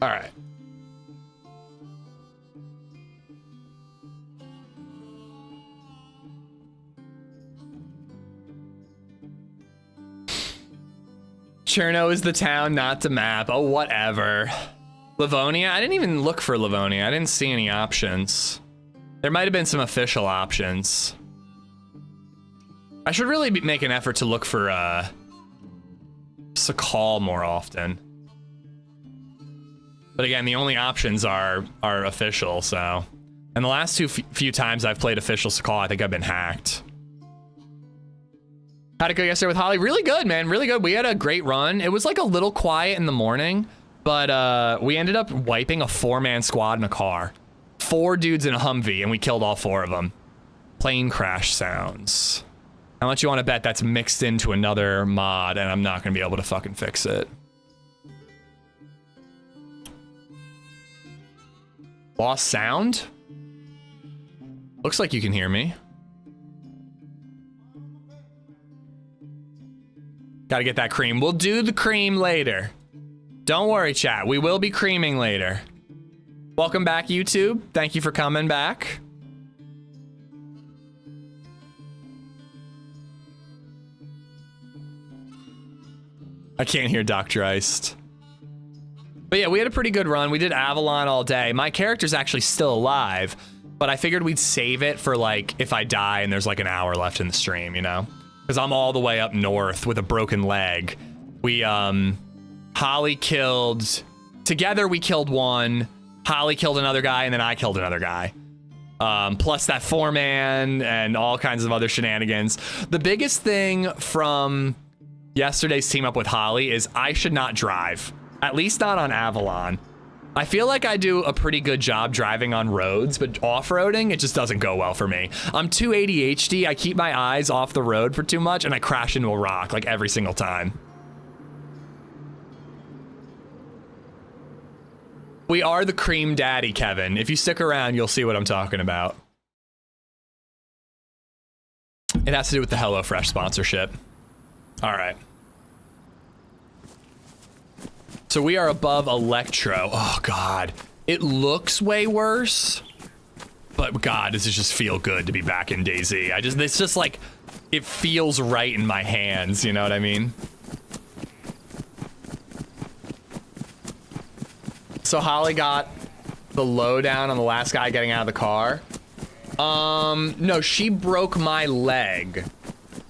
All right. Cherno is the town, not the map. Oh, whatever. Livonia? I didn't even look for Livonia. I didn't see any options. There might have been some official options. I should really make an effort to look for Sakal more often. But again, the only options are official, so. And the last few times I've played official Sakal, I think I've been hacked. How'd it go yesterday with Holly? Really good, man, really good. We had a great run. It was like a little quiet in the morning, but we ended up wiping a 4-man squad in a car. 4 dudes in a Humvee, and we killed all 4 of them. Plane crash sounds. How much you want to bet that's mixed into another mod, and I'm not gonna be able to fucking fix it. Lost sound? Looks like you can hear me. Gotta get that cream. We'll do the cream later. Don't worry, chat. We will be creaming later. Welcome back, YouTube. Thank you for coming back. I can't hear Dr. Iced. But yeah, we had a pretty good run. We did Avalon all day. My character's actually still alive, but I figured we'd save it for like if I die and there's like an hour left in the stream, you know? Because I'm all the way up north with a broken leg. We, Holly killed, together we killed 1, Holly killed another guy, and then I killed another guy. Plus that 4-man and all kinds of other shenanigans. The biggest thing from yesterday's team up with Holly is I should not drive. At least not on Avalon. I feel like I do a pretty good job driving on roads, but off-roading, it just doesn't go well for me. I'm too ADHD, I keep my eyes off the road for too much, and I crash into a rock, like, every single time. We are the cream daddy, Kevin. If you stick around, you'll see what I'm talking about. It has to do with the HelloFresh sponsorship. All right. So we are above Electro. Oh, God. It looks way worse. But, God, does it just feel good to be back in DayZ. It's just like, it feels right in my hands, you know what I mean? So Holly got the lowdown on the last guy getting out of the car. No, she broke my leg.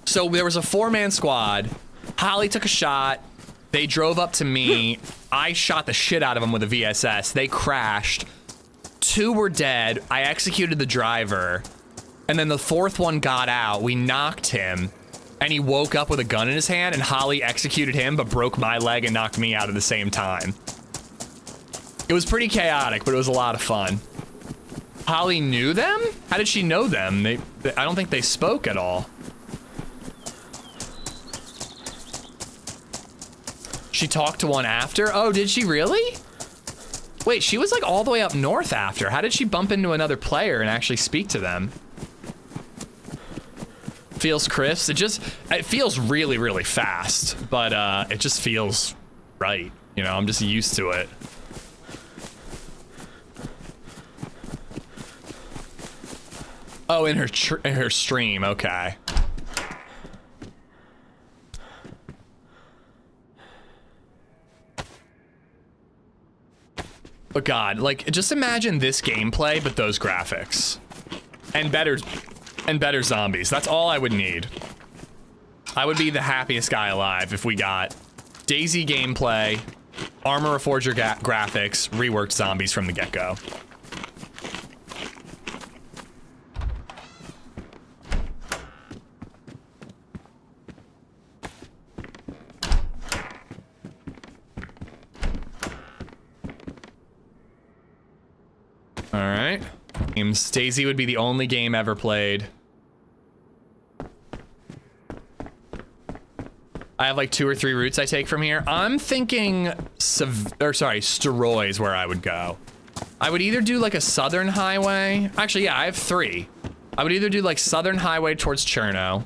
So there was a 4-man squad. Holly took a shot. They drove up to me. I shot the shit out of them with a VSS. They crashed. 2 were dead. I executed the driver. And then the 4th one got out. We knocked him. And he woke up with a gun in his hand. And Holly executed him, but broke my leg and knocked me out at the same time. It was pretty chaotic, but it was a lot of fun. Holly knew them? How did she know them? I don't think they spoke at all. She talked to one after? Oh, did she really? Wait, she was like all the way up north after. How did she bump into another player and actually speak to them? Feels crisp. It feels really, really fast, but it just feels right. You know, I'm just used to it. Oh, in her stream, okay. But God, like, just imagine this gameplay, but those graphics. And better zombies. That's all I would need. I would be the happiest guy alive if we got DayZ gameplay, Arma Reforger graphics, reworked zombies from the get-go. All right. DayZ would be the only game ever played. I have like 2 or 3 routes I take from here. I'm thinking, Steroy is where I would go. I would either do like a southern highway. Actually, yeah, I have 3. I would either do like southern highway towards Cherno,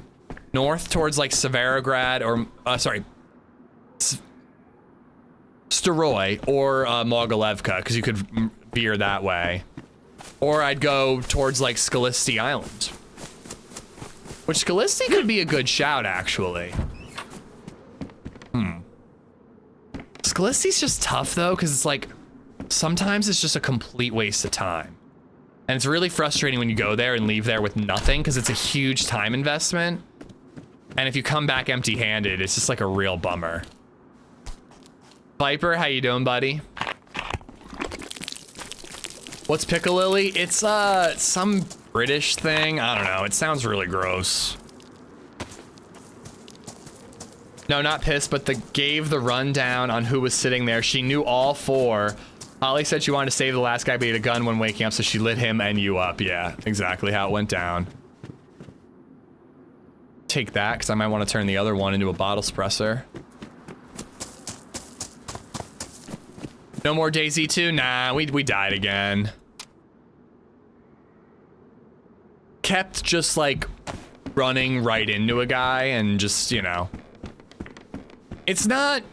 north towards like Severograd, or Steroy or Mogalevka, because you could veer that way. Or I'd go towards like Skalisty Island. Which Skalisty could be a good shout, actually. Skalisty's just tough though, because it's like, sometimes it's just a complete waste of time. And it's really frustrating when you go there and leave there with nothing, because it's a huge time investment. And if you come back empty-handed, it's just like a real bummer. Viper, how you doing, buddy? What's Piccalilli? It's some British thing. I don't know. It sounds really gross. No, not pissed, but gave the rundown on who was sitting there. She knew all four. Holly said she wanted to save the last guy, but he had a gun when waking up, so she lit him and you up. Yeah, exactly how it went down. Take that, because I might want to turn the other one into a bottle suppressor. No more DayZ 2? Nah, we died again. Kept just like running right into a guy and just, you know. It's not,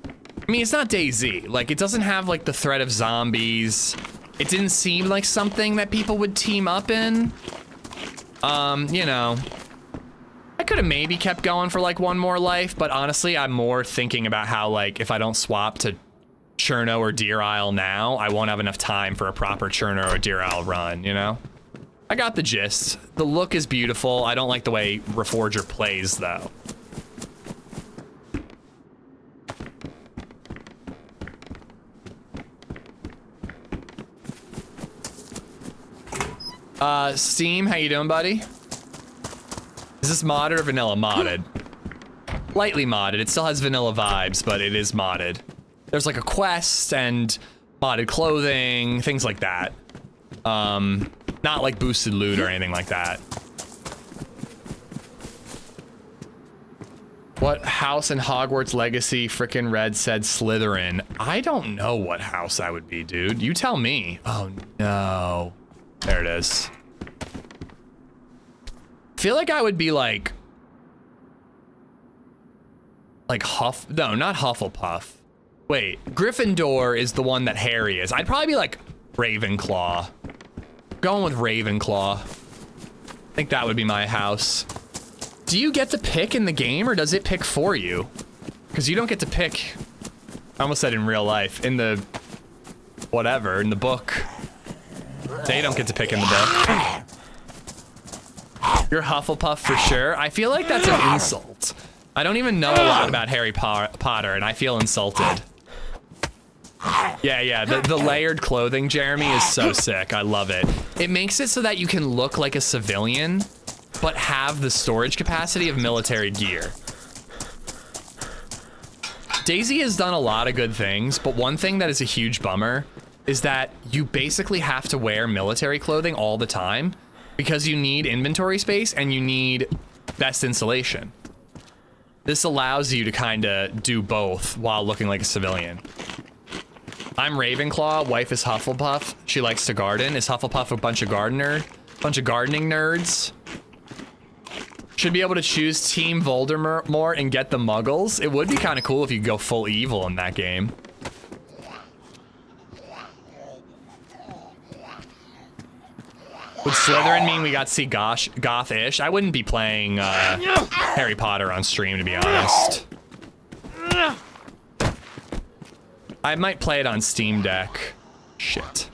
I mean, it's not DayZ. Like, it doesn't have like the threat of zombies. It didn't seem like something that people would team up in. You know, I could have maybe kept going for like one more life, but honestly, I'm more thinking about how like if I don't swap to Cherno or Deer Isle now, I won't have enough time for a proper Cherno or Deer Isle run, you know? I got the gist. The look is beautiful. I don't like the way Reforger plays, though. Steam, how you doing, buddy? Is this modded or vanilla? Modded. Lightly modded. It still has vanilla vibes, but it is modded. There's like a quest and modded clothing, things like that. Not like boosted loot or anything like that. What house in Hogwarts Legacy frickin' Red said Slytherin? I don't know what house I would be, dude. You tell me. Oh no. There it is. I feel like I would be like no, not Hufflepuff. Wait, Gryffindor is the one that Harry is. I'd probably be like Ravenclaw. Going with Ravenclaw. I think that would be my house. Do you get to pick in the game or does it pick for you? Because you don't get to pick. I almost said in real life. In the whatever, in the book. They don't get to pick in the book. You're Hufflepuff for sure. I feel like that's an insult. I don't even know a lot about Harry Potter and I feel insulted. Yeah, the layered clothing, Jeremy, is so sick. I love it. It makes it so that you can look like a civilian, but have the storage capacity of military gear. DayZ has done a lot of good things, but one thing that is a huge bummer is that you basically have to wear military clothing all the time because you need inventory space and you need best insulation. This allows you to kind of do both while looking like a civilian. I'm Ravenclaw, wife is Hufflepuff. She likes to garden. Is Hufflepuff a bunch of gardening nerds? Should be able to choose Team Voldemort and get the muggles. It would be kind of cool if you go full evil in that game. Would Slytherin mean we got to see goth-ish? I wouldn't be playing Harry Potter on stream, to be honest. I might play it on Steam Deck. Shit.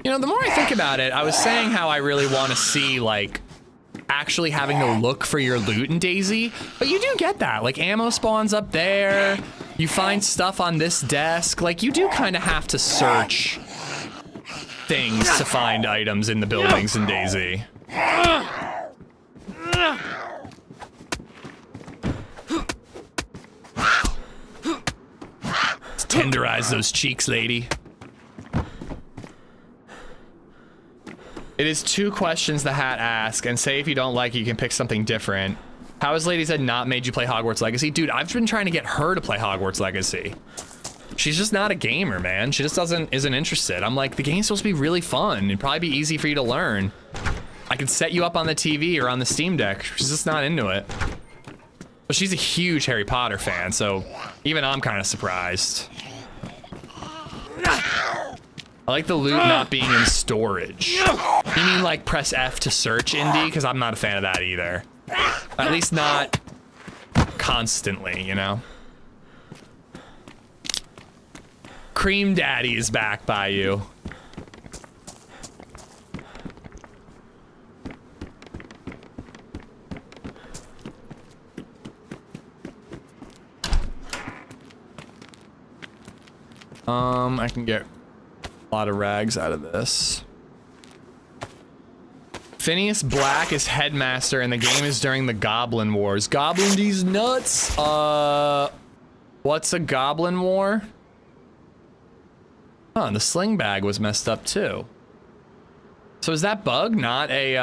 You know, the more I think about it, I was saying how I really want to see, like, actually having to look for your loot in DayZ, but you do get that. Like, ammo spawns up there, you find stuff on this desk, like, you do kind of have to search things to find items in the buildings in DayZ. Let's tenderize those cheeks, lady. It is 2 questions the hat asks, and say if you don't like it, you can pick something different. How has LadyZed not made you play Hogwarts Legacy? Dude, I've been trying to get her to play Hogwarts Legacy. She's just not a gamer, man. She just isn't interested. I'm like, the game's supposed to be really fun. It'd probably be easy for you to learn. can set you up on the TV or on the Steam Deck. She's just not into it. But she's a huge Harry Potter fan, so even I'm kind of surprised. I like the loot not being in storage. You mean like press F to search, Indy? Because I'm not a fan of that either. At least not constantly, you know? Cream Daddy is back by you. I can get a lot of rags out of this. Phineas Black is headmaster and the game is during the Goblin Wars. Goblin these nuts. What's a Goblin War? Huh, the sling bag was messed up too. So is that bug not a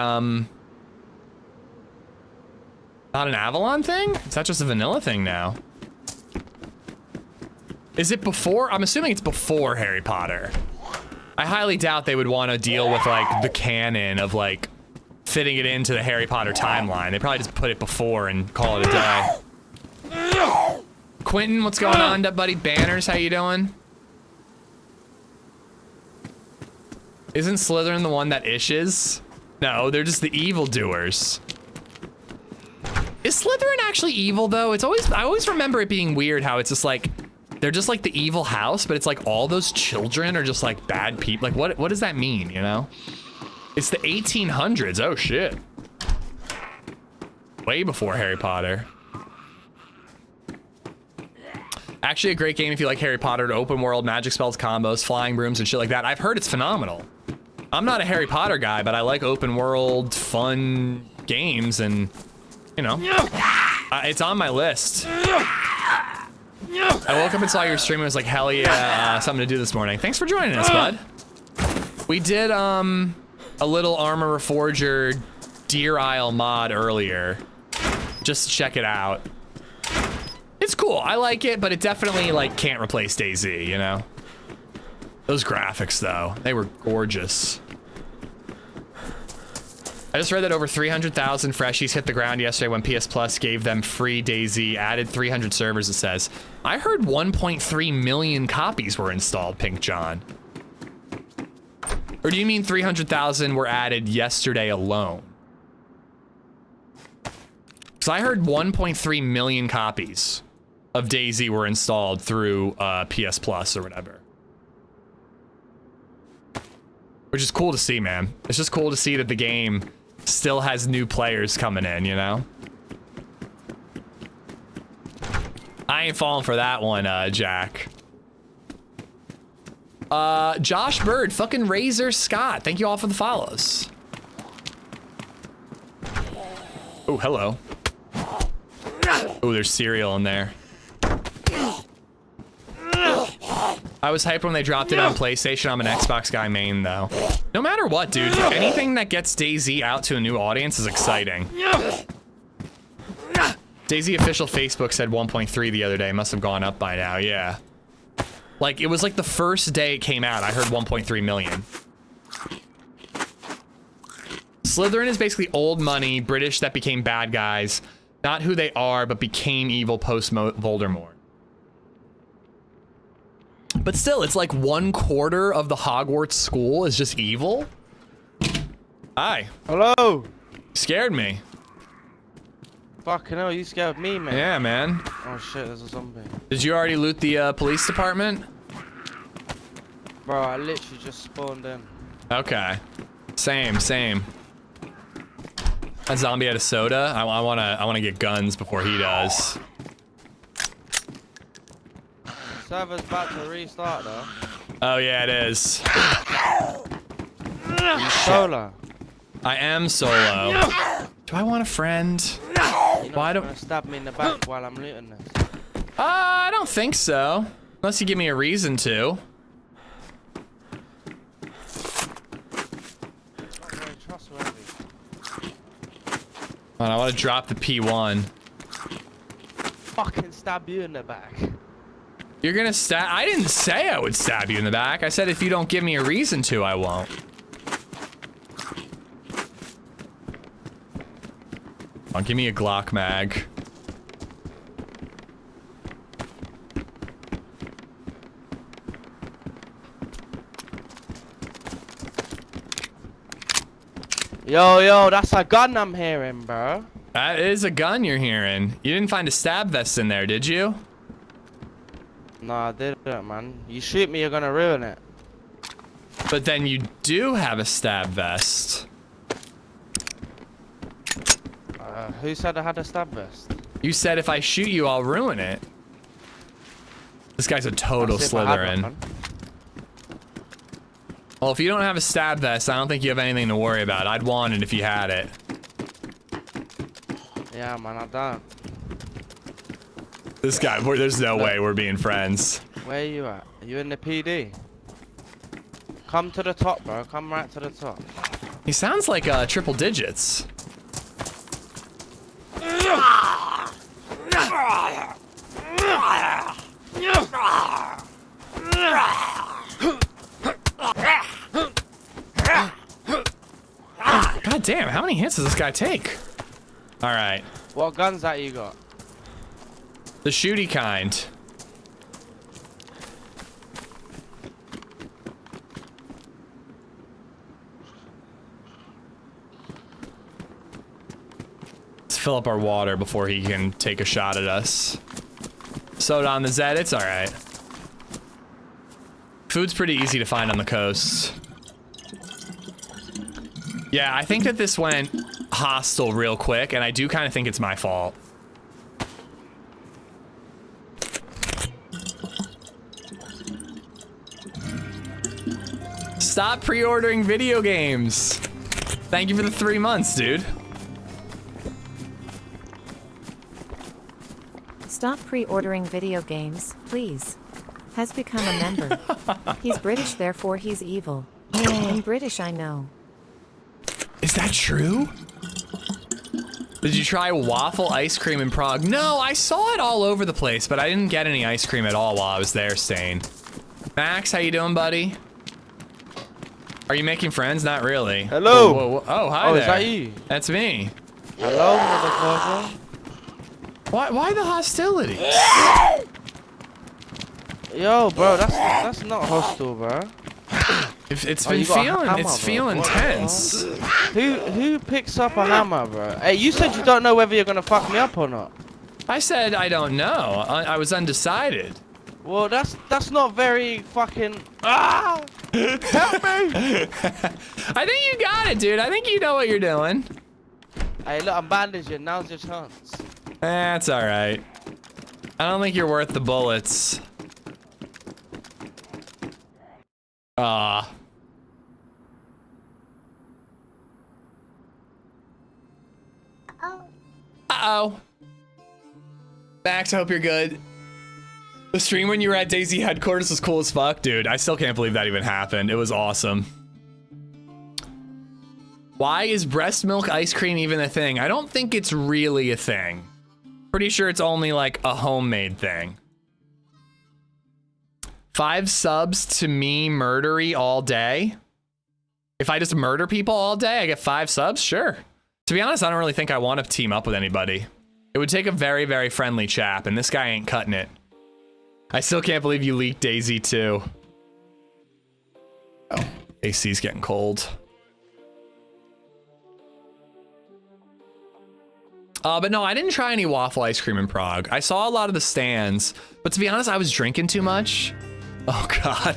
not an Avalon thing? Is that just a vanilla thing now? Is it before? I'm assuming it's before Harry Potter. I highly doubt they would want to deal with like the canon of like fitting it into the Harry Potter timeline. They probably just put it before and call it a day. Quentin, what's going on, buddy? Banners, how you doing? Isn't Slytherin the one that ishes? No, they're just the evildoers. Is Slytherin actually evil though? It's always, I always remember it being weird how it's just like, they're just like the evil house, but it's like all those children are just like bad people. Like what does that mean, you know? It's the 1800s, oh shit. Way before Harry Potter. Actually a great game if you like Harry Potter, open world, magic spells, combos, flying brooms and shit like that. I've heard it's phenomenal. I'm not a Harry Potter guy, but I like open world, fun games and, you know, it's on my list. I woke up and saw your stream and was like, hell yeah, something to do this morning. Thanks for joining us, bud. We did a little Arma Reforger Deer Isle mod earlier. Just to check it out. It's cool, I like it, but it definitely like can't replace DayZ, you know? Those graphics though, they were gorgeous. I just read that over 300,000 freshies hit the ground yesterday when PS Plus gave them free DayZ, added 300 servers, it says. I heard 1.3 million copies were installed, Pink John. Or do you mean 300,000 were added yesterday alone? Because I heard 1.3 million copies of DayZ were installed through PS Plus or whatever. Which is cool to see, man. It's just cool to see that the game still has new players coming in, you know? I ain't falling for that one, Jack. Josh Bird, fucking Razor Scott. Thank you all for the follows. Oh, hello. Oh, there's cereal in there. I was hyped when they dropped it on PlayStation. I'm an Xbox guy main though. No matter what, dude, anything that gets DayZ out to a new audience is exciting. DayZ official Facebook said 1.3 the other day. Must have gone up by now, yeah. Like, it was like the first day it came out, I heard 1.3 million. Slytherin is basically old money, British that became bad guys. Not who they are, but became evil post-Voldemort. But still, it's like 1/4 of the Hogwarts school is just evil. Hi. Hello. Scared me. Fucking hell, you scared me, man. Yeah, man. Oh shit, there's a zombie. Did you already loot the police department? Bro, I literally just spawned in. Okay. Same. That zombie had a soda. I wanna get guns before he does. Server's about to restart though. Oh yeah, it is. Solo. I am solo. Do I want a friend? Why don't you stab me in the back while I'm looting this? I don't think so. Unless you give me a reason to. I want to drop the P1. Fucking stab you in the back. You're gonna stab? I didn't say I would stab you in the back. I said if you don't give me a reason to, I won't. Oh, give me a Glock mag. Yo, that's a gun I'm hearing, bro. That is a gun you're hearing. You didn't find a stab vest in there, did you? No, I didn't, man. You shoot me, you're gonna ruin it. But then you do have a stab vest. Who said I had a stab vest? You said if I shoot you, I'll ruin it. This guy's a total That's if I had one, Slytherin. man. Well, if you don't have a stab vest, I don't think you have anything to worry about. I'd want it if you had it. Yeah, man, I don't. This guy, there's no way we're being friends. Where are you at? Are you in the PD? Come to the top, bro. Come right to the top. He sounds like triple digits. God damn, how many hits does this guy take? All right. What guns that you got? The shooty kind. Let's fill up our water before he can take a shot at us. Soda on the Zed, it's all right. Food's pretty easy to find on the coast. Yeah, I think that this went hostile real quick, and I do kind of think it's my fault. Stop pre-ordering video games. Thank you for the 3 months, dude. Stop pre-ordering video games, please. Has become a member. He's British, therefore he's evil. In British, I know. Is that true? Did you try waffle ice cream in Prague? No, I saw it all over the place, but I didn't get any ice cream at all while I was there staying. Max, how you doing, buddy? Are you making friends? Not really. Hello. Whoa, whoa, whoa. Oh, hi Oh, there. is that you? That's me. Hello, motherfucker. Why the hostility? Yo, bro, that's not hostile, bro. It's Oh, been you got a hammer, it's bro. feeling tense. Who picks up a hammer, bro? Hey, you said you don't know whether you're gonna fuck me up or not. I said I don't know. I was undecided. Well, that's not very fucking. Ah! Help me! I think you got it, dude. I think you know what you're doing. Hey, look, I'm bandaging. Now's your chance. That's all right. I don't think you're worth the bullets. Ah. Uh-oh. Max, I hope you're good. The stream when you were at DayZ headquarters was cool as fuck, dude. I still can't believe that even happened. It was awesome. Why is breast milk ice cream even a thing? I don't think it's really a thing. Pretty sure it's only like a homemade thing. 5 subs to me murdery all day. If I just murder people all day, I get 5 subs? Sure. To be honest, I don't really think I want to team up with anybody. It would take a very, very friendly chap, and this guy ain't cutting it. I still can't believe you leaked DayZ 2. Oh, AC's getting cold. But no, I didn't try any waffle ice cream in Prague. I saw a lot of the stands, but to be honest, I was drinking too much. Oh God.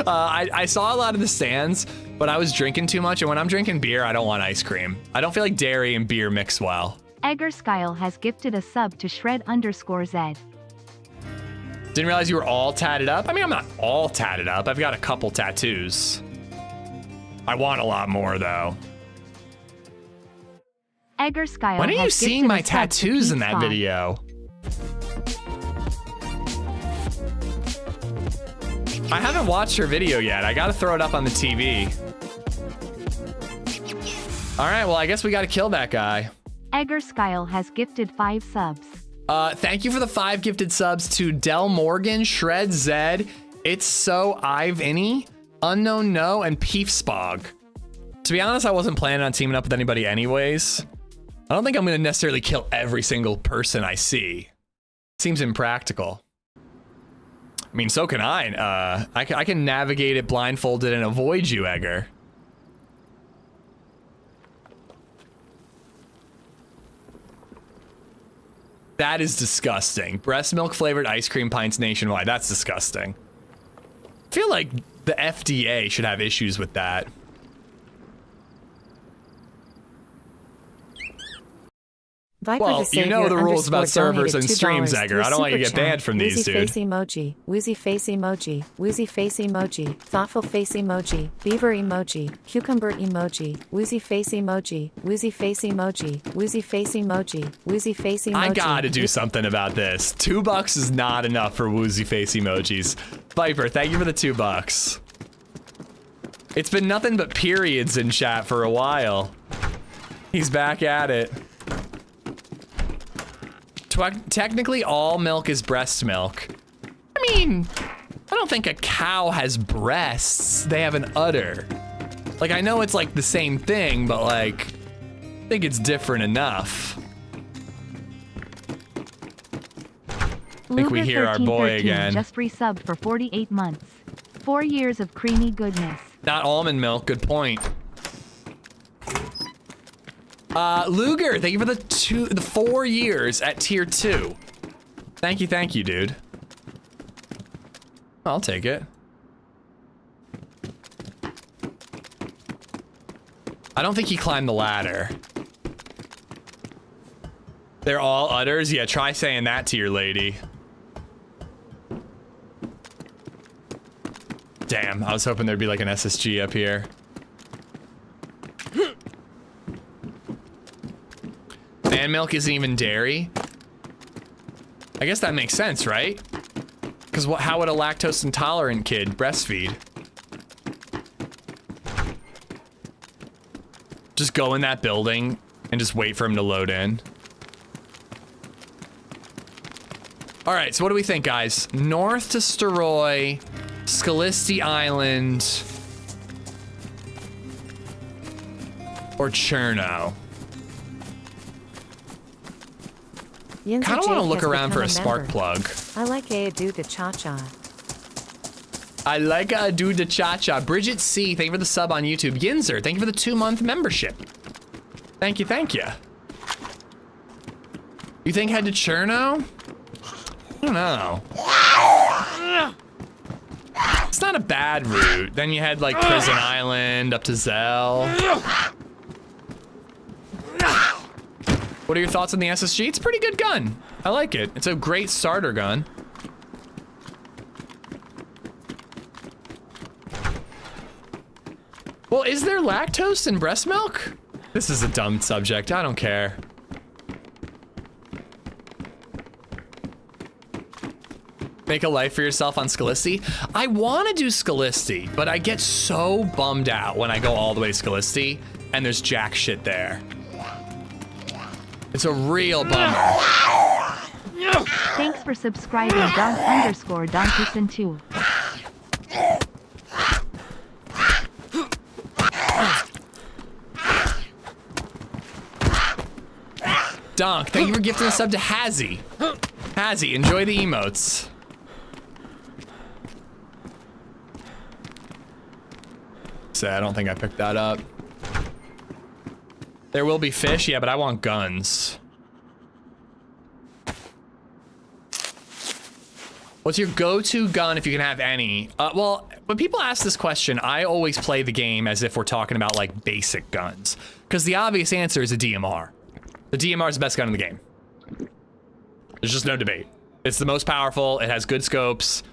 I saw a lot of the stands, but I was drinking too much, and when I'm drinking beer, I don't want ice cream. I don't feel like dairy and beer mix well. Eggerskyle has gifted a sub to shred_Z. Didn't realize you were all tatted up. I mean, I'm not all tatted up. I've got a couple tattoos. I want a lot more though. Eggerskyle When are you has seeing gifted my a sub to tattoos in that Pete's video? I haven't watched her video yet. I gotta throw it up on the TV. All right, well, I guess we gotta kill that guy. Eggerskyle has gifted 5 subs. Thank you for the 5 gifted subs to Del Morgan, Shred Zed, It's So Ivany, Unknown No, and Peef Spog. To be honest, I wasn't planning on teaming up with anybody anyways. I don't think I'm gonna necessarily kill every single person I see. Seems impractical. I mean, so can I. I can navigate it blindfolded and avoid you, Edgar. That is disgusting. Breast milk flavored ice cream pints nationwide. That's disgusting. I feel like the FDA should have issues with that. Viper Well, the you know Savior the rules about servers and donated streams, $2 Edgar. I don't want you to get super chat. banned from these, Woozy dude. face emoji, woozy face emoji, woozy face emoji, thoughtful face emoji, beaver emoji, cucumber emoji, woozy face emoji, woozy face emoji, woozy face emoji, woozy face emoji. I gotta do something about this. $2 is not enough for woozy face emojis. Viper, thank you for the $2. It's been nothing but periods in chat for a while. He's back at it. Technically, all milk is breast milk. I mean, I don't think a cow has breasts. They have an udder. Like, I know it's like the same thing, but like, I think it's different enough. I think we hear our boy again. Just resubbed for 48 months. 4 years of creamy goodness. Not almond milk, good point. Luger, thank you for the 4 years at tier 2. Thank you, dude. I'll take it. I don't think he climbed the ladder. They're all udders? Yeah, try saying that to your lady. Damn, I was hoping there'd be like an SSG up here. Man milk isn't even dairy. I guess that makes sense, right? Because how would a lactose intolerant kid breastfeed? Just go in that building and just wait for him to load in. All right, so what do we think, guys? North to Steroy, Skalisti Island, or Cherno? Yinzer Kind of want to Jake look has around for become a spark member. plug. I like a do the cha-cha. I like a do the cha-cha. Bridget C, thank you for the sub on YouTube. Yinzer, thank you for the 2-month membership. Thank you, thank you. You think head to Cherno? I don't know. It's not a bad route. Then you head like Prison Island up to Zell. What are your thoughts on the SSG? It's a pretty good gun. I like it. It's a great starter gun. Well, is there lactose in breast milk? This is a dumb subject. I don't care. Make a life for yourself on Skalisti. I want to do Skalisti, but I get so bummed out when I go all the way to Skalisti and there's jack shit there. It's a real bummer. Thanks for subscribing, Don_Donkerson2. Donk, thank you for gifting a sub to Hazzy. Hazzy, enjoy the emotes. I don't think I picked that up. There will be fish, yeah, but I want guns. What's your go-to gun if you can have any? Well, when people ask this question, I always play the game as if we're talking about like basic guns. Because the obvious answer is a DMR. The DMR is the best gun in the game. There's just no debate. It's the most powerful, it has good scopes,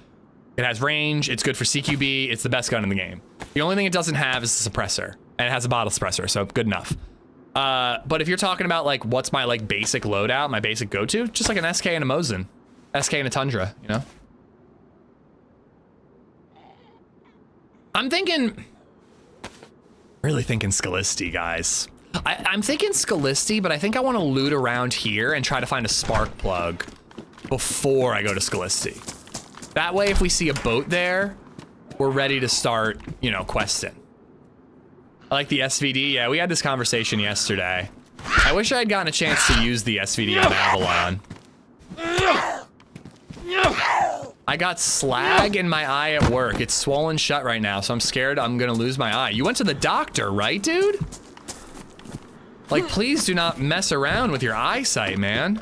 it has range, it's good for CQB, it's the best gun in the game. The only thing it doesn't have is a suppressor, and it has a bottle suppressor, so good enough. But if you're talking about like what's my like basic loadout, my basic go-to, just like an SK and a Mosin, SK and a Tundra, you know. I'm really thinking Skalisti, guys. I'm thinking Skalisti, but I think I want to loot around here and try to find a spark plug before I go to Skalisti. That way, if we see a boat there, we're ready to start, you know, questing. I like the SVD. Yeah, we had this conversation yesterday. I wish I had gotten a chance to use the SVD on Avalon. I got slag in my eye at work. It's swollen shut right now, so I'm scared I'm gonna lose my eye. You went to the doctor, right, dude? Like, please do not mess around with your eyesight, man.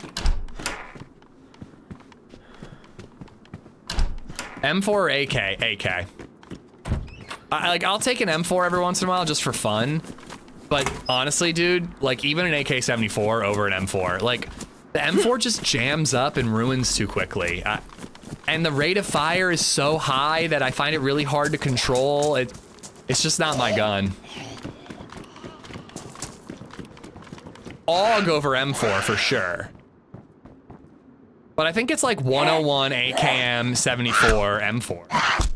M4 or AK? AK. I'll take an M4 every once in a while just for fun. But honestly, dude, like even an AK-74 over an M4, like the M4 just jams up and ruins too quickly. And the rate of fire is so high that I find it really hard to control. It's just not my gun. I'll go for M4 for sure. But I think it's like 101 AKM 74 M4.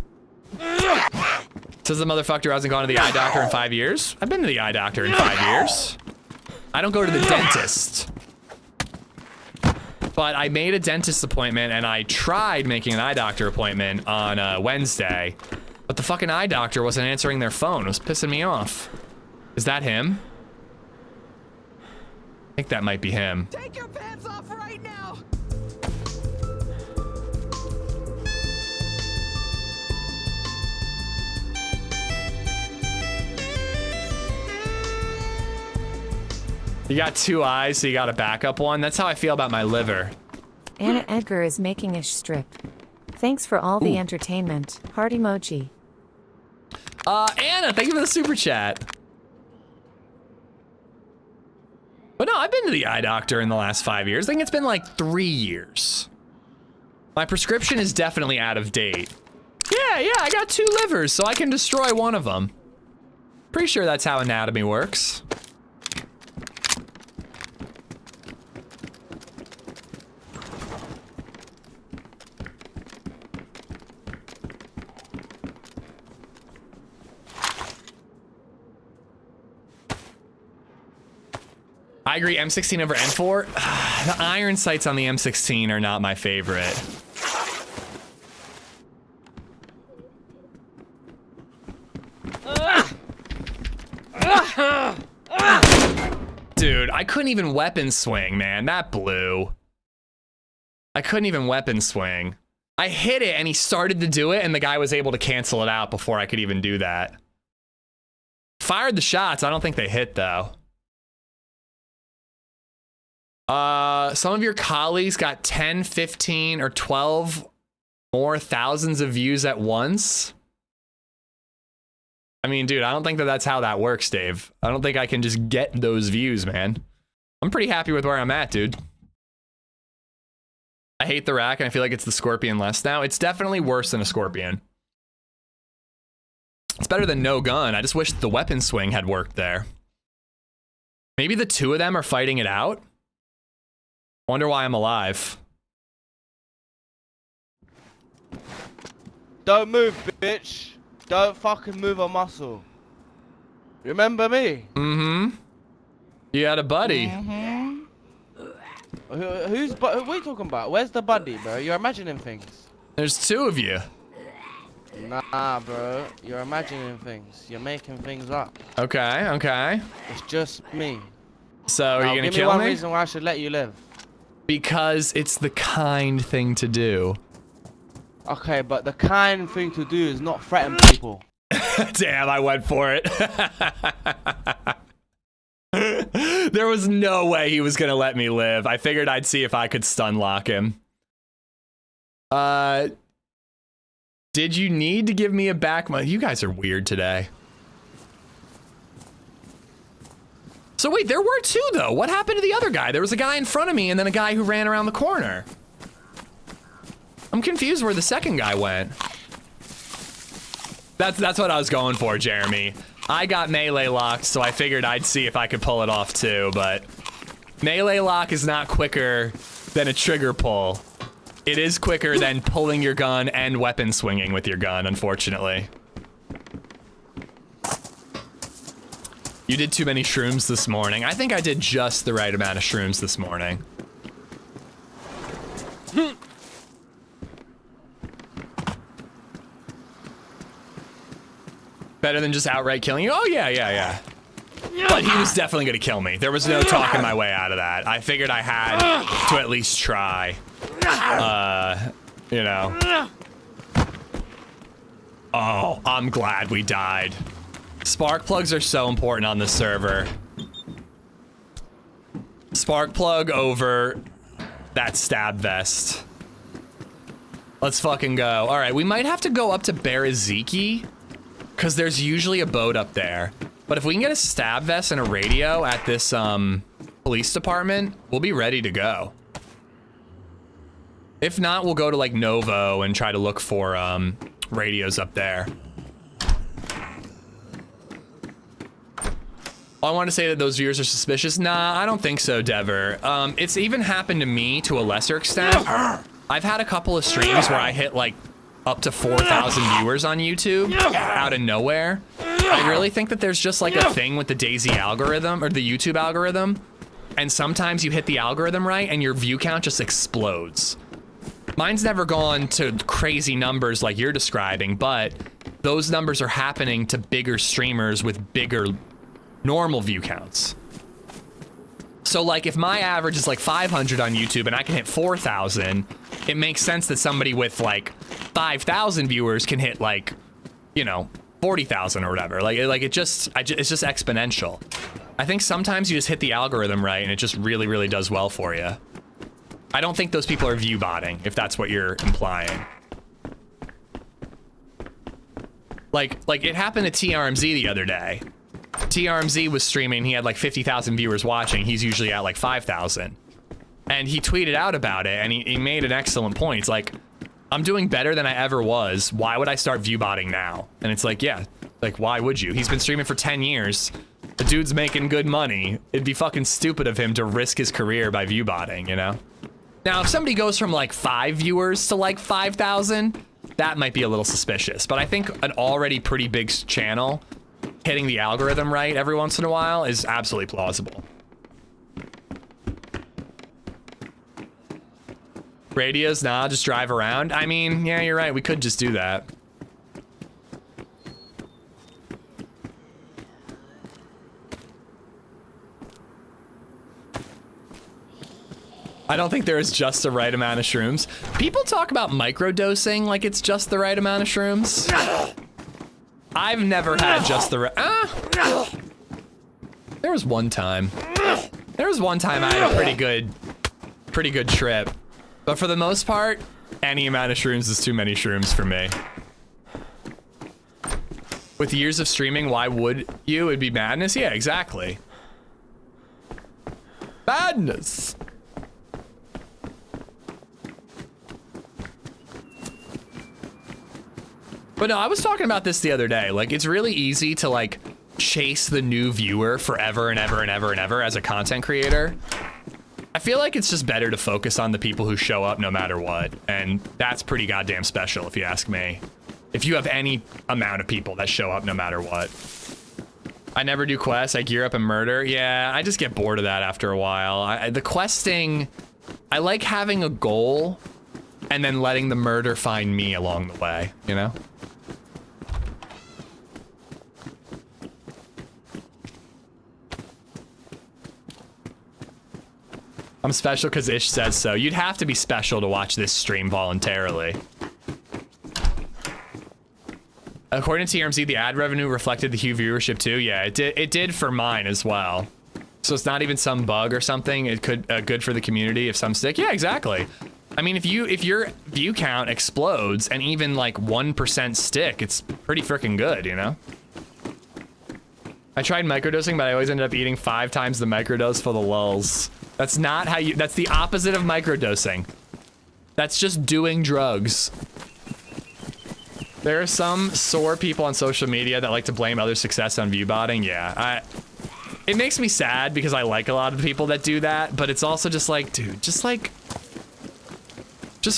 Says the motherfucker who hasn't gone to the eye doctor in 5 years. I've been to the eye doctor in 5 years. I don't go to the dentist. But I made a dentist appointment and I tried making an eye doctor appointment on Wednesday. But the fucking eye doctor wasn't answering their phone. It was pissing me off. Is that him? I think that might be him. Take your pants off right now. You got 2 eyes, so you got a backup one. That's how I feel about my liver. Anna Edgar is making a strip. Thanks for all the entertainment. Heart emoji. Anna, thank you for the super chat. But no, I've been to the eye doctor in the last 5 years. I think it's been like 3 years. My prescription is definitely out of date. Yeah, I got 2 livers, so I can destroy one of them. Pretty sure that's how anatomy works. I agree, M16 over M4. The iron sights on the M16 are not my favorite. Dude, I couldn't even weapon swing, man. That blew. I couldn't even weapon swing. I hit it and he started to do it and the guy was able to cancel it out before I could even do that. Fired the shots. I don't think they hit though. Some of your colleagues got 10, 15, or 12 more thousands of views at once. I mean, dude, I don't think that's how that works, Dave. I don't think I can just get those views, man. I'm pretty happy with where I'm at, dude. I hate the rack, and I feel like it's the Scorpion less now. It's definitely worse than a Scorpion. It's better than no gun. I just wish the weapon swing had worked there. Maybe the 2 of them are fighting it out? Wonder why I'm alive. Don't move, bitch. Don't fucking move a muscle. Remember me? Mm-hmm. You had a buddy. Mm-hmm. What are you talking about? Where's the buddy, bro? You're imagining things. There's 2 of you. Nah, bro. You're imagining things. You're making things up. Okay, okay. It's just me. So are you gonna give me kill one me? reason why I should let you live. Because it's the kind thing to do. Okay, but the kind thing to do is not threaten people. Damn, I went for it. There was no way he was gonna let me live. I figured I'd see if I could stun lock him. Did you need to give me a back? You guys are weird today. So wait, there were 2 though. What happened to the other guy? There was a guy in front of me and then a guy who ran around the corner. I'm confused where the second guy went. That's what I was going for, Jeremy. I got melee locked, so I figured I'd see if I could pull it off too, but melee lock is not quicker than a trigger pull. It is quicker than pulling your gun and weapon swinging with your gun, unfortunately. You did too many shrooms this morning. I think I did just the right amount of shrooms this morning. Better than just outright killing you? Oh, yeah. But he was definitely gonna kill me. There was no talking my way out of that. I figured I had to at least try. You know. Oh, I'm glad we died. Spark plugs are so important on this server. Spark plug over that stab vest. Let's fucking go. All right, we might have to go up to Beriziki because there's usually a boat up there. But if we can get a stab vest and a radio at this police department, we'll be ready to go. If not, we'll go to like Novo and try to look for radios up there. I want to say that those viewers are suspicious. Nah, I don't think so, Dever. It's even happened to me to a lesser extent. I've had a couple of streams where I hit like up to 4,000 viewers on YouTube out of nowhere. I really think that there's just like a thing with the DayZ algorithm or the YouTube algorithm. And sometimes you hit the algorithm right and your view count just explodes. Mine's never gone to crazy numbers like you're describing, but those numbers are happening to bigger streamers with bigger normal view counts. So like if my average is like 500 on YouTube and I can hit 4,000, it makes sense that somebody with like 5,000 viewers can hit like, you know, 40,000 or whatever. It's just exponential. I think sometimes you just hit the algorithm right and it just really, really does well for you. I don't think those people are view botting, if that's what you're implying. Like it happened to TRMZ the other day. TRMZ was streaming, he had like 50,000 viewers watching. He's usually at like 5,000. And he tweeted out about it and he made an excellent point. It's like, I'm doing better than I ever was. Why would I start view botting now? And it's like, yeah, like why would you? He's been streaming for 10 years. The dude's making good money. It'd be fucking stupid of him to risk his career by view botting, you know? Now, if somebody goes from like 5 viewers to like 5,000, that might be a little suspicious. But I think an already pretty big channel hitting the algorithm right every once in a while is absolutely plausible. Radios, nah, just drive around. I mean, yeah, you're right. We could just do that. I don't think there is just the right amount of shrooms. People talk about microdosing like it's just the right amount of shrooms. I've never had just the right. There was one time. There was one time I had a pretty good trip. But for the most part, any amount of shrooms is too many shrooms for me. With years of streaming, why would you? It'd be madness? Yeah, exactly. Madness. But no, I was talking about this the other day. Like, it's really easy to like chase the new viewer forever and ever and ever and ever as a content creator. I feel like it's just better to focus on the people who show up no matter what. And that's pretty goddamn special if you ask me. If you have any amount of people that show up no matter what. I never do quests. I gear up and murder. Yeah, I just get bored of that after a while. The questing, I like having a goal and then letting the murder find me along the way, you know? I'm special because Ish says so. You'd have to be special to watch this stream voluntarily. According to TRMZ, the ad revenue reflected the Hue viewership too. Yeah, it did for mine as well. So it's not even some bug or something. It could good for the community if some stick. Yeah, exactly. I mean, if your view count explodes and even like 1% stick, it's pretty freaking good, you know? I tried microdosing, but I always ended up eating 5 times the microdose for the lulz. That's not how you, that's the opposite of microdosing. That's just doing drugs. There are some sore people on social media that like to blame other success on view botting. Yeah, it makes me sad because I like a lot of the people that do that, but it's also just like, dude, just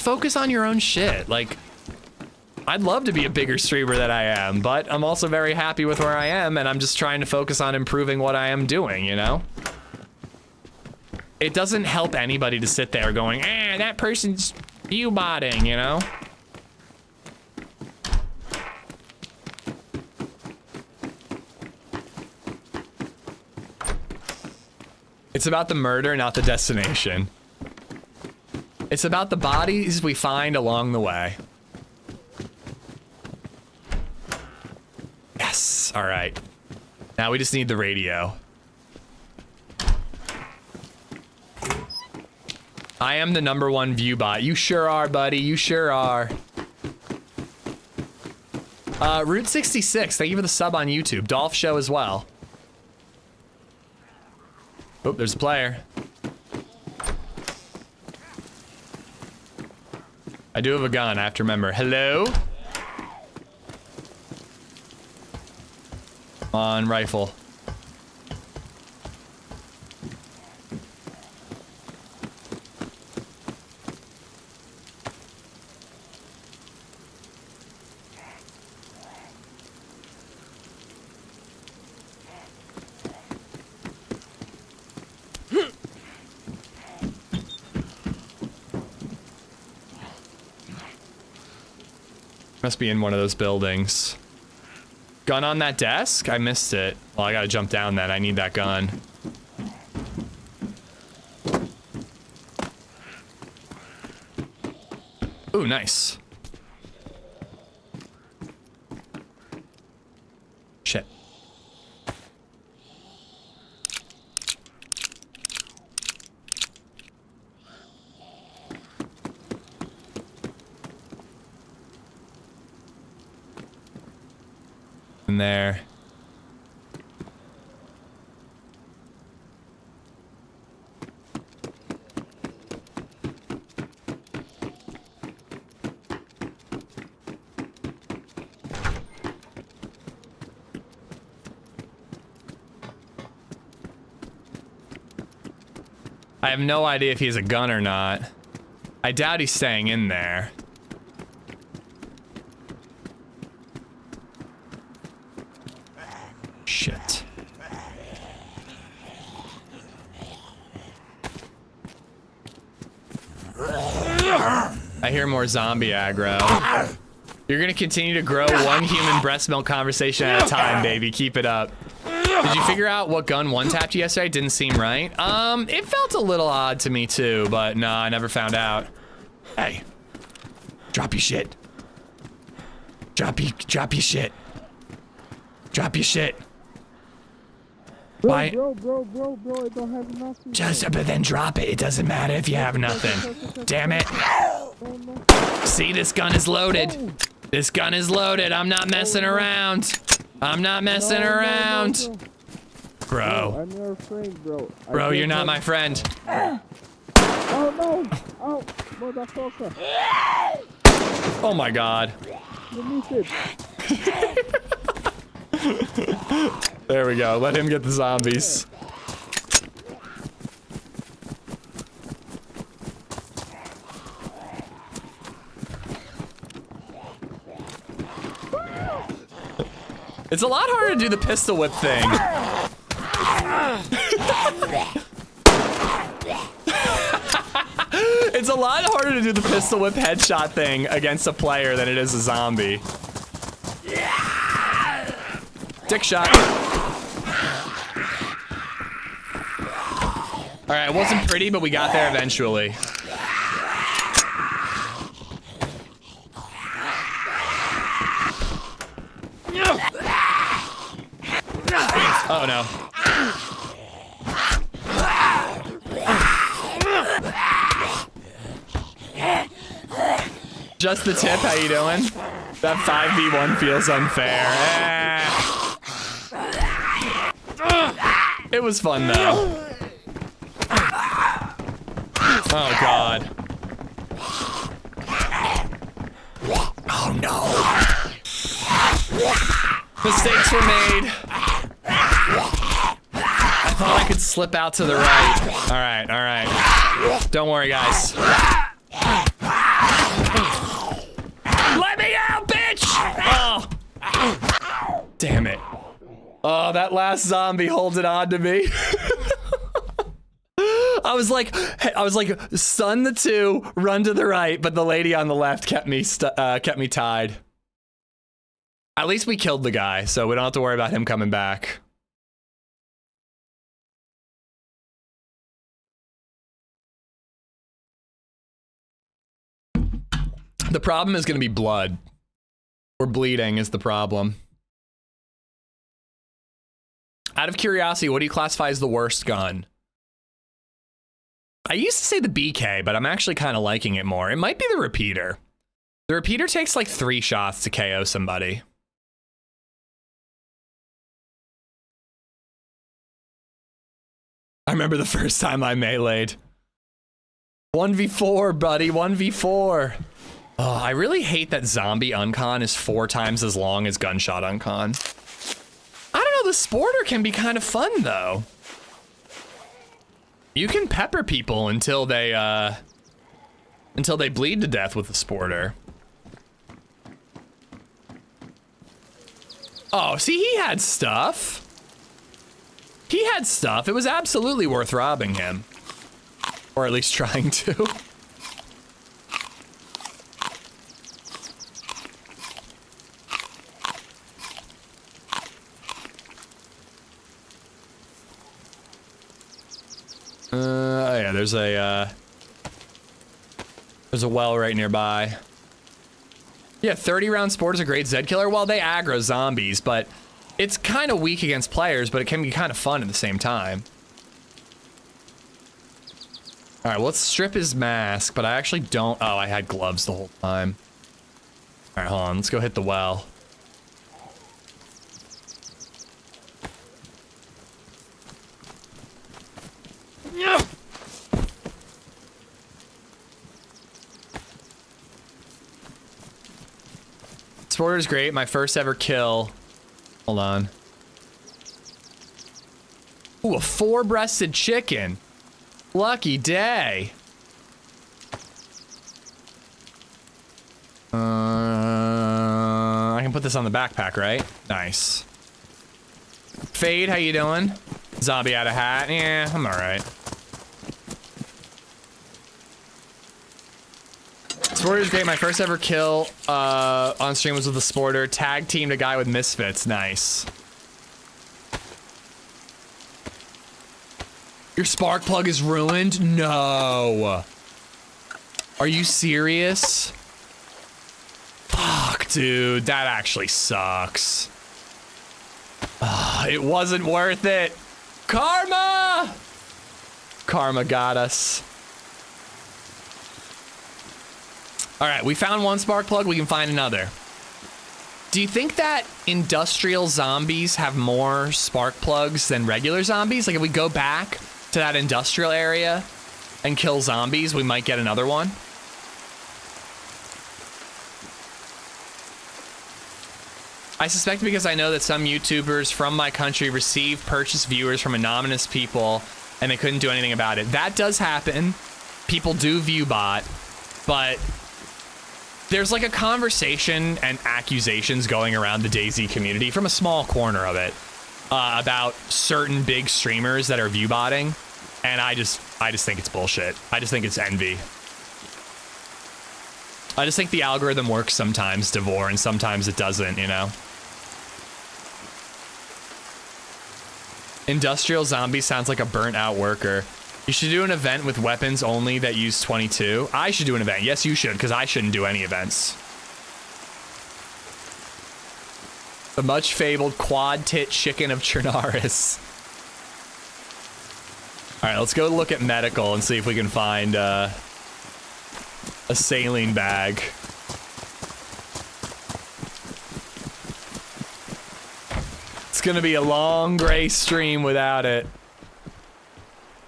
focus on your own shit. Like, I'd love to be a bigger streamer than I am, but I'm also very happy with where I am, and I'm just trying to focus on improving what I am doing, you know? It doesn't help anybody to sit there going, that person's view botting, you know? It's about the murder, not the destination. It's about the bodies we find along the way. Yes, all right. Now we just need the radio. I am the #1 view bot. You sure are, buddy. You sure are. Route 66, thank you for the sub on YouTube. Dolph Show as well. Oh, there's a player. I do have a gun, I have to remember. Hello? On rifle. Must be in one of those buildings. Gun on that desk? I missed it. Well, I gotta jump down then. I need that gun. Ooh, nice. Shit. In there. I have no idea if he has a gun or not. I doubt he's staying in there. Shit. I hear more zombie aggro. You're gonna continue to grow one human breast milk conversation at a time, baby. Keep it up. Did you figure out what gun one-tapped you yesterday? Didn't seem right. It felt a little odd to me too, but nah, I never found out. Hey, drop your shit. Drop your shit. Drop your shit. Why? Bro, I don't have nothing. Just but then drop it. It doesn't matter if you have nothing. Damn it. See, this gun is loaded. This gun is loaded. I'm not messing around. I'm not messing around. Bro. I'm your friend, bro. Bro, you're not my friend. Oh no! Oh, motherfucker! Oh my god. You missed it. There we go. Let him get the zombies. It's a lot harder to do the pistol whip thing. It's a lot harder to do the pistol whip headshot thing against a player than it is a zombie. Dick shot. All right, it wasn't pretty, but we got there eventually. Oh no. Just the tip, how you doing? That 5v1 feels unfair. It was fun though. Oh god. Oh no. Mistakes were made. I thought I could slip out to the right. Alright, alright. Don't worry, guys. Let me out, bitch! Oh. Damn it. Oh, that last zombie holding on to me. I was like, stun the two, run to the right, but the lady on the left kept me tied. At least we killed the guy, so we don't have to worry about him coming back. The problem is going to be blood. Or bleeding is the problem. Out of curiosity, what do you classify as the worst gun? I used to say the BK, but I'm actually kind of liking it more. It might be the repeater. The repeater takes like 3 shots to KO somebody. I remember the first time I meleeed. 1v4, buddy, 1v4. Oh, I really hate that zombie uncon is 4 times as long as gunshot uncon. I don't know, the sporter can be kind of fun though. You can pepper people until they bleed to death with the sporter. Oh, see, he had stuff. He had stuff. It was absolutely worth robbing him. Or at least trying to. Oh yeah, there's a well right nearby. Yeah, 30-round sport is a great Zed killer. Well, they aggro zombies, but it's kind of weak against players, but it can be kind of fun at the same time. All right, well, let's strip his mask, but I actually don't. Oh, I had gloves the whole time. All right, hold on. Let's go hit the well. Sporter's great. My first ever kill. Hold on. Ooh, a 4-breasted chicken. Lucky day. I can put this on the backpack, right? Nice. Fade, how you doing? Zombie out of hat. Yeah, I'm all right. Sporter's great. My first ever kill on stream was with a sporter. Tag teamed a guy with misfits. Nice. Your spark plug is ruined? No. Are you serious? Fuck, dude. That actually sucks. It wasn't worth it. Karma! Karma got us. All right, we found one spark plug. We can find another. Do you think that industrial zombies have more spark plugs than regular zombies? Like if we go back to that industrial area and kill zombies, we might get another one. I suspect because I know that some YouTubers from my country receive purchase viewers from anonymous people and they couldn't do anything about it. That does happen. People do view bot, but there's like a conversation and accusations going around the DayZ community from a small corner of it about certain big streamers that are view botting, and I just think it's bullshit. I just think it's envy. I just think the algorithm works sometimes, Devore, and sometimes it doesn't, you know? Industrial zombie sounds like a burnt out worker. You should do an event with weapons only that use 22. I should do an event. Yes, you should, because I shouldn't do any events. The much fabled quad tit chicken of Chernarus. All right, let's go look at medical and see if we can find a saline bag. It's gonna be a long gray stream without it.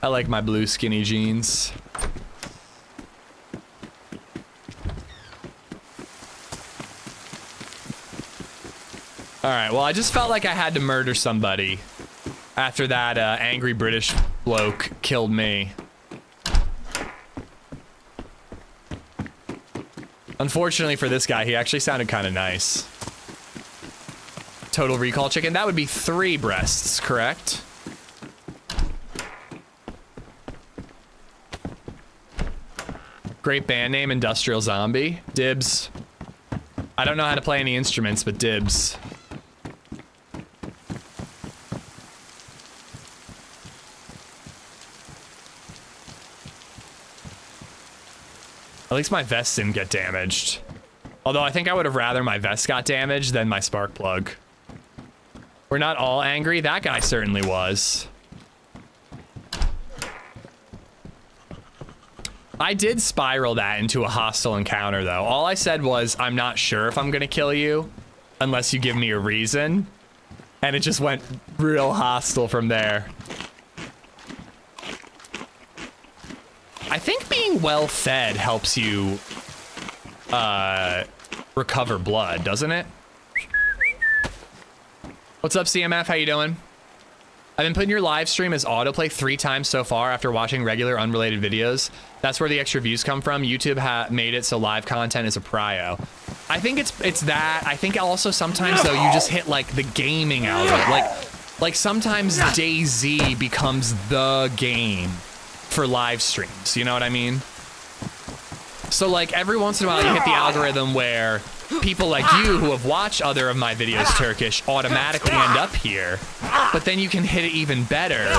I like my blue skinny jeans. All right, well, I just felt like I had to murder somebody after that angry British bloke killed me. Unfortunately for this guy, he actually sounded kind of nice. Total recall chicken. That would be 3 breasts, correct? Great band name, Industrial Zombie. Dibs. I don't know how to play any instruments, but dibs. At least my vest didn't get damaged. Although I think I would have rather my vest got damaged than my spark plug. We're not all angry. That guy certainly was. I did spiral that into a hostile encounter, though. All I said was, I'm not sure if I'm going to kill you unless you give me a reason. And it just went real hostile from there. I think being well fed helps you recover blood, doesn't it? What's up, CMF? How you doing? I've been putting your live stream as autoplay 3 times so far after watching regular unrelated videos. That's where the extra views come from. YouTube made it so live content is a prio. I think it's that. I think also sometimes though you just hit like the gaming algorithm. Like sometimes DayZ becomes the game for live streams. You know what I mean? So like every once in a while you hit the algorithm where people like you who have watched other of my videos Turkish automatically end up here, but then you can hit it even better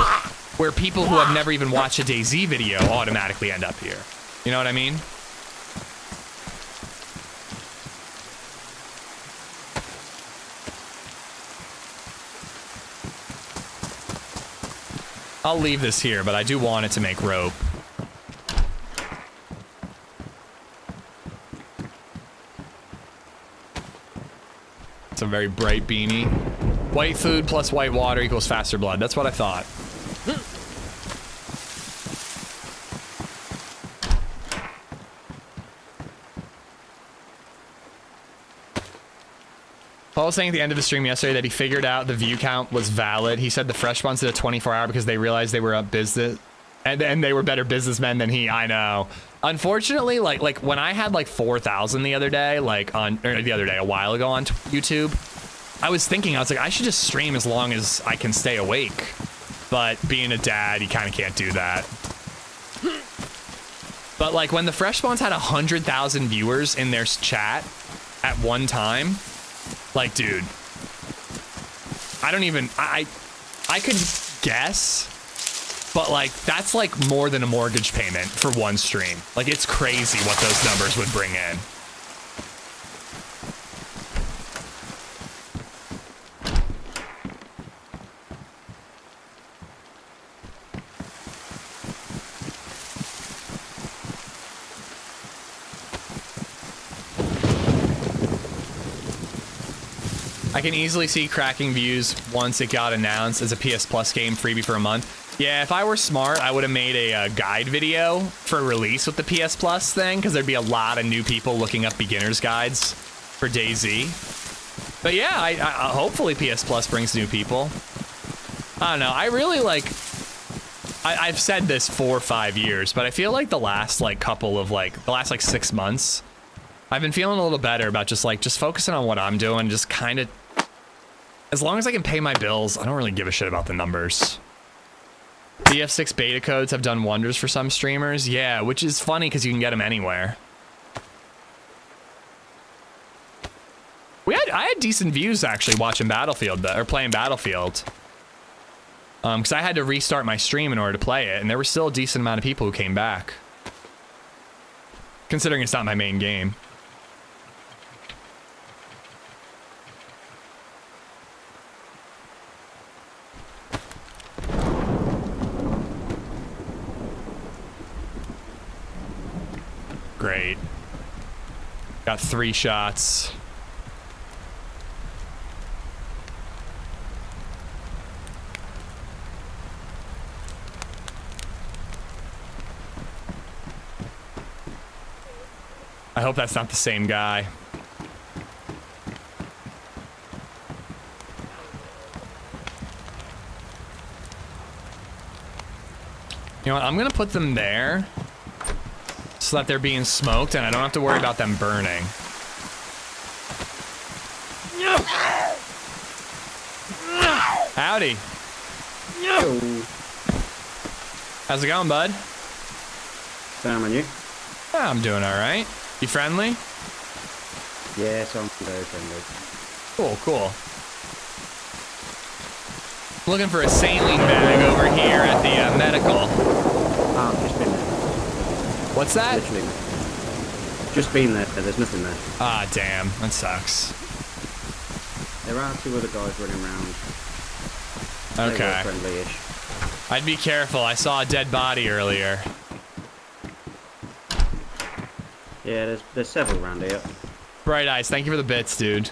where people who have never even watched a DayZ video automatically end up here. You know what I mean? I'll leave this here, but I do want it to make rope. It's a very bright beanie. White food plus white water equals faster blood. That's what I thought. Paul was saying at the end of the stream yesterday that he figured out the view count was valid. He said the fresh ones did a 24-hour because they realized they were a business and they were better businessmen than he. I know. Unfortunately, like when I had like 4,000 the other day, a while ago on YouTube, I was thinking, I was like, I should just stream as long as I can stay awake. But being a dad, you kind of can't do that. But like when the fresh ones had 100,000 viewers in their chat at one time, like, dude, I don't even, I could guess, but like, that's like more than a mortgage payment for one stream. Like, it's crazy what those numbers would bring in. I can easily see cracking views once it got announced as a PS Plus game freebie for a month. Yeah, if I were smart, I would have made a guide video for release with the PS Plus thing, because there'd be a lot of new people looking up beginner's guides for DayZ. But yeah, I hopefully PS Plus brings new people. I don't know. I really like... I've said this 4 or 5 years, but I feel like the last the last 6 months, I've been feeling a little better about just focusing on what I'm doing, just kind of... As long as I can pay my bills, I don't really give a shit about the numbers. BF6 beta codes have done wonders for some streamers. Yeah, which is funny because you can get them anywhere. I had decent views actually watching Battlefield, or playing Battlefield. Because I had to restart my stream in order to play it, and there were still a decent amount of people who came back. Considering it's not my main game. Great. Got 3 shots. I hope that's not the same guy. You know what? I'm gonna put them there so that they're being smoked and I don't have to worry about them burning. Howdy. How's it going, bud? Sam, and you? Yeah, I'm doing all right. You friendly? Yes, I'm very friendly. Cool, cool. Looking for a saline bag over here at the medical. Just been there. What's that? Literally. Just been there. There's nothing there. Ah, damn. That sucks. There are 2 other guys running around. They were Okay. friendly-ish. I'd be careful. I saw a dead body earlier. Yeah, there's several around here. Bright Eyes, thank you for the bits, dude.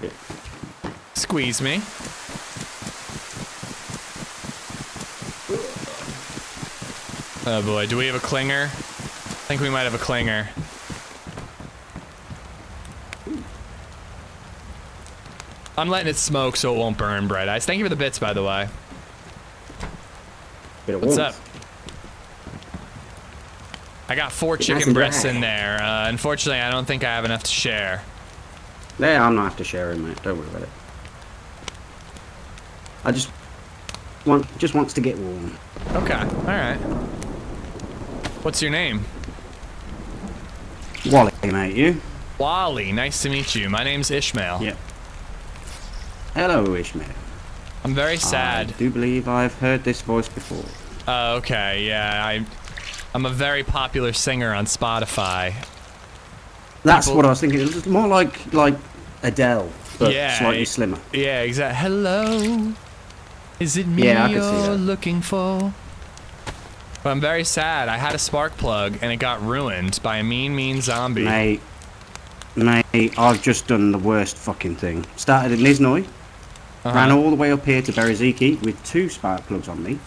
Yeah. Squeeze me. Oh boy, do we have a clinger? I think we might have a clinger. I'm letting it smoke so it won't burn, Bright Eyes. Thank you for the bits, by the way. Bit of What's warmth. up? I got 4 Nice chicken and breasts dry. in there. Unfortunately, I don't think I have enough to share. Yeah, I'm not after sharing, mate. Don't worry about it. I just wants to get warm. Okay, alright. What's your name? Wally, mate, you? Wally, nice to meet you. My name's Ishmael. Yeah. Hello, Ishmael. I'm very sad. I do believe I've heard this voice before. Oh, okay, yeah, I'm a very popular singer on Spotify. That's People- what I was thinking. It was more like Adele, but Yeah, slightly slimmer. Yeah, exactly. Hello, is it me Yeah, I can see you're that. looking for? But I'm very sad. I had a spark plug and it got ruined by a mean zombie. Mate, I've just done the worst fucking thing. Started in Niznoi, ran all the way up here to Bereziki with 2 spark plugs on me.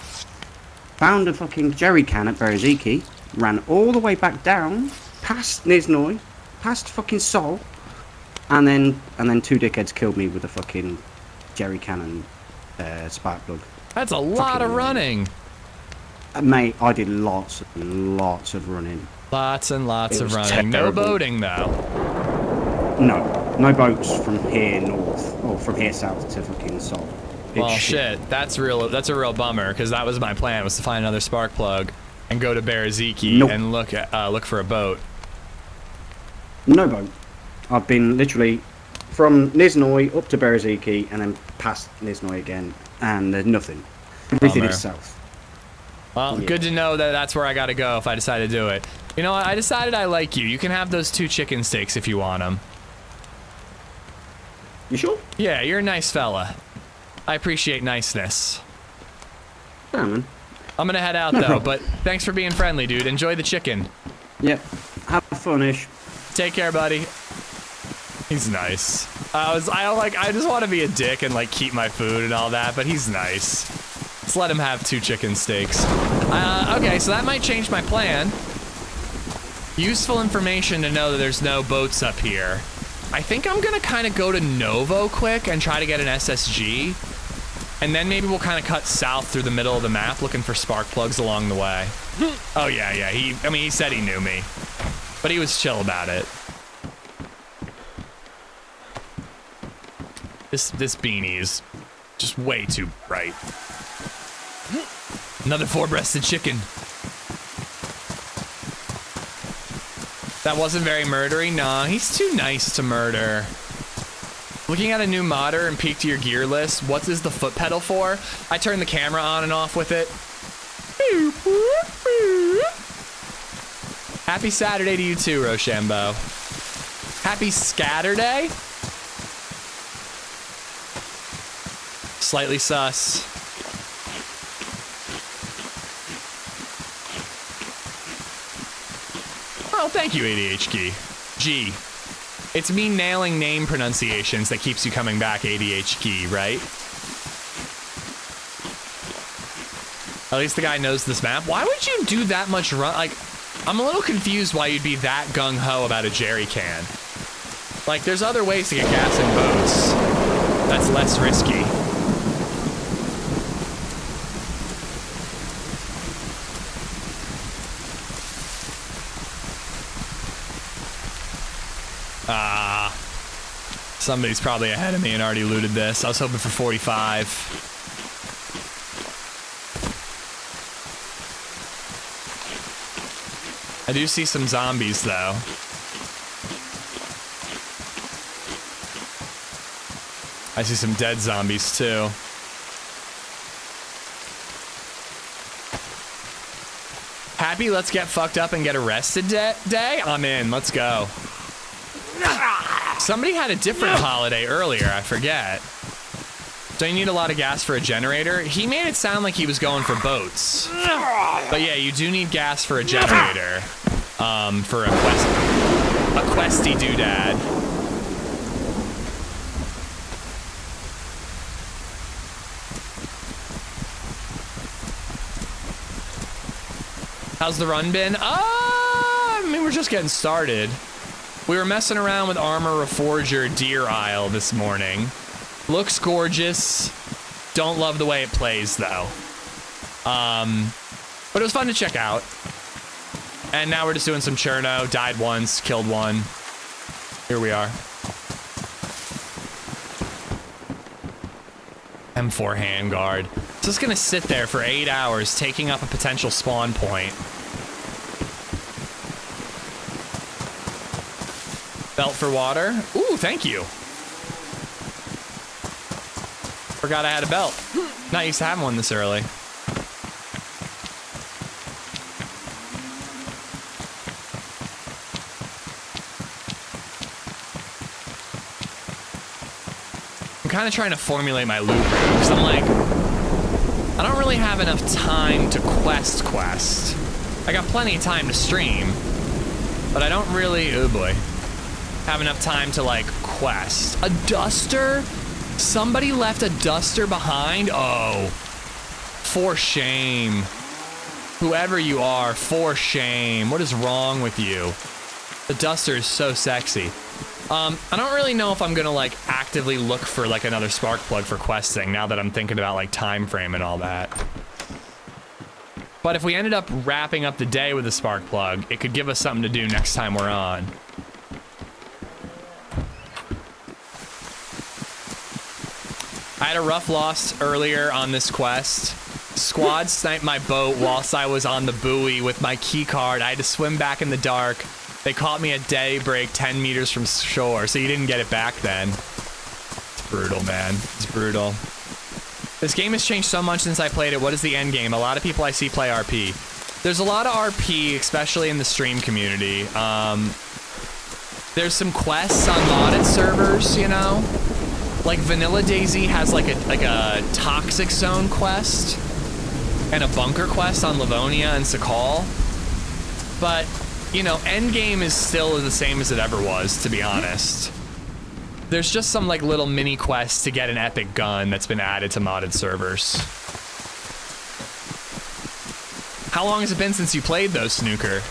Found a fucking jerry can at Bereziki, ran all the way back down, past Niznoi, past fucking Sol, and then 2 dickheads killed me with a fucking jerry can and spark plug. That's a lot of Fucking running. Mate, I did lots and lots of running. Lots and lots It of was running. No terrible. boating though. No boats from here north or from here south to fucking Sol. It's Well, shit. That's a real bummer because that was my plan, was to find another spark plug and go to Bereziki Nope. and look for a boat. No boat. I've been literally from Niznoi up to Bereziki and then past Niznoi again, and there's nothing. Everything Bummer. is south. Well, Yeah. good to know that that's where I gotta go if I decide to do it. You know what? I decided I like you. You can have those 2 chicken steaks if you want them. You sure? Yeah, you're a nice fella. I appreciate niceness. Yeah, man. I'm gonna head out No though, problem. but thanks for being friendly, dude. Enjoy the chicken. Yep. Have fun-ish. Take care, buddy. He's nice. I just want to be a dick and like keep my food and all that, but he's nice. Let's let him have 2 chicken steaks. Okay, so that might change my plan. Useful information to know that there's no boats up here. I think I'm gonna kind of go to Novo quick and try to get an SSG. And then maybe we'll kind of cut south through the middle of the map looking for spark plugs along the way. Oh yeah, he said he knew me. But he was chill about it. This beanie is just way too bright. Another 4-breasted chicken. That wasn't very murdery? Nah, he's too nice to murder. Looking at a new modder and peek to your gear list, what is the foot pedal for? I turn the camera on and off with it. Happy Saturday to you too, Rochambeau. Happy Scatterday? Slightly sus. Oh, thank you, ADHD. G. It's me nailing name pronunciations that keeps you coming back, ADHD, right? At least the guy knows this map. Why would you do that much run? Like, I'm a little confused why you'd be that gung-ho about a jerry can. Like, there's other ways to get gas in boats that's less risky. Somebody's probably ahead of me and already looted this. I was hoping for 45. I do see some zombies, though. I see some dead zombies, too. Happy let's get fucked up and get arrested day? I'm in. Let's go. Somebody had a different holiday earlier. I forget. Don't you need a lot of gas for a generator? He made it sound like he was going for boats. But yeah, you do need gas for a generator. For a questy doodad. How's the run been? I mean, we're just getting started. We were messing around with Arma Reforger Deer Isle this morning. Looks gorgeous. Don't love the way it plays though. But it was fun to check out. And now we're just doing some Cherno. Died once, killed one. Here we are. M4 handguard. It's just gonna sit there for 8 hours, taking up a potential spawn point. Belt for water. Ooh, thank you. Forgot I had a belt. Not used to having one this early. I'm kind of trying to formulate my loot route because I'm like, I don't really have enough time to quest. I got plenty of time to stream, but I don't really, oh boy, have enough time to like quest. A duster? Somebody left a duster behind? Oh, for shame. Whoever you are, for shame. What is wrong with you? The duster is so sexy. I don't really know if I'm gonna like actively look for like another spark plug for questing now that I'm thinking about like time frame and all that. But if we ended up wrapping up the day with a spark plug, it could give us something to do next time we're on. I had a rough loss earlier on this quest. Squad sniped my boat whilst I was on the buoy with my key card. I had to swim back in the dark. They caught me at daybreak 10 meters from shore, so you didn't get it back then. It's brutal, man. It's brutal. This game has changed so much since I played it. What is the end game? A lot of people I see play RP. There's a lot of RP, especially in the stream community. There's some quests on modded servers, you know? Like Vanilla DayZ has like a toxic zone quest and a bunker quest on Livonia and Sakal. But, you know, endgame is still the same as it ever was, to be honest. There's just some like little mini quests to get an epic gun that's been added to modded servers. How long has it been since you played though, Snooker?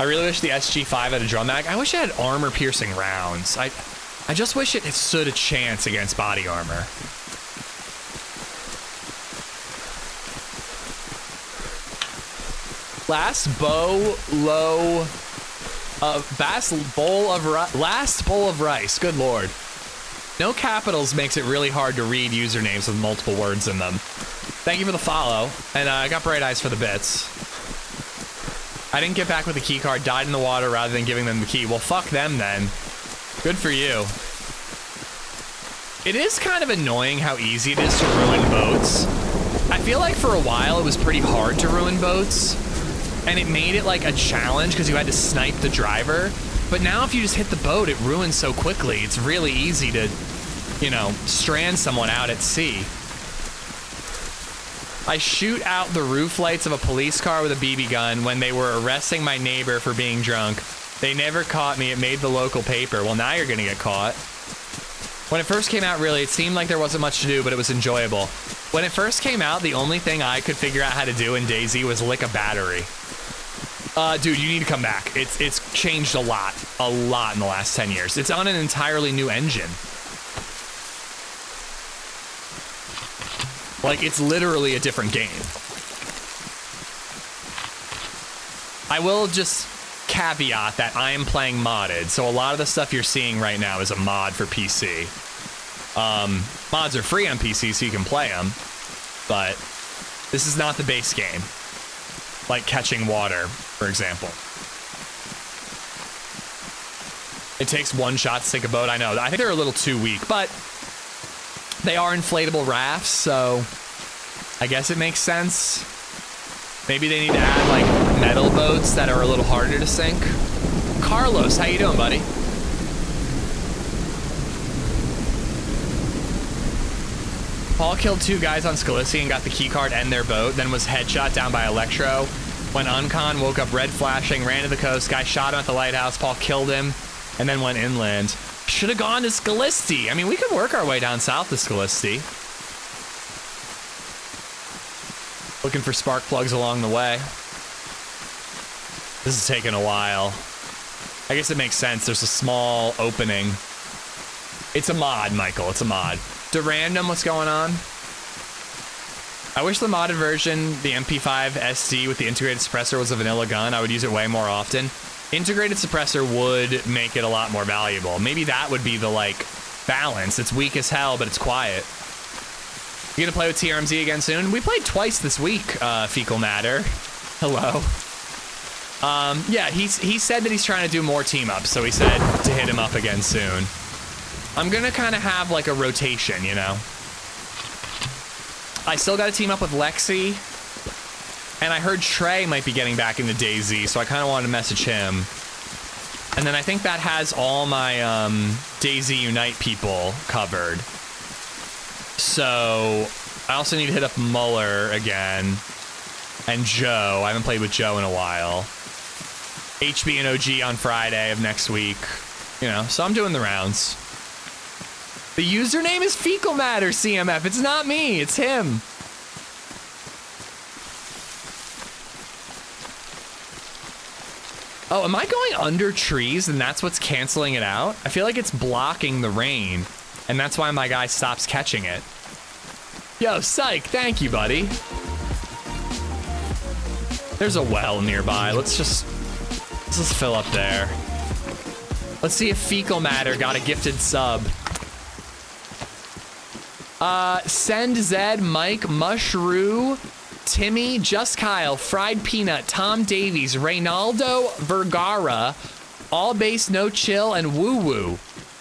I really wish the SG5 had a drum mag. I wish it had armor-piercing rounds. I just wish it stood a chance against body armor. Last bowl of rice. Good lord. No capitals makes it really hard to read usernames with multiple words in them. Thank you for the follow, and I got bright eyes for the bits. I didn't get back with the key card, died in the water rather than giving them the key. Well, fuck them then. Good for you. It is kind of annoying how easy it is to ruin boats. I feel like for a while it was pretty hard to ruin boats, and it made it like a challenge because you had to snipe the driver. But now if you just hit the boat, it ruins so quickly. It's really easy to, you know, strand someone out at sea. I shoot out the roof lights of a police car with a BB gun when they were arresting my neighbor for being drunk. They never caught me. It made the local paper. Well, now you're gonna get caught. When it first came out, really, it seemed like there wasn't much to do, but it was enjoyable. When it first came out, the only thing I could figure out how to do in DayZ was lick a battery. Dude, you need to come back. It's changed a lot in the last 10 years. It's on an entirely new engine. Like, it's literally a different game. I will just caveat that I am playing modded, so a lot of the stuff you're seeing right now is a mod for PC. Mods are free on PC, so you can play them, but this is not the base game. Like catching water, for example. It takes one shot to sink a boat, I know. I think they're a little too weak, but They are inflatable rafts, so I guess it makes sense. Maybe they need to add like metal boats that are a little harder to sink. Carlos, how you doing, buddy? Paul killed 2 guys on Scalisi and got the key card and their boat, then was headshot down by Electro. When Uncon woke up red flashing, ran to the coast, guy shot him at the lighthouse, Paul killed him, and then went inland. Should have gone to Scalisi. I mean, we could work our way down south to Scalisi. Looking for spark plugs along the way. This is taking a while. I guess it makes sense. There's a small opening. It's a mod, Michael. It's a mod. DeRandom, what's going on? I wish the modded version, the MP5 SD with the integrated suppressor, was a vanilla gun. I would use it way more often. Integrated suppressor would make it a lot more valuable. Maybe that would be the, like, balance. It's weak as hell, but it's quiet. You gonna play with TRMZ again soon? We played twice this week, Fecal Matter. Hello. Yeah, he said that he's trying to do more team-ups, so he said to hit him up again soon. I'm gonna kind of have, like, a rotation, you know? I still gotta team up with Lexi, and I heard Trey might be getting back into DayZ, so I kind of wanted to message him. And then I think that has all my DayZ Unite people covered. So I also need to hit up Muller again, and Joe. I haven't played with Joe in a while. HB and OG on Friday of next week. You know, so I'm doing the rounds. The username is Fecal Matter, CMF. It's not me, it's him. Oh, am I going under trees and that's what's canceling it out? I feel like it's blocking the rain, and that's why my guy stops catching it. Yo, Psych, thank you, buddy. There's a well nearby. Let's just fill up there. Let's see if Fecal Matter got a gifted sub. Send Zed, Mike, Mushroo, Timmy, Just Kyle, Fried Peanut, Tom Davies, Reynaldo Vergara, All Base No Chill, and Woo Woo.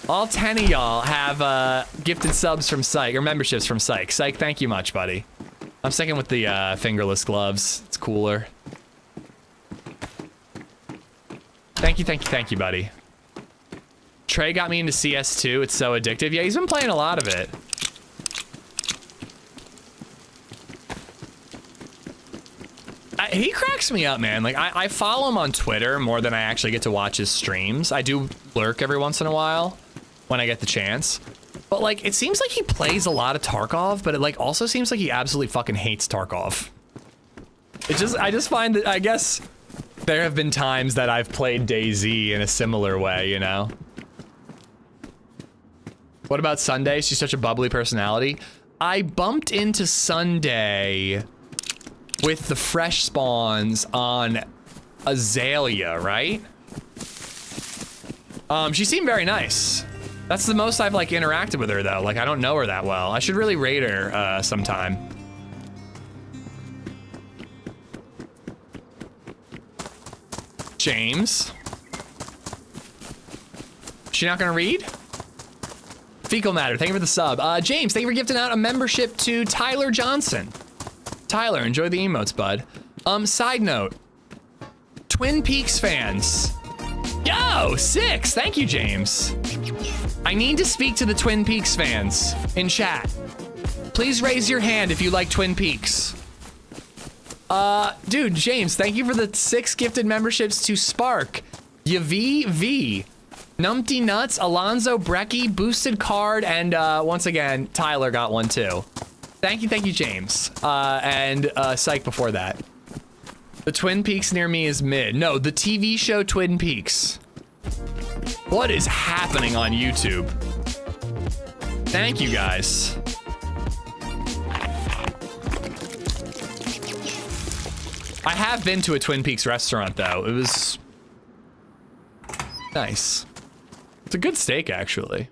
All 10 of y'all have gifted subs from Psych, or memberships from Psych. Psych, thank you much, buddy. I'm sticking with the fingerless gloves. It's cooler. Thank you, buddy. Trey got me into CS2. It's so addictive. Yeah, he's been playing a lot of it. He cracks me up, man. Like, I follow him on Twitter more than I actually get to watch his streams. I do lurk every once in a while when I get the chance. But, like, it seems like he plays a lot of Tarkov, but it, like, also seems like he absolutely fucking hates Tarkov. I just find that, I guess, there have been times that I've played DayZ in a similar way, you know? What about Sunday? She's such a bubbly personality. I bumped into Sunday with the fresh spawns on Azalea, right? She seemed very nice. That's the most I've, like, interacted with her, though. Like, I don't know her that well. I should really raid her sometime. James. She not gonna read? Fecal Matter, thank you for the sub. James, thank you for gifting out a membership to Tyler Johnson. Tyler, enjoy the emotes, bud. Side note. Twin Peaks fans. Yo, 6, thank you, James. I need to speak to the Twin Peaks fans in chat. Please raise your hand if you like Twin Peaks. Dude, James, thank you for the 6 gifted memberships to Spark, YV, Numpty Nuts, Alonzo Brecky, Boosted Card, and once again, Tyler got one too. Thank you, James. And Psych before that. The Twin Peaks near me is mid. No, the TV show Twin Peaks. What is happening on YouTube? Thank you, guys. I have been to a Twin Peaks restaurant, though. It was nice. It's a good steak, actually.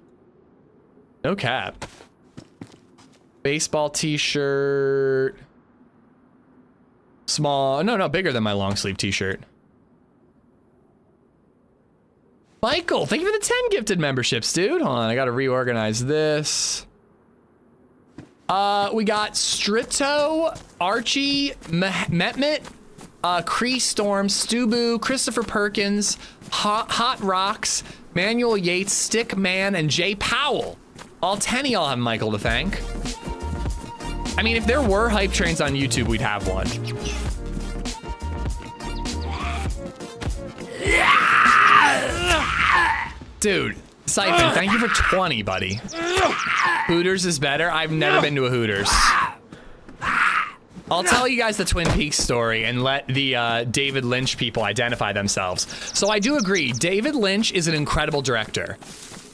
No cap. Baseball t-shirt. Small. No, bigger than my long sleeve t-shirt. Michael, thank you for the 10 gifted memberships, dude. Hold on, I gotta reorganize this. We got Strito, Archie, Metmit, Cree Storm, Stubu, Christopher Perkins, Hot Rocks, Manuel Yates, Stick Man, and Jay Powell. All 10 of y'all have Michael to thank. I mean, if there were hype trains on YouTube, we'd have one. Dude, Siphon, thank you for 20, buddy. Hooters is better. I've never been to a Hooters. I'll tell you guys the Twin Peaks story and let the David Lynch people identify themselves. So I do agree, David Lynch is an incredible director.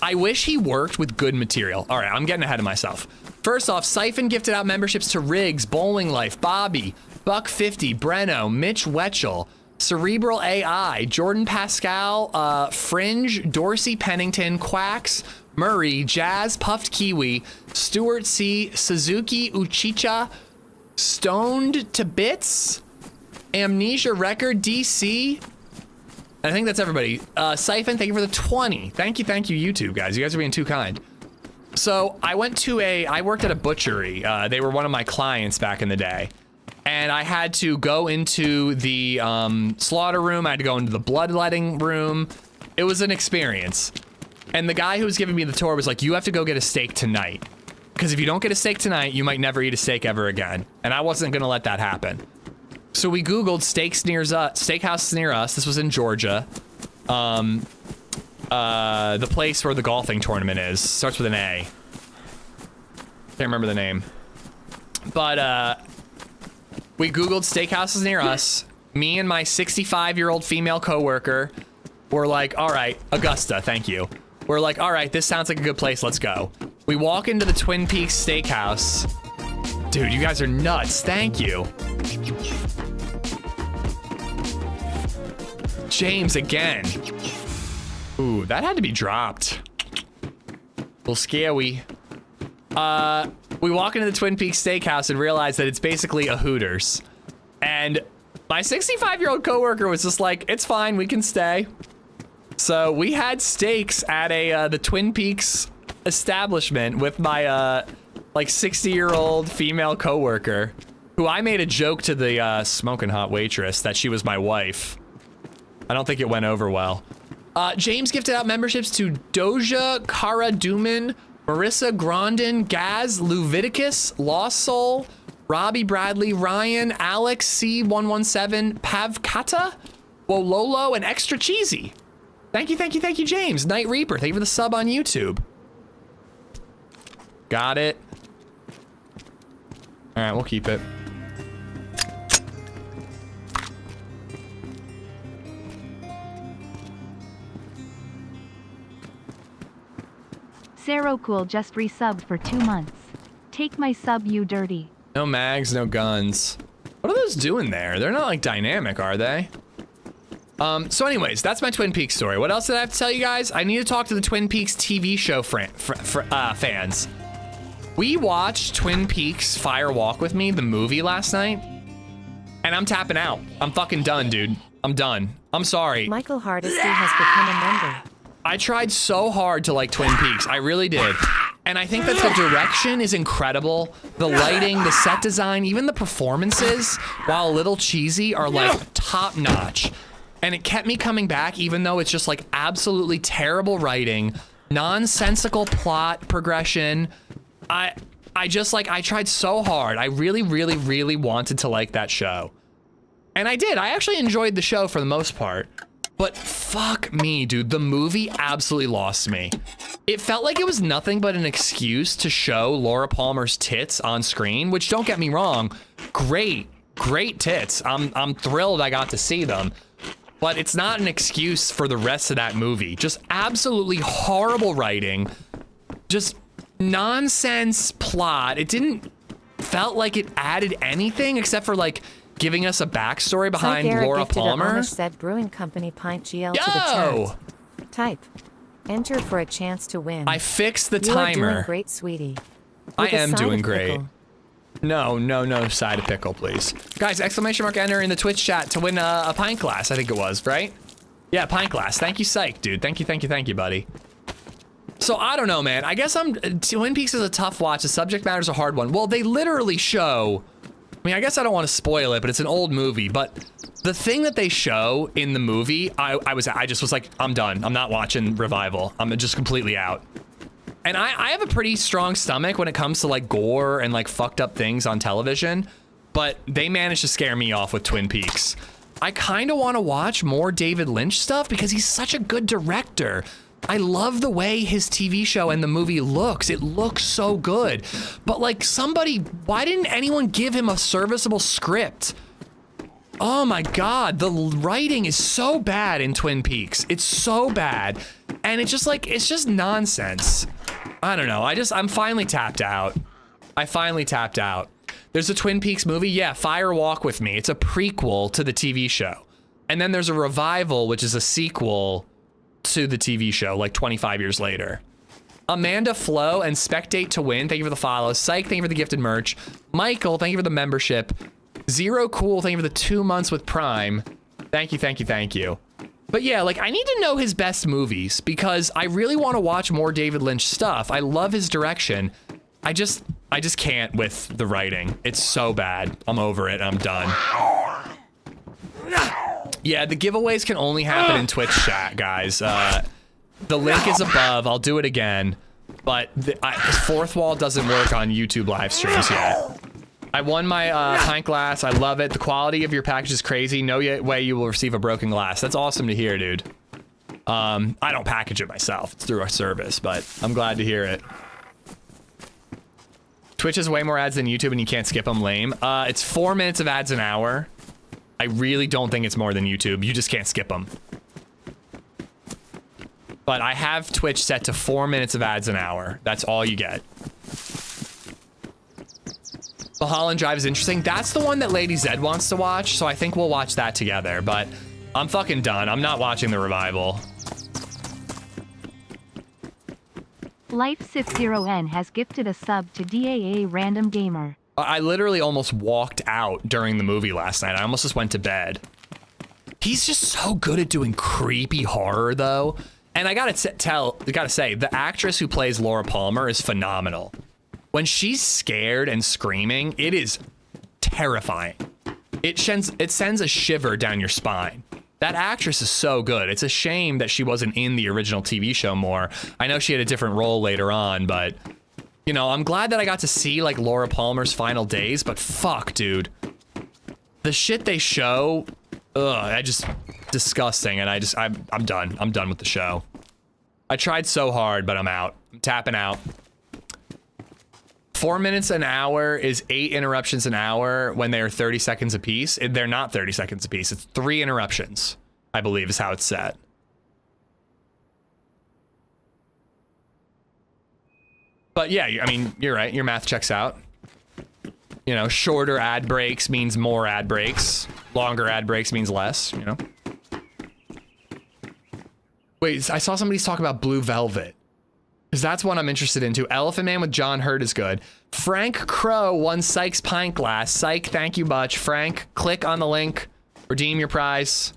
I wish he worked with good material. All right, I'm getting ahead of myself. First off, Siphon gifted out memberships to Riggs, Bowling Life, Bobby, Buck50, Breno, Mitch Wetchell, Cerebral AI, Jordan Pascal, Fringe, Dorsey Pennington, Quacks, Murray, Jazz, Puffed Kiwi, Stuart C, Suzuki Uchicha, Stoned to Bits, Amnesia Record, DC. I think that's everybody. Siphon, thank you for the 20. Thank you, YouTube guys. You guys are being too kind. So I worked at a butchery. They were one of my clients back in the day. And I had to go into the slaughter room. I had to go into the bloodletting room. It was an experience. And the guy who was giving me the tour was like, you have to go get a steak tonight. Because if you don't get a steak tonight, you might never eat a steak ever again. And I wasn't going to let that happen. So we Googled steakhouse near us. This was in Georgia. The place where the golfing tournament is. Starts with an A. Can't remember the name. But we Googled steakhouses near us. Me and my 65-year-old female coworker were like, all right, Augusta, thank you. We're like, all right, this sounds like a good place. Let's go. We walk into the Twin Peaks Steakhouse. Dude, you guys are nuts. Thank you. James again. Ooh, that had to be dropped. A little scary. We walk into the Twin Peaks Steakhouse and realize that it's basically a Hooters. And my 65-year-old coworker was just like, it's fine, we can stay. So we had steaks at the Twin Peaks establishment with my like 60-year-old female coworker, who I made a joke to the smoking hot waitress that she was my wife. I don't think it went over well. James gifted out memberships to Doja, Cara Duman, Marissa Grandin, Gaz, Luviticus, Lost Soul, Robbie Bradley, Ryan, Alex C117, Pavkata, Wololo, and Extra Cheesy. Thank you, James. Night Reaper, thank you for the sub on YouTube. Got it. All right, we'll keep it. Cool just resubbed for 2 months. Take my sub, you dirty. No mags, no guns. What are those doing there? They're not like dynamic, are they? So anyways, that's my Twin Peaks story. What else did I have to tell you guys? I need to talk to the Twin Peaks TV show fans. We watched Twin Peaks Fire Walk with Me, the movie, last night. And I'm tapping out. I'm fucking done, dude. I'm done. I'm sorry. Michael Hardesty has become a member. I tried so hard to like Twin Peaks. I really did. And I think that the direction is incredible. The lighting, the set design, even the performances, while a little cheesy, are like top notch. And it kept me coming back, even though it's just like absolutely terrible writing, nonsensical plot progression. I tried so hard. I really, really, really wanted to like that show. And I did. I actually enjoyed the show for the most part. But fuck me, dude. The movie absolutely lost me. It felt like it was nothing but an excuse to show Laura Palmer's tits on screen, which, don't get me wrong, great tits. I'm thrilled I got to see them. But it's not an excuse for the rest of that movie. Just absolutely horrible writing. Just nonsense plot. It didn't felt like it added anything except for like giving us a backstory behind Laura Palmer. AmishZed Brewing Company pint GL to the chart. Type. Enter for a chance to win. I fixed the You timer. are doing great, sweetie. I With a am side doing of great. pickle. No side of pickle, please. Guys, exclamation mark enter in the Twitch chat to win a pint glass, I think it was, right? Yeah, pint glass. Thank you, Psych, dude. Thank you, buddy. So I don't know, man. I guess Twin Peaks is a tough watch. The subject matter's a hard one. Well, they literally show, I mean, I guess I don't want to spoil it, but it's an old movie, but the thing that they show in the movie, I just was like, I'm done. I'm not watching Revival. I'm just completely out. And I have a pretty strong stomach when it comes to like gore and like fucked up things on television, but they managed to scare me off with Twin Peaks. I kind of want to watch more David Lynch stuff because he's such a good director. I love the way his TV show and the movie looks. It looks so good. But like why didn't anyone give him a serviceable script? Oh my God, the writing is so bad in Twin Peaks. It's so bad. And it's just nonsense. I don't know. I'm finally tapped out. I finally tapped out. There's a Twin Peaks movie. Yeah, Fire Walk With Me. It's a prequel to the TV show. And then there's a Revival, which is a sequel to the TV show, like 25 years later. Amanda Flo and Spectate to Win, thank you for the follow. Psych, thank you for the gifted merch. Michael, thank you for the membership. Zero Cool, thank you for the 2 months with Prime. Thank you, thank you, thank you. But yeah, like I need to know his best movies because I really want to watch more David Lynch stuff. I love his direction. I just can't with the writing. It's so bad. I'm over it. I'm done. Yeah, the giveaways can only happen in Twitch chat, guys. The link is above. I'll do it again. But the fourth wall doesn't work on YouTube live streams yet. I won my pint glass. I love it. The quality of your package is crazy. No way you will receive a broken glass. That's awesome to hear, dude. I don't package it myself. It's through our service, but I'm glad to hear it. Twitch has way more ads than YouTube and you can't skip them, lame. It's 4 minutes of ads an hour. I really don't think it's more than YouTube. You just can't skip them. But I have Twitch set to 4 minutes of ads an hour. That's all you get. Mulholland Drive is interesting. That's the one that LadyZed wants to watch, so I think we'll watch that together. But I'm fucking done. I'm not watching the Revival. Life60N has gifted a sub to DAA Random Gamer. I literally almost walked out during the movie last night. I almost just went to bed. He's just so good at doing creepy horror, though. And I gotta say, the actress who plays Laura Palmer is phenomenal. When she's scared and screaming, it is terrifying. It sends a shiver down your spine. That actress is so good. It's a shame that she wasn't in the original TV show more. I know she had a different role later on, but you know, I'm glad that I got to see like Laura Palmer's final days, but fuck, dude. The shit they show, disgusting, and I'm done. I'm done with the show. I tried so hard, but I'm out. I'm tapping out. 4 minutes an hour is 8 interruptions an hour when they are 30 seconds apiece. They're not 30 seconds apiece. It's 3 interruptions, I believe, is how it's set. But yeah, I mean, you're right. Your math checks out. You know, shorter ad breaks means more ad breaks. Longer ad breaks means less, you know. Wait, I saw somebody talk about Blue Velvet. Because that's one I'm interested in too. Elephant Man with John Hurt is good. Frank Crow won Sykes pint glass. Syke, thank you much. Frank, click on the link. Redeem your prize.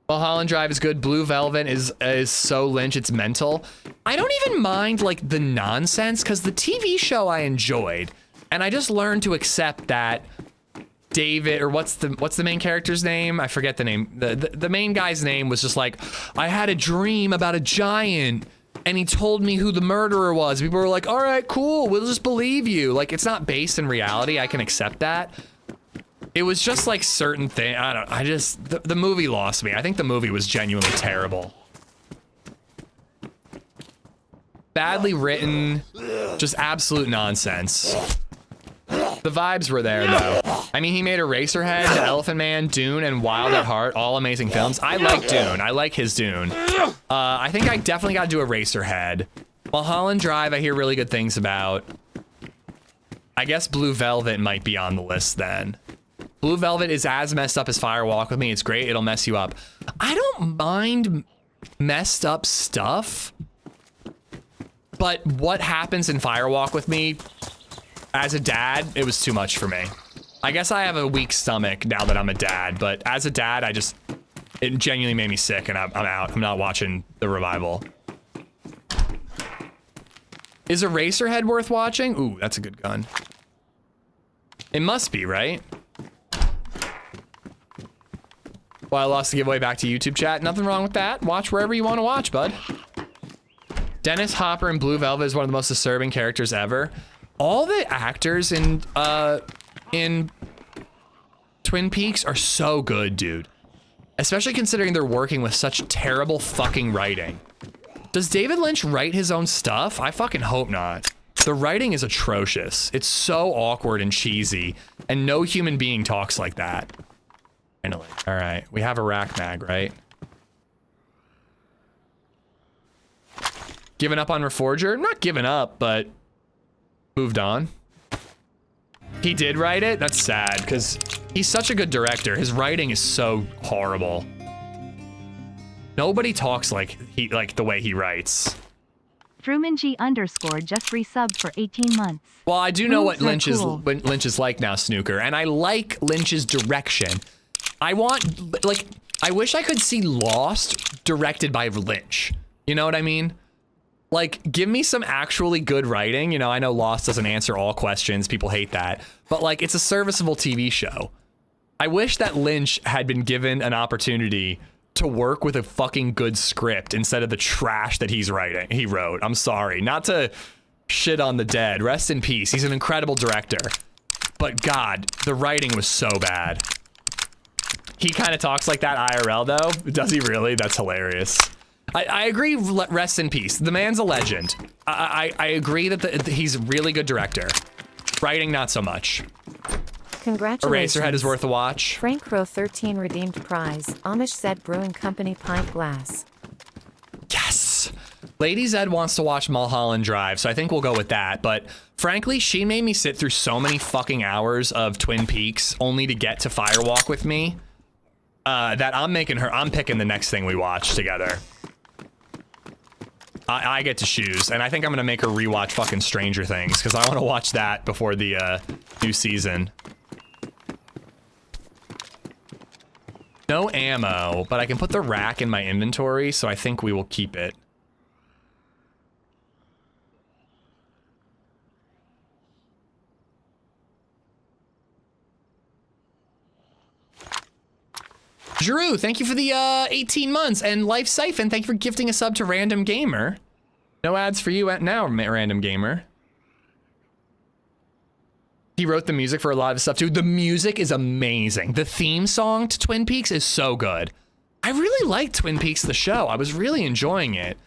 Mulholland Drive is good. Blue Velvet is so Lynch, it's mental. I don't even mind like the nonsense because the TV show I enjoyed. And I just learned to accept that David, or what's the main character's name? I forget the name. The main guy's name was just like, I had a dream about a giant and he told me who the murderer was. People were like, all right, cool, we'll just believe you. Like, it's not based in reality. I can accept that. It was just like certain things. The movie lost me. I think the movie was genuinely terrible. Badly written, just absolute nonsense. The vibes were there though. I mean, he made Eraserhead, The Elephant Man, Dune, and Wild at Heart, all amazing films. I like Dune. I like his Dune. I think I definitely got to do Eraserhead. Mulholland Drive, I hear really good things about. I guess Blue Velvet might be on the list then. Blue Velvet is as messed up as Fire Walk With Me. It's great. It'll mess you up. I don't mind messed up stuff, but what happens in Fire Walk With Me, as a dad, it was too much for me. I guess I have a weak stomach now that I'm a dad, but as a dad, it genuinely made me sick and I'm out. I'm not watching the Revival. Is Eraserhead worth watching? Ooh, that's a good gun. It must be, right? Well, I lost the giveaway back to YouTube chat. Nothing wrong with that. Watch wherever you want to watch, bud. Dennis Hopper in Blue Velvet is one of the most disturbing characters ever. All the actors in Twin Peaks are so good, dude. Especially considering they're working with such terrible fucking writing. Does David Lynch write his own stuff? I fucking hope not. The writing is atrocious. It's so awkward and cheesy, and no human being talks like that. Finally. All right, we have a rack mag, right? Giving up on Reforger? Not giving up, but moved on. He did write it? That's sad, because he's such a good director. His writing is so horrible. Nobody talks like the way he writes. Frumanji _ just resubbed for 18 months. Well, I do know what Moves are cool. Lynch is like now, Snooker, and I like Lynch's direction. I wish I could see Lost directed by Lynch. You know what I mean? Like, give me some actually good writing. You know, I know Lost doesn't answer all questions. People hate that. But, like, it's a serviceable TV show. I wish that Lynch had been given an opportunity to work with a fucking good script instead of the trash that he wrote. I'm sorry. Not to shit on the dead. Rest in peace. He's an incredible director. But, God, the writing was so bad. He kind of talks like that IRL, though. Does he really? That's hilarious. I agree, rest in peace. The man's a legend. I agree that he's a really good director. Writing, not so much. Congratulations. Eraserhead is worth a watch. Frank Crow 13 redeemed prize. AmishZed Brewing Company pint glass. Yes! LadyZed wants to watch Mulholland Drive, so I think we'll go with that. But frankly, she made me sit through so many fucking hours of Twin Peaks only to get to Firewalk with me that I'm picking the next thing we watch together. I get to choose, and I think I'm gonna make her rewatch fucking Stranger Things because I want to watch that before the new season. No ammo, but I can put the rack in my inventory, so I think we will keep it. Drew, thank you for the 18 months, and Life Siphon, thank you for gifting a sub to Random Gamer. No ads for you now, Random Gamer. He wrote the music for a lot of stuff too. The music is amazing. The theme song to Twin Peaks is so good. I really liked Twin Peaks, the show. I was really enjoying it.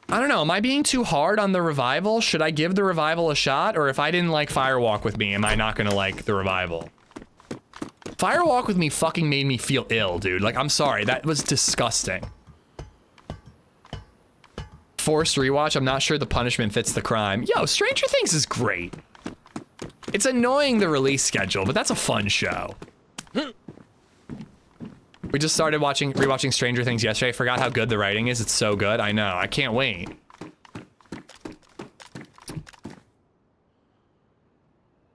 I don't know, am I being too hard on the revival? Should I give the revival a shot? Or if I didn't like Firewalk with me, am I not gonna like the revival? Firewalk with me fucking made me feel ill, dude. Like, I'm sorry, that was disgusting. Forced rewatch, I'm not sure the punishment fits the crime. Yo, Stranger Things is great. It's annoying the release schedule, but that's a fun show. We just started rewatching Stranger Things yesterday. I forgot how good the writing is. It's so good. I know. I can't wait.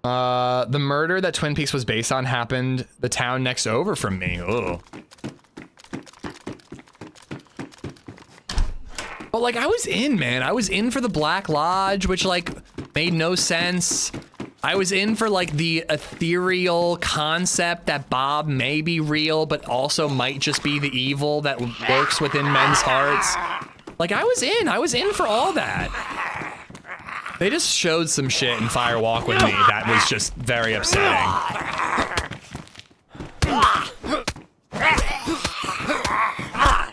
The murder that Twin Peaks was based on happened the town next over from me. Ugh. But like, I was in, man. I was in for the Black Lodge, which like made no sense. I was in for like the ethereal concept that Bob may be real, but also might just be the evil that lurks within men's hearts. Like, I was in for all that. They just showed some shit in Firewalk with me that was just very upsetting.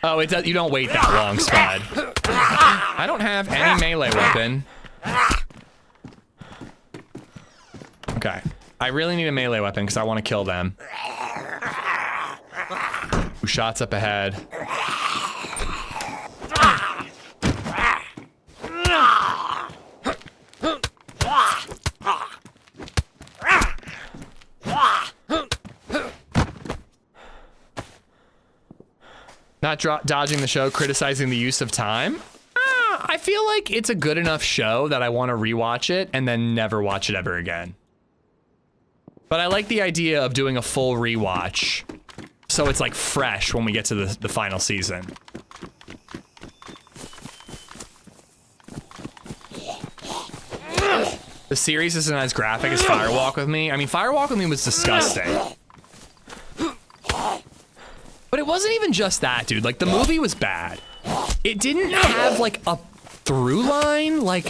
Oh, it does, you don't wait that long, Spud. I don't have any melee weapon. Okay. I really need a melee weapon because I want to kill them. Ooh, shots up ahead. Not dodging the show, criticizing the use of time. I feel like it's a good enough show that I want to rewatch it and then never watch it ever again. But I like the idea of doing a full rewatch, so it's like fresh when we get to the final season. The series isn't as graphic as Firewalk with Me. I mean, Firewalk with Me was disgusting. But it wasn't even just that, dude. Like, the movie was bad. It didn't have, like, a through line. Like,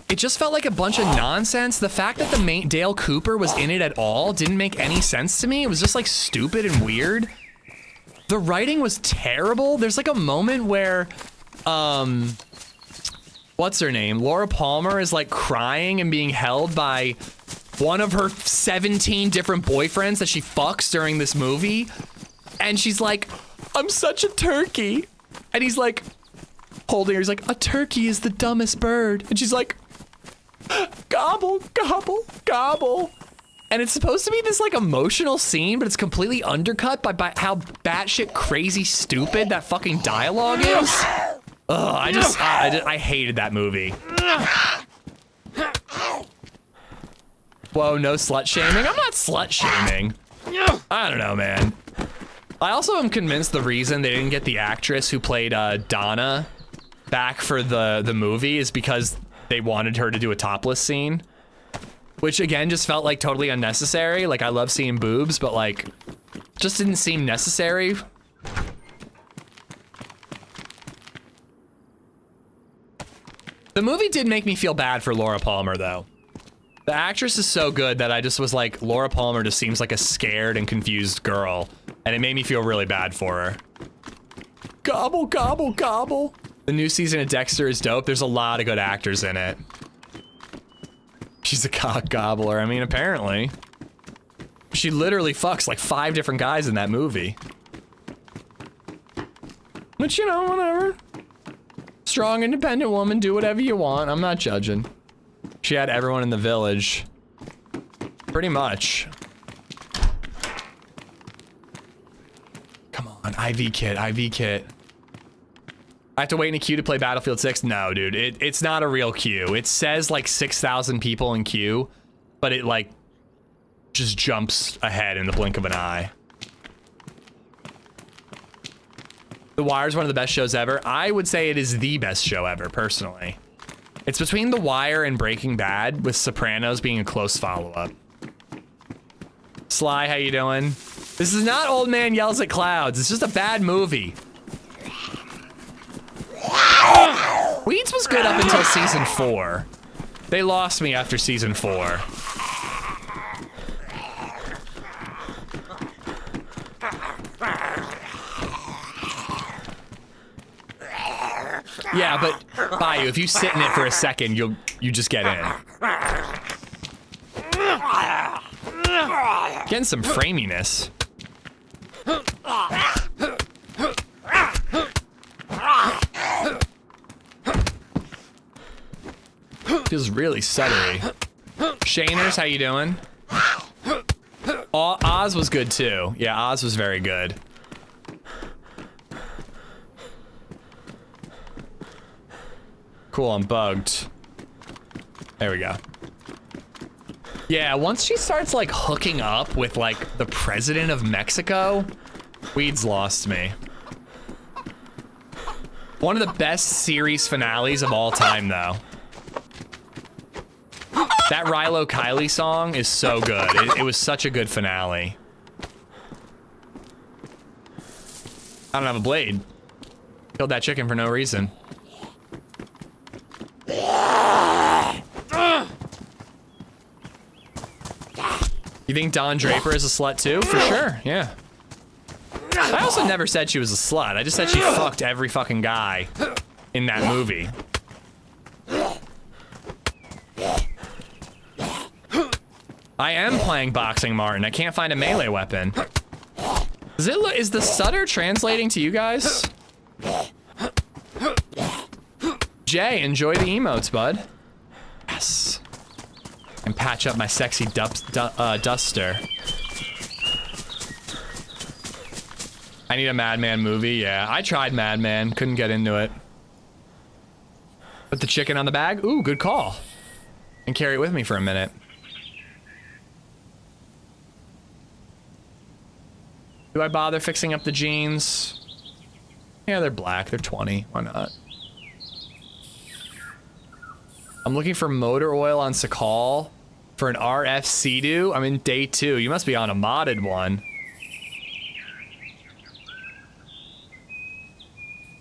it just felt like a bunch of nonsense. The fact that the main Dale Cooper was in it at all didn't make any sense to me. It was just, like, stupid and weird. The writing was terrible. There's, like, a moment where, what's her name? Laura Palmer is, like, crying and being held by one of her 17 different boyfriends that she fucks during this movie. And she's like, I'm such a turkey. And he's like, holding her, he's like, a turkey is the dumbest bird. And she's like, gobble, gobble, gobble. And it's supposed to be this like emotional scene, but it's completely undercut by how batshit crazy stupid that fucking dialogue is. Ugh, I hated that movie. Whoa, no slut shaming? I'm not slut shaming. I don't know, man. I also am convinced the reason they didn't get the actress who played Donna back for the movie is because they wanted her to do a topless scene, which again just felt like totally unnecessary. Like, I love seeing boobs, but like, just didn't seem necessary. The movie did make me feel bad for Laura Palmer though. The actress is so good that I just was like, Laura Palmer just seems like a scared and confused girl, and it made me feel really bad for her. Gobble, gobble, gobble. The new season of Dexter is dope. There's a lot of good actors in it. She's a cock gobbler. I mean, apparently. She literally fucks like 5 different guys in that movie. But you know, whatever. Strong, independent woman, do whatever you want. I'm not judging. She had everyone in the village. Pretty much. Come on, IV kit, IV kit. I have to wait in a queue to play Battlefield 6? No, dude, it's not a real queue. It says like 6,000 people in queue, but it like just jumps ahead in the blink of an eye. The Wire is one of the best shows ever. I would say it is the best show ever, personally. It's between The Wire and Breaking Bad, with Sopranos being a close follow-up. Sly, how you doing? This is not Old Man Yells at Clouds. It's just a bad movie. Weeds was good up until season 4. They lost me after season 4. Yeah, but Bayou, if you sit in it for a second, you just get in. Getting some framiness. Feels really stuttery. Shaners, how you doing? Oz was good too. Yeah, Oz was very good. Cool, I'm bugged. There we go. Yeah, once she starts like hooking up with like the president of Mexico, Weeds lost me. One of the best series finales of all time though. That Rilo Kiley song is so good. It was such a good finale. I don't have a blade. Killed that chicken for no reason. You think Don Draper is a slut too? For sure, yeah. I also never said she was a slut. I just said she fucked every fucking guy in that movie. I am playing boxing, Martin. I can't find a melee weapon. Is the stutter translating to you guys? Jay, enjoy the emotes, bud. Yes. And patch up my sexy duster. I need a Madman movie. Yeah, I tried Madman. Couldn't get into it. Put the chicken on the bag. Ooh, good call. And carry it with me for a minute. Do I bother fixing up the jeans? Yeah, they're black. They're 20. Why not? I'm looking for motor oil on Sakal for an RFC do. I'm in day 2. You must be on a modded one.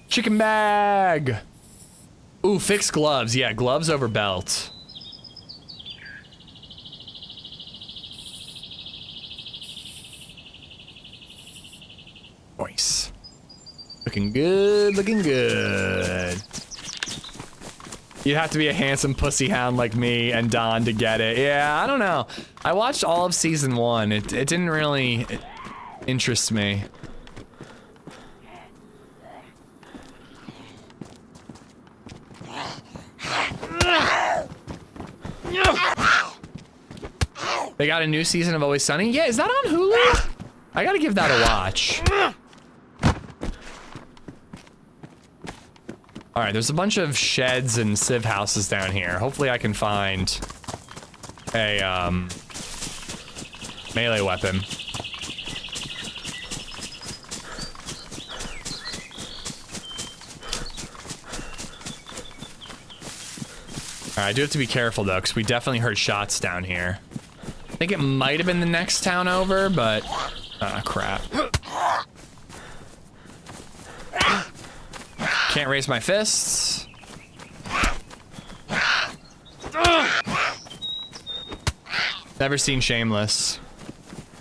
Chicken bag. Ooh, fixed gloves. Yeah, gloves over belt. Nice. Looking good, looking good. You'd have to be a handsome pussy hound like me and Don to get it. Yeah, I don't know. I watched all of season 1. It didn't really interest me. They got a new season of Always Sunny? Yeah, is that on Hulu? I gotta give that a watch. All right, there's a bunch of sheds and civ houses down here. Hopefully I can find a melee weapon. All right, I do have to be careful though, because we definitely heard shots down here. I think it might have been the next town over, but ah, crap. Can't raise my fists. Never seen Shameless.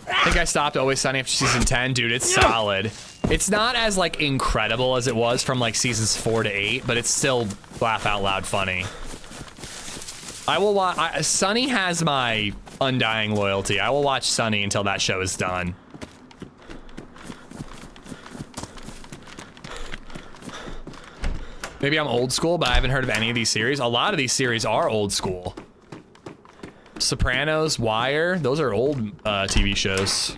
I think I stopped Always Sunny after season 10. Dude, it's solid. It's not as like incredible as it was from like seasons 4 to 8, but it's still laugh out loud funny. I will watch. Sunny has my undying loyalty. I will watch Sunny until that show is done. Maybe I'm old school, but I haven't heard of any of these series. A lot of these series are old school. Sopranos, Wire, those are old TV shows.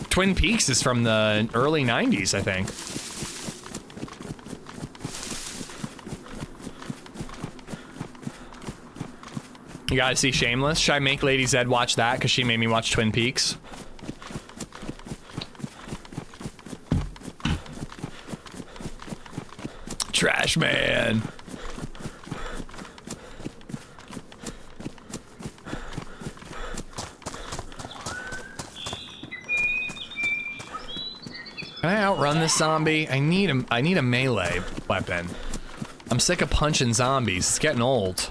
Twin Peaks is from the early 90s, I think. You gotta see Shameless. Should I make LadyZed watch that? Because she made me watch Twin Peaks. Trash man. Can I outrun this zombie? I need a melee weapon. I'm sick of punching zombies. It's getting old.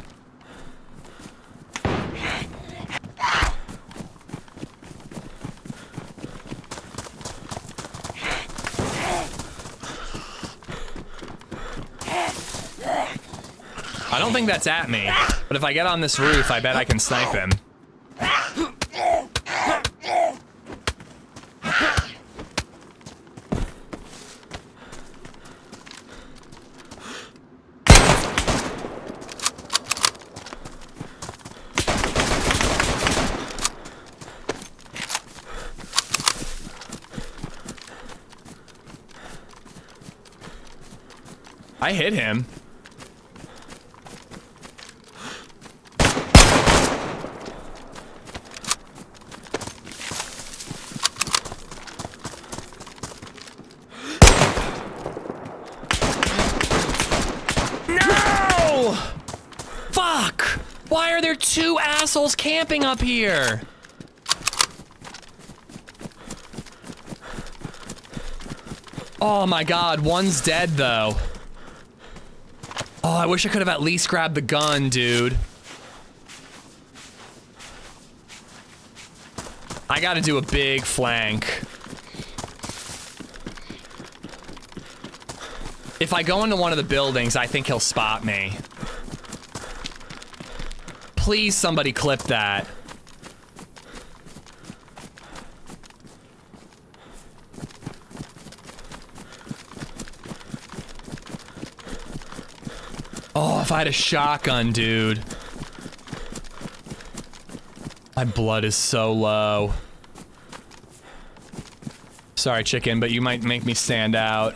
I don't think that's at me, but if I get on this roof, I bet I can snipe him. I hit him. Why are there 2 assholes camping up here? Oh my god, one's dead though. Oh, I wish I could have at least grabbed the gun, dude. I gotta do a big flank. If I go into one of the buildings, I think he'll spot me. Please, somebody clip that. Oh, if I had a shotgun, dude. My blood is so low. Sorry, chicken, but you might make me stand out.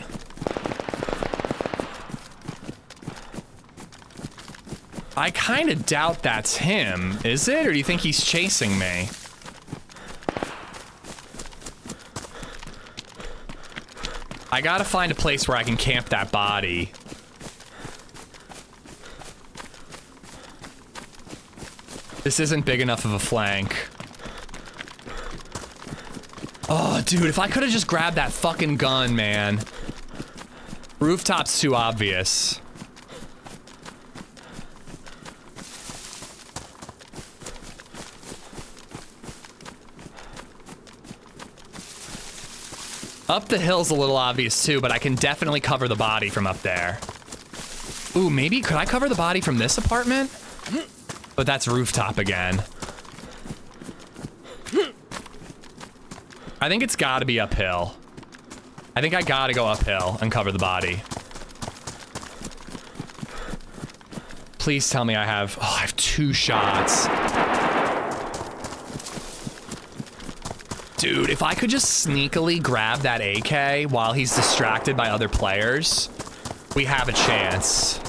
I kind of doubt that's him, is it? Or do you think he's chasing me? I gotta find a place where I can camp that body. This isn't big enough of a flank. Oh, dude, if I could have just grabbed that fucking gun, man. Rooftop's too obvious. Up the hill's a little obvious too, but I can definitely cover the body from up there. Ooh, maybe, could I cover the body from this apartment? But that's rooftop again. I think it's gotta be uphill. I think I gotta go uphill and cover the body. Please tell me I have 2 shots. Dude, if I could just sneakily grab that AK while he's distracted by other players, we have a chance.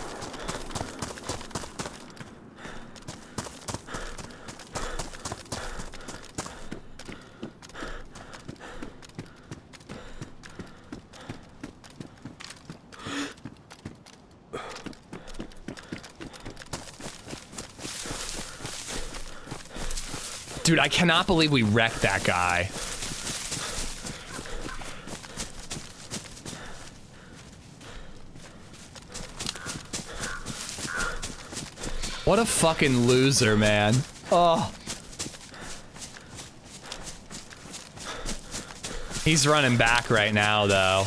Dude, I cannot believe we wrecked that guy. What a fucking loser, man. Oh. He's running back right now, though.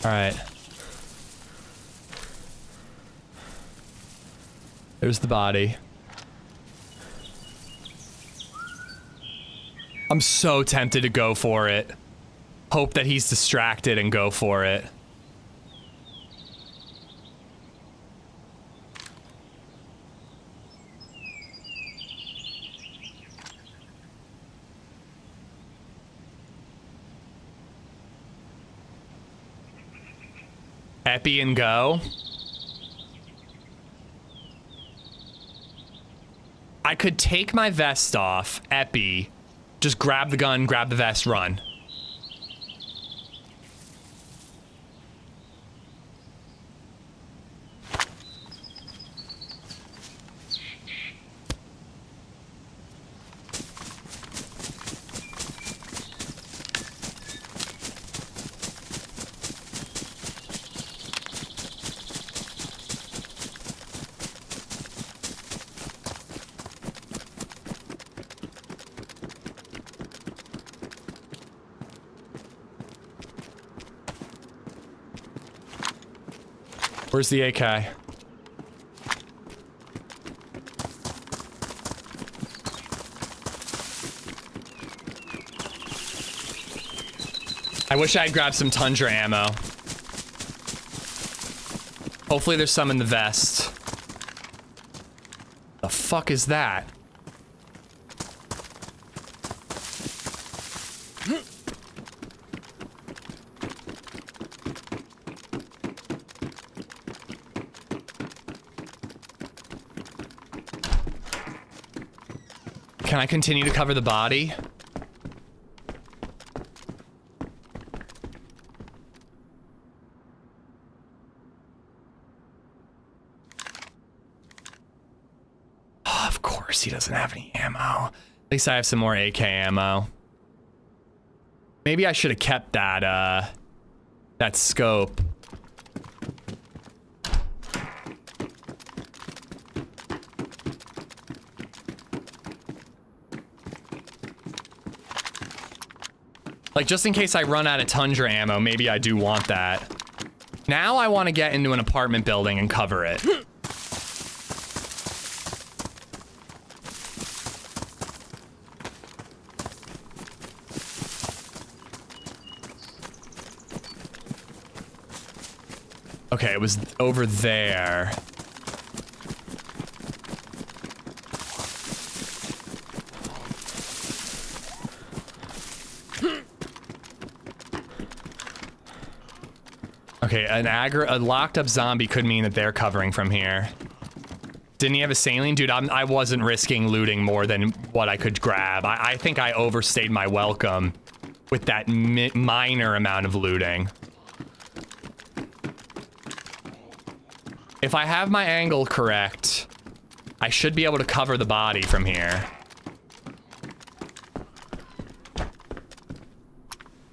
All right. There's the body. I'm so tempted to go for it. Hope that he's distracted and go for it. Epi and go. I could take my vest off, Epi, just grab the gun, grab the vest, run. Where's the AK? I wish I had grabbed some Tundra ammo. Hopefully there's some in the vest. The fuck is that? Can I continue to cover the body? Oh, of course he doesn't have any ammo. At least I have some more AK ammo. Maybe I should have kept that, that scope. Like, just in case I run out of Tundra ammo, maybe I do want that. Now I want to get into an apartment building and cover it. Okay, it was over there. Okay, a locked up zombie could mean that they're covering from here. Didn't he have a saline? Dude, I wasn't risking looting more than what I could grab. I think I overstayed my welcome with that minor amount of looting. If I have my angle correct, I should be able to cover the body from here.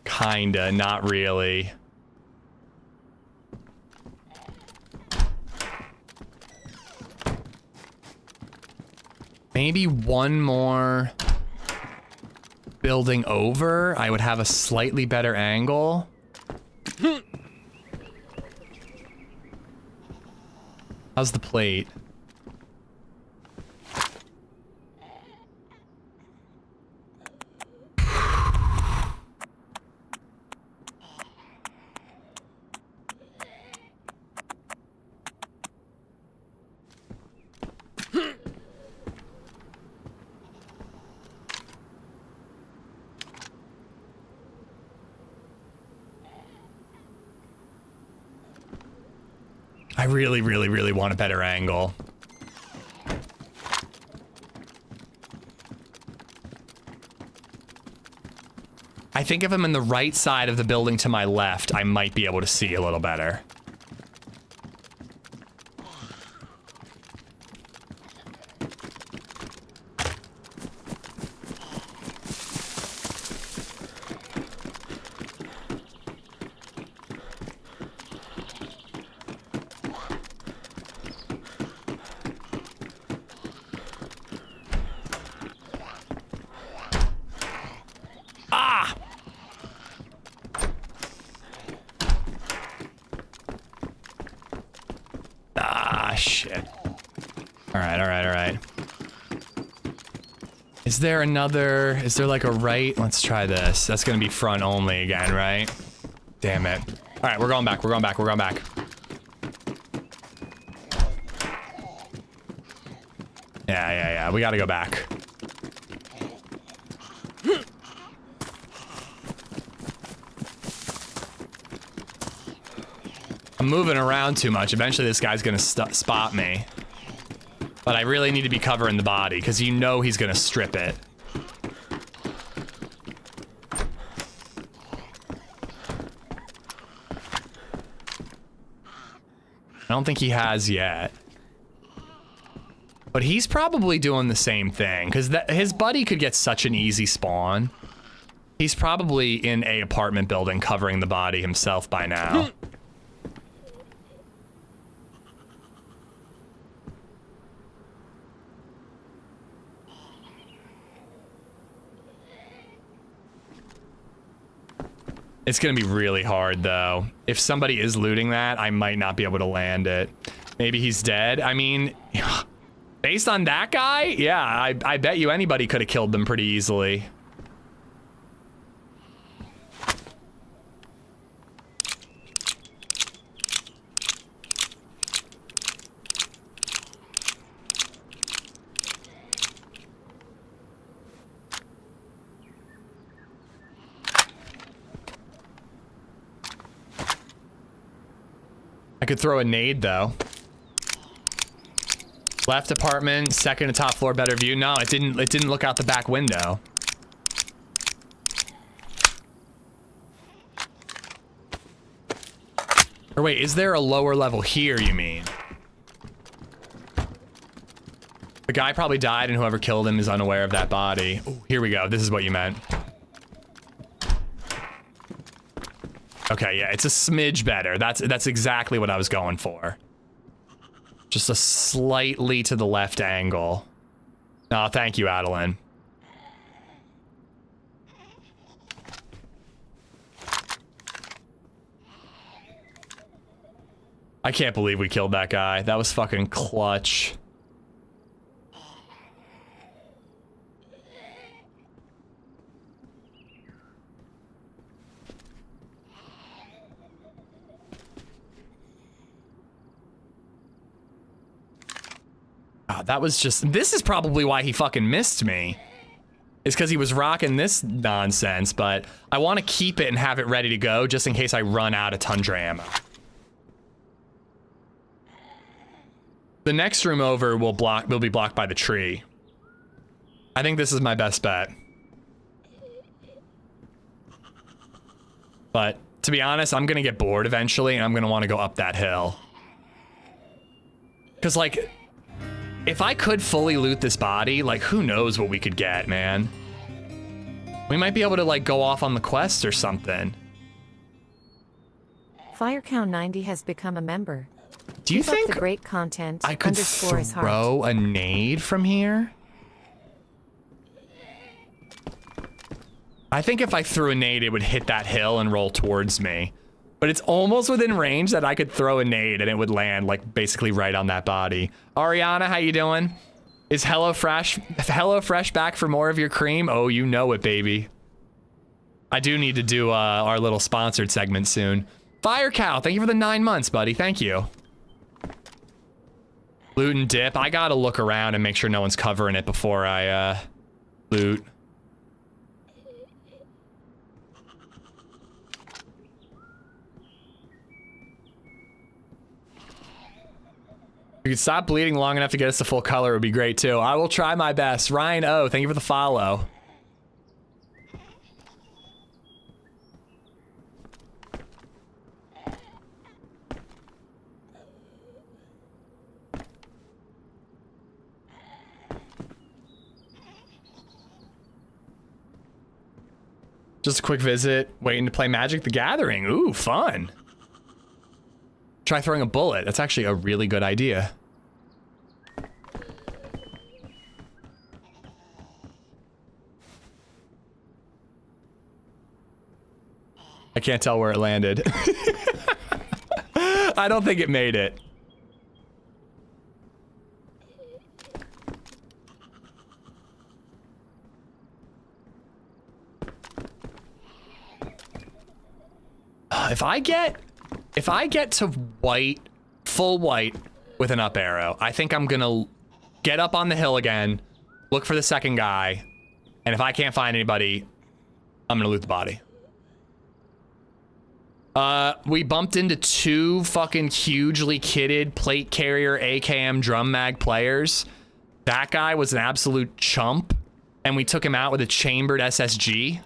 Kinda, not really. Maybe one more building over, I would have a slightly better angle. How's the plate? I really, really, really want a better angle. I think if I'm in the right side of the building to my left, I might be able to see a little better. Is there another, is there like a right? Let's try this. That's gonna be front only again, right? Damn it. All right, we're going back, we're going back, we're going back. Yeah, we gotta go back. I'm moving around too much. Eventually this guy's gonna spot me. But I really need to be covering the body, because you know he's gonna strip it. I don't think he has yet. But he's probably doing the same thing, because his buddy could get such an easy spawn. He's probably in a apartment building covering the body himself by now. It's gonna be really hard though. If somebody is looting that, I might not be able to land it. Maybe he's dead. I mean, based on that guy, yeah, I bet you anybody could have killed them pretty easily. I could throw a nade though. Left apartment, second to top floor, better view. No, it didn't look out the back window. Or wait, is there a lower level here, you mean? The guy probably died and whoever killed him is unaware of that body. Ooh, here we go. This is what you meant. Okay, yeah, it's a smidge better. That's exactly what I was going for. Just a slightly to the left angle. No, thank you, Adeline. I can't believe we killed that guy. That was fucking clutch. That was just, this is probably why he fucking missed me. It's because he was rocking this nonsense, but I want to keep it and have it ready to go just in case I run out of Tundra ammo. The next room over will be blocked by the tree. I think this is my best bet. But to be honest, I'm gonna get bored eventually and I'm gonna want to go up that hill. Cause like, if I could fully loot this body, like who knows what we could get, man. We might be able to like go off on the quest or something. Firecow90 has become a member. Do you Keep up think the great content I could _is heart. throw a nade from here? I think if I threw a nade, it would hit that hill and roll towards me. But it's almost within range that I could throw a nade and it would land like basically right on that body. Ariana, how you doing? Is HelloFresh back for more of your cream? Oh, you know it, baby. I do need to do our little sponsored segment soon. Fire Cow, thank you for the 9 months, buddy. Thank you. Loot and dip. I gotta look around and make sure no one's covering it before I loot. If you could stop bleeding long enough to get us to full color, it would be great too. I will try my best. Ryan O, thank you for the follow. Just a quick visit, waiting to play Magic the Gathering. Ooh, fun. Try throwing a bullet. That's actually a really good idea. I can't tell where it landed. I don't think it made it. If I get to white, full white with an up arrow, I think I'm gonna get up on the hill again, look for the second guy, and if I can't find anybody, I'm gonna loot the body. We bumped into 2 fucking hugely kitted plate carrier AKM drum mag players. That guy was an absolute chump, and we took him out with a chambered SSG.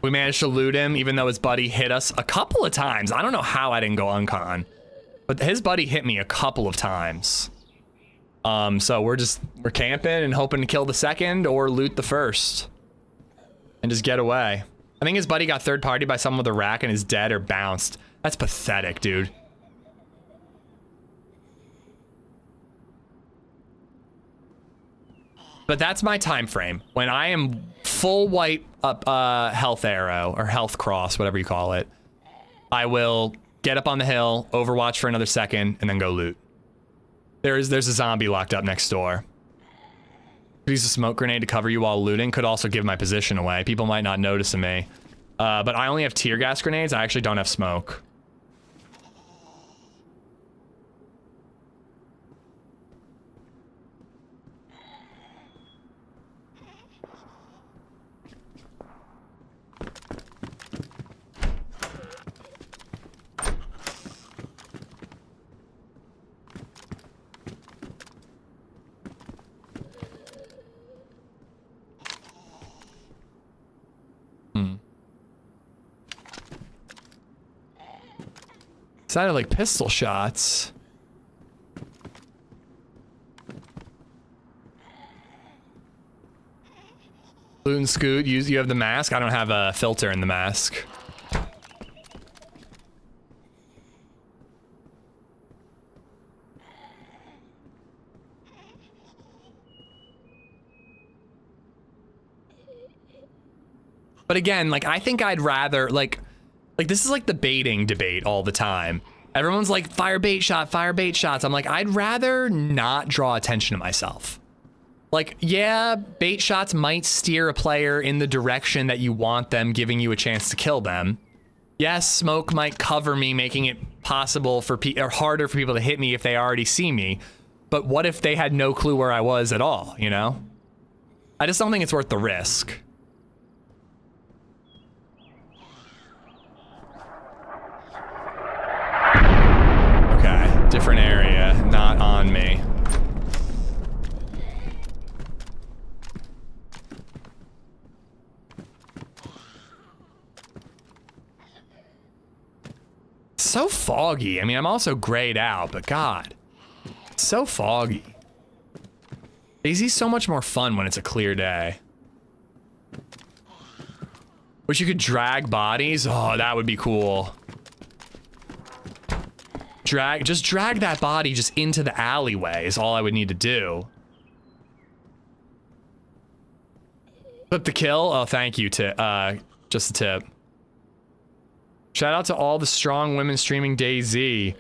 We managed to loot him, even though his buddy hit us a couple of times. I don't know how I didn't go uncon, but his buddy hit me a couple of times. So we're camping and hoping to kill the second or loot the first and just get away. I think his buddy got third party by someone with a rack and is dead or bounced. That's pathetic, dude. But that's my time frame. When I am full white up health arrow or health cross, whatever you call it, I will get up on the hill, overwatch for another second, and then go loot. There's a zombie locked up next door. Use a smoke grenade to cover you while looting. Could also give my position away. People might not notice me. But I only have tear gas grenades. I actually don't have smoke. Sounded like pistol shots. Loot and scoot, you have the mask? I don't have a filter in the mask. But again, like, I think I'd rather, like this is like the baiting debate all the time. Everyone's like, fire bait shots. I'm like, I'd rather not draw attention to myself. Like, yeah, bait shots might steer a player in the direction that you want them, giving you a chance to kill them. Yes, smoke might cover me, making it possible for or harder for people to hit me if they already see me. But what if they had no clue where I was at all, you know? I just don't think it's worth the risk. Different area, not on me. So foggy. I mean, I'm also grayed out, but God, it's so foggy. DayZ's so much more fun when it's a clear day. Wish you could drag bodies. Oh, that would be cool. Just drag that body just into the alleyway is all I would need to do. Flip the kill. Oh, thank you. Just a tip. Shout out to all the strong women streaming DayZ.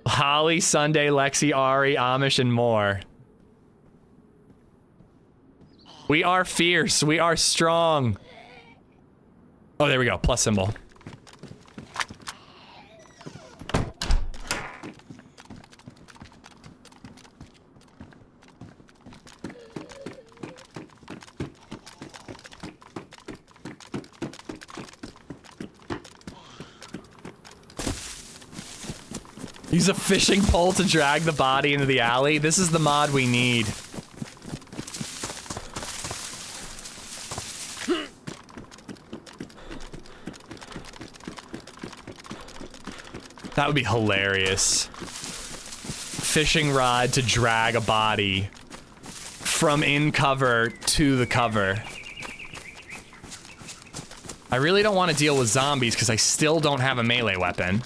Holly, Sunday, Lexi, Ari, Amish, and more. We are fierce. We are strong. Oh, there we go. Plus symbol. Use a fishing pole to drag the body into the alley. This is the mod we need. That would be hilarious. Fishing rod to drag a body from in cover to the cover. I really don't want to deal with zombies because I still don't have a melee weapon.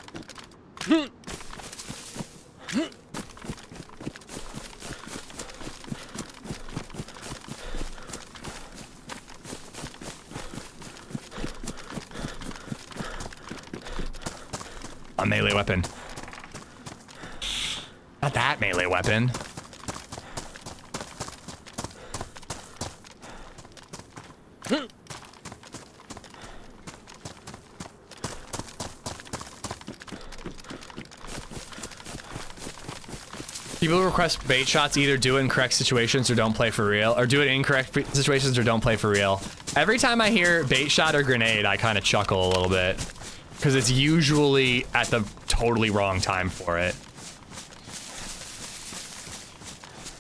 A melee weapon. Not that melee weapon. People who request bait shots either do it in correct situations or don't play for real, or do it in incorrect situations or don't play for real. Every time I hear bait shot or grenade, I kind of chuckle a little bit. Because it's usually at the totally wrong time for it.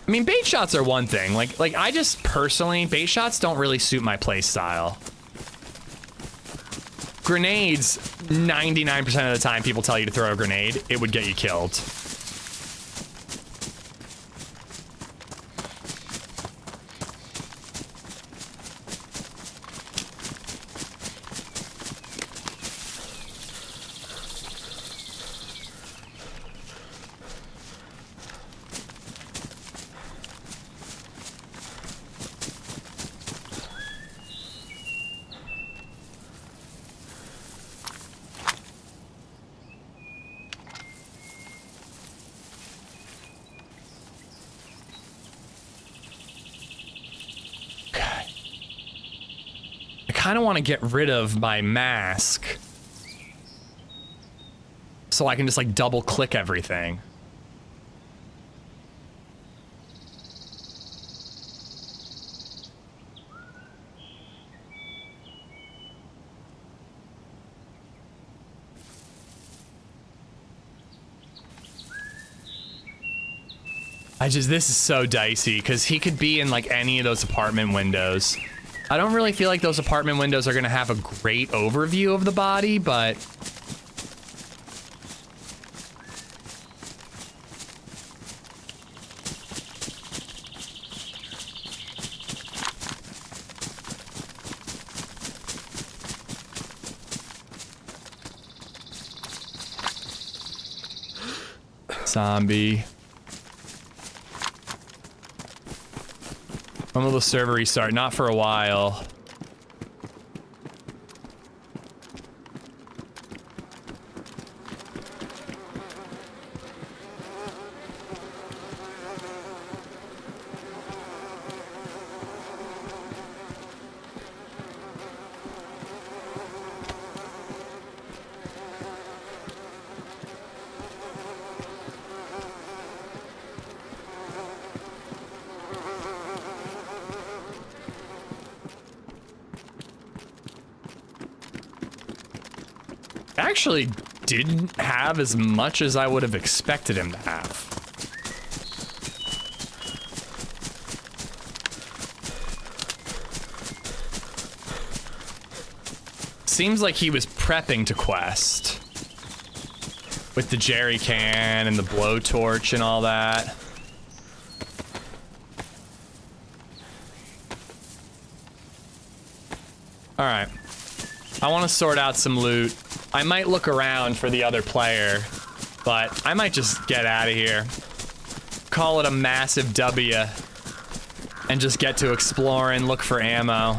I mean, bait shots are one thing. Like I just personally, bait shots don't really suit my play style. Grenades, 99% of the time people tell you to throw a grenade, it would get you killed. I kind of want to get rid of my mask so I can just like double click everything. This is so dicey because he could be in like any of those apartment windows. I don't really feel like those apartment windows are going to have a great overview of the body, but... Zombie. When will the server restart? Not for a while. Actually didn't have as much as I would have expected him to have. Seems like he was prepping to quest. With the jerry can and the blowtorch and all that. Alright. I want to sort out some loot. I might look around for the other player, but I might just get out of here. Call it a massive W. And just get to explore and look for ammo.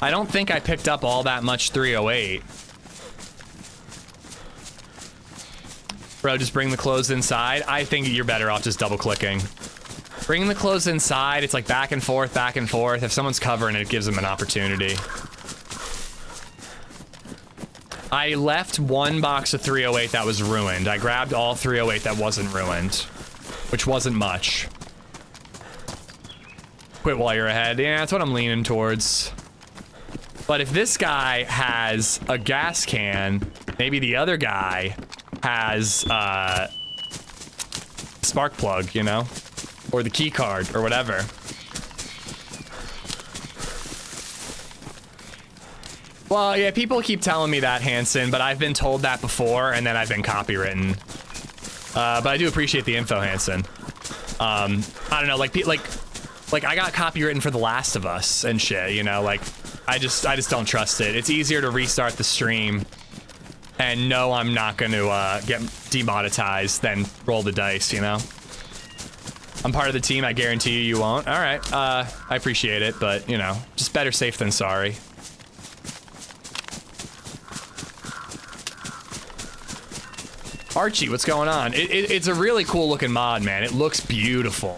I don't think I picked up all that much 308. Bro, just bring the clothes inside. I think you're better off just double clicking. Bring the clothes inside. It's like back and forth, back and forth. If someone's covering it, it gives them an opportunity. I left one box of 308 that was ruined. I grabbed all 308 that wasn't ruined, which wasn't much. Quit while you're ahead. Yeah, that's what I'm leaning towards. But if this guy has a gas can, maybe the other guy has spark plug, you know, or the key card or whatever. Well, yeah, people keep telling me that, Hanson, but I've been told that before, and then I've been copywritten. But I do appreciate the info, Hanson. I don't know, like I got copywritten for The Last of Us and shit, you know, like, I just don't trust it. It's easier to restart the stream and know I'm not going to get demonetized than roll the dice, you know? I'm part of the team, I guarantee you won't. All right, I appreciate it, but, you know, just better safe than sorry. Archie, what's going on? It's a really cool looking mod, man. It looks beautiful.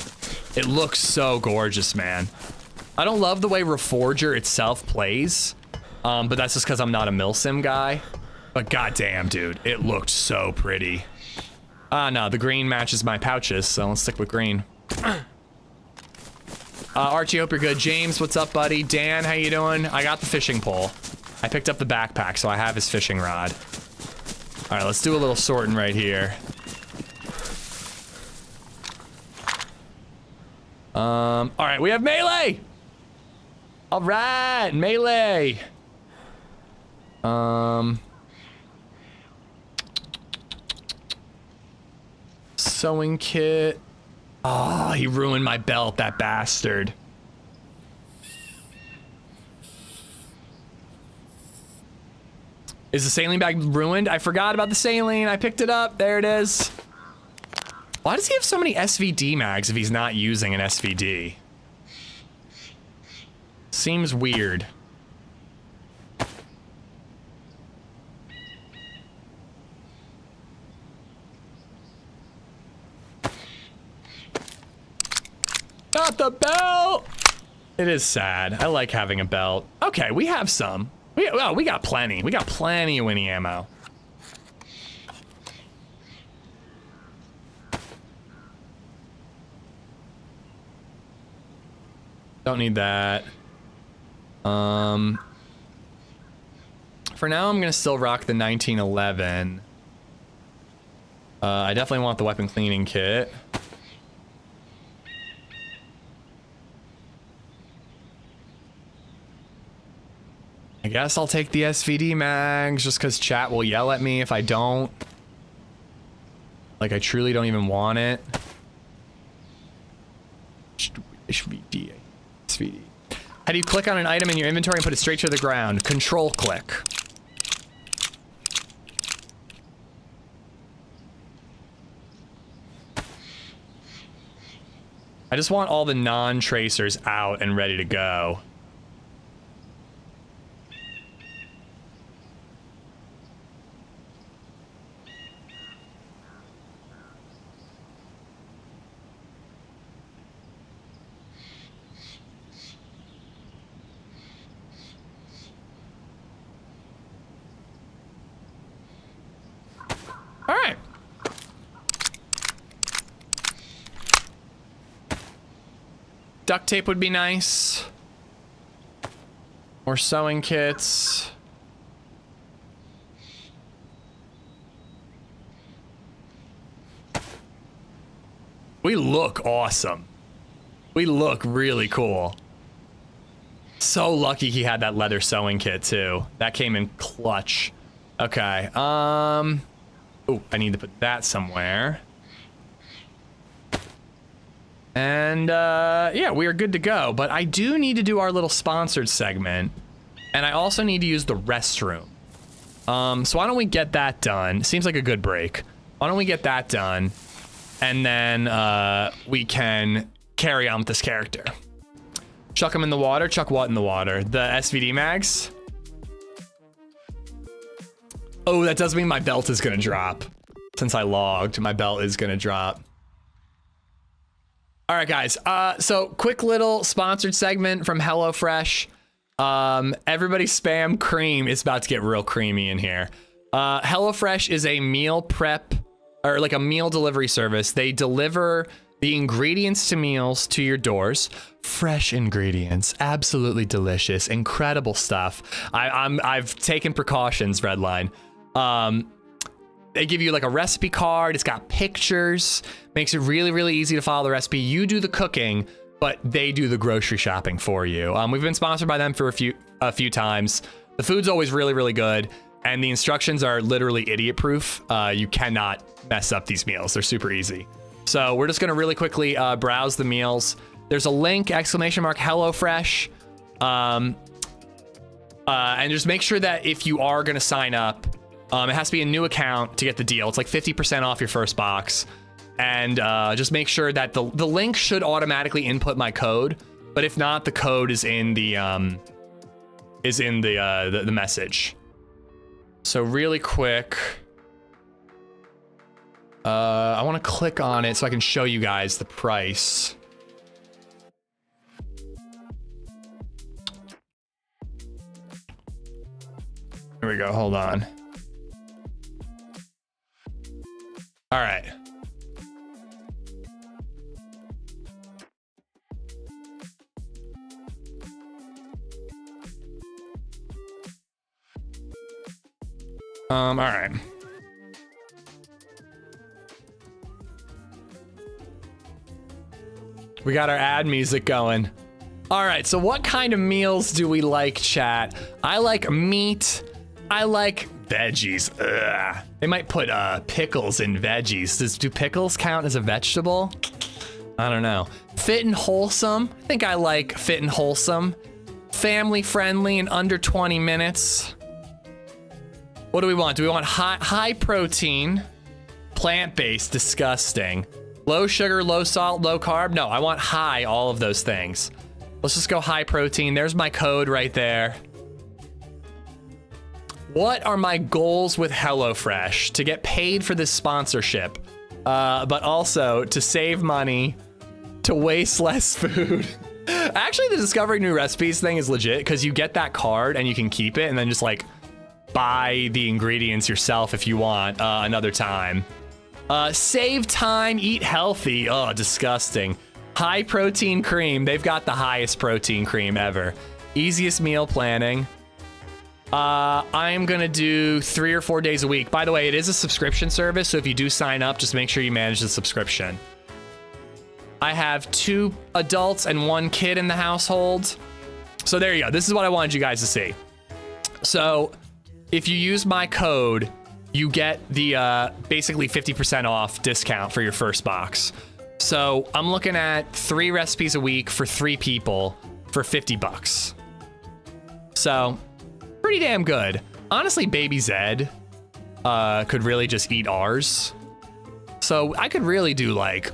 It looks so gorgeous, man. I don't love the way Reforger itself plays, but that's just because I'm not a milsim guy. But goddamn, dude, it looked so pretty. No, the green matches my pouches, so let's stick with green. Archie, hope you're good. James, what's up, buddy? Dan, how you doing? I got the fishing pole. I picked up the backpack, so I have his fishing rod. All right, let's do a little sorting right here. All right, we have melee. All right, melee. Sewing kit. Oh, he ruined my belt, that bastard. Is the saline bag ruined? I forgot about the saline. I picked it up. There it is. Why does he have so many SVD mags if he's not using an SVD? Seems weird. Not the belt! It is sad. I like having a belt. Okay, we have some. We got plenty. We got plenty of Winnie ammo. Don't need that. For now, I'm gonna still rock the 1911. I definitely want the weapon cleaning kit. I guess I'll take the SVD mags just because chat will yell at me if I don't. Like, I truly don't even want it. SVD. How do you click on an item in your inventory and put it straight to the ground? Control click. I just want all the non-tracers out and ready to go. All right. Duct tape would be nice. More sewing kits. We look awesome. We look really cool. So lucky he had that leather sewing kit too. That came in clutch. Okay. Oh, I need to put that somewhere. And yeah, we are good to go. But I do need to do our little sponsored segment. And I also need to use the restroom. So why don't we get that done? Seems like a good break. Why don't we get that done? And then we can carry on with this character. Chuck him in the water. Chuck what in the water? The SVD mags? Oh, that does mean my belt is gonna drop. Since I logged, my belt is gonna drop. All right, guys. So quick little sponsored segment from HelloFresh. Everybody spam cream. It's about to get real creamy in here. HelloFresh is a meal prep or like a meal delivery service. They deliver the ingredients to meals to your doors. Fresh ingredients, absolutely delicious, incredible stuff. I've taken precautions, Redline. They give you like a recipe card. It's got pictures, makes it really, really easy to follow the recipe. You do the cooking, but they do the grocery shopping for you. We've been sponsored by them for a few times. The food's always really, really good. And the instructions are literally idiot proof. You cannot mess up these meals. They're super easy. So we're just gonna really quickly browse the meals. There's a link, !HelloFresh. And just make sure that if you are gonna sign up, it has to be a new account to get the deal. It's like 50% off your first box. And just make sure that the link should automatically input my code. But if not, the code is in the message. So really quick, I want to click on it so I can show you guys the price. Here we go. Hold on. All right. All right. We got our ad music going. All right, so what kind of meals do we like, chat? I like meat. I like veggies. Ugh. They might put pickles in veggies. Do pickles count as a vegetable? I don't know. Fit and wholesome. I think I like fit and wholesome. Family friendly in under 20 minutes. What do we want? Do we want high protein, plant-based, disgusting, low sugar, low salt, low carb? No, I want high, all of those things. Let's just go high protein. There's my code right there. What are my goals with HelloFresh? To get paid for this sponsorship, but also to save money, to waste less food. Actually, the discovering new recipes thing is legit because you get that card and you can keep it and then just like buy the ingredients yourself if you want another time. Save time, eat healthy. Oh, disgusting. High protein cream. They've got the highest protein cream ever. Easiest meal planning. I'm gonna do 3 or 4 days a week. By the way, it is a subscription service, so if you do sign up, just make sure you manage the subscription. I have 2 adults and 1 kid in the household. So there you go. This is what I wanted you guys to see. So if you use my code, you get the basically 50% off discount for your first box. So I'm looking at 3 recipes a week for 3 people for $50. So pretty damn good. Honestly, Baby Zed could really just eat ours. So I could really do like,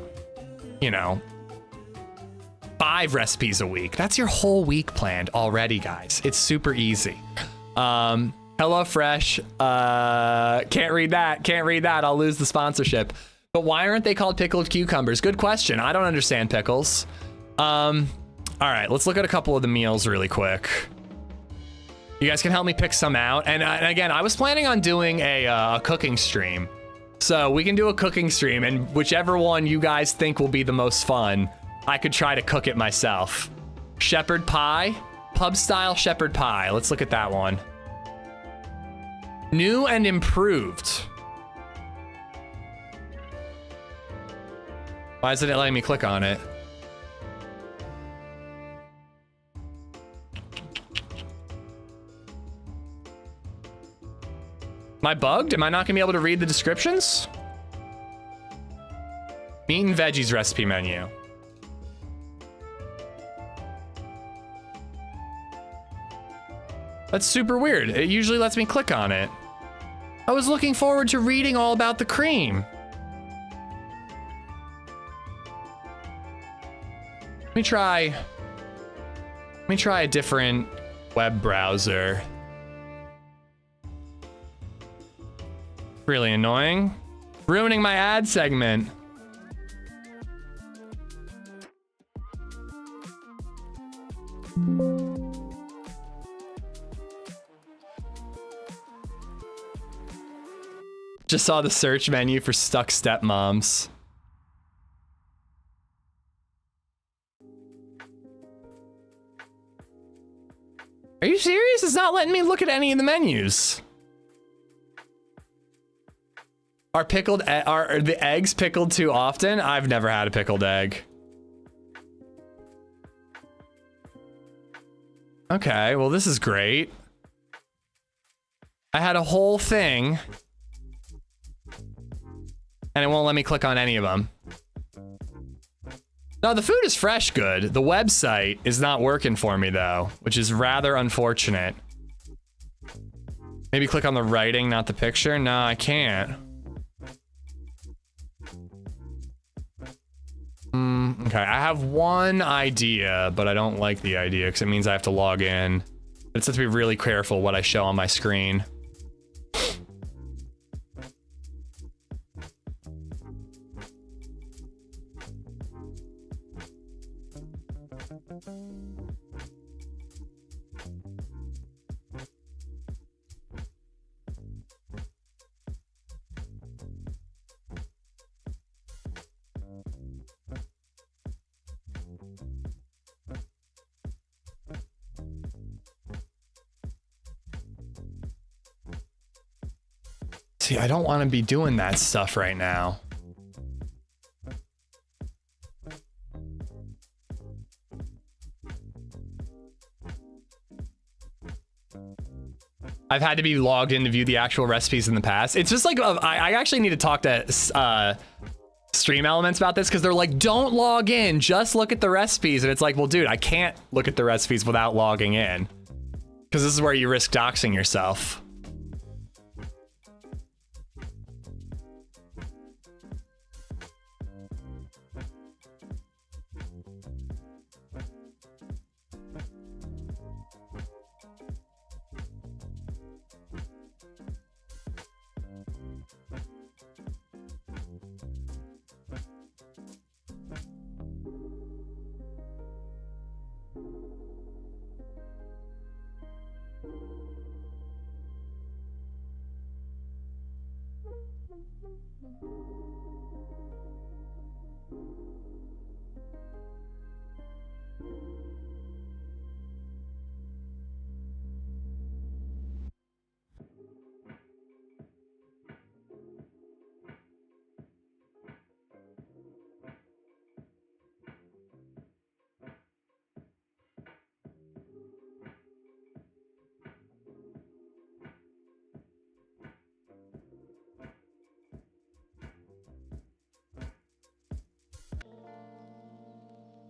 you know, 5 recipes a week. That's your whole week planned already, guys. It's super easy. HelloFresh, can't read that. I'll lose the sponsorship. But why aren't they called pickled cucumbers? Good question. I don't understand pickles. All right, let's look at a couple of the meals really quick. You guys can help me pick some out. And again, I was planning on doing a cooking stream. So we can do a cooking stream, and whichever one you guys think will be the most fun, I could try to cook it myself. Shepherd pie, pub style shepherd pie. Let's look at that one. New and improved. Why isn't it letting me click on it? Am I bugged? Am I not gonna be able to read the descriptions? Meat and veggies recipe menu. That's super weird. It usually lets me click on it. I was looking forward to reading all about the cream. Let me try a different web browser. Really annoying. Ruining my ad segment. Just saw the search menu for stuck stepmoms. Are you serious? It's not letting me look at any of the menus. Are the eggs pickled too often? I've never had a pickled egg. Okay, well this is great. I had a whole thing and it won't let me click on any of them. No, the food is fresh good. The website is not working for me though, which is rather unfortunate. Maybe click on the writing, not the picture. No, I can't. Okay, I have one idea, but I don't like the idea because it means I have to log in. It's have to be really careful what I show on my screen. See, I don't want to be doing that stuff right now. I've had to be logged in to view the actual recipes in the past. It's just like, I actually need to talk to Stream Elements about this because they're like, don't log in, just look at the recipes. And it's like, well, dude, I can't look at the recipes without logging in because this is where you risk doxing yourself.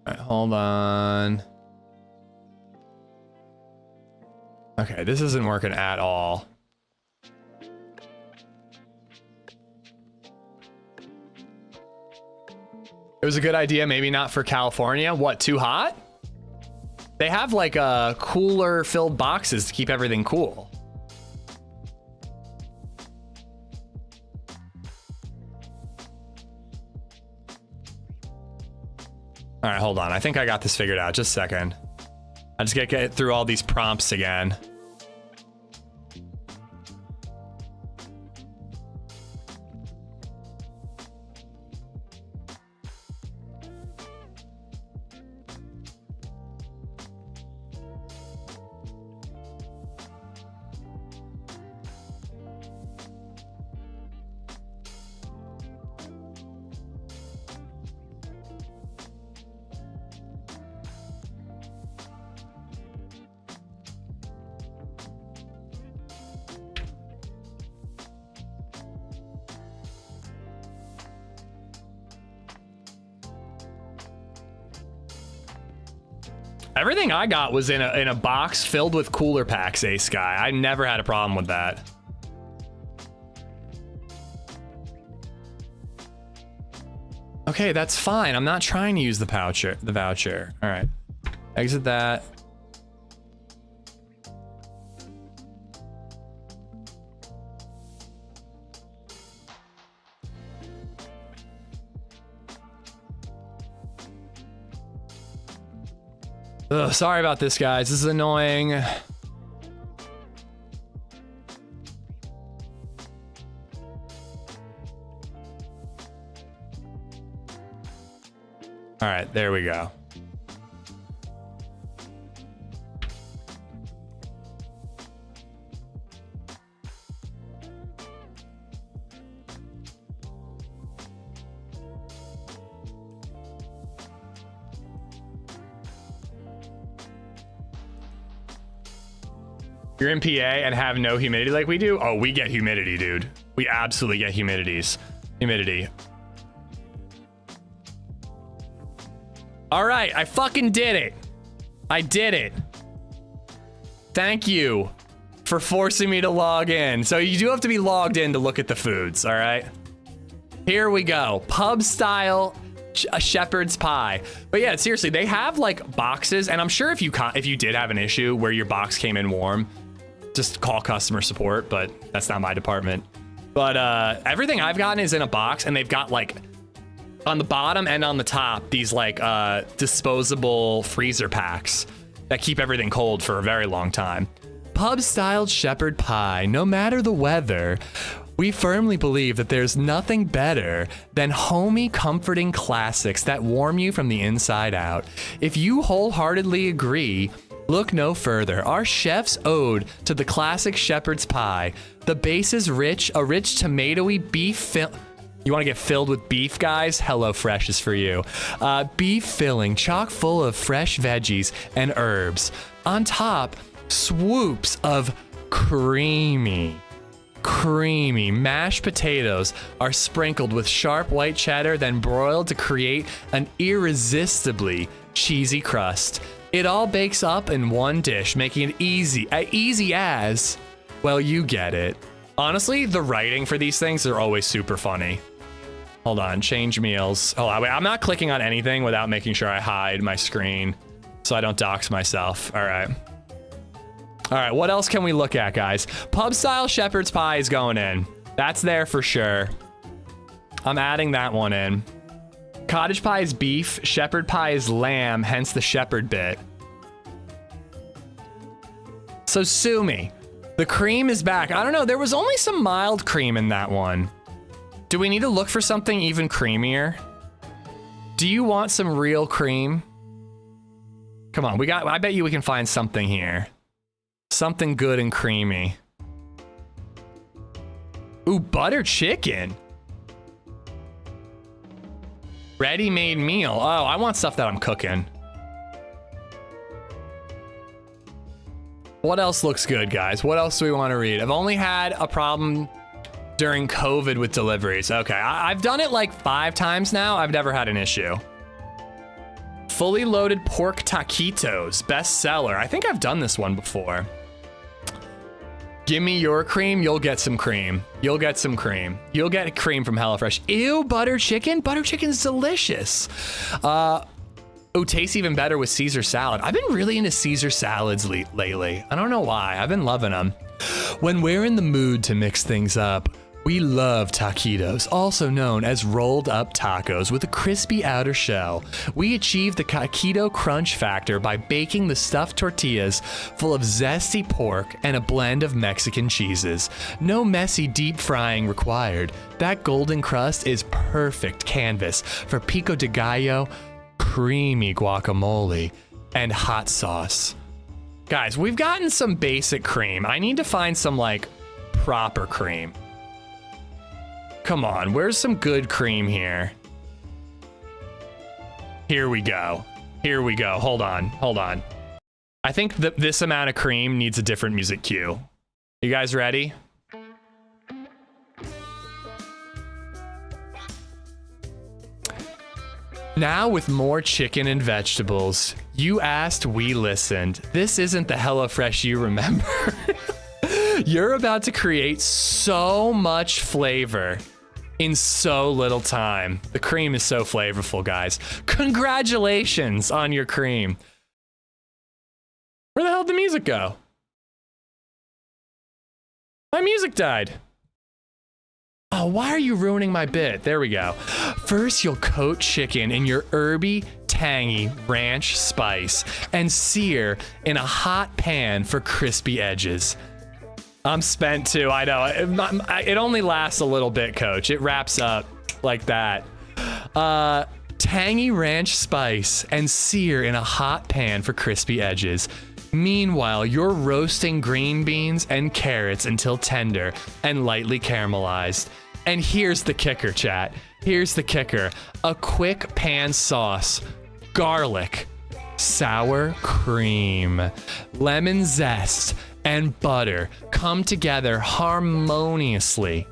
All right, hold on. Okay, this isn't working at all. It was a good idea, maybe not for California. What, too hot? They have like cooler filled boxes to keep everything cool. All right, hold on. I think I got this figured out. Just a second. I just gotta get through all these prompts again. Everything I got was in a box filled with cooler packs, Ace Guy. I never had a problem with that. Okay, that's fine. I'm not trying to use the voucher. All right. Exit that. Ugh, sorry about this, guys. This is annoying. All right, there we go. You're in PA and have no humidity like we do? Oh, we get humidity, dude. We absolutely get humidity. All right, I fucking did it. I did it. Thank you for forcing me to log in. So you do have to be logged in to look at the foods, all right? Here we go. Pub style a shepherd's pie. But yeah, seriously, they have like boxes, and I'm sure if you did have an issue where your box came in warm, just call customer support, but that's not my department. But everything I've gotten is in a box, and they've got like on the bottom and on the top these like disposable freezer packs that keep everything cold for a very long time. Pub styled shepherd pie, no matter the weather. We firmly believe that there's nothing better than homey, comforting classics that warm you from the inside out. If you wholeheartedly agree, look no further. Our chef's ode to the classic shepherd's pie. The base is rich, a rich tomatoey beef You want to get filled with beef, guys? HelloFresh is for you. Beef filling, chock full of fresh veggies and herbs. On top, swoops of creamy mashed potatoes are sprinkled with sharp white cheddar, then broiled to create an irresistibly cheesy crust. It all bakes up in one dish, making it easy as, well, you get it. Honestly, the writing for these things are always super funny. Hold on, change meals. Oh, wait, I'm not clicking on anything without making sure I hide my screen so I don't dox myself. All right. All right, what else can we look at, guys? Pub style shepherd's pie is going in. That's there for sure. I'm adding that one in. Cottage pie is beef, shepherd pie is lamb, hence the shepherd bit. So sue me. The cream is back. I don't know, there was only some mild cream in that one. Do we need to look for something even creamier? Do you want some real cream? Come on, I bet you we can find something here. Something good and creamy. Ooh, butter chicken. Ready-made meal. Oh, I want stuff that I'm cooking. What else looks good, guys? What else do we want to read? I've only had a problem during COVID with deliveries. Okay, I've done it like 5 times now. I've never had an issue. Fully loaded pork taquitos, bestseller. I think I've done this one before. Give me your cream, you'll get some cream. You'll get some cream. You'll get cream from HelloFresh. Ew, butter chicken? Butter chicken's delicious. Oh, tastes even better with Caesar salad. I've been really into Caesar salads lately. I don't know why. I've been loving them. When we're in the mood to mix things up, we love taquitos, also known as rolled up tacos with a crispy outer shell. We achieve the taquito crunch factor by baking the stuffed tortillas full of zesty pork and a blend of Mexican cheeses. No messy deep frying required. That golden crust is perfect canvas for pico de gallo, creamy guacamole, and hot sauce. Guys, we've gotten some basic cream. I need to find some like proper cream. Come on, where's some good cream here? Here we go. Here we go. Hold on. I think this amount of cream needs a different music cue. You guys ready? Now with more chicken and vegetables, You asked, we listened. This isn't the HelloFresh you remember. You're about to create so much flavor in so little time. The cream is so flavorful, guys. Congratulations on your cream. Where the hell did the music go? My music died. Oh, why are you ruining my bit? There we go. First, you'll coat chicken in your herby, tangy ranch spice and sear in a hot pan for crispy edges. I'm spent too, I know. It only lasts a little bit, coach. It wraps up like that. Tangy ranch spice and sear in a hot pan for crispy edges. Meanwhile, you're roasting green beans and carrots until tender and lightly caramelized. And here's the kicker, chat. Here's the kicker. A quick pan sauce, garlic, sour cream, lemon zest, and butter come together harmoniously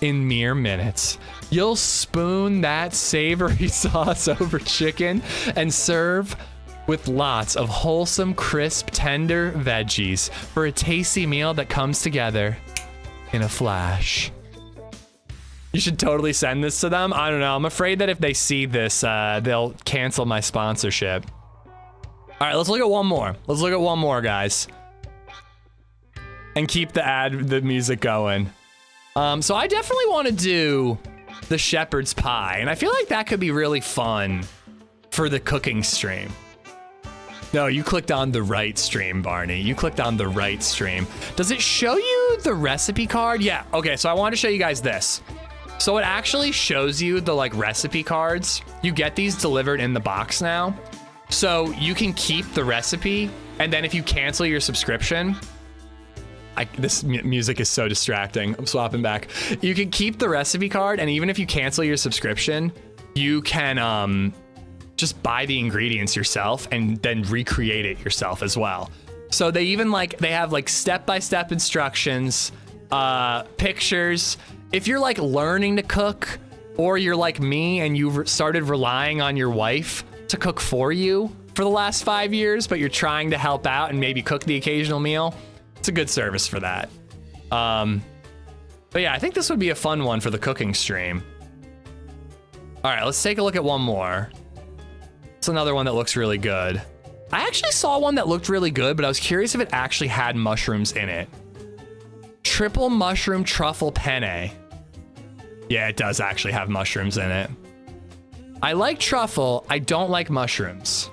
in mere minutes. You'll spoon that savory sauce over chicken and serve with lots of wholesome, crisp, tender veggies for a tasty meal that comes together in a flash. You should totally send this to them. I don't know. I'm afraid that if they see this, they'll cancel my sponsorship. All right, let's look at one more. Let's look at one more, guys. And keep the music going. So I definitely want to do the shepherd's pie, and I feel like that could be really fun for the cooking stream. No, you clicked on the right stream, Barney. You clicked on the right stream. Does it show you the recipe card? Yeah, okay, so I want to show you guys this. So it actually shows you the like recipe cards. You get these delivered in the box now. So you can keep the recipe, and then if you cancel your subscription, this music is so distracting. I'm swapping back. You can keep the recipe card, and even if you cancel your subscription, you can just buy the ingredients yourself and then recreate it yourself as well. So they even they have like step-by-step instructions, pictures. If you're like learning to cook, or you're like me and you started relying on your wife to cook for you for the last 5 years, but you're trying to help out and maybe cook the occasional meal, it's a good service for that. But yeah, I think this would be a fun one for the cooking stream. All right, let's take a look at one more. It's another one that looks really good. I actually saw one that looked really good, but I was curious if it actually had mushrooms in it. Triple mushroom truffle penne. Yeah, it does actually have mushrooms in it. I like truffle, I don't like mushrooms.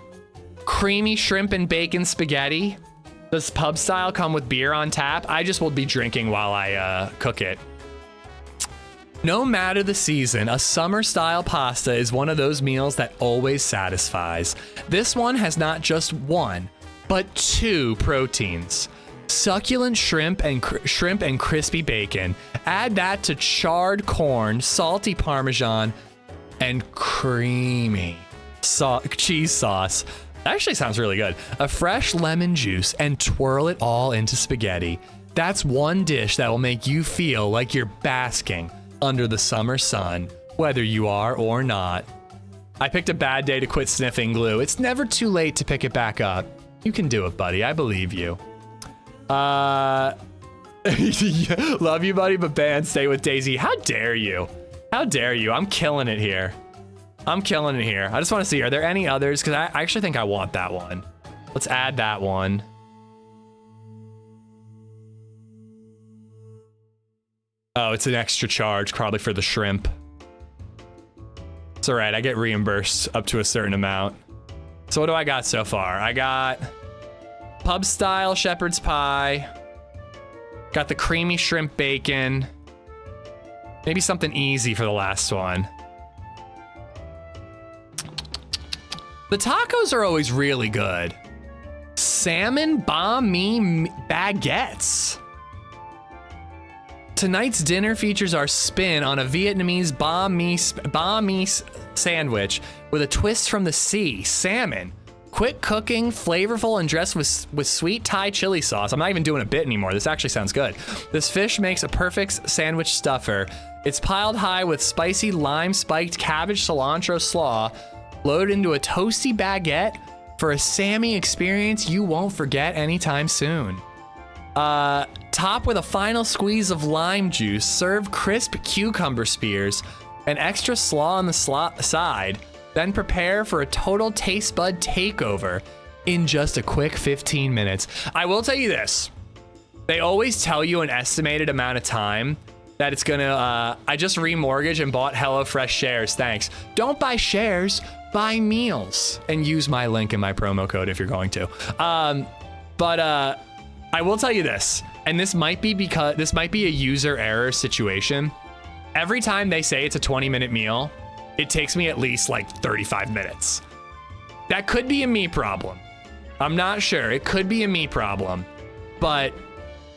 Creamy shrimp and bacon spaghetti. Does pub style come with beer on tap? I just will be drinking while I cook it. No matter the season, a summer style pasta is one of those meals that always satisfies. This one has not just one, but two proteins. Succulent shrimp and crispy bacon. Add that to charred corn, salty Parmesan, and creamy cheese sauce. That actually sounds really good. A fresh lemon juice and twirl it all into spaghetti. That's one dish that will make you feel like you're basking under the summer sun, whether you are or not. I picked a bad day to quit sniffing glue. It's never too late to pick it back up. You can do it, buddy. I believe you. Love you, buddy, but ban, stay with Daisy. How dare you? How dare you? I'm killing it here. I'm killing it here. I just want to see, are there any others? Because I actually think I want that one. Let's add that one. Oh, it's an extra charge, probably for the shrimp. It's all right. I get reimbursed up to a certain amount. So what do I got so far? I got pub style shepherd's pie. Got the creamy shrimp bacon. Maybe something easy for the last one. The tacos are always really good. Salmon banh mi baguettes. Tonight's dinner features our spin on a Vietnamese banh mi sandwich with a twist from the sea. Salmon. Quick cooking, flavorful, and dressed with sweet Thai chili sauce. I'm not even doing a bit anymore. This actually sounds good. This fish makes a perfect sandwich stuffer. It's piled high with spicy lime-spiked cabbage cilantro slaw, loaded into a toasty baguette for a Sammy experience you won't forget anytime soon. Top with a final squeeze of lime juice, serve crisp cucumber spears, an extra slaw on the side, then prepare for a total taste bud takeover in just a quick 15 minutes. I will tell you this. They always tell you an estimated amount of time that it's gonna, I just remortgaged and bought HelloFresh shares, thanks. Don't buy shares, buy meals, and use my link in my promo code if you're going to. I will tell you this, and this might be a user error situation. Every time they say it's a 20-minute meal, it takes me at least like 35 minutes. That could be a me problem. I'm not sure. It could be a me problem, but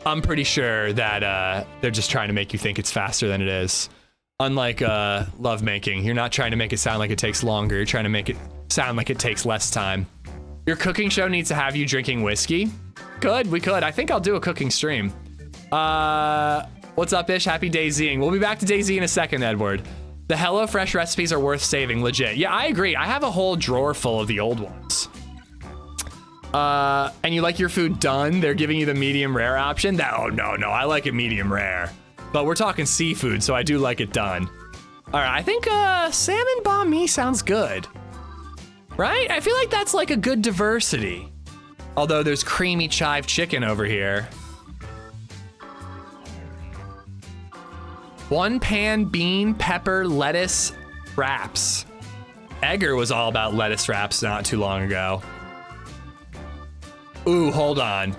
I'm pretty sure that they're just trying to make you think it's faster than it is. Unlike lovemaking, you're not trying to make it sound like it takes longer. You're trying to make it sound like it takes less time. Your cooking show needs to have you drinking whiskey. Good, we could. I think I'll do a cooking stream. What's up, Ish? Happy DayZing. We'll be back to DayZ in a second, Edward. The HelloFresh recipes are worth saving, legit. Yeah, I agree. I have a whole drawer full of the old ones. And you like your food done? They're giving you the medium rare option? Oh, no, I like it medium rare. But we're talking seafood, so I do like it done. All right, I think salmon banh mi sounds good. Right? I feel like that's like a good diversity. Although there's creamy chive chicken over here. One pan bean, pepper, lettuce wraps. Egger was all about lettuce wraps not too long ago. Ooh, hold on.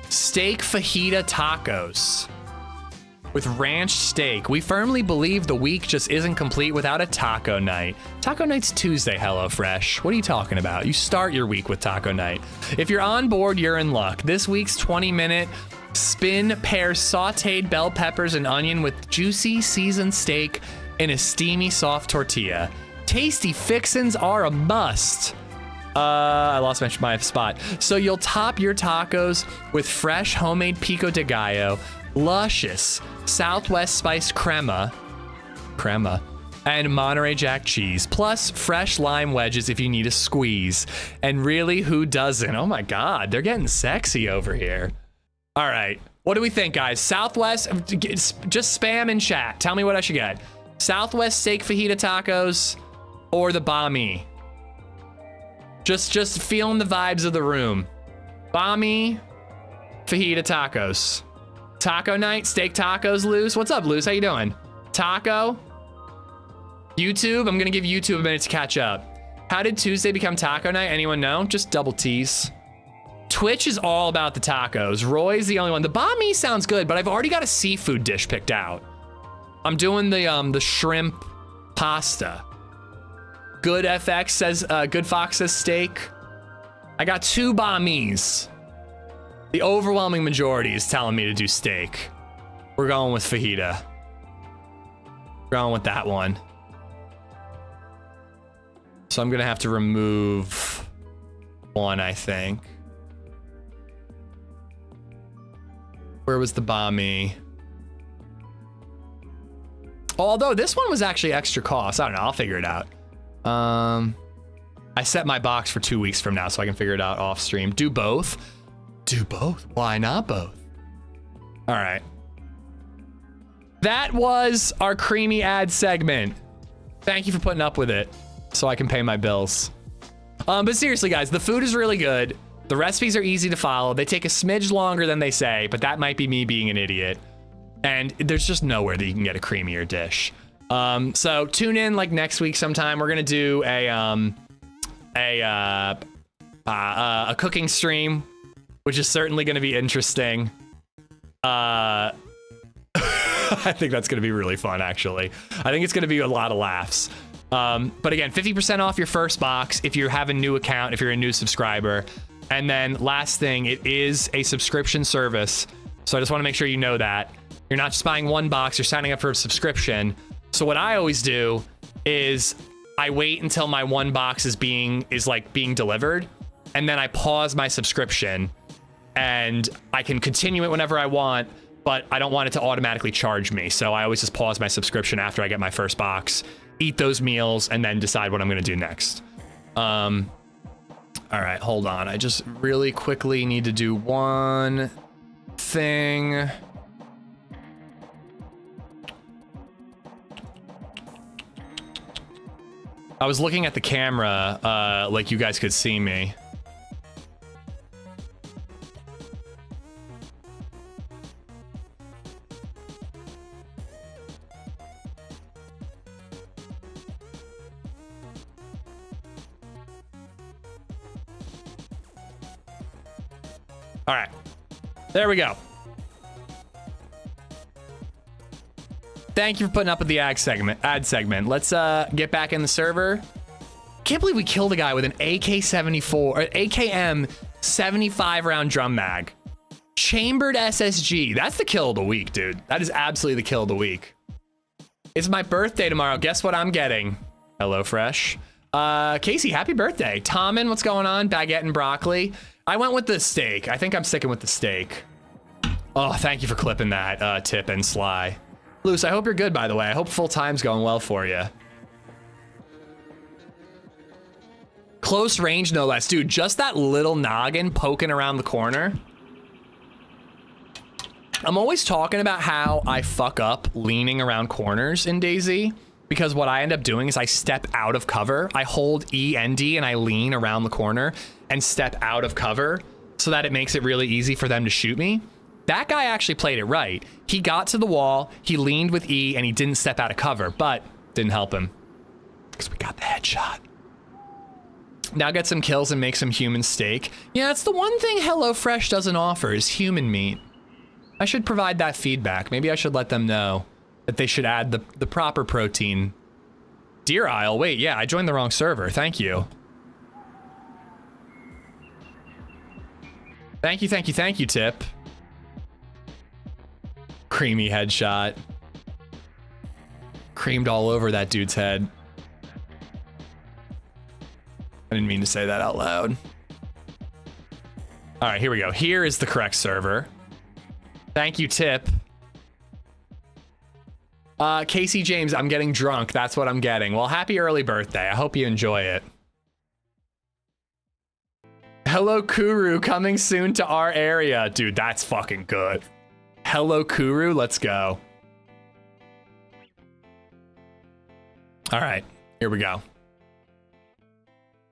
Steak fajita tacos with ranch steak. We firmly believe the week just isn't complete without a taco night. Taco night's Tuesday, HelloFresh. What are you talking about? You start your week with taco night. If you're on board, you're in luck. This week's 20-minute spin pairs sauteed bell peppers and onion with juicy seasoned steak in a steamy soft tortilla. Tasty fixins are a must. I lost my spot. So you'll top your tacos with fresh homemade pico de gallo, luscious Southwest spiced crema, and Monterey Jack cheese, plus fresh lime wedges if you need a squeeze. And really, who doesn't? Oh my God, they're getting sexy over here. All right, what do we think, guys? Southwest, just spam in chat. Tell me what I should get. Southwest steak fajita tacos or the banh mi? Just feeling the vibes of the room. Banh mi, fajita tacos. Taco night, steak tacos, Luz. What's up, Luz? How you doing? Taco? YouTube? I'm gonna give YouTube a minute to catch up. How did Tuesday become taco night? Anyone know? Just double T's. Twitch is all about the tacos. Roy's the only one. The banh mi sounds good, but I've already got a seafood dish picked out. I'm doing the shrimp pasta. Good FX says, Good Fox says steak. I got 2 banh mi's. The overwhelming majority is telling me to do steak. We're going with fajita. We're going with that one. So I'm gonna have to remove one, I think. Where was the banh mi? Although this one was actually extra cost. I don't know, I'll figure it out. I set my box for 2 weeks from now so I can figure it out off stream. Do both? Do both? Why not both? All right. That was our creamy ad segment. Thank you for putting up with it so I can pay my bills. But seriously, guys, the food is really good. The recipes are easy to follow. They take a smidge longer than they say, but that might be me being an idiot. And there's just nowhere that you can get a creamier dish. So tune in like next week sometime. We're gonna do a cooking stream, which is certainly gonna be interesting. I think that's gonna be really fun, actually. I think it's gonna be a lot of laughs. But again, 50% off your first box if you have a new account, if you're a new subscriber. And then last thing, it is a subscription service. So I just want to make sure you know that. You're not just buying one box, you're signing up for a subscription. So what I always do is I wait until my one box is being delivered, and then I pause my subscription, and I can continue it whenever I want, but I don't want it to automatically charge me. So I always just pause my subscription after I get my first box, eat those meals, and then decide what I'm gonna do next. All All right, hold on. I just really quickly need to do one thing. I was looking at the camera, like you guys could see me. All right, there we go. Thank you for putting up with the ad segment. Let's get back in the server. Can't believe we killed a guy with an AK-74 or AKM 75 round drum mag. Chambered SSG. That's the kill of the week, dude. That is absolutely the kill of the week. It's my birthday tomorrow. Guess what I'm getting? HelloFresh. Casey, happy birthday. Tommen, what's going on? Baguette and broccoli. I went with the steak. I think I'm sticking with the steak. Oh, thank you for clipping that, Tip and Sly. Luce, I hope you're good, by the way. I hope full time's going well for you. Close range, no less. Dude, just that little noggin poking around the corner. I'm always talking about how I fuck up leaning around corners in DayZ, because what I end up doing is I step out of cover. I hold E and D and I lean around the corner and step out of cover so that it makes it really easy for them to shoot me. That guy actually played it right. He got to the wall, he leaned with E, and he didn't step out of cover, but didn't help him because we got the headshot. Now get some kills and make some human steak. Yeah, that's the one thing HelloFresh doesn't offer is human meat. I should provide that feedback. Maybe I should let them know that they should add the proper protein. Deer Isle, wait, yeah, I joined the wrong server. Thank you. Thank you, thank you, thank you, Tip. Creamy headshot. Creamed all over that dude's head. I didn't mean to say that out loud. All right, here we go. Here is the correct server. Thank you, Tip. Casey James, I'm getting drunk. That's what I'm getting. Well, happy early birthday. I hope you enjoy it. Hello, Kuru, coming soon to our area. Dude, that's fucking good. Hello, Kuru, let's go. All right, here we go.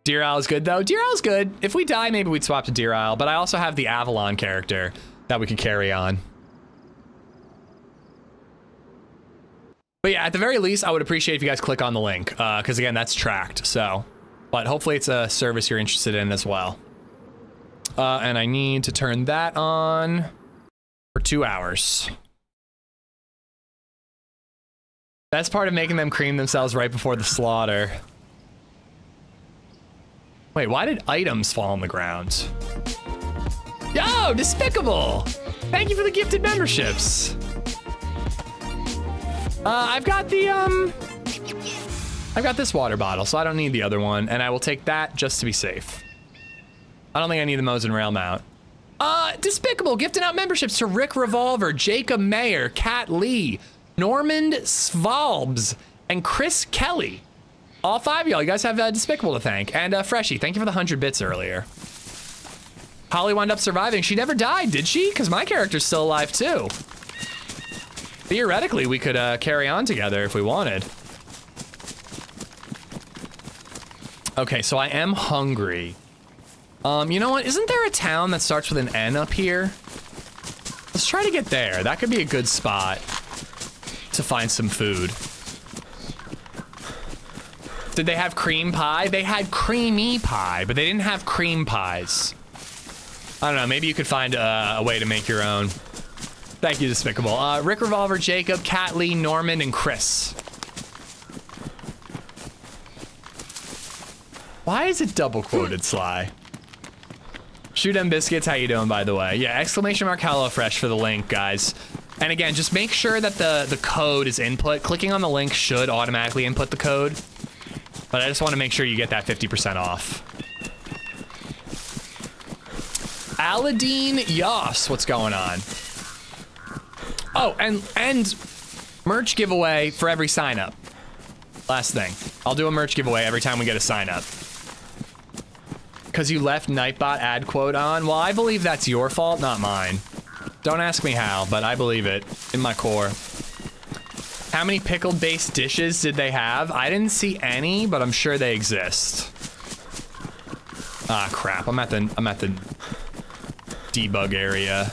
Deer Isle is good, though. Deer Isle is good. If we die, maybe we'd swap to Deer Isle, but I also have the Avalon character that we could carry on. But yeah, at the very least, I would appreciate if you guys click on the link, because again, that's tracked, so. But hopefully it's a service you're interested in as well. And I need to turn that on for 2 hours. Best part of making them cream themselves right before the slaughter. Wait, why did items fall on the ground? Yo, Despicable! Thank you for the gifted memberships. I've got this water bottle, so I don't need the other one, and I will take that just to be safe. I don't think I need the Mosin rail mount. Despicable, gifting out memberships to Rick Revolver, Jacob Mayer, Kat Lee, Normand Svalbs, and Chris Kelly. All 5 of y'all, you guys have Despicable to thank. And Freshie, thank you for the 100 bits earlier. Holly wound up surviving. She never died, did she? Because my character's still alive too. Theoretically, we could carry on together if we wanted. Okay, so I am hungry. You know what? Isn't there a town that starts with an N up here? Let's try to get there. That could be a good spot to find some food. Did they have cream pie? They had creamy pie, but they didn't have cream pies. I don't know. Maybe you could find a way to make your own. Thank you, Despicable. Rick Revolver, Jacob, Kat Lee, Norman, and Chris. Why is it double quoted, Sly? Shoot 'em biscuits, how you doing, by the way? Yeah, exclamation mark HelloFresh for the link, guys. And again, just make sure that the code is input. Clicking on the link should automatically input the code. But I just want to make sure you get that 50% off. Aladdin Yas, what's going on? Oh, and merch giveaway for every sign up. Last thing. I'll do a merch giveaway every time we get a sign up. Because you left Nightbot ad quote on. Well, I believe that's your fault, not mine. Don't ask me how, but I believe it in my core. How many pickle-based dishes did they have? I didn't see any, but I'm sure they exist. Ah, crap. I'm at the debug area.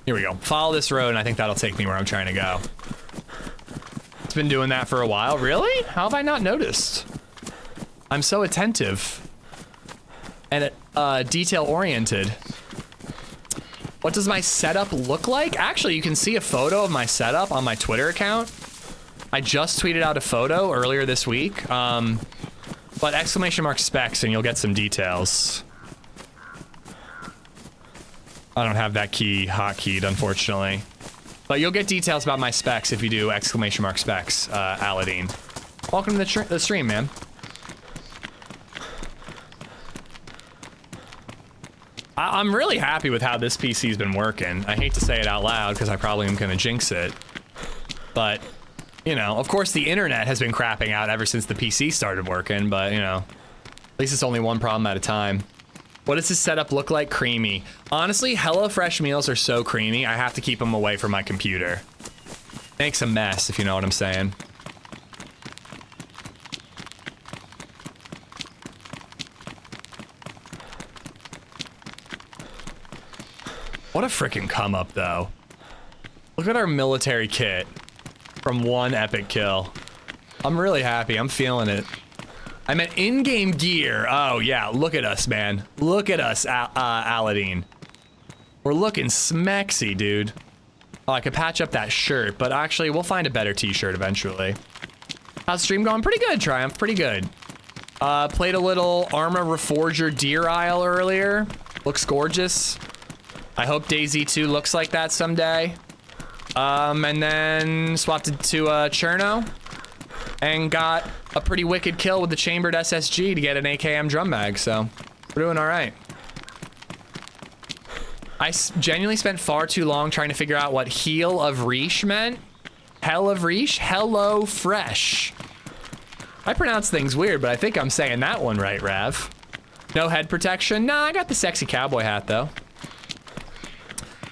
Here we go. Follow this road, and I think that'll take me where I'm trying to go. It's been doing that for a while. Really? How have I not noticed? I'm so attentive and detail-oriented. What does my setup look like? Actually, you can see a photo of my setup on my Twitter account. I just tweeted out a photo earlier this week. But ! specs and you'll get some details. I don't have that key hotkeyed, unfortunately. But you'll get details about my specs if you do ! specs, Aladdin. Welcome to the stream, man. I'm really happy with how this PC's been working. I hate to say it out loud because I probably am gonna jinx it. But, you know, of course the internet has been crapping out ever since the PC started working, but, you know, at least it's only one problem at a time. What does this setup look like? Creamy. Honestly, HelloFresh meals are so creamy, I have to keep them away from my computer. Makes a mess, if you know what I'm saying. What a freaking come up, though. Look at our military kit from one epic kill. I'm really happy. I'm feeling it. I meant in-game gear. Oh, yeah. Look at us, man. Look at us, Aladdin. We're looking smexy, dude. Oh, I could patch up that shirt, but actually, we'll find a better t-shirt eventually. How's stream going? Pretty good, Triumph. Pretty good. Played a little Arma Reforger Deer Isle earlier. Looks gorgeous. I hope DayZ 2 looks like that someday. And then swapped it to Cherno and got a pretty wicked kill with the chambered SSG to get an AKM drum mag, so we're doing all right. I genuinely spent far too long trying to figure out what heel of Reach meant. Hell of Reach? HelloFresh. I pronounce things weird, but I think I'm saying that one right, Rav. No head protection? Nah, I got the sexy cowboy hat, though.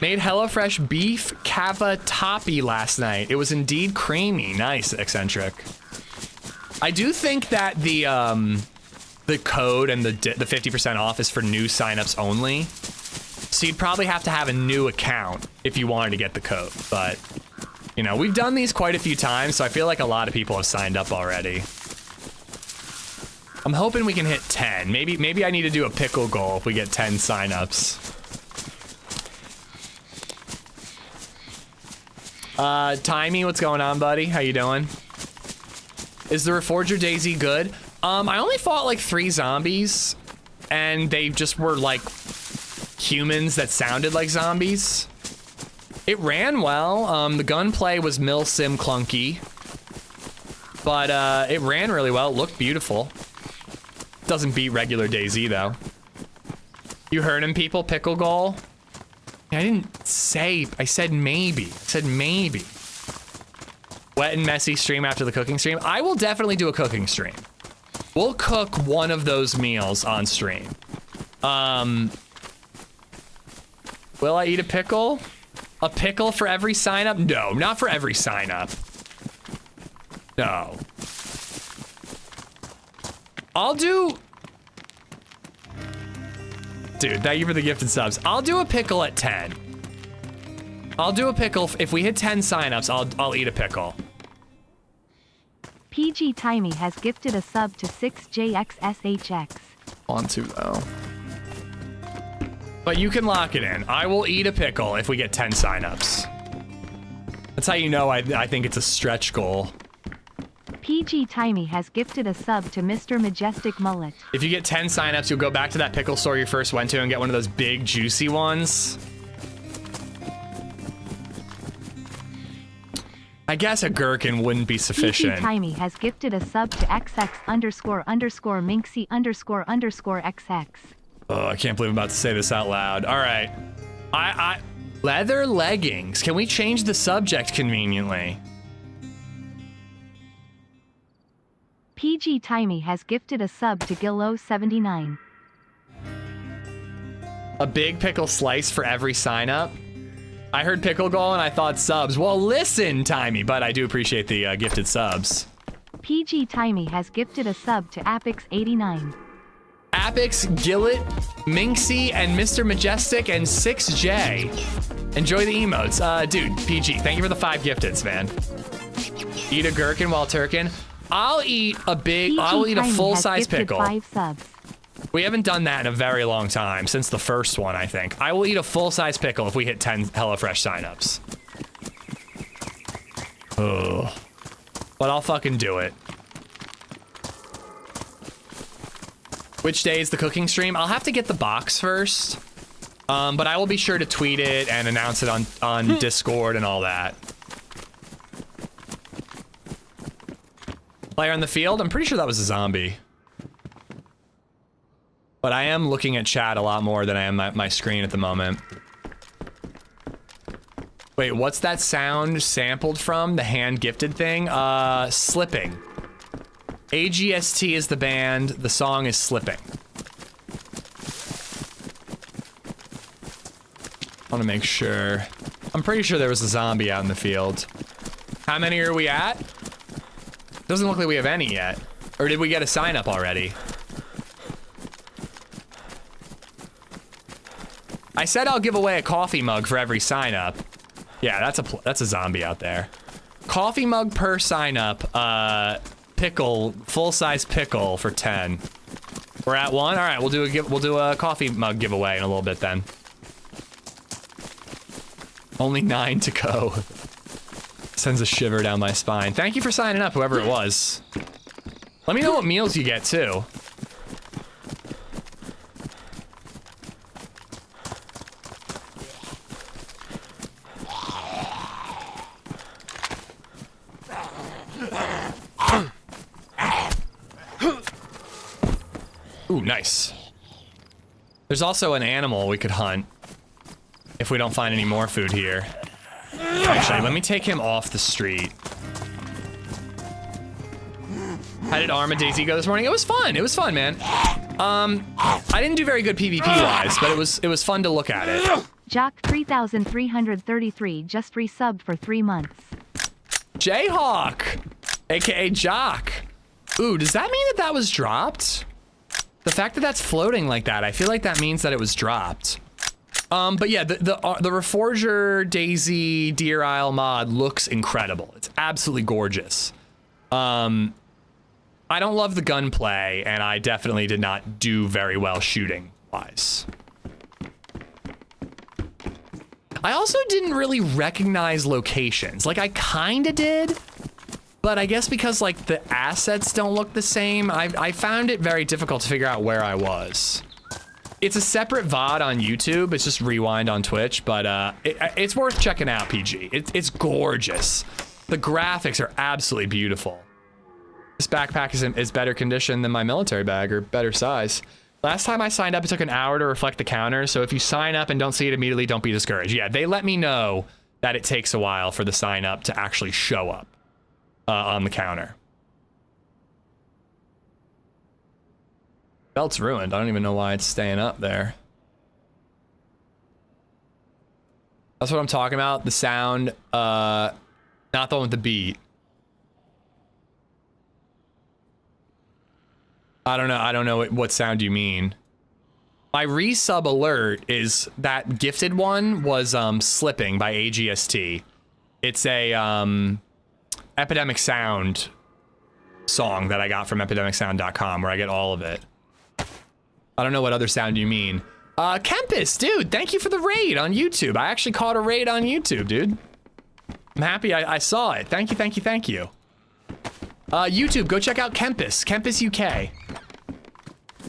Made HelloFresh beef cavatappi last night. It was indeed creamy. Nice, Eccentric. I do think that the code and the 50% off is for new signups only. So you'd probably have to have a new account if you wanted to get the code. But, you know, we've done these quite a few times, so I feel like a lot of people have signed up already. I'm hoping we can hit 10. Maybe I need to do a pickle goal if we get 10 signups. Timey, what's going on, buddy? How you doing? Is the Reforger DayZ good? I only fought like 3 zombies, and they just were like humans that sounded like zombies. It ran well. The gunplay was milsim clunky, but it ran really well. It looked beautiful. Doesn't beat regular DayZ though. You heard him, people. Pickle goal. I didn't say, I said maybe. I said maybe. Wet and messy stream after the cooking stream. I will definitely do a cooking stream. We'll cook one of those meals on stream. Will I eat a pickle? A pickle for every sign up? No, not for every sign up. No. I'll do... Dude, thank you for the gifted subs. I'll do a pickle at 10. I'll do a pickle. If we hit 10 signups, I'll eat a pickle. PG Timey has gifted a sub to 6JXSHX. Want to, though. But you can lock it in. I will eat a pickle if we get 10 signups. That's how you know I think it's a stretch goal. PG Timey has gifted a sub to Mr. Majestic Mullet. If you get 10 signups, you'll go back to that pickle store you first went to and get one of those big, juicy ones. I guess a gherkin wouldn't be sufficient. PG Timey has gifted a sub to XX__Minxie___XX. Oh, I can't believe I'm about to say this out loud. All right. Leather leggings. Can we change the subject conveniently? PG PG Timey has gifted a sub to Gillo79. A big pickle slice for every sign up. I heard pickle goal and I thought subs. Well, listen, Timey, but I do appreciate the gifted subs. PG Timey has gifted a sub to Apix89. Apix, Gillet, Minxie, and Mr. Majestic, and 6J. Enjoy the emotes. Dude, PG, thank you for the 5 gifteds, man. Eat a gherkin while turkin. I'll eat a full-size pickle. 5 subs. We haven't done that in a very long time, since the first one, I think. I will eat a full-size pickle if we hit 10 HelloFresh signups. Ugh. But I'll fucking do it. Which day is the cooking stream? I'll have to get the box first. But I will be sure to tweet it and announce it on Discord and all that. Player on the field? I'm pretty sure that was a zombie. But I am looking at chat a lot more than I am my screen at the moment. Wait, what's that sound sampled from? The hand-gifted thing? Slipping. AGST is the band, the song is Slipping. I want to make sure. I'm pretty sure there was a zombie out in the field. How many are we at? Doesn't look like we have any yet. Or did we get a sign up already? I said I'll give away a coffee mug for every sign up. Yeah, that's a zombie out there. Coffee mug per sign up. Pickle, full-size pickle for 10. We're at 1. All right, we'll do a coffee mug giveaway in a little bit then. Only 9 to go. Sends a shiver down my spine. Thank you for signing up, whoever it was. Let me know what meals you get too. Ooh, nice. There's also an animal we could hunt if we don't find any more food here. Actually, let me take him off the street. How did Arma DayZ go this morning? It was fun. It was fun, man. I didn't do very good PvP wise, but it was fun to look at it. Jock 3333 just resubbed for 3 months. Jayhawk, aka Jock. Ooh, does that mean that was dropped? The fact that that's floating like that, I feel like that means that it was dropped. But yeah, the Reforger DayZ Deer Isle mod looks incredible. It's absolutely gorgeous. I don't love the gunplay, and I definitely did not do very well shooting-wise. I also didn't really recognize locations. Like, I kinda did, but I guess because, like, the assets don't look the same, I found it very difficult to figure out where I was. It's a separate VOD on YouTube. It's just rewind on Twitch, but it's worth checking out, PG. It's gorgeous. The graphics are absolutely beautiful. This backpack is better condition than my military bag, or better size. Last time I signed up, it took an hour to reflect the counter, so if you sign up and don't see it immediately, don't be discouraged. Yeah, they let me know that it takes a while for the sign up to actually show up on the counter. Belt's ruined. I don't even know why it's staying up there. That's what I'm talking about. The sound, not the one with the beat. I don't know what sound you mean. My resub alert is that gifted one was Slipping by AGST. It's a Epidemic Sound song that I got from epidemicsound.com, where I get all of it. I don't know what other sound you mean. Kempis, dude, thank you for the raid on YouTube. I actually caught a raid on YouTube, dude. I'm happy I saw it. Thank you, thank you, thank you. YouTube, go check out Kempis UK.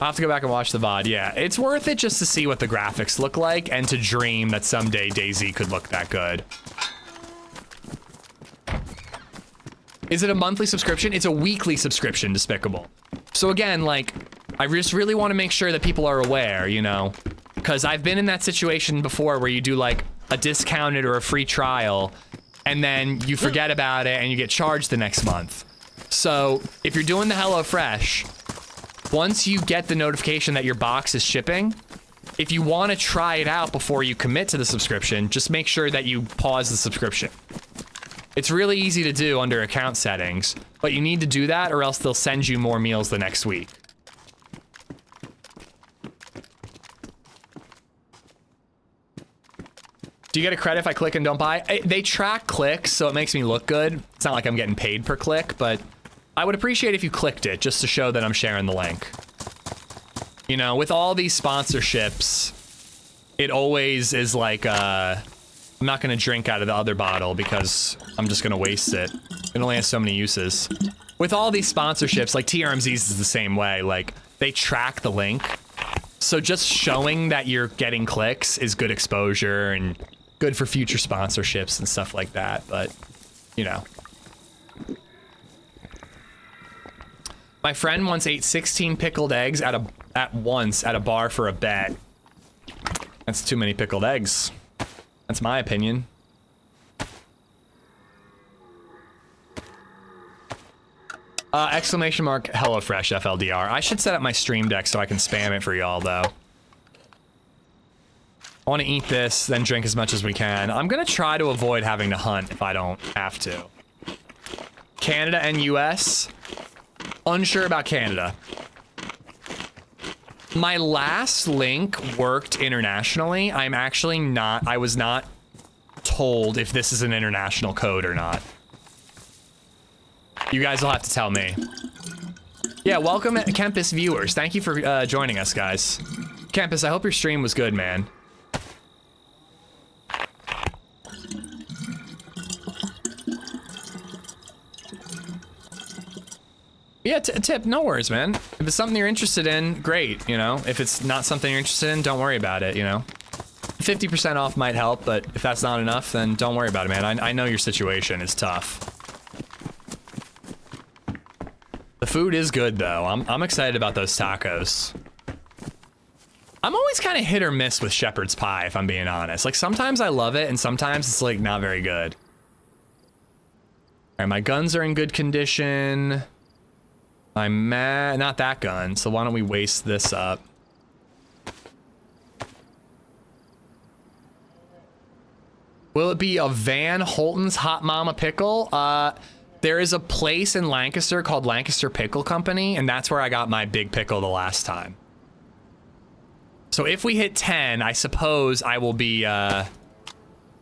I'll have to go back and watch the VOD. Yeah, it's worth it just to see what the graphics look like and to dream that someday DayZ could look that good. Is it a monthly subscription? It's a weekly subscription, Despicable. So again, like, I just really want to make sure that people are aware, you know, because I've been in that situation before where you do like a discounted or a free trial and then you forget about it and you get charged the next month. So if you're doing the HelloFresh, once you get the notification that your box is shipping, if you want to try it out before you commit to the subscription, just make sure that you pause the subscription. It's really easy to do under account settings, but you need to do that or else they'll send you more meals the next week. Do you get a credit if I click and don't buy? They track clicks, so it makes me look good. It's not like I'm getting paid per click, but I would appreciate if you clicked it just to show that I'm sharing the link. You know, with all these sponsorships, it always is like, I'm not gonna drink out of the other bottle because I'm just gonna waste it. It only has so many uses. With all these sponsorships, like TRMZs is the same way, like they track the link. So just showing that you're getting clicks is good exposure and good for future sponsorships and stuff like that, but you know. My friend once ate 16 pickled eggs at once at a bar for a bet. That's too many pickled eggs. That's my opinion. Exclamation mark HelloFresh FLDR. I should set up my stream deck so I can spam it for y'all though. I want to eat this, then drink as much as we can. I'm gonna try to avoid having to hunt if I don't have to. Canada and US. Unsure about Canada. My last link worked internationally. I'm actually not, I was not told if this is an international code or not. You guys will have to tell me. Yeah, welcome Kempis viewers. Thank you for joining us, guys. Kempis, I hope your stream was good, man. Yeah, tip, no worries, man. If it's something you're interested in, great, you know? If it's not something you're interested in, don't worry about it, you know? 50% off might help, but if that's not enough, then don't worry about it, man. I know your situation is tough. The food is good, though. I'm excited about those tacos. I'm always kind of hit or miss with shepherd's pie, if I'm being honest. Like, sometimes I love it, and sometimes it's, like, not very good. All right, my guns are in good condition. I'm mad, not that gun, so why don't we waste this up? Will it be a Van Holton's Hot Mama Pickle? There is a place in Lancaster called Lancaster Pickle Company, and that's where I got my big pickle the last time. So if we hit 10, I suppose I will be,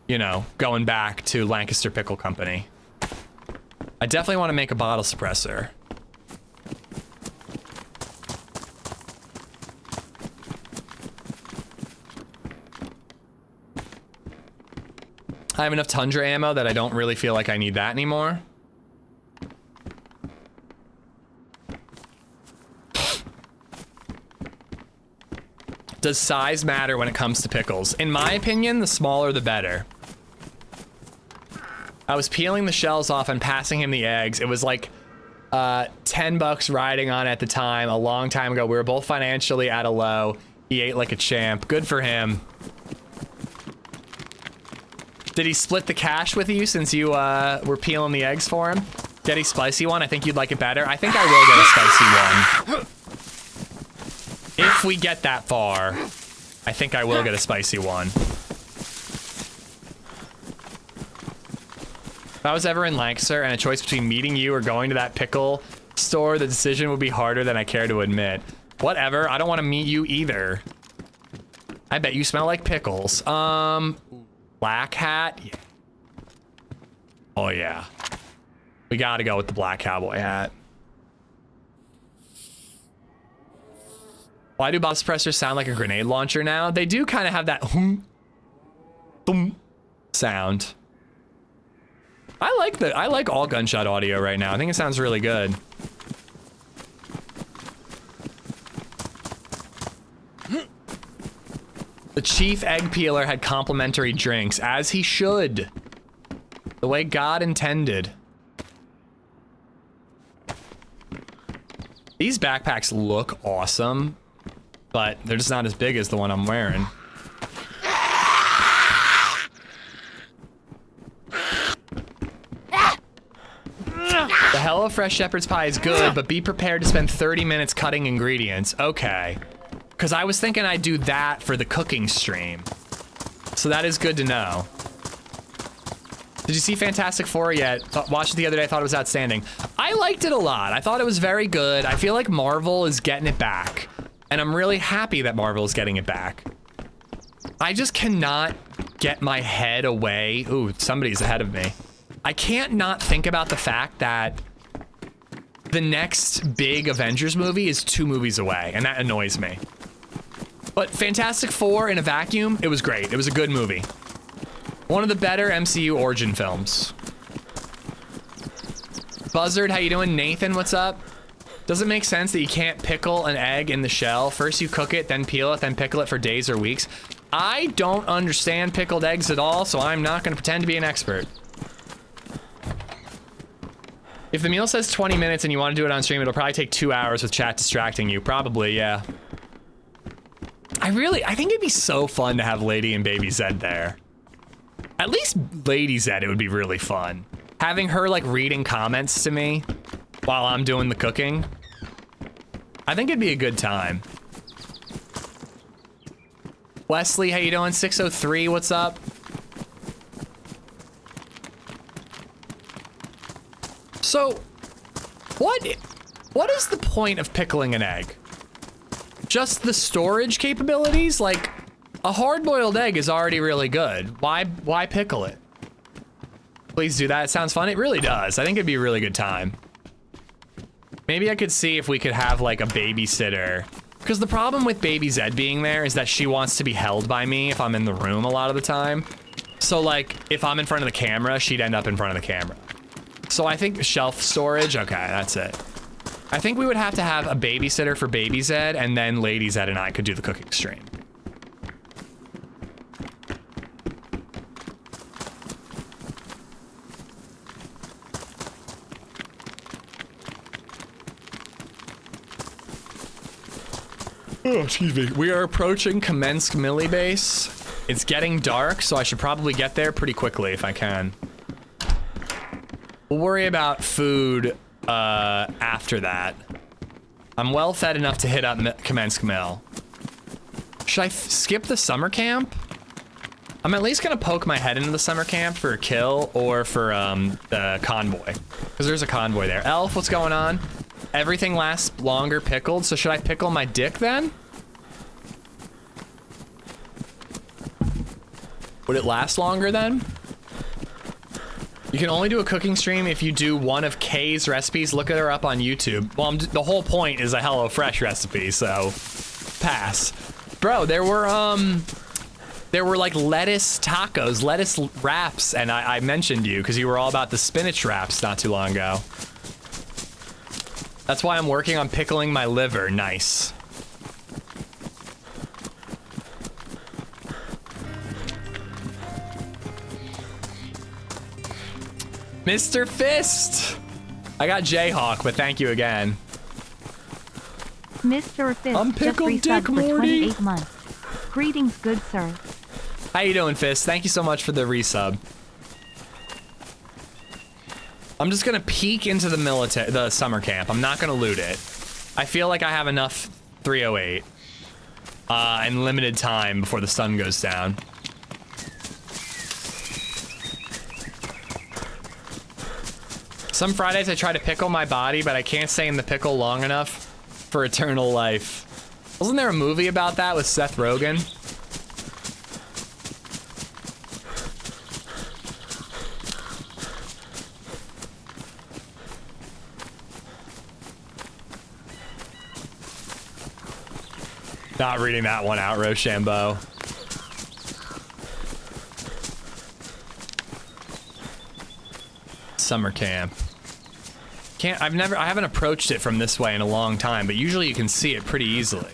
you know, going back to Lancaster Pickle Company. I definitely want to make a bottle suppressor. I have enough Tundra ammo that I don't really feel like I need that anymore. Does size matter when it comes to pickles? In my opinion, the smaller the better. I was peeling the shells off and passing him the eggs. It was like 10 bucks riding on at the time, a long time ago. We were both financially at a low. He ate like a champ. Good for him. Did he split the cash with you since you were peeling the eggs for him? Get a spicy one? I think you'd like it better. I think I will get a spicy one. If we get that far, I think I will get a spicy one. If I was ever in Lancaster and a choice between meeting you or going to that pickle store, the decision would be harder than I care to admit. Whatever, I don't want to meet you either. I bet you smell like pickles. Black hat? Yeah. Oh yeah. We gotta go with the black cowboy hat. Why do bottle suppressors sound like a grenade launcher now? They do kind of have that thum sound. I like all gunshot audio right now. I think it sounds really good. The chief egg peeler had complimentary drinks, as he should. The way God intended. These backpacks look awesome, but they're just not as big as the one I'm wearing. The HelloFresh shepherd's pie is good, but be prepared to spend 30 minutes cutting ingredients. Okay. Because I was thinking I'd do that for the cooking stream. So that is good to know. Did you see Fantastic Four yet? Watched it the other day, I thought it was outstanding. I liked it a lot. I thought it was very good. I feel like Marvel is getting it back. And I'm really happy that Marvel is getting it back. I just cannot get my head away. Ooh, somebody's ahead of me. I can't not think about the fact that the next big Avengers movie is 2 movies away, and that annoys me. But Fantastic Four in a vacuum, it was great. It was a good movie. One of the better MCU origin films. Buzzard, how you doing? Nathan, what's up? Does it make sense that you can't pickle an egg in the shell? First you cook it, then peel it, then pickle it for days or weeks. I don't understand pickled eggs at all, so I'm not gonna pretend to be an expert. If the meal says 20 minutes and you want to do it on stream, it'll probably take 2 hours with chat distracting you. Probably, yeah. I think it'd be so fun to have Lady and Baby Zed there. At least LadyZed, it would be really fun. Having her like reading comments to me while I'm doing the cooking. I think it'd be a good time. Wesley, how you doing? 603, what's up? So, what is the point of pickling an egg? Just the storage capabilities? Like, a hard-boiled egg is already really good. Why pickle it? Please do that. It sounds fun. It really does. I think it'd be a really good time. Maybe I could see if we could have like a babysitter. Because the problem with Baby Zed being there is that she wants to be held by me if I'm in the room a lot of the time. So like, if I'm in front of the camera, she'd end up in front of the camera. So I think shelf storage, okay, that's it. I think we would have to have a babysitter for Baby Zed, and then LadyZed and I could do the cooking stream. Oh, excuse me. We are approaching Kamensk Millie Base. It's getting dark, so I should probably get there pretty quickly if I can. We'll worry about food after that. I'm well fed enough to hit up Kamensk Mill. Should I skip the summer camp? I'm at least gonna poke my head into the summer camp for a kill or for the convoy. Because there's a convoy there. Elf, what's going on? Everything lasts longer pickled, so should I pickle my dick then? Would it last longer then? You can only do a cooking stream if you do one of Kay's recipes. Look at her up on YouTube. Well, the whole point is a HelloFresh recipe, so pass. Bro, there were like lettuce tacos, lettuce wraps, and I mentioned you because you were all about the spinach wraps not too long ago. That's why I'm working on pickling my liver. Nice. Mr. Fist! I got Jayhawk, but thank you again. Mr. Fist I'm pickled just dick, resubbed for Morty. 28 months. Greetings, good sir. How you doing, Fist? Thank you so much for the resub. I'm just gonna peek into the summer camp. I'm not gonna loot it. I feel like I have enough 308 and limited time before the sun goes down. Some Fridays I try to pickle my body, but I can't stay in the pickle long enough for eternal life. Wasn't there a movie about that with Seth Rogen? Not reading that one out, Rochambeau. Summer camp. I haven't approached it from this way in a long time, but usually you can see it pretty easily.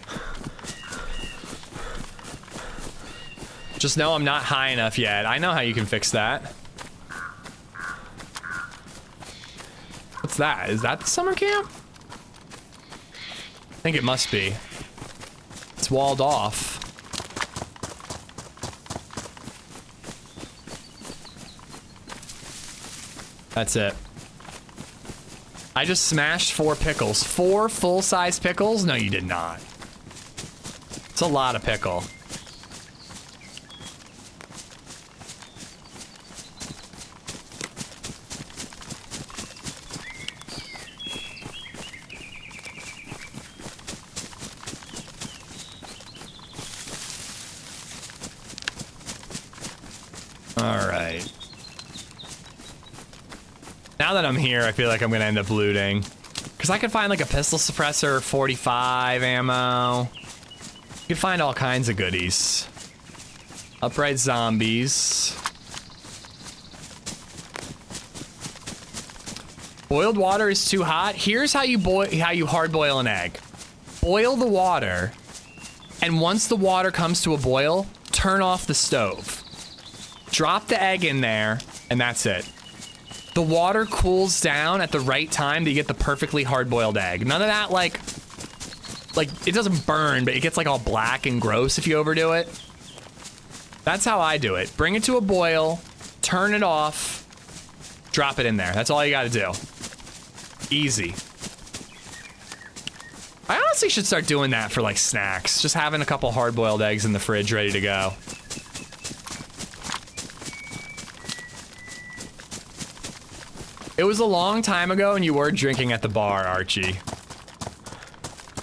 Just know I'm not high enough yet. I know how you can fix that. What's that? Is that the summer camp? I think it must be. It's walled off. That's it. I just smashed 4 pickles. 4 full-size pickles? No, you did not. It's a lot of pickle. All right. Now that I'm here, I feel like I'm gonna end up looting. Because I could find like a pistol suppressor, 45 ammo. You could find all kinds of goodies. Upright zombies. Boiled water is too hot. Here's how you hard boil an egg. Boil the water, and once the water comes to a boil, turn off the stove. Drop the egg in there, and that's it. The water cools down at the right time to get the perfectly hard-boiled egg. None of that, like, it doesn't burn, but it gets, like, all black and gross if you overdo it. That's how I do it. Bring it to a boil, turn it off, drop it in there. That's all you gotta do. Easy. I honestly should start doing that for, like, snacks. Just having a couple hard-boiled eggs in the fridge ready to go. It was a long time ago and you were drinking at the bar, Archie.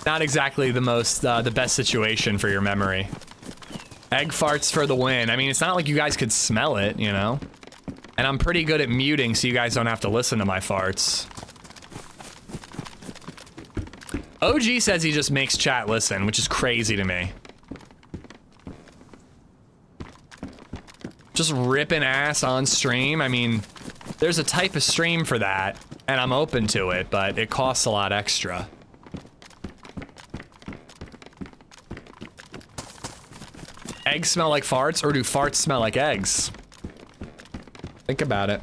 Not exactly the most, the best situation for your memory. Egg farts for the win. I mean, it's not like you guys could smell it, you know? And I'm pretty good at muting so you guys don't have to listen to my farts. OG says he just makes chat listen, which is crazy to me. Just ripping ass on stream, I mean... There's a type of stream for that, and I'm open to it, but it costs a lot extra. Eggs smell like farts, or do farts smell like eggs? Think about it.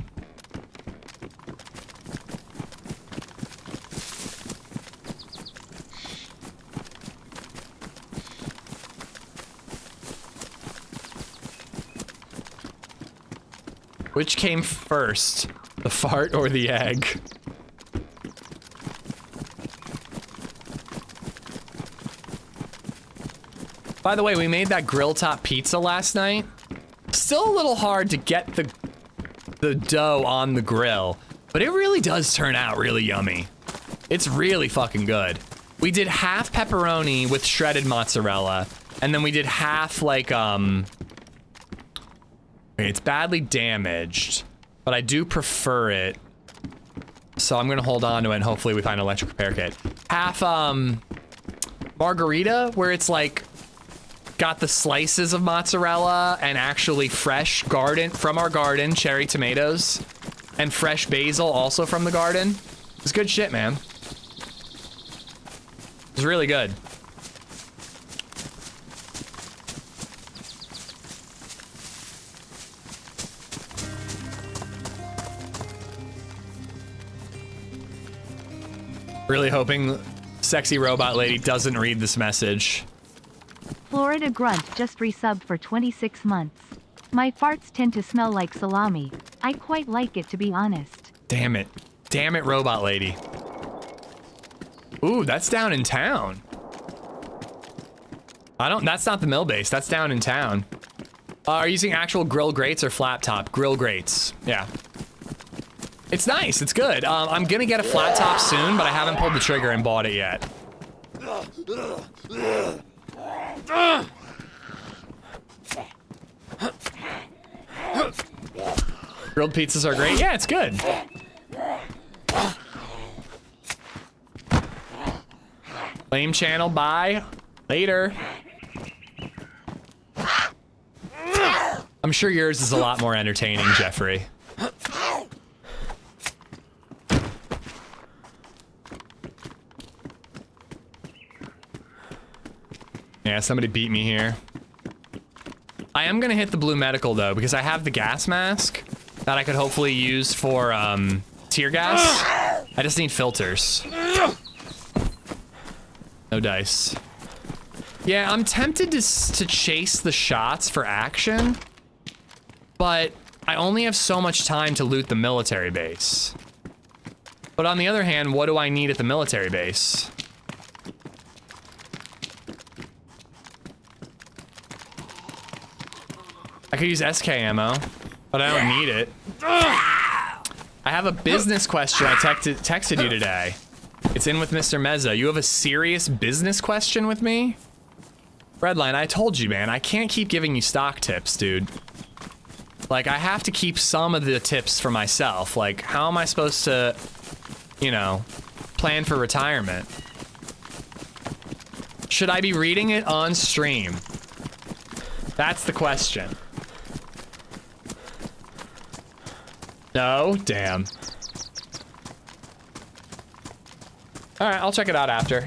Which came first, the fart or the egg? By the way, we made that grill top pizza last night. Still a little hard to get the dough on the grill, but it really does turn out really yummy. It's really fucking good. We did half pepperoni with shredded mozzarella, and then we did half like, it's badly damaged, but I do prefer it. So I'm gonna hold on to it and hopefully we find an electric repair kit. Half, margarita, where it's like, got the slices of mozzarella and actually fresh garden, from our garden, cherry tomatoes, and fresh basil also from the garden. It's good shit, man. It's really good. Really hoping sexy robot lady doesn't read this message. Florida Grunt just resubbed for 26 months. My farts tend to smell like salami. I quite like it, to be honest. Damn it. Damn it, robot lady. Ooh, that's down in town. That's not the mill base. That's down in town. Are you using actual grill grates or flat top? Grill grates. Yeah. It's nice, it's good. I'm gonna get a flat top soon, but I haven't pulled the trigger and bought it yet. Grilled pizzas are great. Yeah, it's good. Flame channel, bye. Later. I'm sure yours is a lot more entertaining, Jeffrey. Yeah, somebody beat me here. I am gonna hit the blue medical though, because I have the gas mask that I could hopefully use for tear gas. I just need filters. No dice. Yeah, I'm tempted to chase the shots for action, but I only have so much time to loot the military base. But on the other hand, what do I need at the military base? I could use SK ammo, but I don't need it. I have a business question I texted you today. It's in with Mr. Mezza. You have a serious business question with me? Redline, I told you, man, I can't keep giving you stock tips, dude. Like, I have to keep some of the tips for myself. Like, how am I supposed to, you know, plan for retirement? Should I be reading it on stream? That's the question. No? Damn. Alright, I'll check it out after.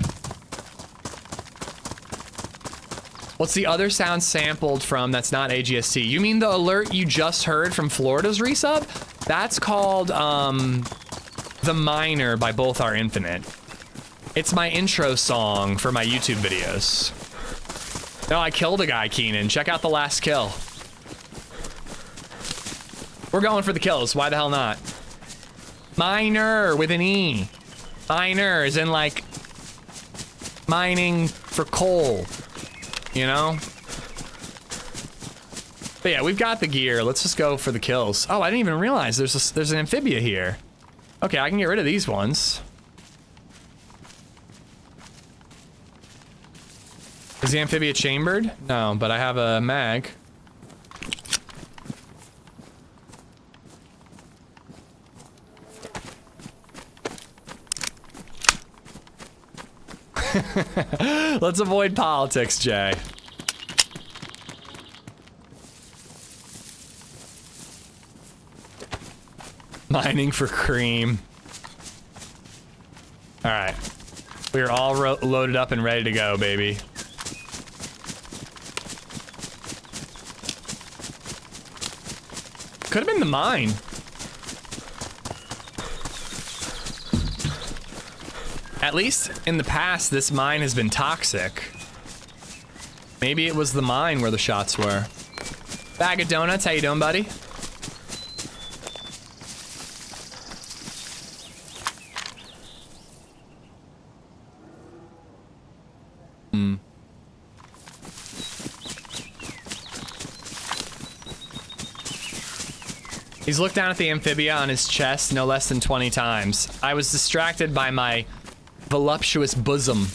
What's the other sound sampled from that's not AGST? You mean the alert you just heard from Florida's resub? That's called, The Miner by Both Are Infinite. It's my intro song for my YouTube videos. No, I killed a guy, Keenan. Check out the last kill. We're going for the kills. Why the hell not? Miner with an E. Miner is in like mining for coal. You know? But yeah, we've got the gear. Let's just go for the kills. Oh, I didn't even realize there's an amphibia here. Okay, I can get rid of these ones. Is the amphibia chambered? No, but I have a mag. Let's avoid politics, Jay. Mining for cream. All right. We are all loaded up and ready to go, baby. Could have been the mine. At least in the past, this mine has been toxic. Maybe it was the mine where the shots were. Bag of donuts, how you doing, buddy? He's looked down at the amphibia on his chest no less than 20 times. I was distracted by my voluptuous bosom.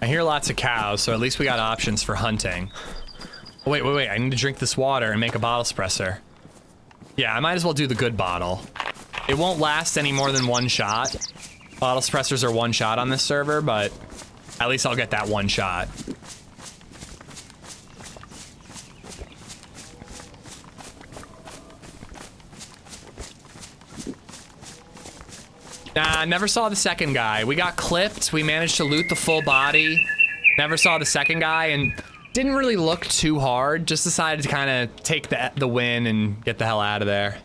I hear lots of cows, so at least we got options for hunting. Oh, wait, I need to drink this water and make a bottle suppressor. Yeah, I might as well do the good bottle. It won't last any more than one shot. Bottle suppressors are one shot on this server, but at least I'll get that one shot. Nah, never saw the second guy. We got clipped, we managed to loot the full body. Never saw the second guy and didn't really look too hard. Just decided to kind of take the win and get the hell out of there.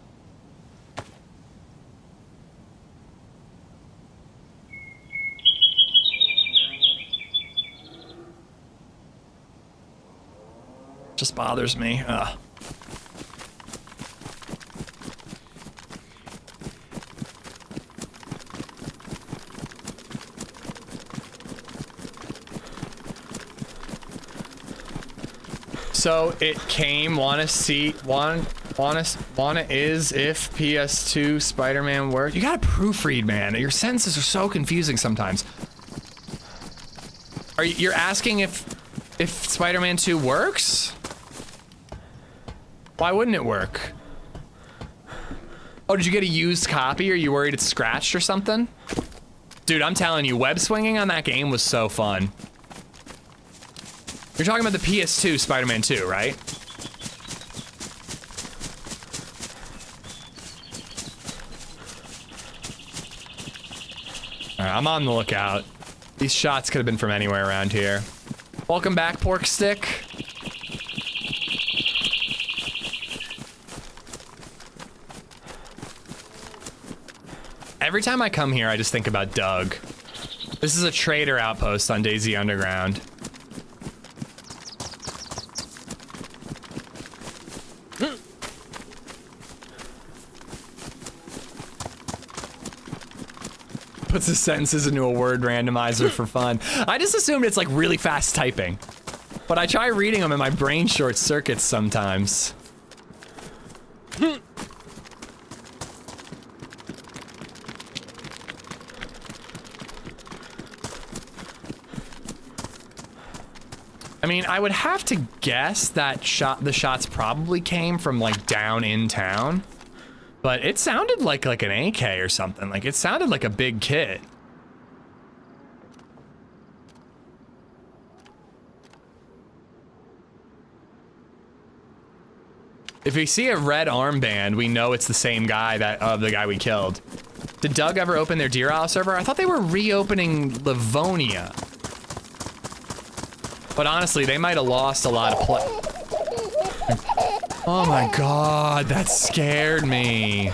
Just bothers me. Ugh. So it came, wanna is if PS2 Spider-Man worked. You gotta proofread, man. Your sentences are so confusing sometimes. You're asking if Spider-Man 2 works? Why wouldn't it work? Oh, did you get a used copy? Are you worried it's scratched or something? Dude, I'm telling you, web swinging on that game was so fun. You're talking about the PS2 Spider-Man 2, right? Alright, I'm on the lookout. These shots could have been from anywhere around here. Welcome back, Pork Stick. Every time I come here, I just think about Doug. This is a trader outpost on DayZ Underground. Puts his sentences into a word randomizer for fun. I just assumed it's like really fast typing. But I try reading them and my brain short circuits sometimes. I mean, I would have to guess that the shots probably came from like down in town. But it sounded like an AK or something. Like it sounded like a big kit. If we see a red armband, we know it's the same guy the guy we killed. Did Doug ever open their Deer Isle server? I thought they were reopening Livonia. But honestly, they might have lost a lot of play. Oh my god, that scared me.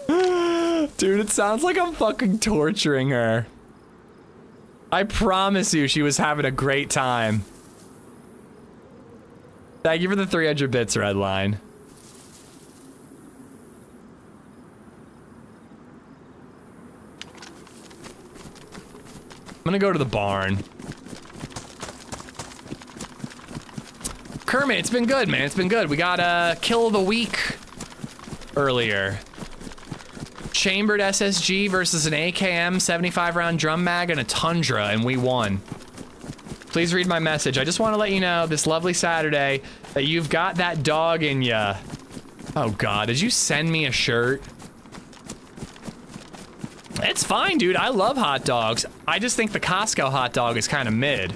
Dude, it sounds like I'm fucking torturing her. I promise you she was having a great time. Thank you for the 300 bits, Redline. I'm gonna go to the barn. Kermit, it's been good, man. It's been good. We got a kill of the week earlier. Chambered SSG versus an AKM 75 round drum mag and a Tundra, and we won. Please read my message. I just want to let you know this lovely Saturday that you've got that dog in ya. Oh god, did you send me a shirt? It's fine, dude. I love hot dogs. I just think the Costco hot dog is kind of mid.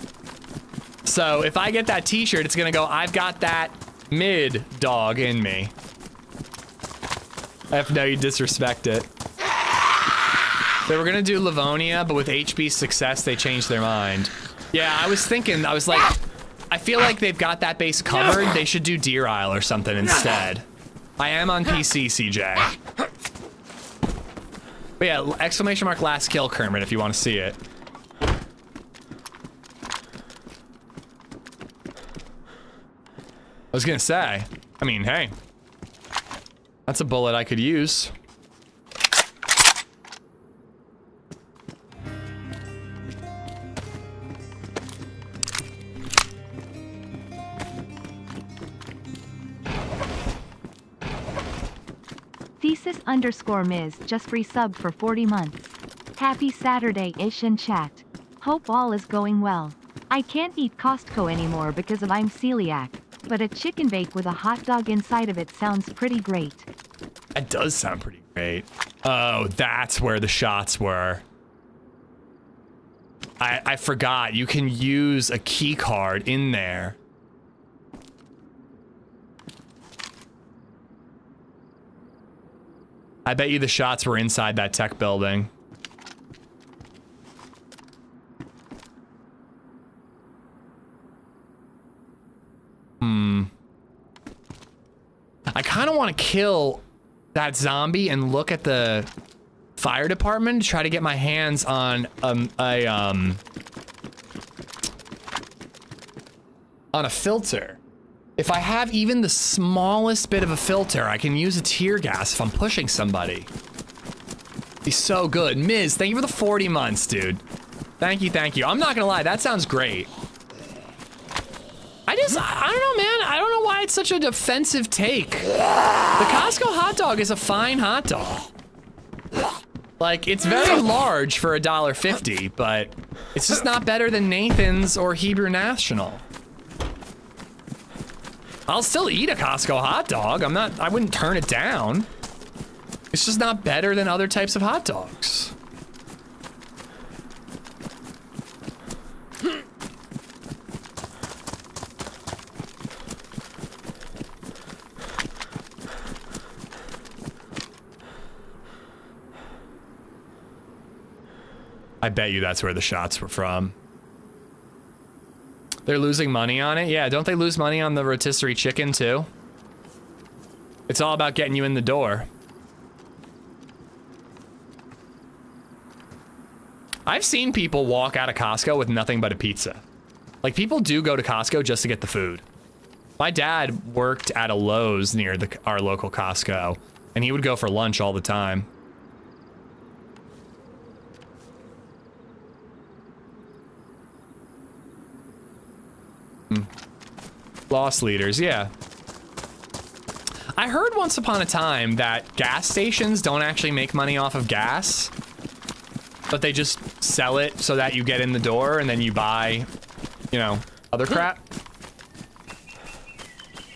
So if I get that t-shirt, it's gonna go, I've got that mid dog in me. I have no, you disrespect it. They were gonna do Livonia, but with HB's success, they changed their mind. Yeah, I was thinking, I was like, I feel like they've got that base covered. They should do Deer Isle or something instead. I am on PC, CJ. But yeah, exclamation mark last kill, Kermit, if you want to see it. I was gonna say, I mean, hey, that's a bullet I could use. Thesis_Ms just resubbed for 40 months. Happy Saturday-ish in chat. Hope all is going well. I can't eat Costco anymore because of I'm celiac, but a chicken bake with a hot dog inside of it sounds pretty great. That does sound pretty great. Oh, that's where the shots were. I forgot, you can use a key card in there. I bet you the shots were inside that tech building. I kind of want to kill that zombie and look at the fire department to try to get my hands on a filter. If I have even the smallest bit of a filter, I can use a tear gas if I'm pushing somebody. Be so good. Miz, thank you for the 40 months, dude. Thank you, thank you. I'm not gonna lie, that sounds great. I don't know, man. I don't know why it's such a defensive take. The Costco hot dog is a fine hot dog. Like, it's very large for $1.50, but it's just not better than Nathan's or Hebrew National. I'll still eat a Costco hot dog. I wouldn't turn it down. It's just not better than other types of hot dogs. I bet you that's where the shots were from. They're losing money on it? Yeah, don't they lose money on the rotisserie chicken too? It's all about getting you in the door. I've seen people walk out of Costco with nothing but a pizza. Like, people do go to Costco just to get the food. My dad worked at a Lowe's near our local Costco, and he would go for lunch all the time. Loss leaders, yeah. I heard once upon a time that gas stations don't actually make money off of gas, but they just sell it so that you get in the door and then you buy, you know, other crap.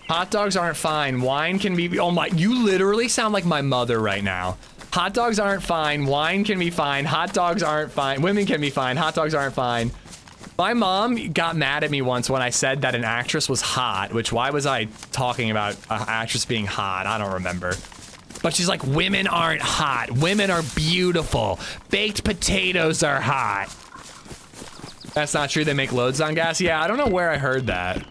Hot dogs aren't fine. Wine can be, oh my, you literally sound like my mother right now. Hot dogs aren't fine. Wine can be fine. Hot dogs aren't fine. Women can be fine. Hot dogs aren't fine. My mom got mad at me once when I said that an actress was hot, which why was I talking about an actress being hot? I don't remember. But she's like, women aren't hot. Women are beautiful. Baked potatoes are hot. That's not true. They make loads on gas. Yeah, I don't know where I heard that.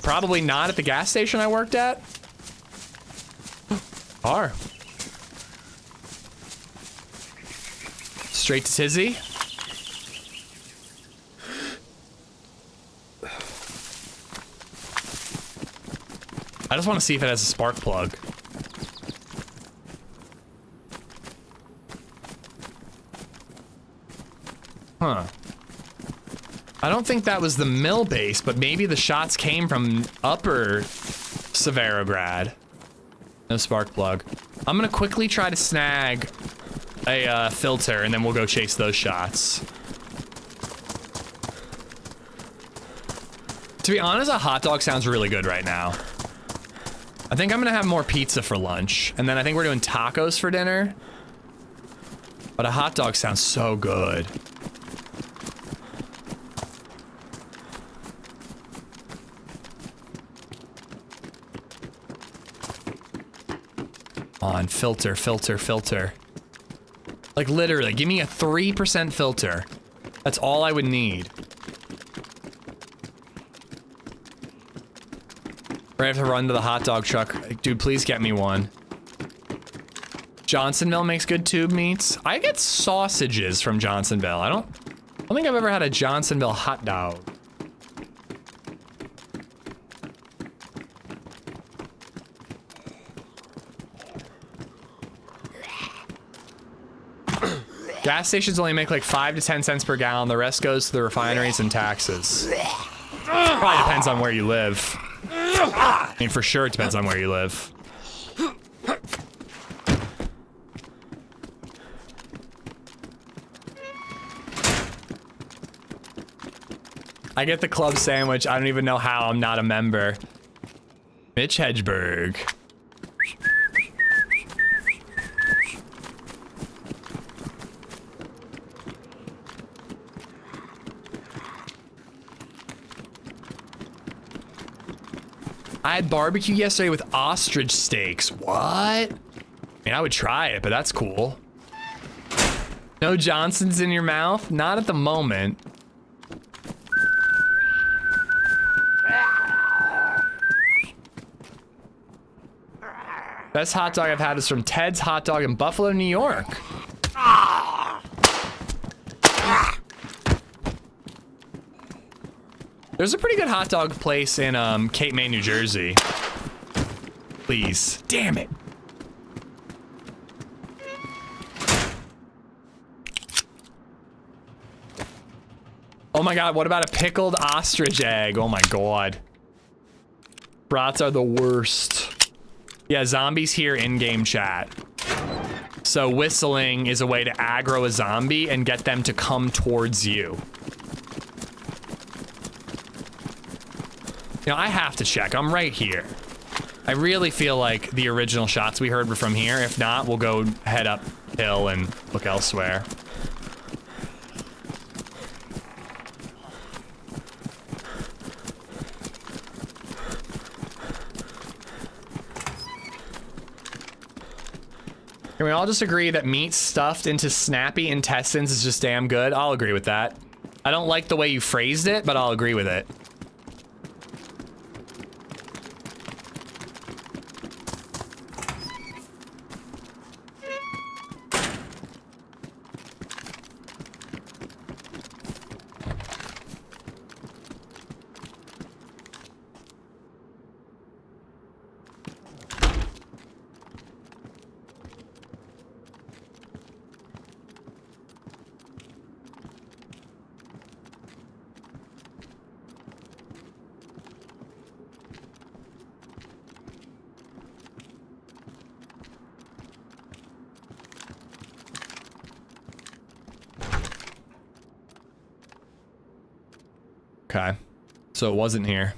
Probably not at the gas station I worked at. Are. Straight to tizzy. I just want to see if it has a spark plug. Huh. I don't think that was the mill base, but maybe the shots came from upper Severograd. No spark plug. I'm gonna quickly try to snag a filter, and then we'll go chase those shots. To be honest, a hot dog sounds really good right now. I think I'm gonna have more pizza for lunch, and then I think we're doing tacos for dinner. But a hot dog sounds so good. On, filter, filter, filter. Like literally, give me a 3% filter. That's all I would need. I have to run to the hot dog truck. Dude, please get me one. Johnsonville makes good tube meats. I get sausages from Johnsonville. I don't think I've ever had a Johnsonville hot dog. Gas stations only make like 5 to 10 cents per gallon. The rest goes to the refineries and taxes. Probably depends on where you live. I mean, for sure it depends on where you live. I get the club sandwich. I don't even know how I'm not a member. Mitch Hedgeberg. I had barbecue yesterday with ostrich steaks. What? I mean, I would try it, but that's cool. No Johnsons in your mouth? Not at the moment. Best hot dog I've had is from Ted's Hot Dog in Buffalo, New York. There's a pretty good hot dog place in Cape May, New Jersey. Please. Damn it. Oh my god, what about a pickled ostrich egg? Oh my god. Brats are the worst. Yeah, zombies here in-game chat. So whistling is a way to aggro a zombie and get them to come towards you. You know, I have to check. I'm right here. I really feel like the original shots we heard were from here. If not, we'll go head uphill and look elsewhere. Can we all just agree that meat stuffed into snappy intestines is just damn good? I'll agree with that. I don't like the way you phrased it, but I'll agree with it. Okay, so it wasn't here.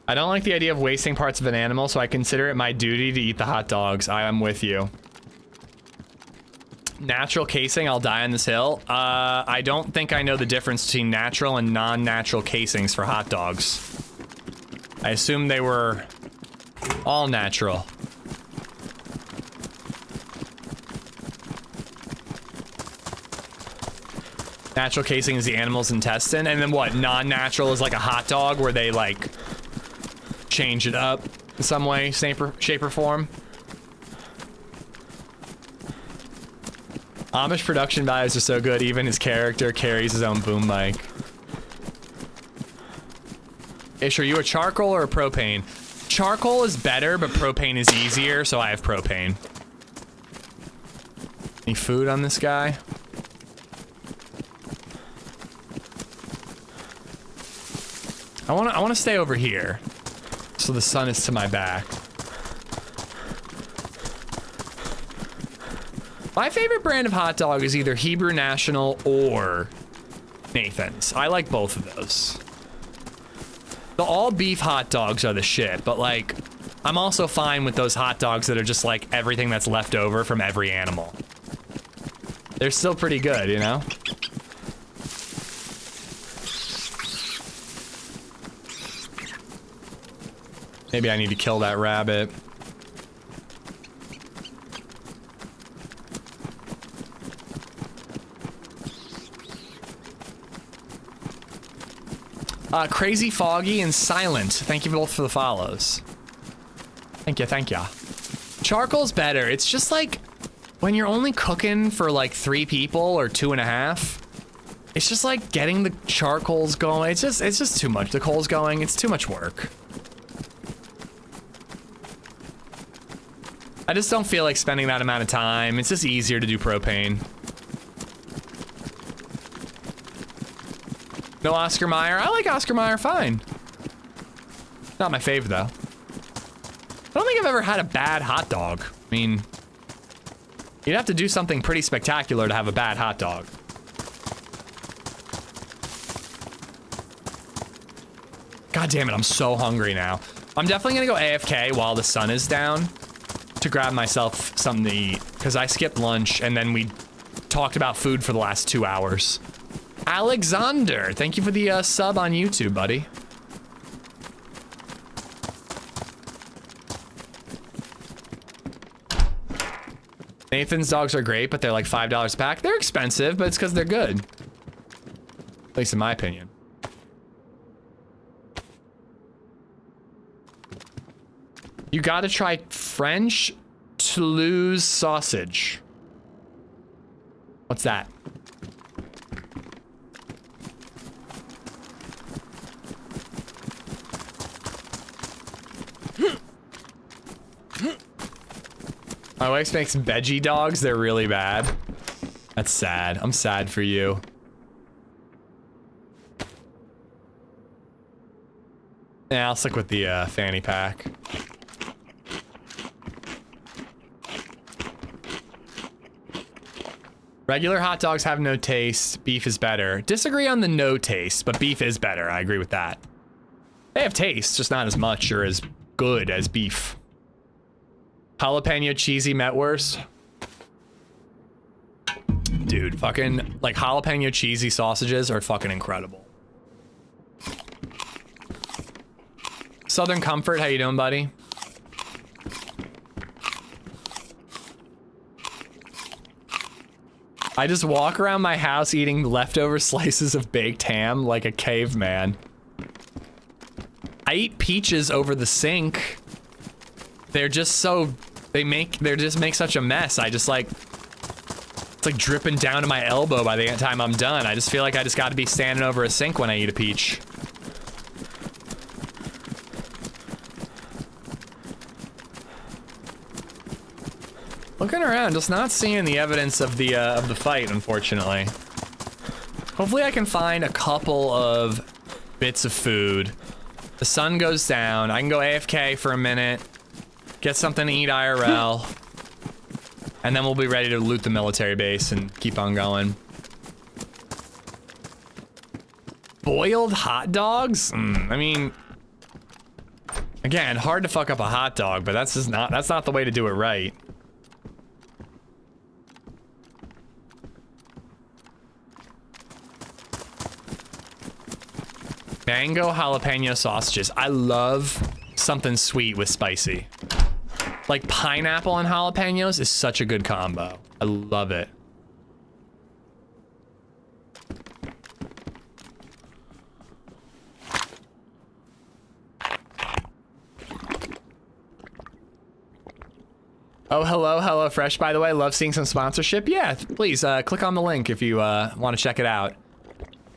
I don't like the idea of wasting parts of an animal, so I consider it my duty to eat the hot dogs. I am with you. Natural casing, I'll die on this hill. I don't think I know the difference between natural and non-natural casings for hot dogs. I assume they were all natural. Natural casing is the animal's intestine, and then what? Non-natural is like a hot dog where they like change it up in some way, shape or form. Amish production values are so good, even his character carries his own boom mic. Ish, are you a charcoal or a propane? Charcoal is better, but propane is easier, so I have propane. Any food on this guy? I want to stay over here, so the sun is to my back. My favorite brand of hot dog is either Hebrew National or Nathan's. I like both of those. The all beef hot dogs are the shit, but like, I'm also fine with those hot dogs that are just like everything that's left over from every animal. They're still pretty good, you know? Maybe I need to kill that rabbit. Crazy Foggy and Silent. Thank you both for the follows. Thank you, thank ya. Charcoal's better. It's just like when you're only cooking for like 3 people or 2.5. It's just like getting the charcoals going. It's just too much. The coals going. It's too much work. I just don't feel like spending that amount of time. It's just easier to do propane. No Oscar Mayer. I like Oscar Mayer fine. Not my fave though. I don't think I've ever had a bad hot dog. I mean, you'd have to do something pretty spectacular to have a bad hot dog. God damn it, I'm so hungry now. I'm definitely gonna go AFK while the sun is down to grab myself something to eat, because I skipped lunch and then we talked about food for the last 2 hours. Alexander, thank you for the sub on YouTube, buddy. Nathan's dogs are great, but they're like $5 a pack. They're expensive, but it's because they're good. At least in my opinion. You gotta try French Toulouse sausage. What's that? My wife makes veggie dogs. They're really bad. That's sad. I'm sad for you. Yeah, I'll stick with the fanny pack. Regular hot dogs have no taste. Beef is better. Disagree on the no taste, but beef is better. I agree with that. They have taste, just not as much or as good as beef. Jalapeno cheesy metwurst. Dude, fucking, like, jalapeno cheesy sausages are fucking incredible. Southern Comfort, how you doing, buddy? I just walk around my house eating leftover slices of baked ham like a caveman. I eat peaches over the sink. They're just so, they just make such a mess. I just like, it's like dripping down to my elbow by the time I'm done. I just feel like I just gotta be standing over a sink when I eat a peach. Looking around, just not seeing the evidence of the fight, unfortunately. Hopefully I can find a couple of bits of food. The sun goes down, I can go AFK for a minute, get something to eat IRL, and then we'll be ready to loot the military base and keep on going. Boiled hot dogs? I mean, again, hard to fuck up a hot dog, but that's not the way to do it right. Mango jalapeno sausages. I love something sweet with spicy. Like pineapple and jalapenos is such a good combo. I love it. Oh, hello, HelloFresh, by the way. Love seeing some sponsorship. Yeah, please click on the link if you want to check it out.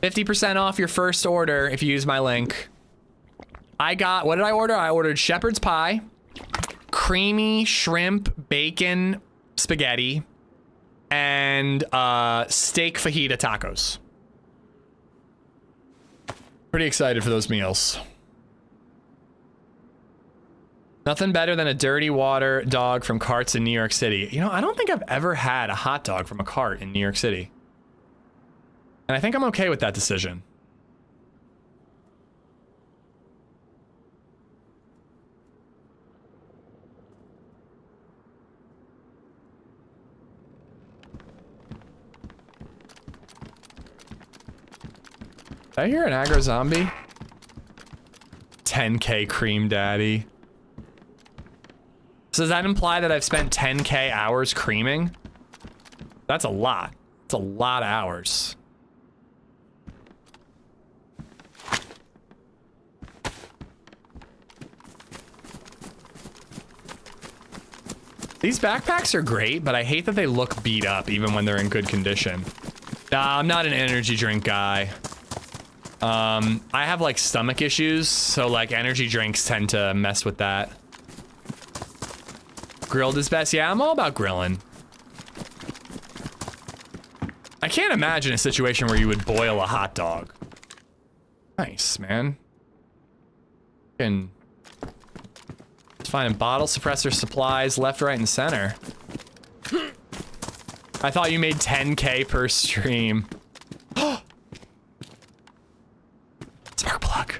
50% off your first order if you use my link. I got, what did I order? I ordered shepherd's pie, creamy shrimp, bacon, spaghetti, and steak fajita tacos. Pretty excited for those meals. Nothing better than a dirty water dog from carts in New York City. You know, I don't think I've ever had a hot dog from a cart in New York City. And I think I'm okay with that decision. Did I hear an aggro zombie? 10K cream daddy. So does that imply that I've spent 10K hours creaming? That's a lot. That's a lot of hours. These backpacks are great, but I hate that they look beat up even when they're in good condition. Nah, I'm not an energy drink guy. I have like stomach issues, so like energy drinks tend to mess with that. Grilled is best. Yeah, I'm all about grilling. I can't imagine a situation where you would boil a hot dog. Nice, man. And finding bottle suppressor supplies left, right, and center. I thought you made 10K per stream. Spark plug.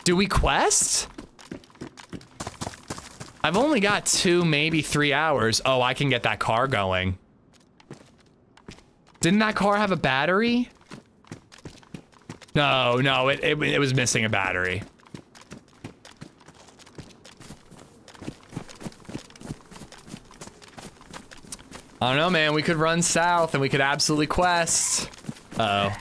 Do we quest? I've only got 2, maybe 3 hours. Oh, I can get that car going. Didn't that car have a battery? No, it was missing a battery. I don't know, man. We could run south and we could absolutely quest. Uh-oh.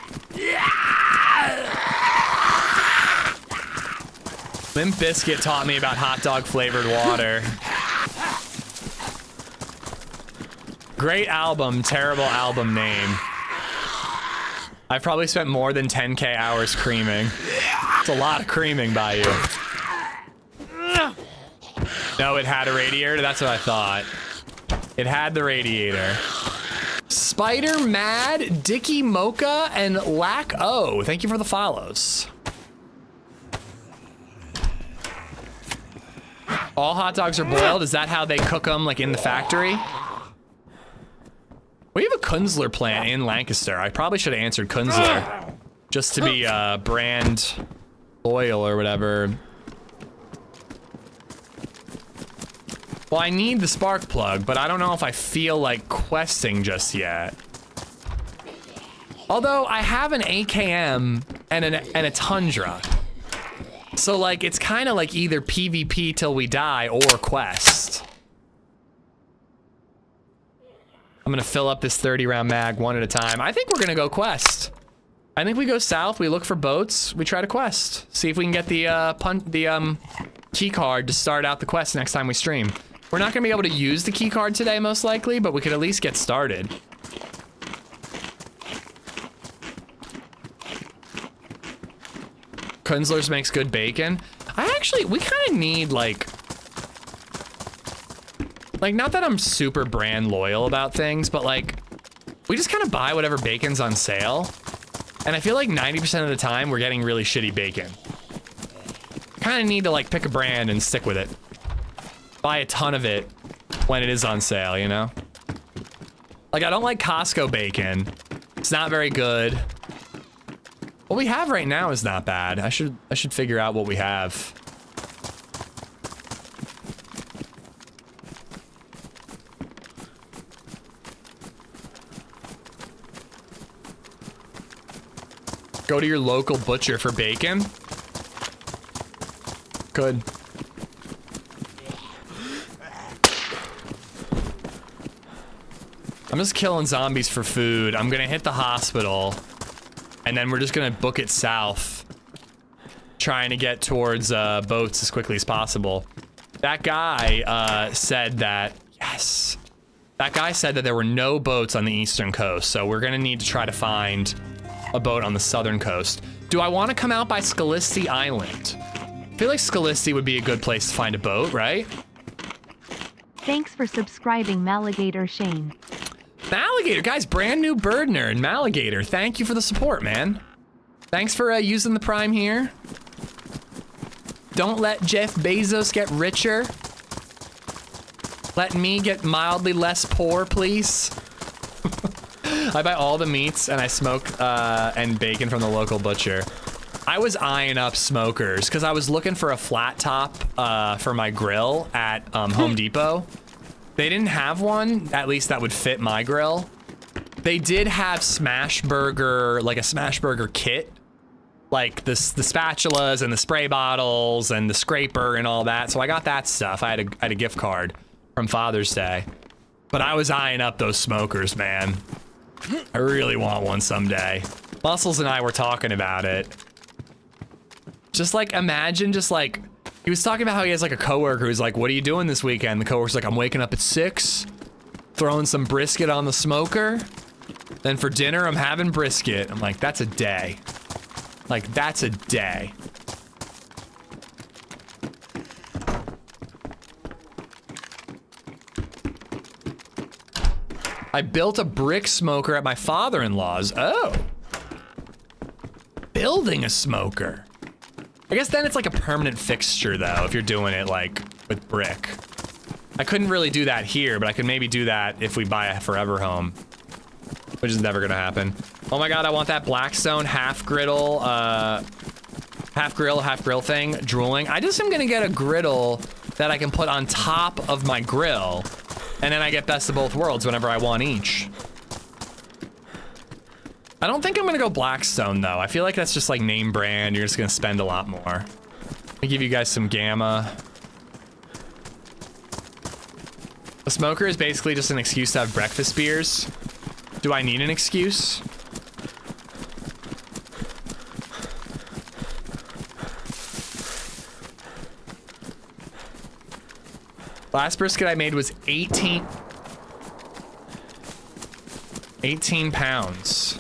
Limp Bizkit taught me about hot dog flavored water. Great album, terrible album name. I've probably spent more than 10K hours creaming. It's a lot of creaming by you. No, it had a radiator? That's what I thought. It had the radiator. Spider Mad, Dicky Mocha, and Lack O. Thank you for the follows. All hot dogs are boiled? Is that how they cook them, like in the factory? We have a Kunzler plant in Lancaster. I probably should have answered Kunzler. Just to be brand loyal or whatever. Well, I need the spark plug, but I don't know if I feel like questing just yet. Although I have an AKM and a Tundra. So like, it's kind of like either PvP till we die or quest. I'm gonna fill up this 30 round mag one at a time. I think we're gonna go quest. I think we go south, we look for boats, we try to quest. See if we can get the key card to start out the quest next time we stream. We're not gonna be able to use the key card today most likely, but we could at least get started. Kunzler's makes good bacon. We kind of need like not that I'm super brand loyal about things, but like we just kind of buy whatever bacon's on sale. And I feel like 90% of the time we're getting really shitty bacon. Kind of need to like pick a brand and stick with it. Buy a ton of it when it is on sale, you know? Like I don't like Costco bacon. It's not very good. What we have right now is not bad. I should figure out what we have. Go to your local butcher for bacon. Good. I'm just killing zombies for food. I'm gonna hit the hospital. And then we're just gonna book it south. Trying to get towards boats as quickly as possible. That guy said that, yes. That guy said that there were no boats on the eastern coast. So we're gonna need to try to find a boat on the southern coast. Do I wanna come out by Scalisti Island? I feel like Scalisti would be a good place to find a boat, right? Thanks for subscribing, Maligator Shane. Maligator, guys, brand new bird nerd, Maligator. Thank you for the support, man. Thanks for using the Prime here. Don't let Jeff Bezos get richer. Let me get mildly less poor, please. I buy all the meats and I smoke and bacon from the local butcher. I was eyeing up smokers because I was looking for a flat top for my grill at Home Depot. They didn't have one, at least that would fit my grill. They did have smash burger, like a smash burger kit. Like the spatulas and the spray bottles and the scraper and all that. So I got that stuff. I had a gift card from Father's Day. But I was eyeing up those smokers, man. I really want one someday. Muscles and I were talking about it. Just like, imagine just like, he was talking about how he has like a coworker who's like, what are you doing this weekend? The coworker's like, I'm waking up at 6, throwing some brisket on the smoker. Then for dinner, I'm having brisket. I'm like, that's a day. Like, that's a day. I built a brick smoker at my father-in-law's. Oh. Building a smoker. I guess then it's like a permanent fixture though, if you're doing it like with brick. I couldn't really do that here, but I could maybe do that if we buy a forever home, which is never gonna happen. Oh my God, I want that Blackstone half griddle, half grill thing, drooling. I just am gonna get a griddle that I can put on top of my grill, and then I get best of both worlds whenever I want each. I don't think I'm gonna go Blackstone though. I feel like that's just like name brand. You're just gonna spend a lot more. Let me give you guys some Gamma. The smoker is basically just an excuse to have breakfast beers. Do I need an excuse? Last brisket I made was 18 pounds.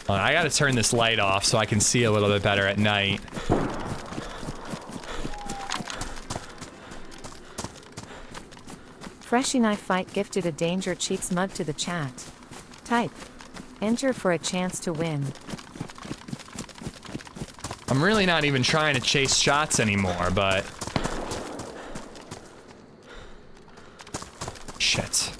I gotta turn this light off so I can see a little bit better at night. Freshy Knife Fight gifted a Danger Cheeks mug to the chat. Type. Enter for a chance to win. I'm really not even trying to chase shots anymore, but... Shit.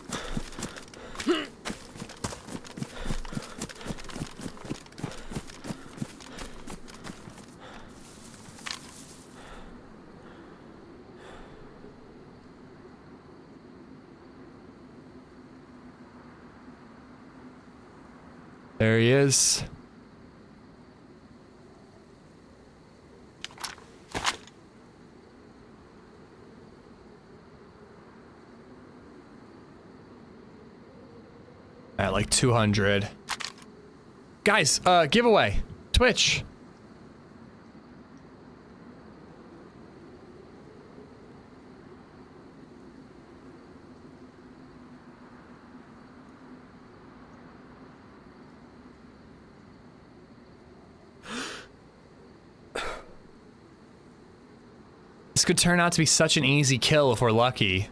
There he is. At like 200. Guys, giveaway. Twitch. This could turn out to be such an easy kill if we're lucky.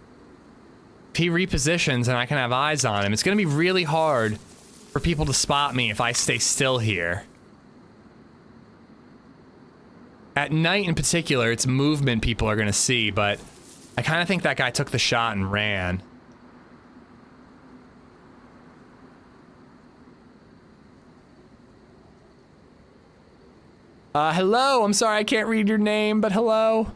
If he repositions and I can have eyes on him, it's gonna be really hard for people to spot me if I stay still here. At night in particular, it's movement people are gonna see, but I kind of think that guy took the shot and ran. Hello, I'm sorry I can't read your name, but hello.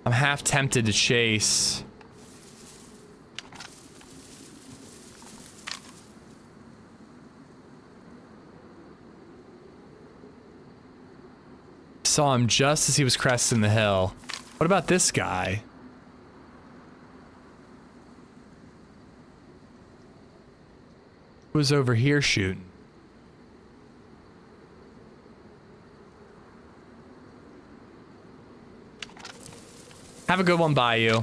I'm half tempted to chase. Saw him just as he was cresting the hill. What about this guy? Who's over here shooting? Have a good one, Bayou.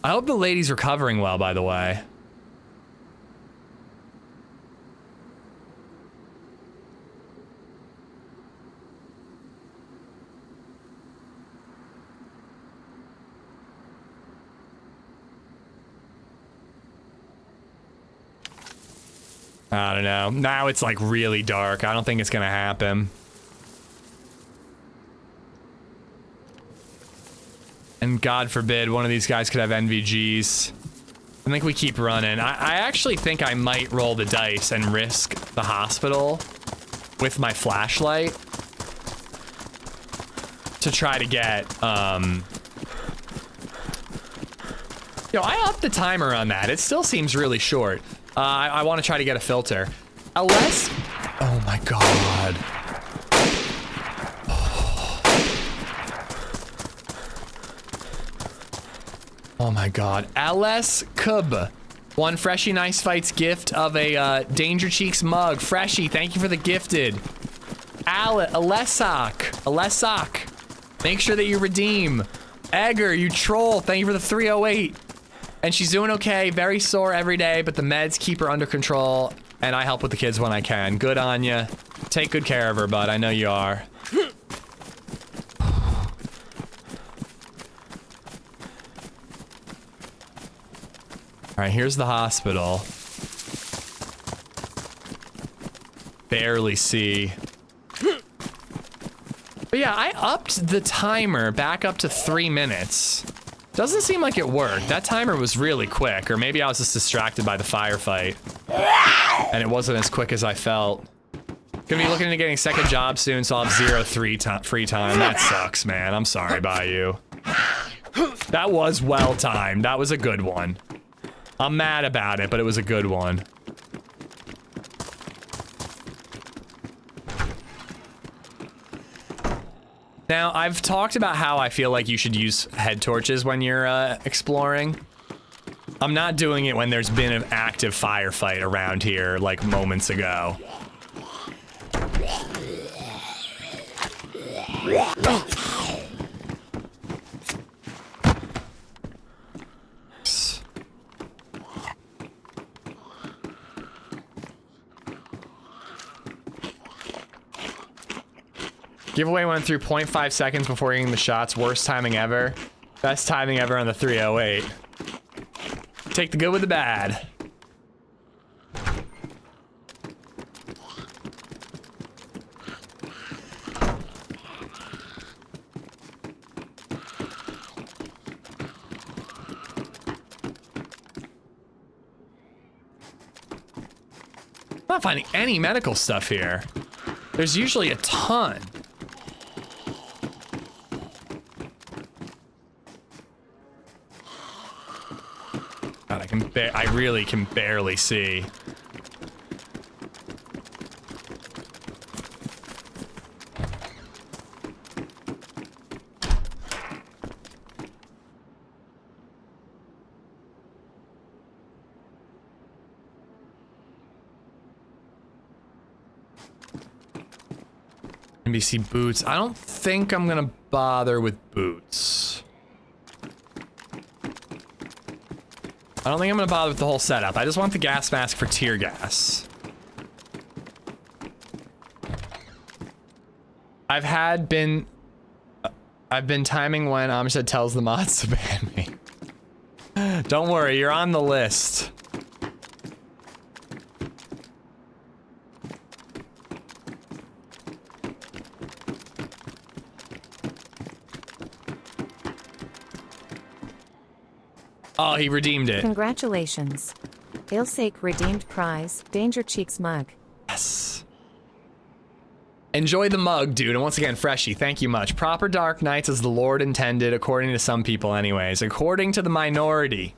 I hope the lady's recovering well, by the way. I don't know. Now it's like really dark. I don't think it's gonna happen. And God forbid one of these guys could have NVGs. I think we keep running. I actually think I might roll the dice and risk the hospital with my flashlight to try to get, Yo, I upped the timer on that. It still seems really short. I want to try to get a filter. Unless... Oh my God. Oh my God. LS Cub. One Freshie Nice Fights gift of a Danger Cheeks mug. Freshie, thank you for the gifted. Alessoc. Make sure that you redeem. Egger, you troll. Thank you for the 308. And she's doing okay. Very sore every day, but the meds keep her under control. And I help with the kids when I can. Good on ya. Take good care of her, bud. I know you are. All right, here's the hospital. Barely see. But yeah, I upped the timer back up to 3 minutes. Doesn't seem like it worked. That timer was really quick, or maybe I was just distracted by the firefight. And it wasn't as quick as I felt. Gonna be looking into getting a second job soon, so I'll have zero free time. That sucks, man. I'm sorry, Bayou. That was well timed. That was a good one. I'm mad about it, but it was a good one. Now, I've talked about how I feel like you should use head torches when you're exploring. I'm not doing it when there's been an active firefight around here, like moments ago. Giveaway went through 0.5 seconds before hitting the shots. Worst timing ever. Best timing ever on the 308. Take the good with the bad. I'm not finding any medical stuff here. There's usually a ton. God, I really can barely see. NBC boots. I don't think I'm gonna bother with boots. I don't think I'm gonna bother with the whole setup. I just want the gas mask for tear gas. I've been timing when AmishZed tells the mods to ban me. Don't worry, you're on the list. Oh, he redeemed it. Congratulations. Ilsake redeemed prize, Danger Cheeks mug. Yes. Enjoy the mug, dude. And once again, Freshie, thank you much. Proper Dark Knights as the Lord intended, according to some people anyways. According to the minority.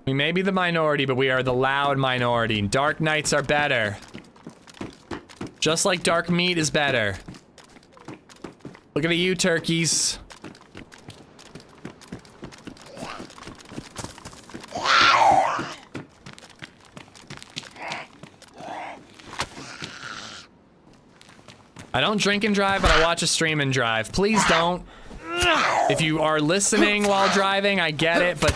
We may be the minority, but we are the loud minority. Dark Knights are better. Just like dark meat is better. Look at you, turkeys. I don't drink and drive, but I watch a stream and drive. Please don't. If you are listening while driving, I get it, but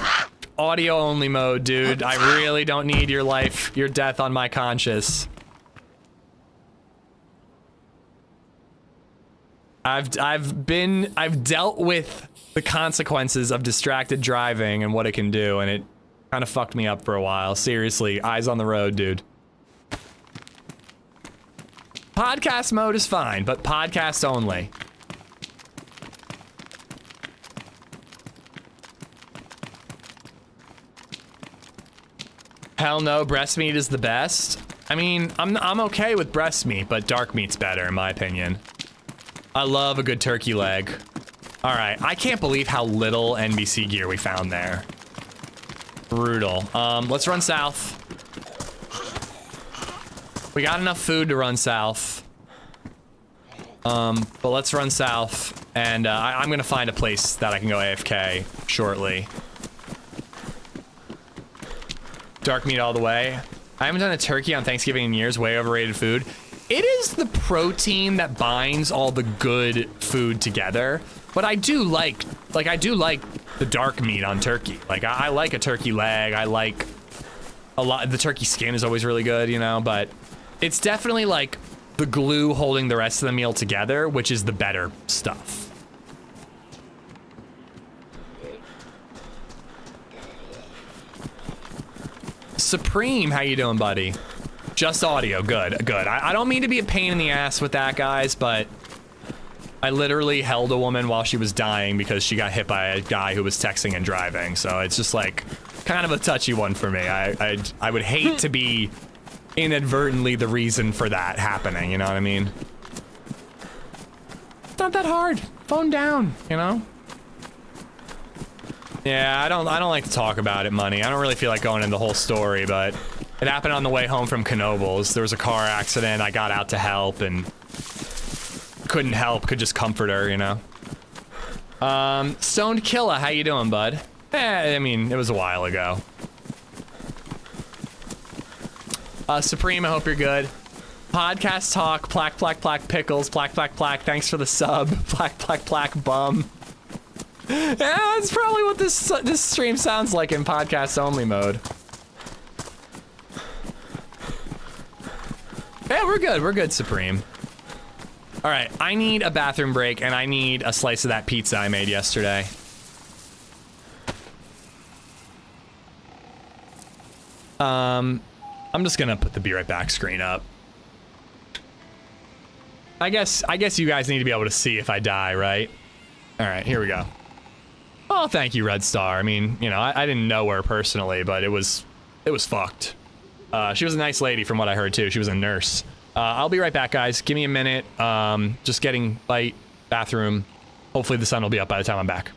audio only mode, dude. I really don't need your life, your death on my conscience. I've dealt with the consequences of distracted driving and what it can do, and it kind of fucked me up for a while. Seriously, eyes on the road, dude. Podcast mode is fine, but podcast only. Hell no, breast meat is the best. I mean, I'm okay with breast meat, but dark meat's better in my opinion. I love a good turkey leg. All right, I can't believe how little NBC gear we found there. Brutal. Let's run south. We got enough food to run south. But let's run south, and I'm gonna find a place that I can go AFK shortly. Dark meat all the way. I haven't done a turkey on Thanksgiving in years. Way overrated food. It is the protein that binds all the good food together. But I do like the dark meat on turkey. Like I like a turkey leg. I like a lot. The turkey skin is always really good, you know. But it's definitely like the glue holding the rest of the meal together, which is the better stuff. Supreme, how you doing, buddy? Just audio, good, good. I don't mean to be a pain in the ass with that, guys, but I literally held a woman while she was dying because she got hit by a guy who was texting and driving. So it's just like kind of a touchy one for me. I would hate to be inadvertently the reason for that happening, you know what I mean? It's not that hard. Phone down, you know? Yeah, I don't like to talk about it, Money. I don't really feel like going into the whole story, but it happened on the way home from Knoebels. There was a car accident. I got out to help and couldn't help, could just comfort her, you know? Stoned Killa, how you doing, bud? I mean, it was a while ago. Supreme, I hope you're good. Podcast talk, plack, pickles, plack, thanks for the sub, plack, bum. Yeah, that's probably what this stream sounds like in podcast only mode. Yeah, we're good, Supreme. All right, I need a bathroom break and I need a slice of that pizza I made yesterday. I'm just gonna put the be right back screen up. I guess you guys need to be able to see if I die, right? All right, here we go. Oh, thank you, Red Star. I mean, you know, I didn't know her personally, but it was fucked. She was a nice lady from what I heard too. She was a nurse. I'll be right back, guys. Give me a minute. Just getting light, bathroom. Hopefully the sun will be up by the time I'm back.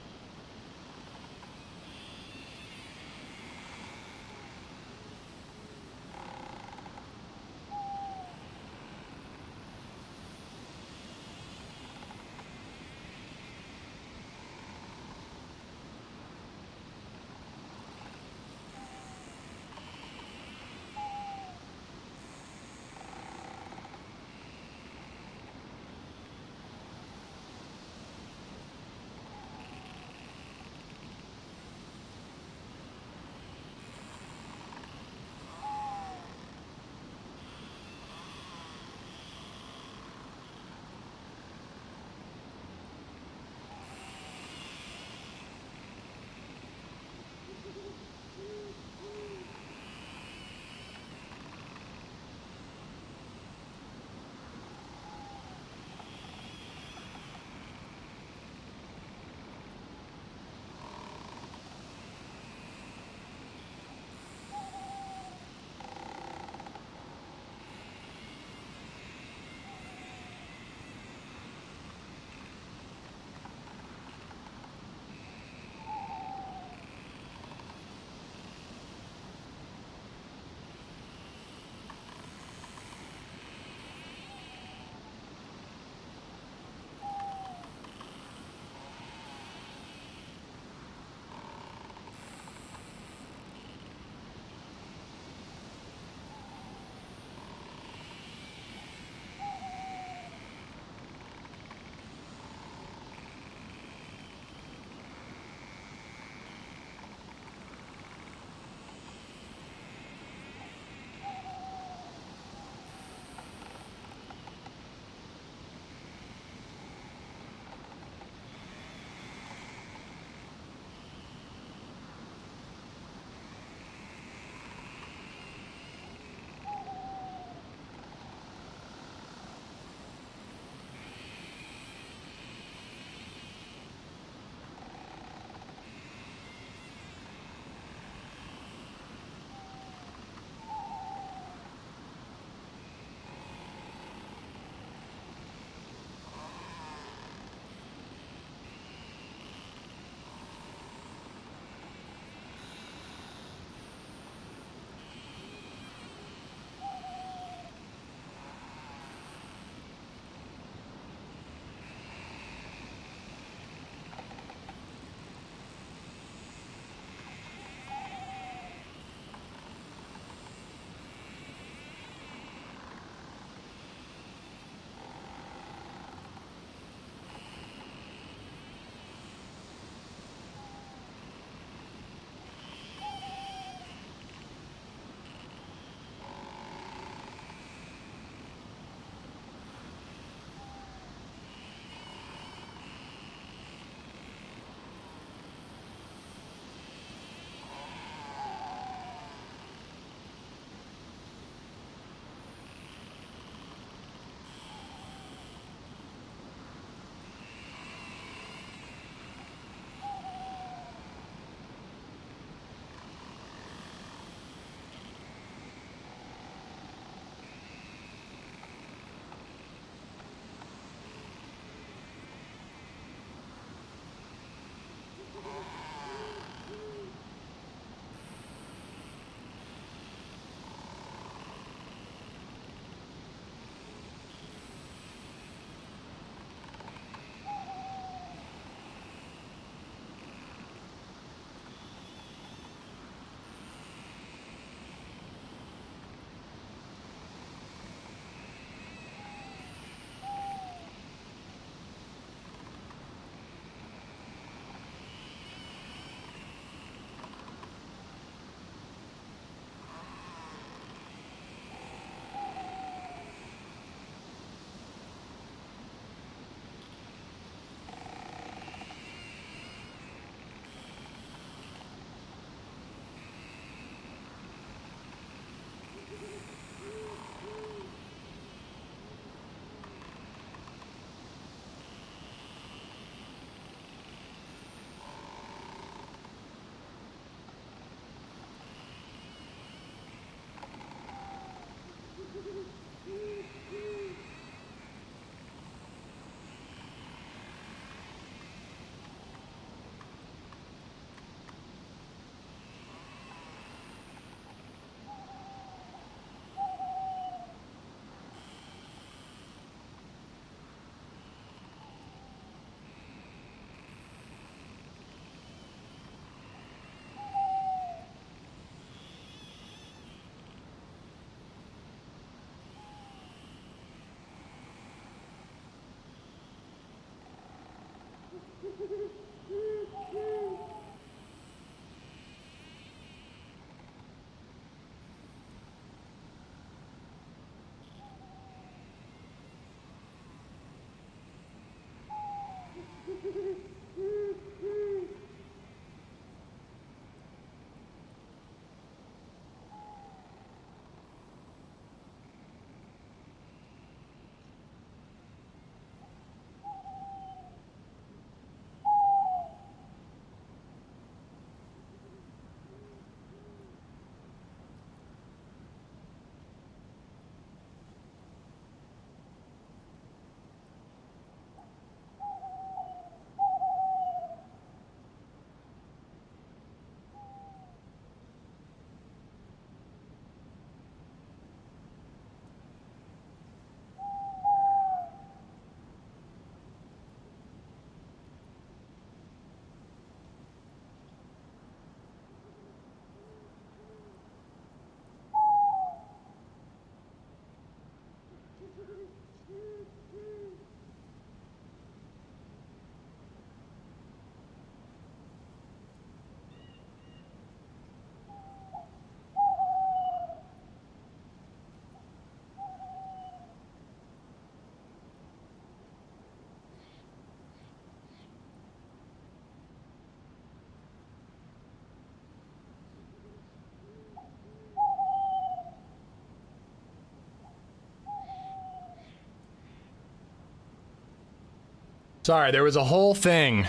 Sorry, there was a whole thing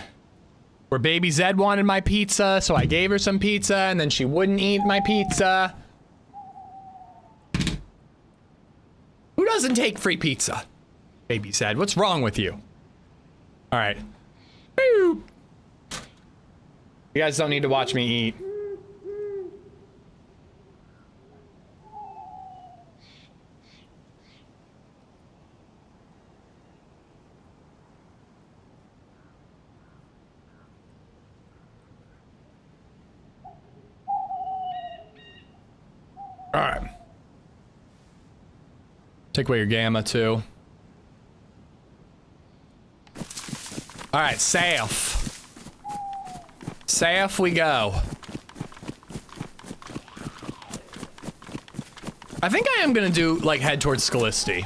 where Baby Zed wanted my pizza, so I gave her some pizza, and then she wouldn't eat my pizza. Who doesn't take free pizza? Baby Zed, what's wrong with you? All right. You guys don't need to watch me eat. All right. Take away your gamma too. All right, safe. Safe we go. I think I am gonna do like head towards Skirmish.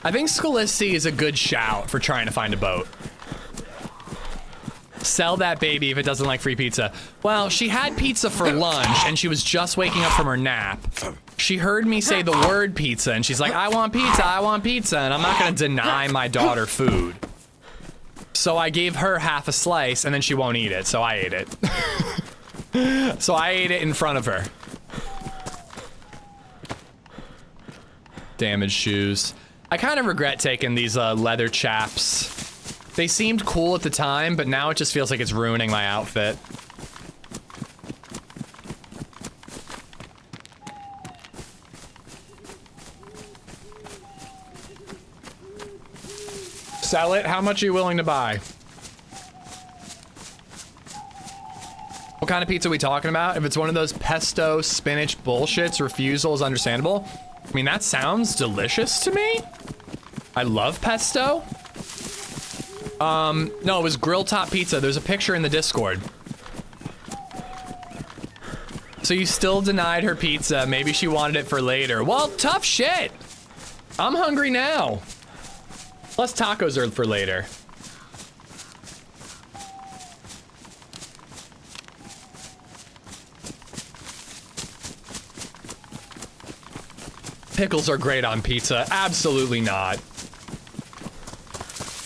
I think Skirmish is a good shout for trying to find a boat. Sell that baby if it doesn't like free pizza. Well, she had pizza for lunch and she was just waking up from her nap. She heard me say the word pizza and she's like, I want pizza, I want pizza, and I'm not gonna deny my daughter food. So I gave her half a slice and then she won't eat it, so I ate it. So I ate it in front of her. Damaged shoes. I kind of regret taking these leather chaps. They seemed cool at the time, but now it just feels like it's ruining my outfit. Sell it? How much are you willing to buy? What kind of pizza are we talking about? If it's one of those pesto spinach bullshits, refusal is understandable. I mean, that sounds delicious to me. I love pesto. No, it was grill top pizza. There's a picture in the Discord. So you still denied her pizza. Maybe she wanted it for later. Well, tough shit. I'm hungry now. Plus tacos are for later. Pickles are great on pizza. Absolutely not.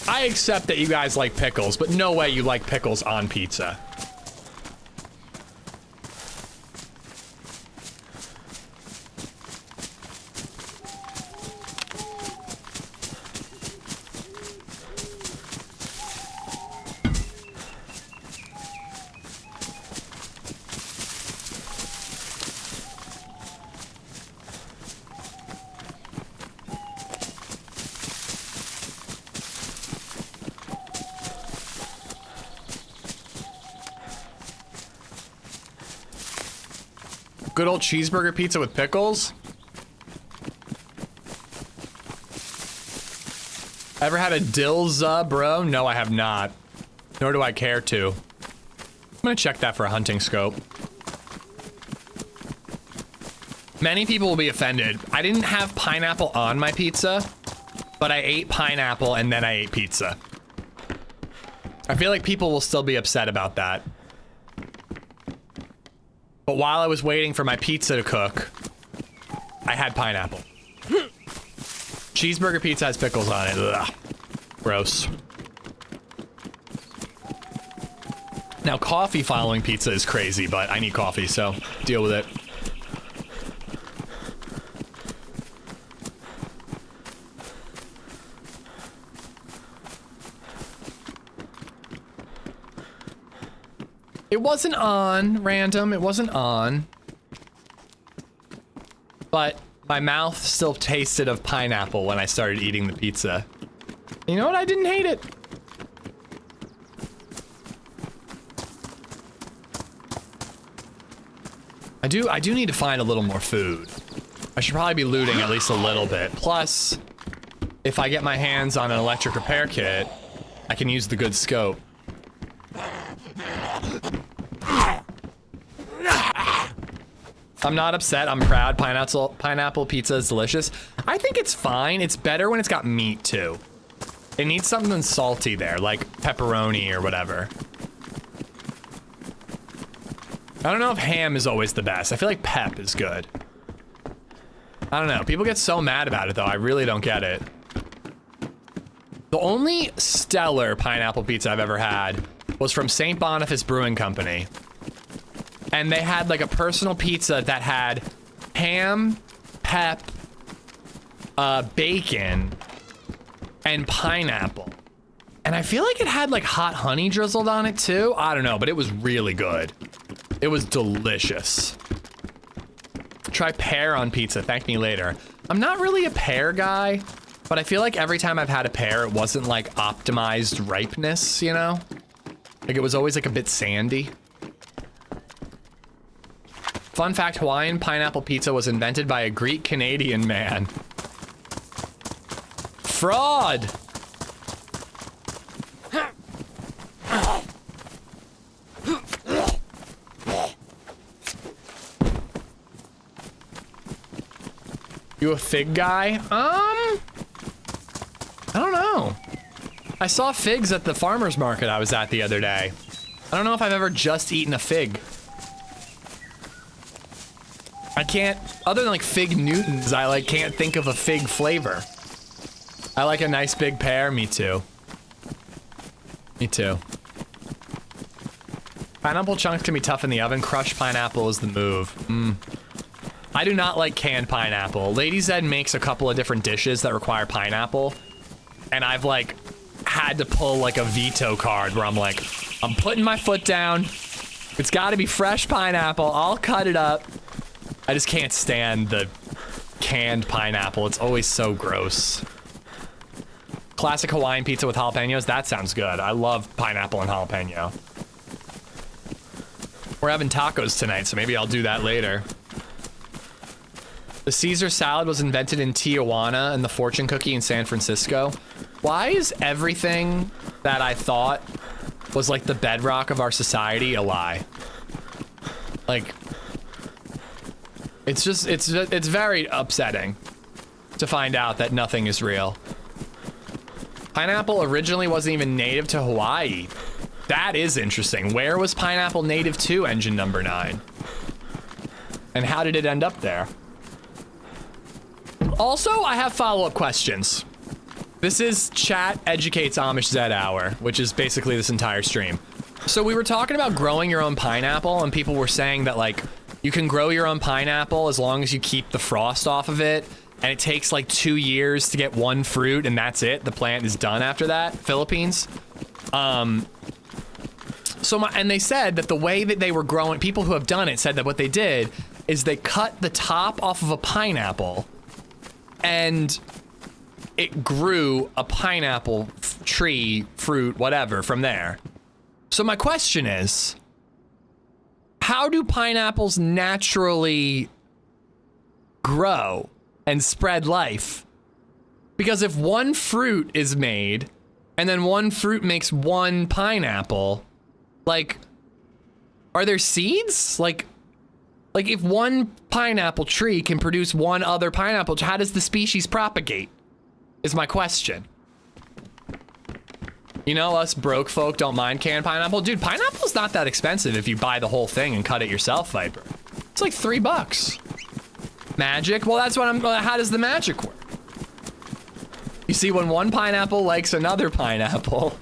I accept that you guys like pickles, but no way you like pickles on pizza. Good old cheeseburger pizza with pickles. Ever had a Dilza, bro? No, I have not. Nor do I care to. I'm gonna check that for a hunting scope. Many people will be offended. I didn't have pineapple on my pizza, but I ate pineapple and then I ate pizza. I feel like people will still be upset about that. But while I was waiting for my pizza to cook, I had pineapple. Cheeseburger pizza has pickles on it. Ugh. Gross. Now, coffee following pizza is crazy, but I need coffee, so deal with it. It wasn't on, random, it wasn't on. But my mouth still tasted of pineapple when I started eating the pizza. You know what? I didn't hate it. I do need to find a little more food. I should probably be looting at least a little bit. Plus, if I get my hands on an electric repair kit, I can use the good scope. I'm not upset, I'm proud. Pineapple pizza is delicious. I think it's fine. It's better when it's got meat too. It needs something salty there, like pepperoni or whatever. I don't know if ham is always the best. I feel like pep is good. I don't know. People get so mad about it though. I really don't get it. The only stellar pineapple pizza I've ever had was from St. Boniface Brewing Company. And they had like a personal pizza that had ham, pep, bacon, and pineapple. And I feel like it had like hot honey drizzled on it too. I don't know, but it was really good. It was delicious. Try pear on pizza, thank me later. I'm not really a pear guy, but I feel like every time I've had a pear, it wasn't like optimized ripeness, you know? Like it was always like a bit sandy. Fun fact, Hawaiian pineapple pizza was invented by a Greek-Canadian man. Fraud! You a fig guy? I don't know. I saw figs at the farmer's market I was at the other day. I don't know if I've ever just eaten a fig. I can't, other than like fig Newtons, I like can't think of a fig flavor. I like a nice big pear, me too. Me too. Pineapple chunks can be tough in the oven. Crushed pineapple is the move. I do not like canned pineapple. LadyZed makes a couple of different dishes that require pineapple. And I've like had to pull like a veto card where I'm like, I'm putting my foot down. It's gotta be fresh pineapple. I'll cut it up. I just can't stand the canned pineapple. It's always so gross. Classic Hawaiian pizza with jalapenos. That sounds good. I love pineapple and jalapeno. We're having tacos tonight, so maybe I'll do that later. The Caesar salad was invented in Tijuana and the fortune cookie in San Francisco. Why is everything that I thought was like the bedrock of our society a lie? Like, it's very upsetting to find out that nothing is real. Pineapple originally wasn't even native to Hawaii. That is interesting. Where was pineapple native to, engine number 9? And how did it end up there? Also, I have follow-up questions. This is Chat Educates AmishZed Hour, which is basically this entire stream. So we were talking about growing your own pineapple, and people were saying that, like, you can grow your own pineapple as long as you keep the frost off of it, and it takes like 2 years to get one fruit, and that's it. The plant is done after that. Philippines. And they said that the way that they were growing, people who have done it said that what they did is they cut the top off of a pineapple, and it grew a pineapple tree, fruit, whatever, from there. So my question is, how do pineapples naturally grow and spread life? Because if one fruit is made, and then one fruit makes one pineapple, like, are there seeds? Like if one pineapple tree can produce one other pineapple, how does the species propagate? Is my question. You know, us broke folk don't mind canned pineapple. Dude, pineapple's not that expensive if you buy the whole thing and cut it yourself, Viper. It's like $3. Magic? Well, that's what how does the magic work? You see, when one pineapple likes another pineapple.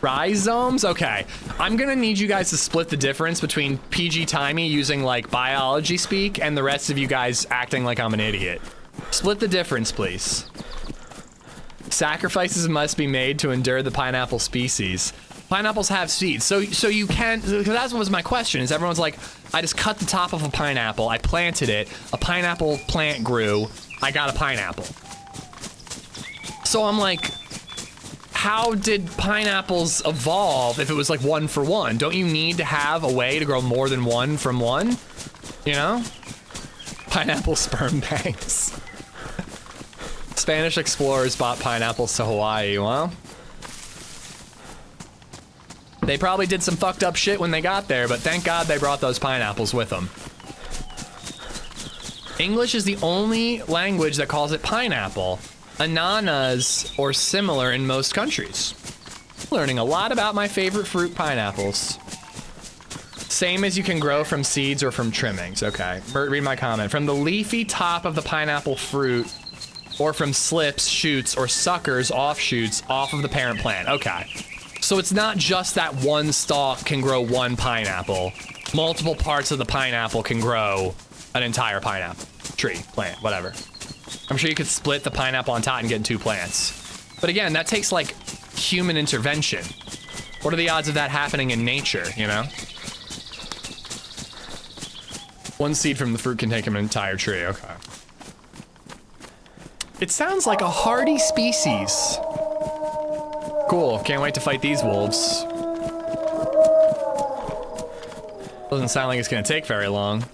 Rhizomes? Okay. I'm gonna need you guys to split the difference between PG Timey using like biology speak and the rest of you guys acting like I'm an idiot. Split the difference, please. Sacrifices must be made to endure the pineapple species. Pineapples have seeds, so you can, because that was my question, is everyone's like, I just cut the top of a pineapple, I planted it, a pineapple plant grew, I got a pineapple. So I'm like, how did pineapples evolve if it was like one for one? Don't you need to have a way to grow more than one from one? You know? Pineapple sperm banks. Spanish explorers brought pineapples to Hawaii. Well, they probably did some fucked up shit when they got there, but thank God they brought those pineapples with them. English is the only language that calls it pineapple. Ananas or similar in most countries. Learning a lot about my favorite fruit, pineapples. Same as you can grow from seeds or from trimmings. Okay, Bert, read my comment. From the leafy top of the pineapple fruit, or from slips, shoots, or suckers, offshoots, off of the parent plant. Okay. So it's not just that one stalk can grow one pineapple. Multiple parts of the pineapple can grow an entire pineapple. Tree, plant, whatever. I'm sure you could split the pineapple on top and get 2 plants. But again, that takes like human intervention. What are the odds of that happening in nature, you know? One seed from the fruit can take an entire tree, okay. It sounds like a hardy species. Cool, can't wait to fight these wolves. Doesn't sound like it's gonna take very long.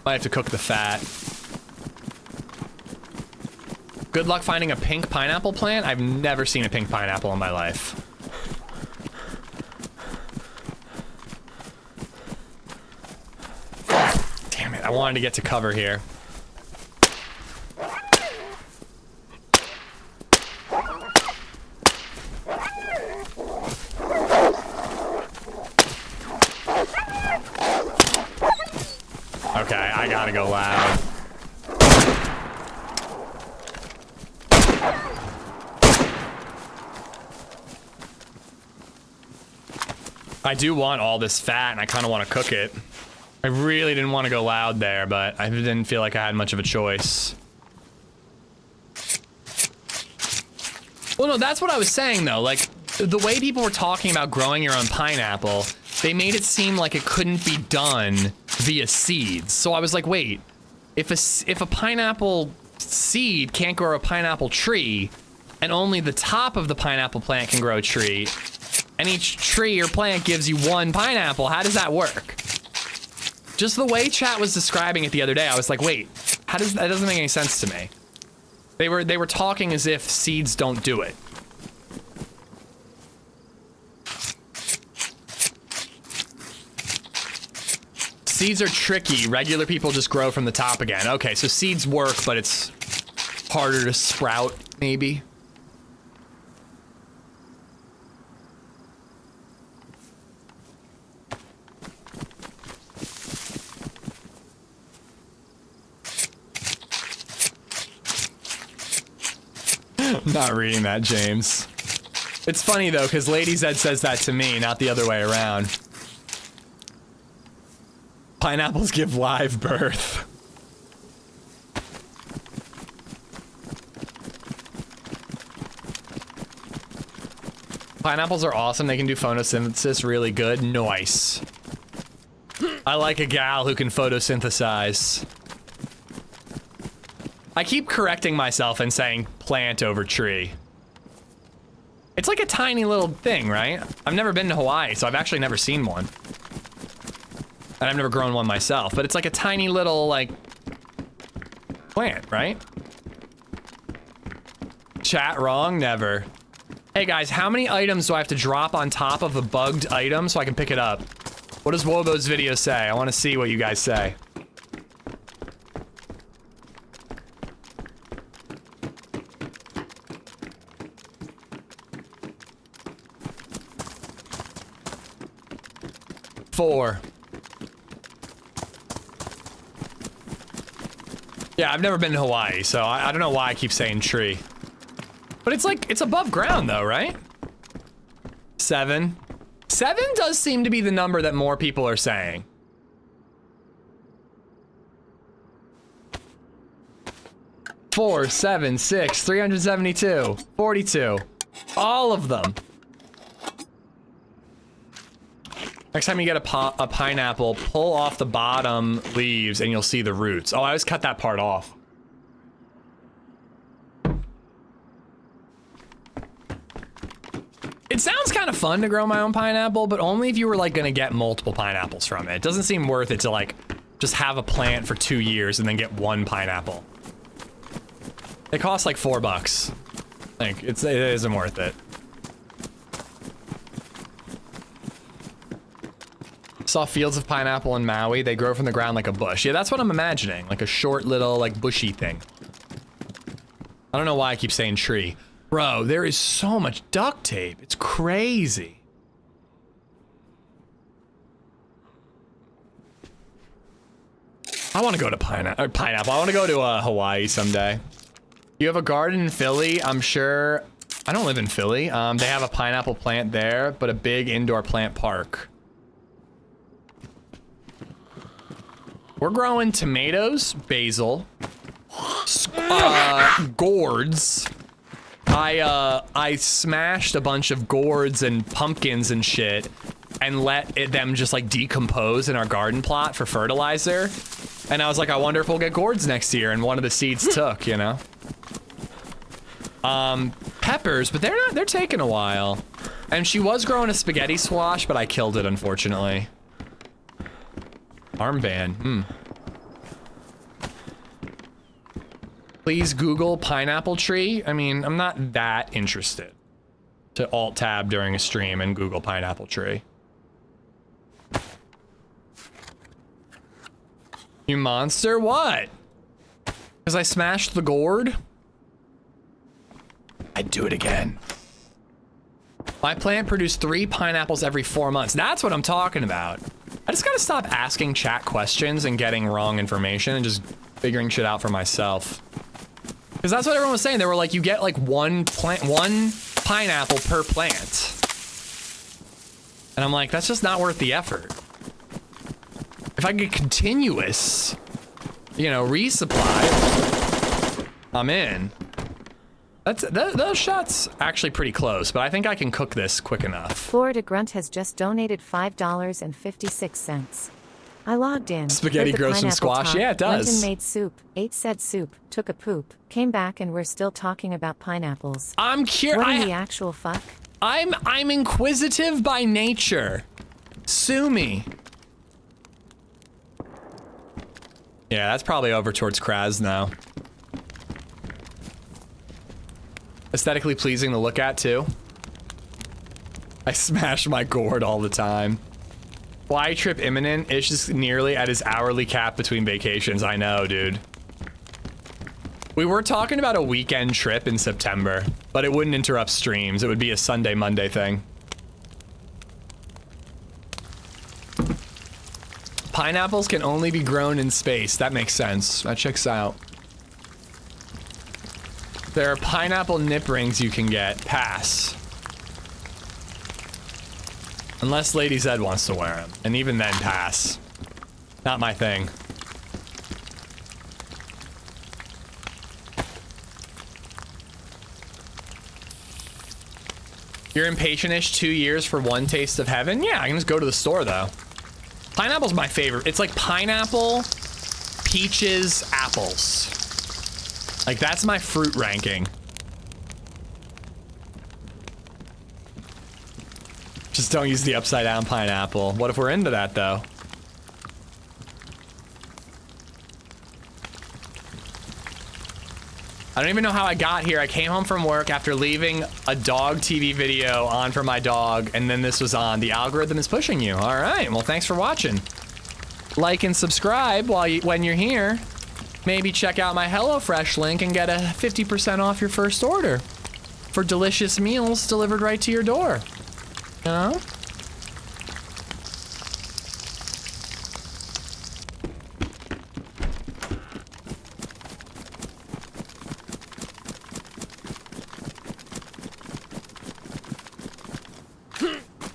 Might have to cook the fat. Good luck finding a pink pineapple plant. I've never seen a pink pineapple in my life. Damn it, I wanted to get to cover here. Okay, I gotta go loud. I do want all this fat and I kind of want to cook it. I really didn't want to go loud there, but I didn't feel like I had much of a choice. Well, no, that's what I was saying though. Like, the way people were talking about growing your own pineapple, they made it seem like it couldn't be done via seeds. So I was like, wait, if a pineapple seed can't grow a pineapple tree, and only the top of the pineapple plant can grow a tree, and each tree or plant gives you 1 pineapple, how does that work? Just the way chat was describing it the other day, I was like, wait, that doesn't make any sense to me. They were talking as if seeds don't do it. Seeds are tricky. Regular people just grow from the top again. Okay, so seeds work, but it's harder to sprout, maybe. I'm not reading that, James. It's funny though, because LadyZed says that to me, not the other way around. Pineapples give live birth. Pineapples are awesome. They can do photosynthesis really good. Nice. I like a gal who can photosynthesize. I keep correcting myself and saying plant over tree. It's like a tiny little thing, right? I've never been to Hawaii, so I've actually never seen one. And I've never grown one myself, but it's like a tiny little, like, plant, right? Chat wrong? Never. Hey guys, how many items do I have to drop on top of a bugged item so I can pick it up? What does Wobo's video say? I want to see what you guys say. Four. Yeah, I've never been to Hawaii, so I don't know why I keep saying tree. But it's like, it's above ground though, right? 7. 7 does seem to be the number that more people are saying. Four, 7, 6, 372, 42. All of them. Next time you get a pineapple, pull off the bottom leaves and you'll see the roots. Oh, I always cut that part off. It sounds kind of fun to grow my own pineapple, but only if you were like gonna get multiple pineapples from it. It doesn't seem worth it to like just have a plant for 2 years and then get 1 pineapple. It costs like $4. Like, it isn't worth it. Saw fields of pineapple in Maui. They grow from the ground like a bush. Yeah, that's what I'm imagining. Like a short little, like, bushy thing. I don't know why I keep saying tree. Bro, there is so much duct tape. It's crazy. I want to go to pineapple. I want to go to Hawaii someday. You have a garden in Philly? I'm sure. I don't live in Philly. They have a pineapple plant there, but a big indoor plant park. We're growing tomatoes, basil, gourds. I smashed a bunch of gourds and pumpkins and shit and let them just like decompose in our garden plot for fertilizer. And I was like, I wonder if we'll get gourds next year. And one of the seeds took, you know? Peppers, but they're taking a while. And she was growing a spaghetti squash, but I killed it, unfortunately. Armband, Please Google pineapple tree. I mean, I'm not that interested to alt tab during a stream and Google pineapple tree. You monster, what? Because I smashed the gourd? I'd do it again. My plant produced 3 pineapples every 4 months. That's what I'm talking about. I just gotta stop asking chat questions and getting wrong information and just figuring shit out for myself. Because that's what everyone was saying. They were like, you get like one pineapple per plant. And I'm like, that's just not worth the effort. If I get continuous, you know, resupply, I'm in. Those shots actually pretty close, but I think I can cook this quick enough. Florida Grunt has just donated $5.56. I logged in. Spaghetti heard the grows some pineapple squash. talk, Yeah, it does. Went and made soup, ate said soup, took a poop, came back, and we're still talking about pineapples. I'm curious. What in the actual fuck? I'm inquisitive by nature. Sue me. Yeah, that's probably over towards Kraz now. Aesthetically pleasing to look at, too. I smash my gourd all the time. Fly trip imminent. Ish is nearly at his hourly cap between vacations. I know, dude. We were talking about a weekend trip in September, but it wouldn't interrupt streams. It would be a Sunday, Monday thing. Pineapples can only be grown in space. That makes sense. That checks out. There are pineapple nip rings you can get. Pass. Unless LadyZed wants to wear them. And even then, pass. Not my thing. You're impatient-ish 2 years for one taste of heaven? Yeah, I can just go to the store, though. Pineapple's my favorite. It's like pineapple, peaches, apples. Like, that's my fruit ranking. Just don't use the upside down pineapple. What if we're into that, though? I don't even know how I got here. I came home from work after leaving a dog TV video on for my dog, and then this was on. The algorithm is pushing you. All right, well, thanks for watching. Like and subscribe when you're here. Maybe check out my HelloFresh link and get a 50% off your first order for delicious meals delivered right to your door. You know?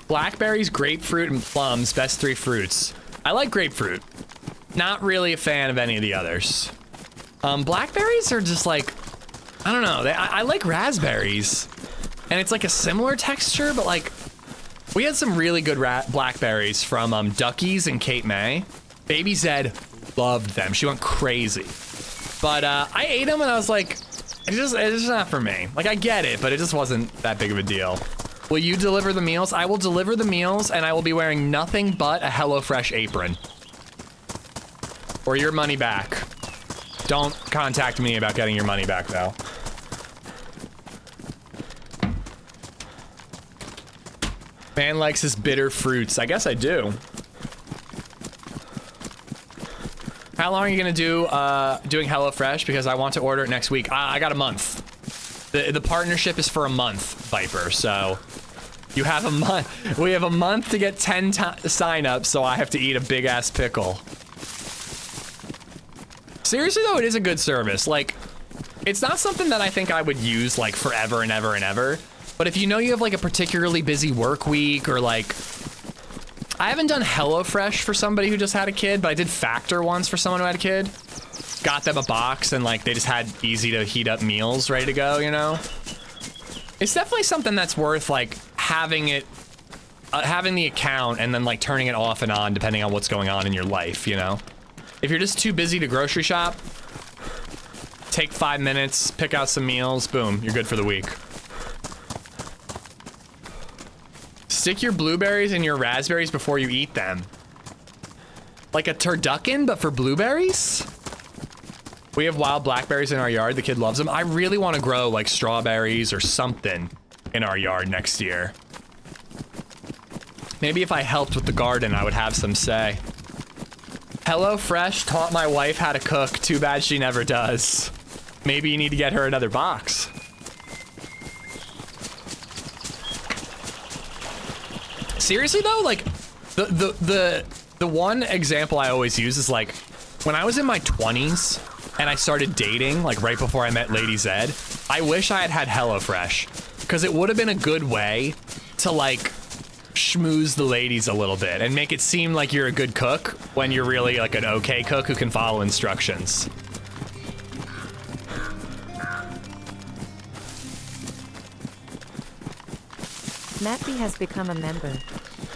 Blackberries, grapefruit, and plums, best 3 fruits. I like grapefruit. Not really a fan of any of the others. Blackberries are just like, I don't know. I like raspberries. And it's like a similar texture, but like, we had some really good blackberries from Ducky's and Cape May. Baby Zed loved them. She went crazy. But I ate them and I was like, it's just not for me. Like, I get it, but it just wasn't that big of a deal. Will you deliver the meals? I will deliver the meals, and I will be wearing nothing but a HelloFresh apron. Or your money back. Don't contact me about getting your money back, though. Man likes his bitter fruits. I guess I do. How long are you gonna do doing HelloFresh? Because I want to order it next week. I got a month. The partnership is for a month, Viper. So you have a month. We have a month to get 10 signups, so I have to eat a big ass pickle. Seriously though, it is a good service. Like, it's not something that I think I would use like forever and ever and ever. But if you know you have like a particularly busy work week, or like, I haven't done HelloFresh for somebody who just had a kid, but I did Factor once for someone who had a kid. Got them a box and like they just had easy to heat up meals ready to go, you know? It's definitely something that's worth like having it, having the account and then like turning it off and on depending on what's going on in your life, you know? If you're just too busy to grocery shop, take 5 minutes, pick out some meals, boom, you're good for the week. Stick your blueberries in your raspberries before you eat them. Like a turducken, but for blueberries? We have wild blackberries in our yard. The kid loves them. I really want to grow like strawberries or something in our yard next year. Maybe if I helped with the garden, I would have some say. HelloFresh taught my wife how to cook. Too bad she never does. Maybe you need to get her another box. Seriously though, like the one example I always use is like when I was in my 20s and I started dating, like right before I met LadyZed, I wish I had had HelloFresh, because it would have been a good way to like schmooze the ladies a little bit and make it seem like you're a good cook when you're really like an okay cook who can follow instructions. Matt B has become a member.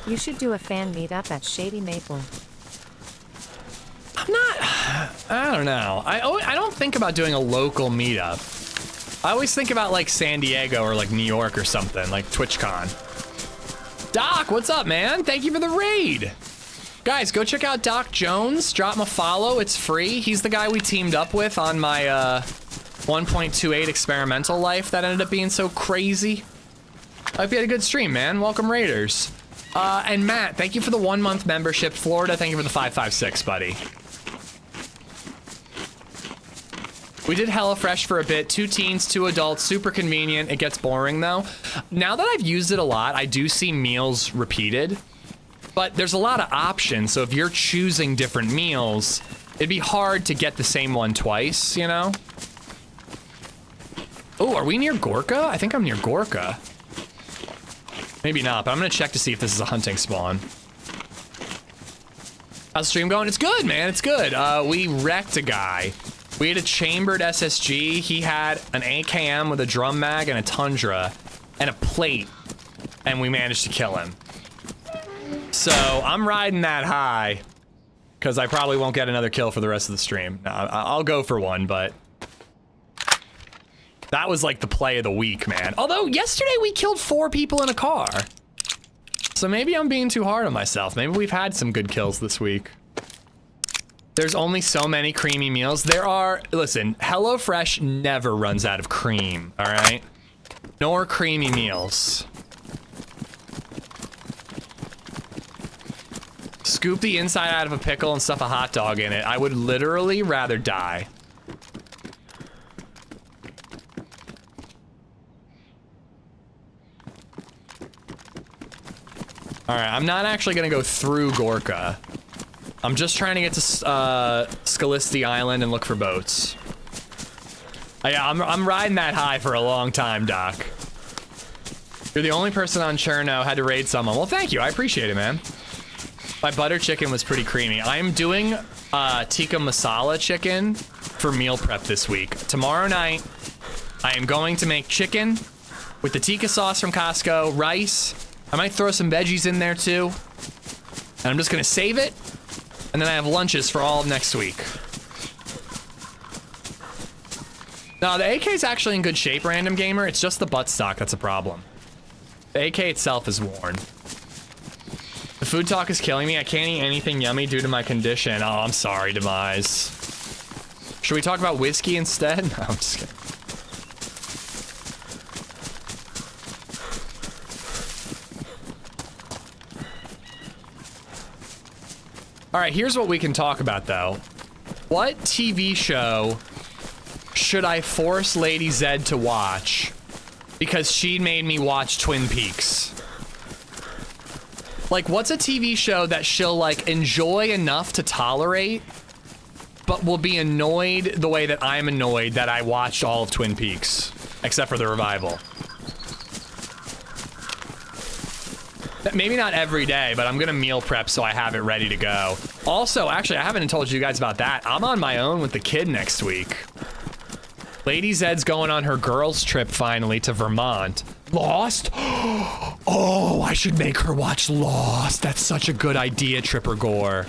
You should do a fan meetup at Shady Maple. I don't know. I don't think about doing a local meetup. I always think about like San Diego or like New York or something, like TwitchCon. Doc, what's up, man? Thank you for the raid. Guys, go check out Doc Jones. Drop him a follow. It's free. He's the guy we teamed up with on my 1.28 experimental life that ended up being so crazy. I hope you had a good stream, man. Welcome, Raiders. And Matt, thank you for the 1 month membership. Florida, thank you for the 556, buddy. We did HelloFresh for a bit. 2 teens, 2 adults, super convenient. It gets boring though. Now that I've used it a lot, I do see meals repeated, but there's a lot of options. So if you're choosing different meals, it'd be hard to get the same one twice, you know? Oh, are we near Gorka? I think I'm near Gorka. Maybe not, but I'm gonna check to see if this is a hunting spawn. How's the stream going? It's good, man, it's good. We wrecked a guy. We had a chambered SSG. He had an AKM with a drum mag and a Tundra and a plate, and we managed to kill him. So I'm riding that high, because I probably won't get another kill for the rest of the stream. No, I'll go for one, but that was like the play of the week, man. Although yesterday we killed 4 people in a car. So maybe I'm being too hard on myself. Maybe we've had some good kills this week. There's only so many creamy meals. There are, listen, HelloFresh never runs out of cream, all right? Nor creamy meals. Scoop the inside out of a pickle and stuff a hot dog in it. I would literally rather die. All right, I'm not actually gonna go through Gorka. I'm just trying to get to Scalisti Island and look for boats. Yeah, I'm riding that high for a long time, Doc. You're the only person on Cherno had to raid someone. Well, thank you. I appreciate it, man. My butter chicken was pretty creamy. I am doing tikka masala chicken for meal prep this week. Tomorrow night, I am going to make chicken with the tikka sauce from Costco, rice. I might throw some veggies in there too. And I'm just gonna save it. And then I have lunches for all of next week. No, the AK is actually in good shape, Random Gamer. It's just the buttstock that's a problem. The AK itself is worn. The food talk is killing me. I can't eat anything yummy due to my condition. Oh, I'm sorry, Demise. Should we talk about whiskey instead? No, I'm just kidding. All right, here's what we can talk about, though. What TV show should I force LadyZed to watch because she made me watch Twin Peaks? Like, what's a TV show that she'll, like, enjoy enough to tolerate, but will be annoyed the way that I'm annoyed that I watched all of Twin Peaks, except for the revival? Maybe not every day, but I'm gonna meal prep so I have it ready to go. Also, actually, I haven't told you guys about that. I'm on my own with the kid next week. LadyZed's going on her girls' trip finally to Vermont. Lost? Oh, I should make her watch Lost. That's such a good idea, Tripper Gore.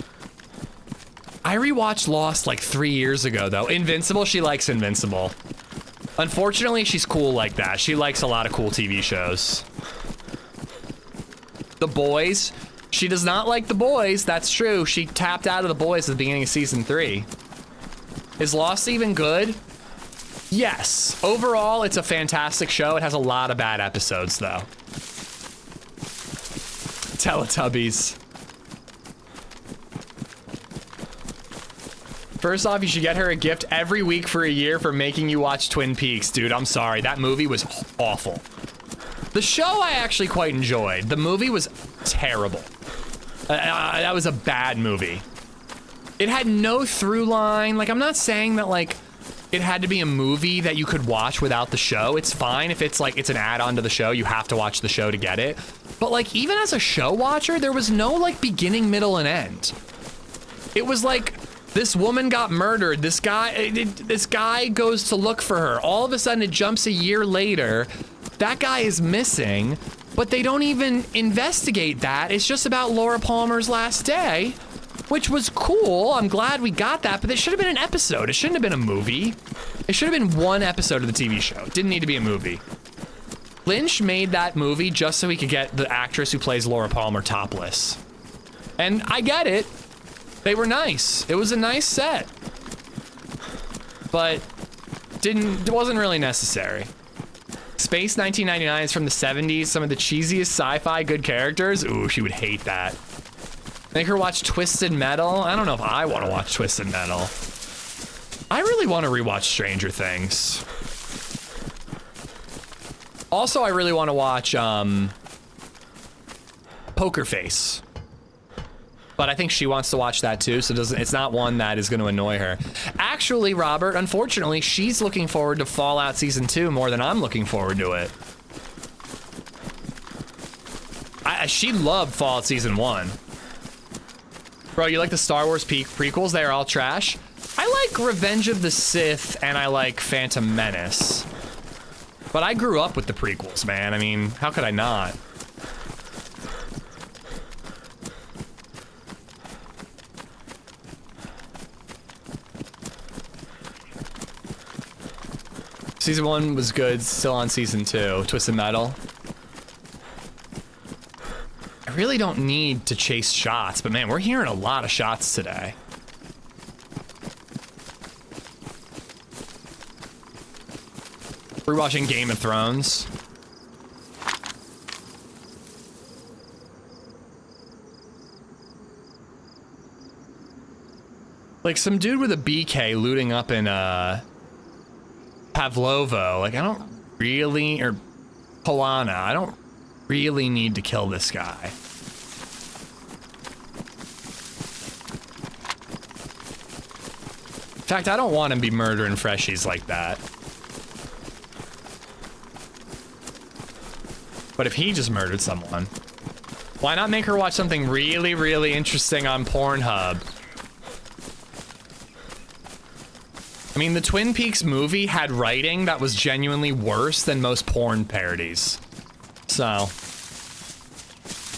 I rewatched Lost like 3 years ago, though. Invincible, she likes Invincible. Unfortunately, she's cool like that. She likes a lot of cool TV shows. The Boys, she does not like The Boys. That's true. She tapped out of The Boys at the beginning of season 3. Is Lost even good? Yes. Overall, it's a fantastic show. It has a lot of bad episodes, though. Teletubbies. First off, you should get her a gift every week for a year for making you watch Twin Peaks. Dude, I'm sorry. That movie was awful. The show I actually quite enjoyed. The movie was terrible. That was a bad movie. It had no through line. Like, I'm not saying that, like, it had to be a movie that you could watch without the show. It's fine if it's, like, it's an add-on to the show. You have to watch the show to get it. But, like, even as a show watcher, there was no, like, beginning, middle, and end. It was like, this woman got murdered. This guy goes to look for her. All of a sudden, it jumps a year later. That guy is missing, but they don't even investigate that. It's just about Laura Palmer's last day, which was cool. I'm glad we got that, but it should have been an episode. It shouldn't have been a movie. It should have been one episode of the TV show. It didn't need to be a movie. Lynch made that movie just so he could get the actress who plays Laura Palmer topless. And I get it. They were nice. It was a nice set. But it wasn't really necessary. Space 1999 is from the 70s. Some of the cheesiest sci-fi good characters. Ooh, she would hate that. Make her watch Twisted Metal. I don't know if I want to watch Twisted Metal. I really want to rewatch Stranger Things. Also, I really want to watch Poker Face. But I think she wants to watch that too, so it's not one that is going to annoy her. Actually, Robert, unfortunately, she's looking forward to Fallout Season 2 more than I'm looking forward to it. She loved Fallout Season 1. Bro, you like the Star Wars prequels? They are all trash. I like Revenge of the Sith and I like Phantom Menace. But I grew up with the prequels, man. I mean, how could I not? Season 1 was good, still on Season 2. Twisted Metal. I really don't need to chase shots, but man, we're hearing a lot of shots today. We're watching Game of Thrones. Like some dude with a BK looting up in Pavlovo. Like I don't really, or Polana, I don't really need to kill this guy. In fact, I don't want him to be murdering freshies like that. But if he just murdered someone, why not make her watch something really, really interesting on Pornhub? I mean, the Twin Peaks movie had writing that was genuinely worse than most porn parodies. So,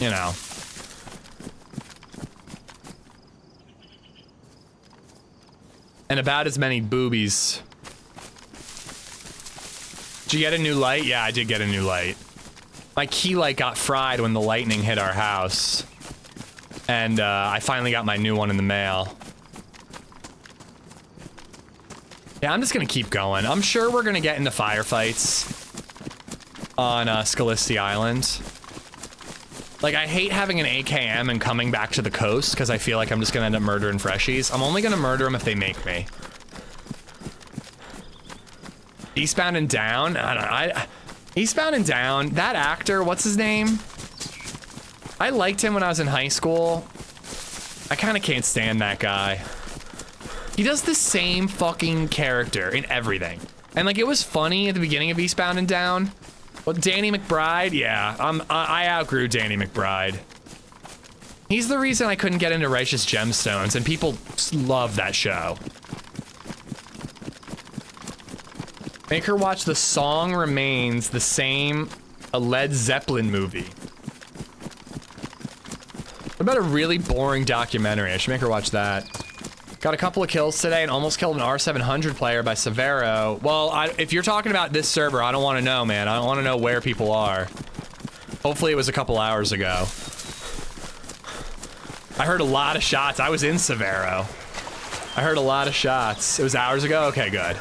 you know. And about as many boobies. Did you get a new light? Yeah, I did get a new light. My key light got fried when the lightning hit our house. And I finally got my new one in the mail. Yeah, I'm just gonna keep going. I'm sure we're gonna get into firefights on Scalisi Island. Like, I hate having an AKM and coming back to the coast because I feel like I'm just gonna end up murdering freshies. I'm only gonna murder them if they make me. Eastbound and Down? I don't know. Eastbound and Down, that actor, what's his name? I liked him when I was in high school. I kind of can't stand that guy. He does the same fucking character in everything. And like, it was funny at the beginning of Eastbound and Down. Well, Danny McBride, yeah, I outgrew Danny McBride. He's the reason I couldn't get into Righteous Gemstones, and people love that show. Make her watch The Song Remains the Same, a Led Zeppelin movie. What about a really boring documentary? I should make her watch that. Got a couple of kills today and almost killed an R700 player by Severo. Well, if you're talking about this server, I don't want to know, man. I don't want to know where people are. Hopefully it was a couple hours ago. I heard a lot of shots. I was in Severo. I heard a lot of shots. It was hours ago? Okay, good.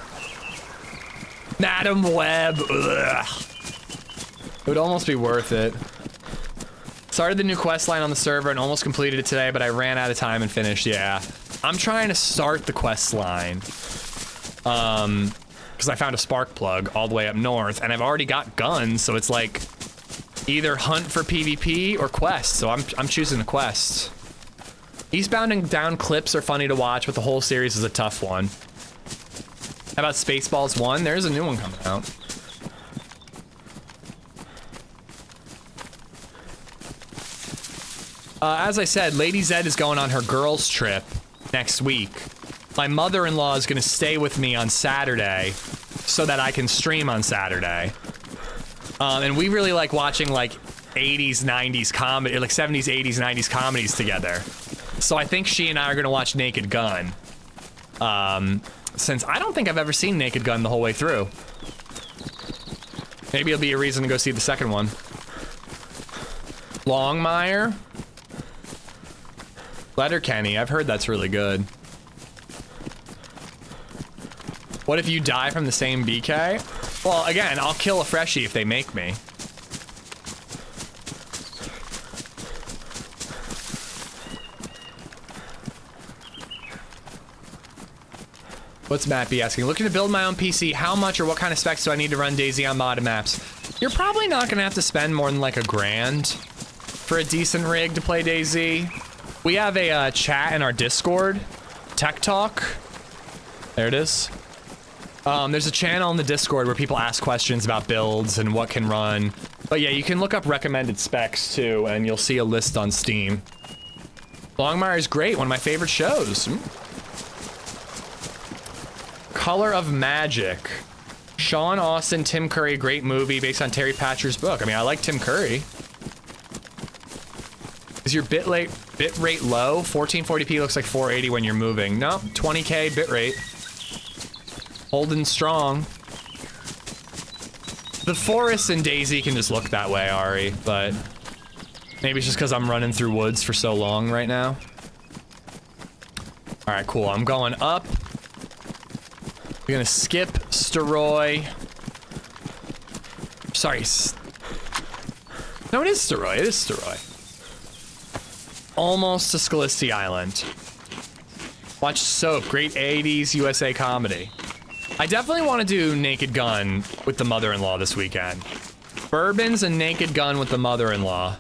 Madam Web. Ugh. It would almost be worth it. Started the new quest line on the server and almost completed it today, but I ran out of time and finished. Yeah. I'm trying to start the quest line. Because I found a spark plug all the way up north, and I've already got guns, so it's like either hunt for PvP or quest, so I'm choosing the quest. Eastbound and Down clips are funny to watch, but the whole series is a tough one. How about Spaceballs 1? There's a new one coming out. As I said, LadyZed is going on her girls' trip next week. My mother-in-law is going to stay with me on Saturday so that I can stream on Saturday. And we really like watching like 80s, 90s comedy, like 70s, 80s, 90s comedies together. So I think she and I are going to watch Naked Gun. Since I don't think I've ever seen Naked Gun the whole way through. Maybe it'll be a reason to go see the second one. Longmire. Letterkenny, I've heard that's really good. What if you die from the same BK? Well, again, I'll kill a freshie if they make me. What's Mappy asking? Looking to build my own PC, how much or what kind of specs do I need to run DayZ on modded maps? You're probably not gonna have to spend more than like $1,000 for a decent rig to play DayZ. We have a chat in our Discord, Tech Talk. There it is. There's a channel in the Discord where people ask questions about builds and what can run. But yeah, you can look up recommended specs too, and you'll see a list on Steam. Longmire is great, one of my favorite shows. Color of Magic. Sean Austin, Tim Curry, great movie based on Terry Pratchett's book. I mean, I like Tim Curry. Is your bitrate low? 1440p looks like 480 when you're moving. No, 20k bitrate. Holding strong. The forests in DayZ can just look that way, Ari, but maybe it's just because I'm running through woods for so long right now. All right, cool. I'm going up. We're gonna skip Steroy. Sorry. No, it is Steroy. It is Steroy. Almost to Scalisi Island. Watch Soap, great 80s USA comedy. I definitely want to do Naked Gun with the mother-in-law this weekend. Bourbons and Naked Gun with the mother-in-law.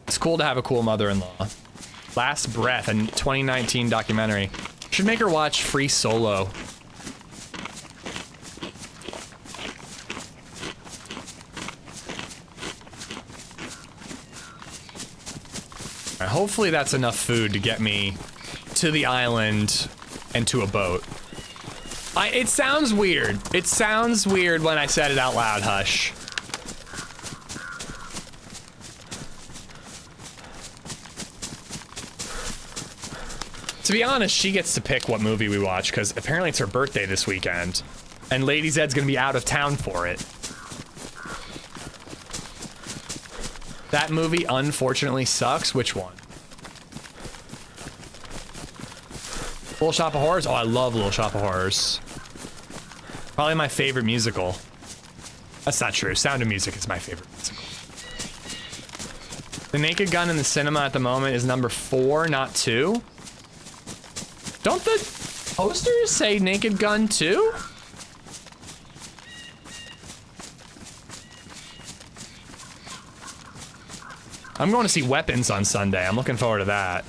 It's cool to have a cool mother-in-law. Last Breath, a 2019 documentary. Should make her watch Free Solo. Right, hopefully that's enough food to get me to the island and to a boat. It sounds weird. It sounds weird when I said it out loud, Hush. To be honest, she gets to pick what movie we watch, because apparently it's her birthday this weekend. And LadyZed's gonna be out of town for it. That movie unfortunately sucks. Which one? Little Shop of Horrors? Oh, I love Little Shop of Horrors. Probably my favorite musical. That's not true. Sound of Music is my favorite musical. The Naked Gun in the cinema at the moment is number 4, not 2. Don't the posters say Naked Gun 2? I'm going to see Weapons on Sunday. I'm looking forward to that.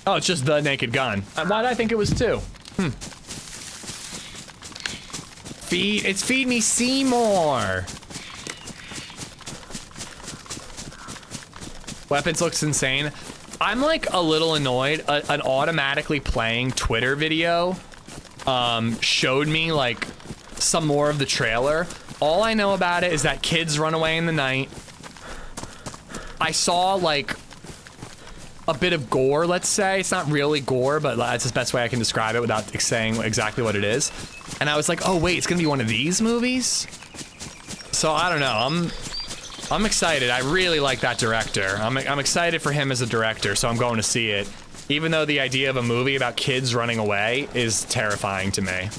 Oh, it's just The Naked Gun. Why did I think it was 2? It's Feed Me Seymour. Weapons looks insane. I'm like a little annoyed. An automatically playing Twitter video showed me like some more of the trailer. All I know about it is that kids run away in the night. I saw like a bit of gore, let's say. It's not really gore, but that's the best way I can describe it without saying exactly what it is. And I was like, oh wait, it's gonna be one of these movies? So I don't know, I'm excited. I really like that director. I'm excited for him as a director, so I'm going to see it. Even though the idea of a movie about kids running away is terrifying to me.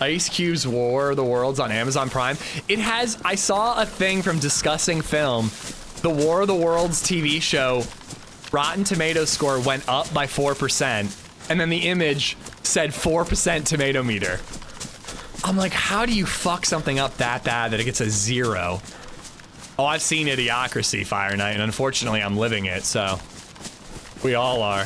Ice Cube's War of the Worlds on Amazon Prime. It has, I saw a thing from Discussing Film. The War of the Worlds TV show, Rotten Tomatoes score went up by 4%. And then the image said 4% tomato meter. I'm like, how do you fuck something up that bad that it gets a 0? Oh, I've seen Idiocracy, Fire Knight, and unfortunately I'm living it, so we all are.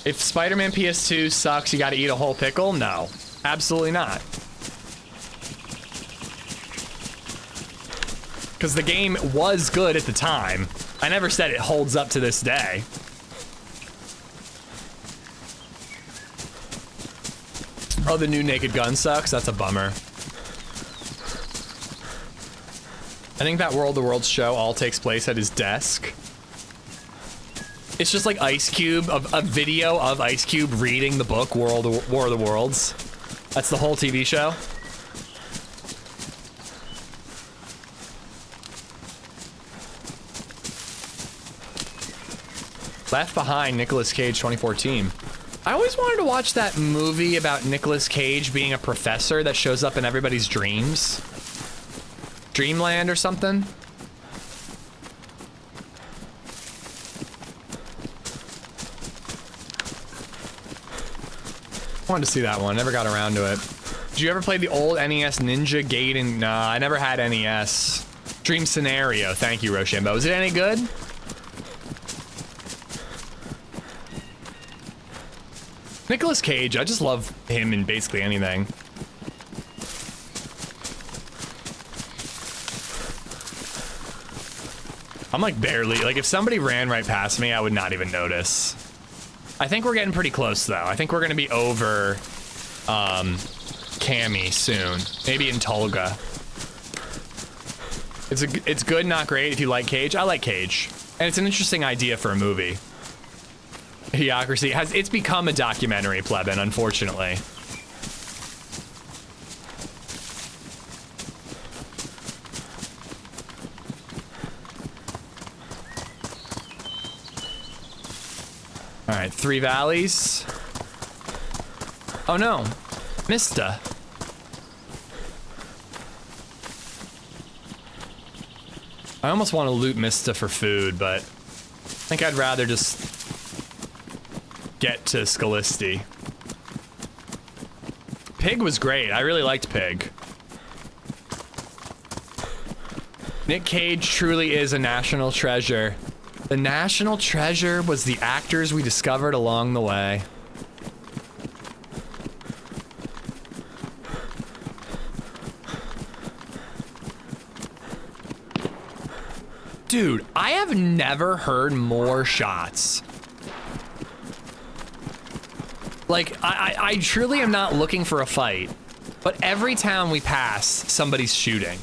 If Spider-Man PS2 sucks, you gotta eat a whole pickle? No, absolutely not. Because the game was good at the time. I never said it holds up to this day. Oh, the new Naked Gun sucks? That's a bummer. I think that War of the Worlds show all takes place at his desk. It's just like Ice Cube, a video of Ice Cube reading the book War of the Worlds. That's the whole TV show. Left Behind, Nicolas Cage 2014. I always wanted to watch that movie about Nicolas Cage being a professor that shows up in everybody's dreams. Dreamland or something. Wanted to see that one, never got around to it. Did you ever play the old NES Ninja Gaiden? Nah, I never had NES. Dream Scenario, thank you, Rochambeau. Was it any good? Nicolas Cage, I just love him in basically anything. I'm like barely, like if somebody ran right past me, I would not even notice. I think we're getting pretty close though. I think we're gonna be over Cammy soon. Maybe in Tolga. It's good, not great if you like Cage. I like Cage. And it's an interesting idea for a movie. Idiocracy it's become a documentary, plebin, unfortunately. All right, Three Valleys. Oh no, Mista. I almost want to loot Mista for food, but I think I'd rather just get to Scalisti. Pig was great. I really liked Pig. Nick Cage truly is a national treasure. The national treasure was the actors we discovered along the way. Dude, I have never heard more shots. Like, I truly am not looking for a fight. But every town we pass, somebody's shooting.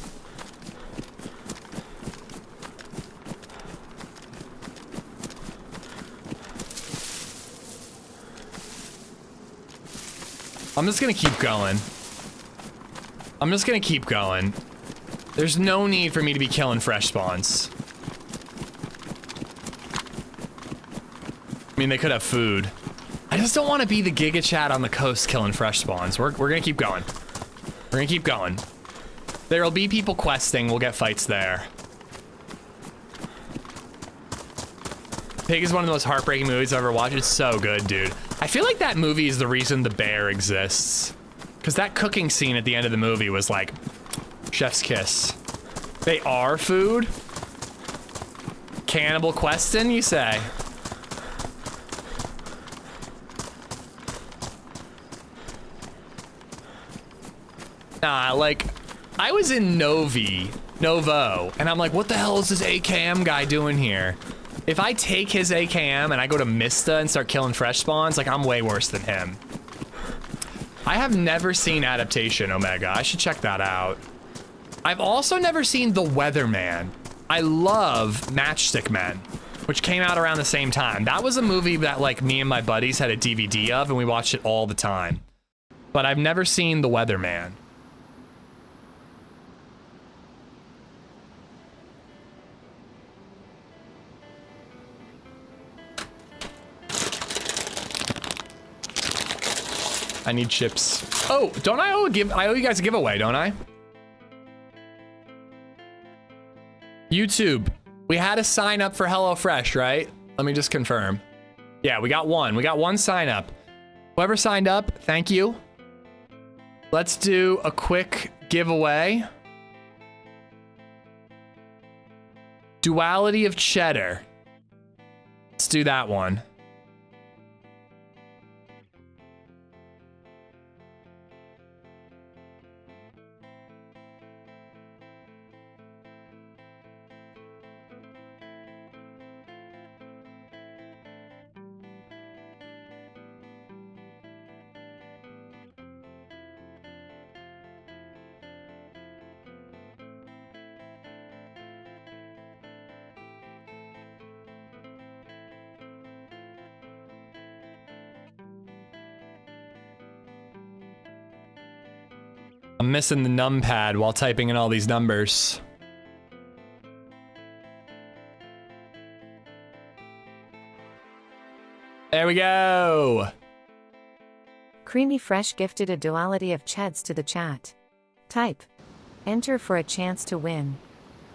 I'm just gonna keep going. I'm just gonna keep going. There's no need for me to be killing fresh spawns. I mean, they could have food. I just don't want to be the Giga Chat on the coast killing fresh spawns. We're gonna keep going. We're gonna keep going. There'll be people questing. We'll get fights there. Pig is one of the most heartbreaking movies I've ever watched. It's so good, dude. I feel like that movie is the reason the bear exists. Because that cooking scene at the end of the movie was like, chef's kiss. They are food? Cannibal Questin, you say? Nah, like, I was in Novo, and I'm like, what the hell is this AKM guy doing here? If I take his AKM and I go to Mista and start killing fresh spawns, like, I'm way worse than him. I have never seen Adaptation, Omega. I should check that out. I've also never seen The Weatherman. I love Matchstick Men, which came out around the same time. That was a movie that, like, me and my buddies had a DVD of, and we watched it all the time. But I've never seen The Weatherman. I need chips. Oh, don't I owe you guys a giveaway, don't I? YouTube, we had a sign up for HelloFresh, right? Let me just confirm. Yeah, we got one. We got one sign up. Whoever signed up, thank you. Let's do a quick giveaway. Duality of Cheddar. Let's do that one. I'm missing the numpad while typing in all these numbers. There we go. Creamy Fresh gifted a duality of Cheds to the chat. Type. Enter for a chance to win.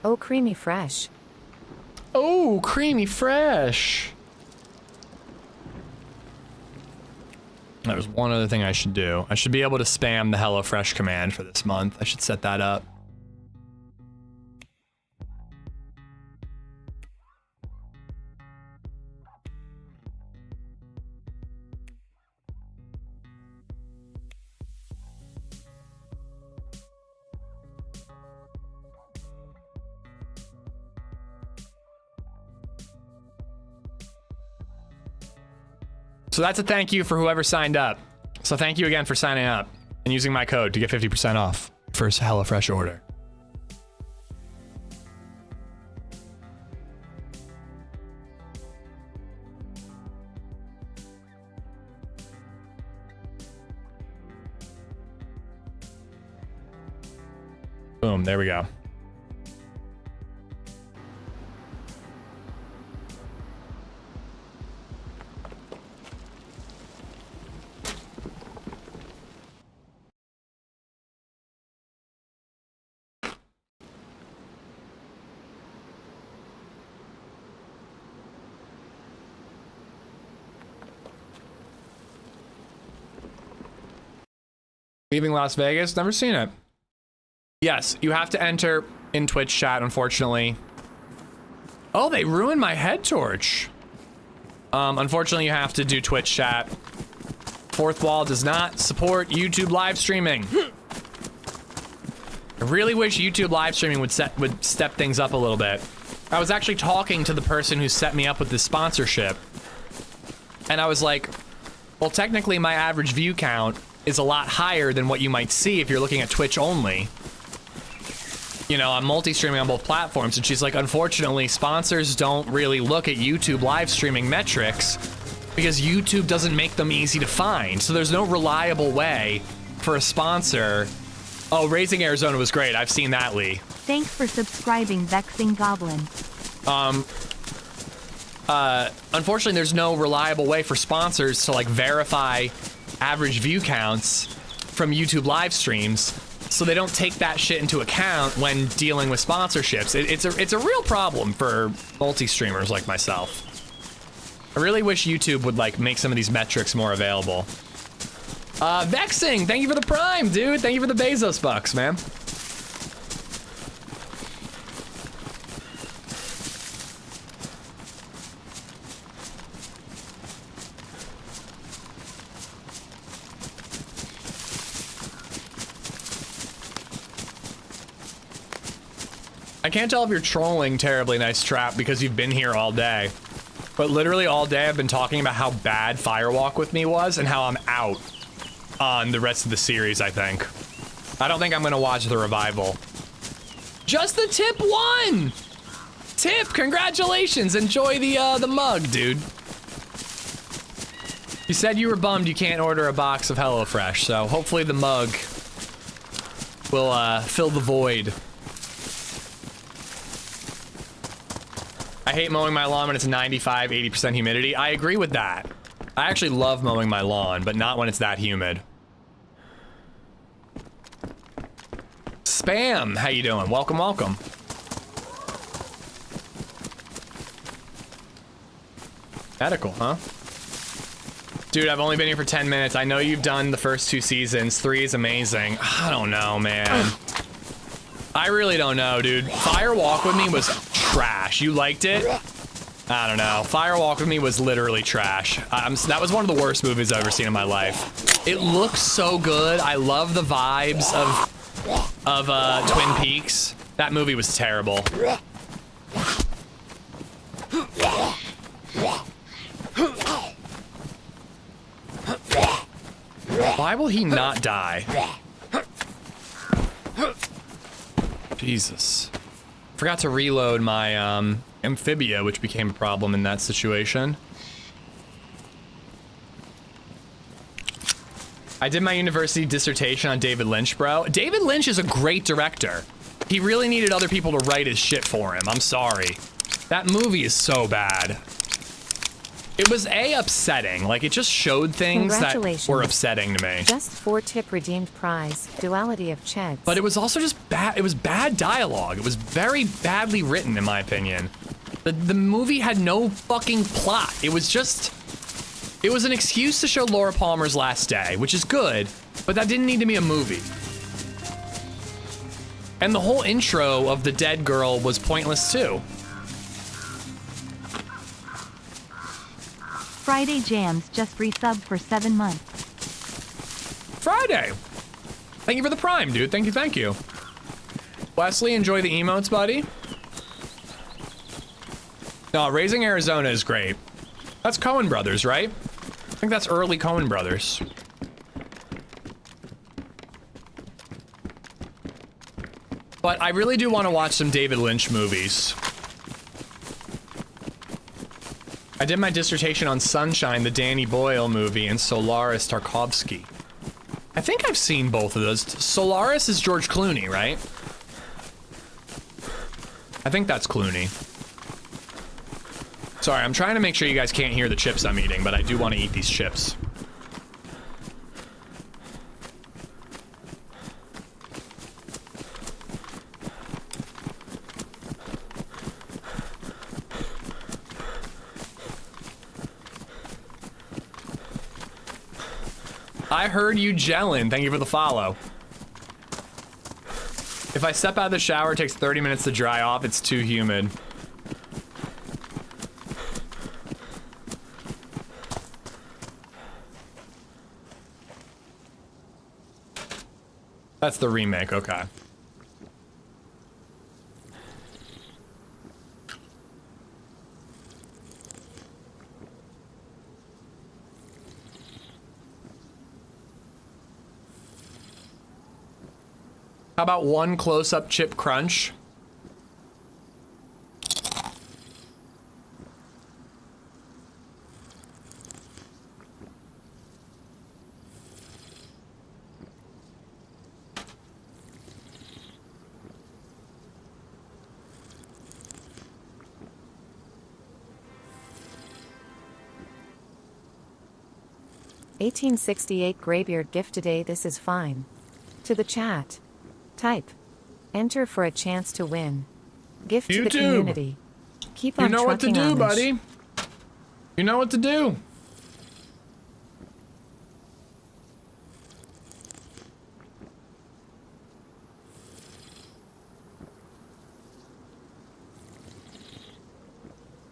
Oh, Creamy Fresh. Oh, Creamy Fresh. There's one other thing I should do. I should be able to spam the HelloFresh command for this month. I should set that up. So that's a thank you for whoever signed up. So thank you again for signing up and using my code to get 50% off for a HelloFresh order. Boom, there we go. Leaving Las Vegas? Never seen it. Yes, you have to enter in Twitch chat, unfortunately. Oh, they ruined my head torch. Unfortunately, you have to do Twitch chat. Fourth Wall does not support YouTube live streaming. I really wish YouTube live streaming would step things up a little bit. I was actually talking to the person who set me up with this sponsorship. And I was like, well, technically my average view count is a lot higher than what you might see if you're looking at Twitch only. You know, I'm multi-streaming on both platforms, and she's like, unfortunately, sponsors don't really look at YouTube live streaming metrics because YouTube doesn't make them easy to find. So there's no reliable way for a sponsor. Oh, Raising Arizona was great. I've seen that, Lee. Thanks for subscribing, Vexing Goblin. Unfortunately, there's no reliable way for sponsors to like verify average view counts from YouTube live streams. So they don't take that shit into account when dealing with sponsorships. It's a real problem for multi-streamers like myself. I really wish YouTube would like make some of these metrics more available. Vexing, thank you for the Prime, dude. Thank you for the Bezos bucks, man. I can't tell if you're trolling Terribly Nice Trap because you've been here all day. But literally all day I've been talking about how bad Firewalk with Me was and how I'm out on the rest of the series, I think. I don't think I'm gonna watch the revival. Just the tip 1! Tip, congratulations! Enjoy the mug, dude. You said you were bummed you can't order a box of HelloFresh, so hopefully the mug will fill the void. I hate mowing my lawn when it's 95, 80% humidity. I agree with that. I actually love mowing my lawn, but not when it's that humid. Spam, how you doing? Welcome, welcome. Medical, huh? Dude, I've only been here for 10 minutes. I know you've done the first 2 seasons. 3 is amazing. I don't know, man. I really don't know, dude. Firewalk with Me was trash. You liked it? I don't know. Firewalk with Me was literally trash. That was one of the worst movies I've ever seen in my life. It looks so good. I love the vibes of Twin Peaks. That movie was terrible. Why will he not die? Jesus. Forgot to reload my amphibia, which became a problem in that situation. I did my university dissertation on David Lynch, bro. David Lynch is a great director. He really needed other people to write his shit for him. I'm sorry. That movie is so bad. It was upsetting. Like, it just showed things that were upsetting to me. Just 4 tip redeemed prize. Duality of Cheds. But it was also just bad. It was bad dialogue. It was very badly written, in my opinion. The movie had no fucking plot. It was just... It was an excuse to show Laura Palmer's last day, which is good, but that didn't need to be a movie. And the whole intro of the dead girl was pointless, too. Friday Jams just resubbed for 7 months. Friday! Thank you for the Prime, dude. Thank you, thank you. Wesley, enjoy the emotes, buddy. No, Raising Arizona is great. That's Coen Brothers, right? I think that's early Coen Brothers. But I really do want to watch some David Lynch movies. I did my dissertation on Sunshine, the Danny Boyle movie, and Solaris Tarkovsky. I think I've seen both of those. Solaris is George Clooney, right? I think that's Clooney. Sorry, I'm trying to make sure you guys can't hear the chips I'm eating, but I do want to eat these chips. I heard you gelling. Thank you for the follow. If I step out of the shower, it takes 30 minutes to dry off. It's too humid. That's the remake, okay. How about one close-up chip crunch? (1868) Graybeard gift today. This is fine. To the chat. Type. Enter for a chance to win. Gift to the YouTube. community. Keep on You know what to trucking do, Amish. buddy. You know what to do.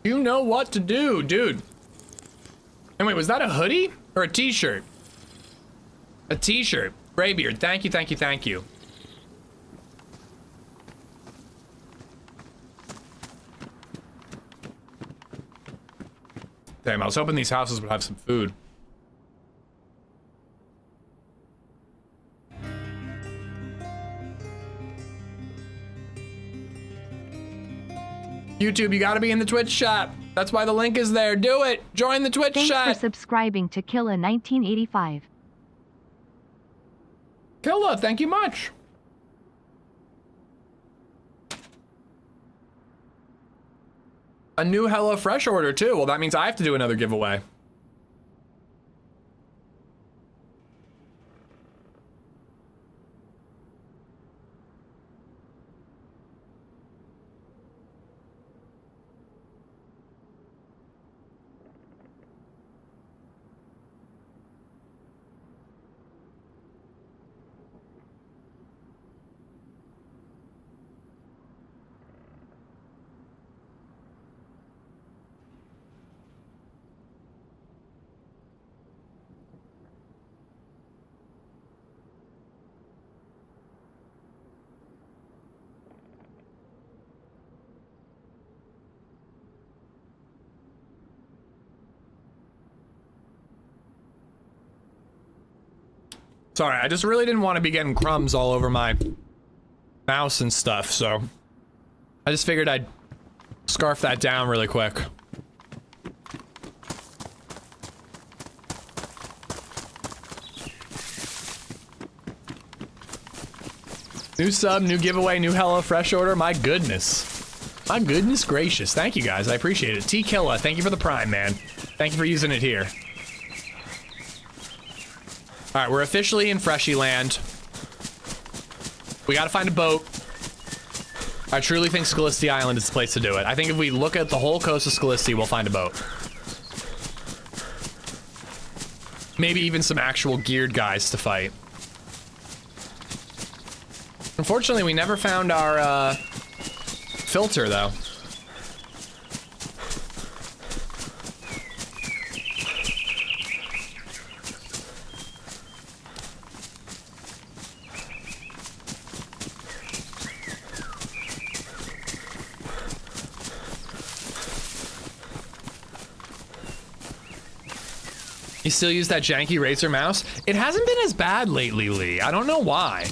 You know what to do, dude. And wait, was that a hoodie or a t-shirt? A t-shirt. Graybeard, thank you, thank you, thank you. Damn, I was hoping these houses would have some food. YouTube, you gotta be in the Twitch chat. That's why the link is there. Do it. Join the Twitch Thanks for chat. subscribing to Killa 1985. Killa, thank you much. A new HelloFresh order too. Well, that means I have to do another giveaway. Sorry, I just really didn't want to be getting crumbs all over my mouse and stuff, so I just figured I'd scarf that down really quick. New sub, new giveaway, new HelloFresh order. My goodness. My goodness gracious. Thank you guys. I appreciate it. T Killa, thank you for the prime, man. Thank you for using it here. All right, we're officially in Freshy Land. We gotta find a boat. I truly think Skalisty Island is the place to do it. I think if we look at the whole coast of Skalisty, we'll find a boat. Maybe even some actual geared guys to fight. Unfortunately, we never found our filter, though. You still use that janky Razer mouse? It hasn't been as bad lately, Lee. I don't know why.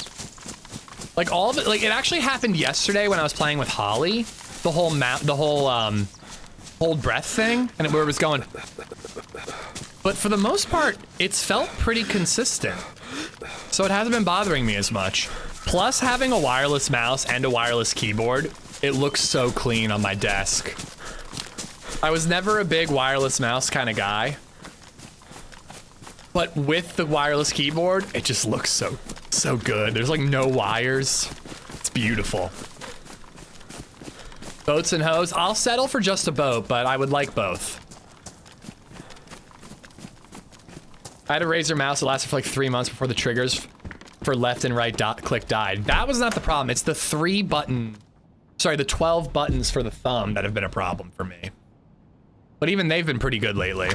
Like all of it, like it actually happened yesterday when I was playing with Holly. The whole hold breath thing, and where it was going. But for the most part, it's felt pretty consistent. So it hasn't been bothering me as much. Plus having a wireless mouse and a wireless keyboard, it looks so clean on my desk. I was never a big wireless mouse kind of guy. But with the wireless keyboard, it just looks so good. There's like no wires. It's beautiful. Boats and hoes. I'll settle for just a boat, but I would like both. I had a Razer mouse that lasted for like 3 months before the triggers for left and right click died. That was not the problem. It's the 12 buttons for the thumb that have been a problem for me. But even they've been pretty good lately.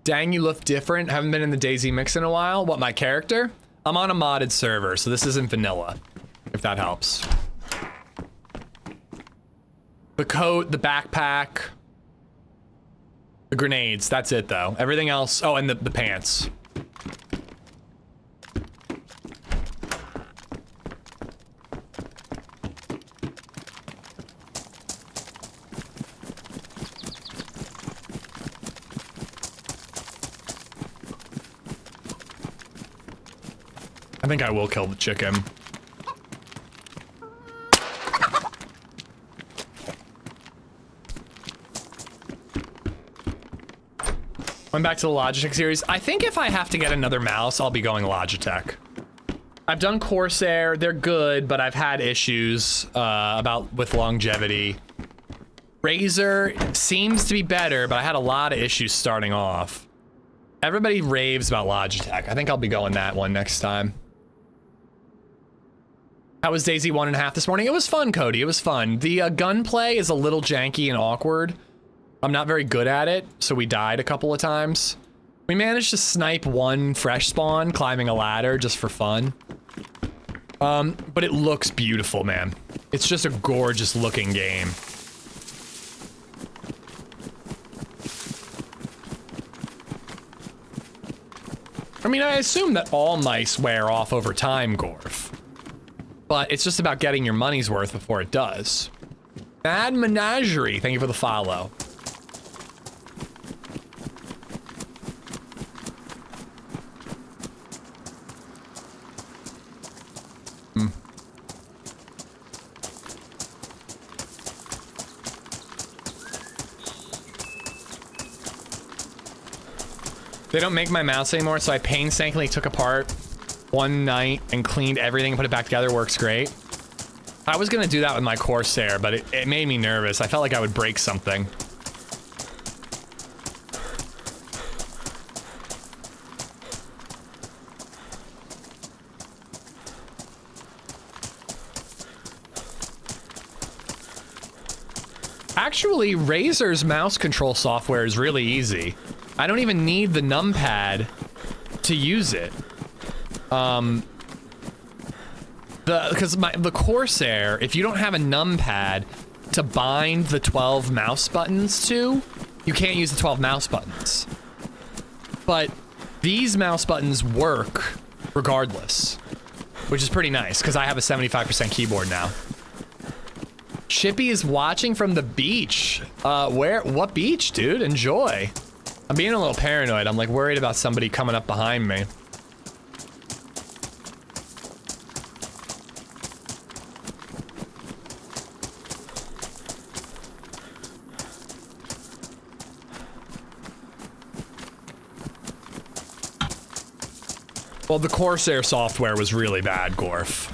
Dang, you look different. Haven't been in the DayZ mix in a while. What, my character? I'm on a modded server, so this isn't vanilla, if that helps. The coat, the backpack. The grenades, that's it though. Everything else, oh, and the pants. I think I will kill the chicken. Went back to the Logitech series. I think if I have to get another mouse, I'll be going Logitech. I've done Corsair, they're good, but I've had issues with longevity. Razer seems to be better, but I had a lot of issues starting off. Everybody raves about Logitech. I think I'll be going that one next time. How was DayZ 1.5 this morning? It was fun, Cody. It was fun. The gunplay is a little janky and awkward. I'm not very good at it, so we died a couple of times. We managed to snipe one fresh spawn climbing a ladder just for fun. But it looks beautiful, man. It's just a gorgeous looking game. I mean, I assume that all mice wear off over time, Gorf. But it's just about getting your money's worth before it does. Mad Menagerie, thank you for the follow. They don't make my mouse anymore, so I painstakingly took apart one night and cleaned everything and put it back together. Works great. I was gonna do that with my Corsair, but it made me nervous. I felt like I would break something. Actually, Razer's mouse control software is really easy. I don't even need the numpad to use it. Because the Corsair, if you don't have a numpad to bind the 12 mouse buttons to, you can't use the 12 mouse buttons. But these mouse buttons work regardless, which is pretty nice because I have a 75% keyboard now. Chippy is watching from the beach. What beach, dude? Enjoy. I'm being a little paranoid. I'm like worried about somebody coming up behind me. Well, the Corsair software was really bad, Gorf.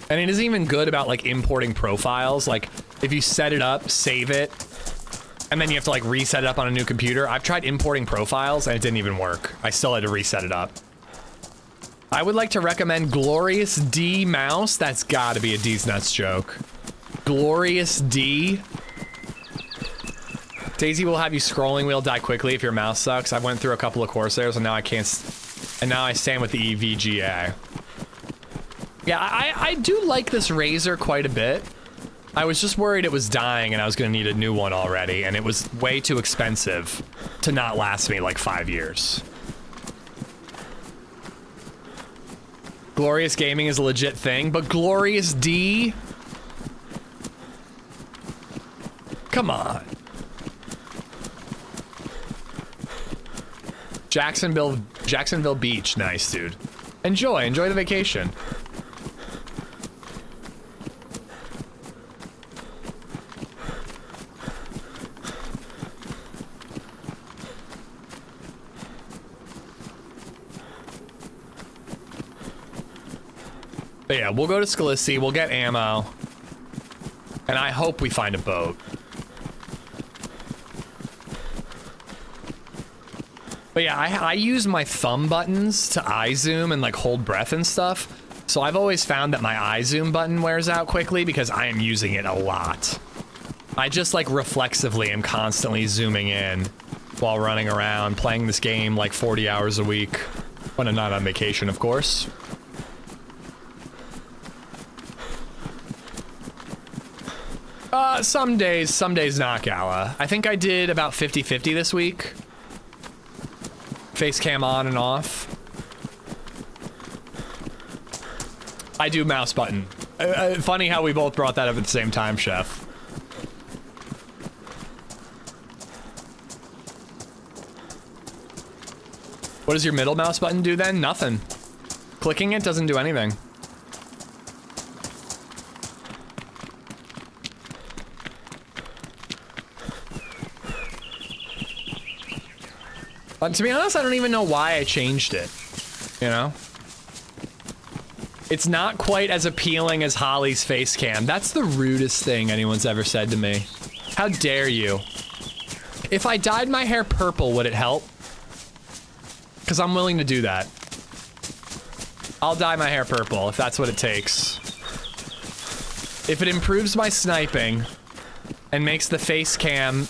And it isn't even good about like importing profiles. Like if you set it up, save it, and then you have to like reset it up on a new computer. I've tried importing profiles and it didn't even work. I still had to reset it up. I would like to recommend Glorious D mouse. That's gotta be a D's Nuts joke. Glorious D. DayZ will have you scrolling wheel die quickly if your mouse sucks. I went through a couple of Corsairs and now I can't, and now I stand with the EVGA. Yeah, I do like this Razer quite a bit. I was just worried it was dying and I was gonna need a new one already, and it was way too expensive to not last me like 5 years. Glorious Gaming is a legit thing, but Glorious D? Come on. Jacksonville Beach, nice, dude. Enjoy the vacation. But yeah, we'll go to Scalisi, we'll get ammo, and I hope we find a boat. But yeah, I use my thumb buttons to eye zoom and like hold breath and stuff. So I've always found that my eye zoom button wears out quickly because I am using it a lot. I just like reflexively am constantly zooming in while running around, playing this game like 40 hours a week when I'm not on vacation, of course. Some days not, Gala. I think I did about 50-50 this week. Face cam on and off. I do mouse button. Funny how we both brought that up at the same time, Chef. What does your middle mouse button do then? Nothing. Clicking it doesn't do anything. But to be honest, I don't even know why I changed it. You know? It's not quite as appealing as Holly's face cam. That's the rudest thing anyone's ever said to me. How dare you? If I dyed my hair purple, would it help? Because I'm willing to do that. I'll dye my hair purple if that's what it takes. If it improves my sniping and makes the face cam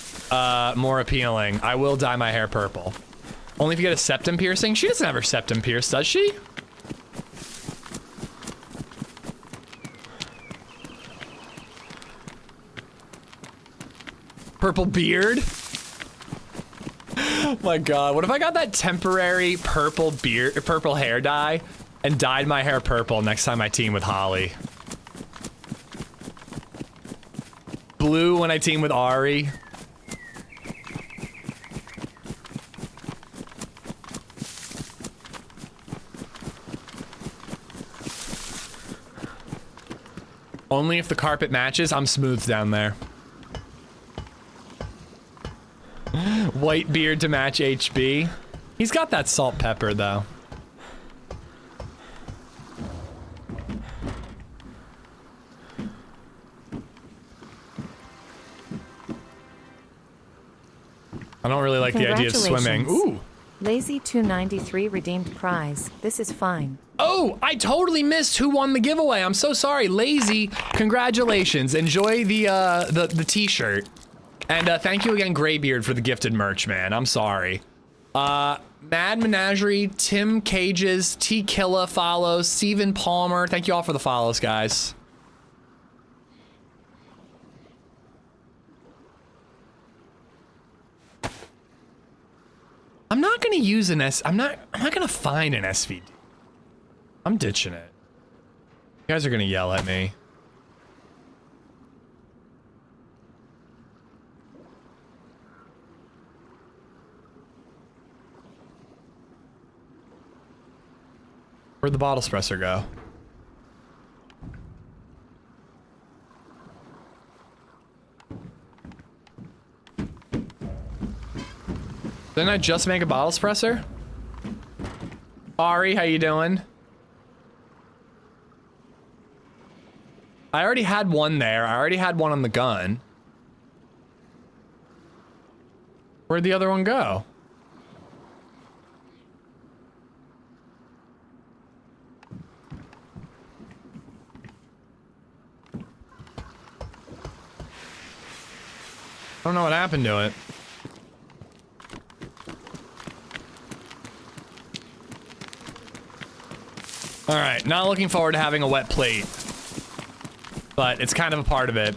more appealing, I will dye my hair purple. Only if you get a septum piercing? She doesn't have her septum pierced, does she? Purple beard? Oh my god, what if I got that temporary purple beard, purple hair dye and dyed my hair purple next time I team with Holly? Blue when I team with Ari. Only if the carpet matches, I'm smooth down there. White beard to match HB. He's got that salt pepper though. I don't really like the idea of swimming. Ooh. Lazy293 redeemed prize. This is fine. Oh, I totally missed who won the giveaway. I'm so sorry. Lazy, congratulations. Enjoy the t-shirt. And thank you again, Graybeard, for the gifted merch, man. I'm sorry. Mad Menagerie, Tim Cages, T Killa follows, Steven Palmer. Thank you all for the follows, guys. I'm not gonna use an I'm not gonna find an SVD. I'm ditching it. You guys are gonna yell at me. Where'd the bottle suppressor go? Didn't I just make a bottle suppressor? Ari, how you doing? I already had one there. I already had one on the gun. Where'd the other one go? I don't know what happened to it. All right, not looking forward to having a wet plate, but it's kind of a part of it.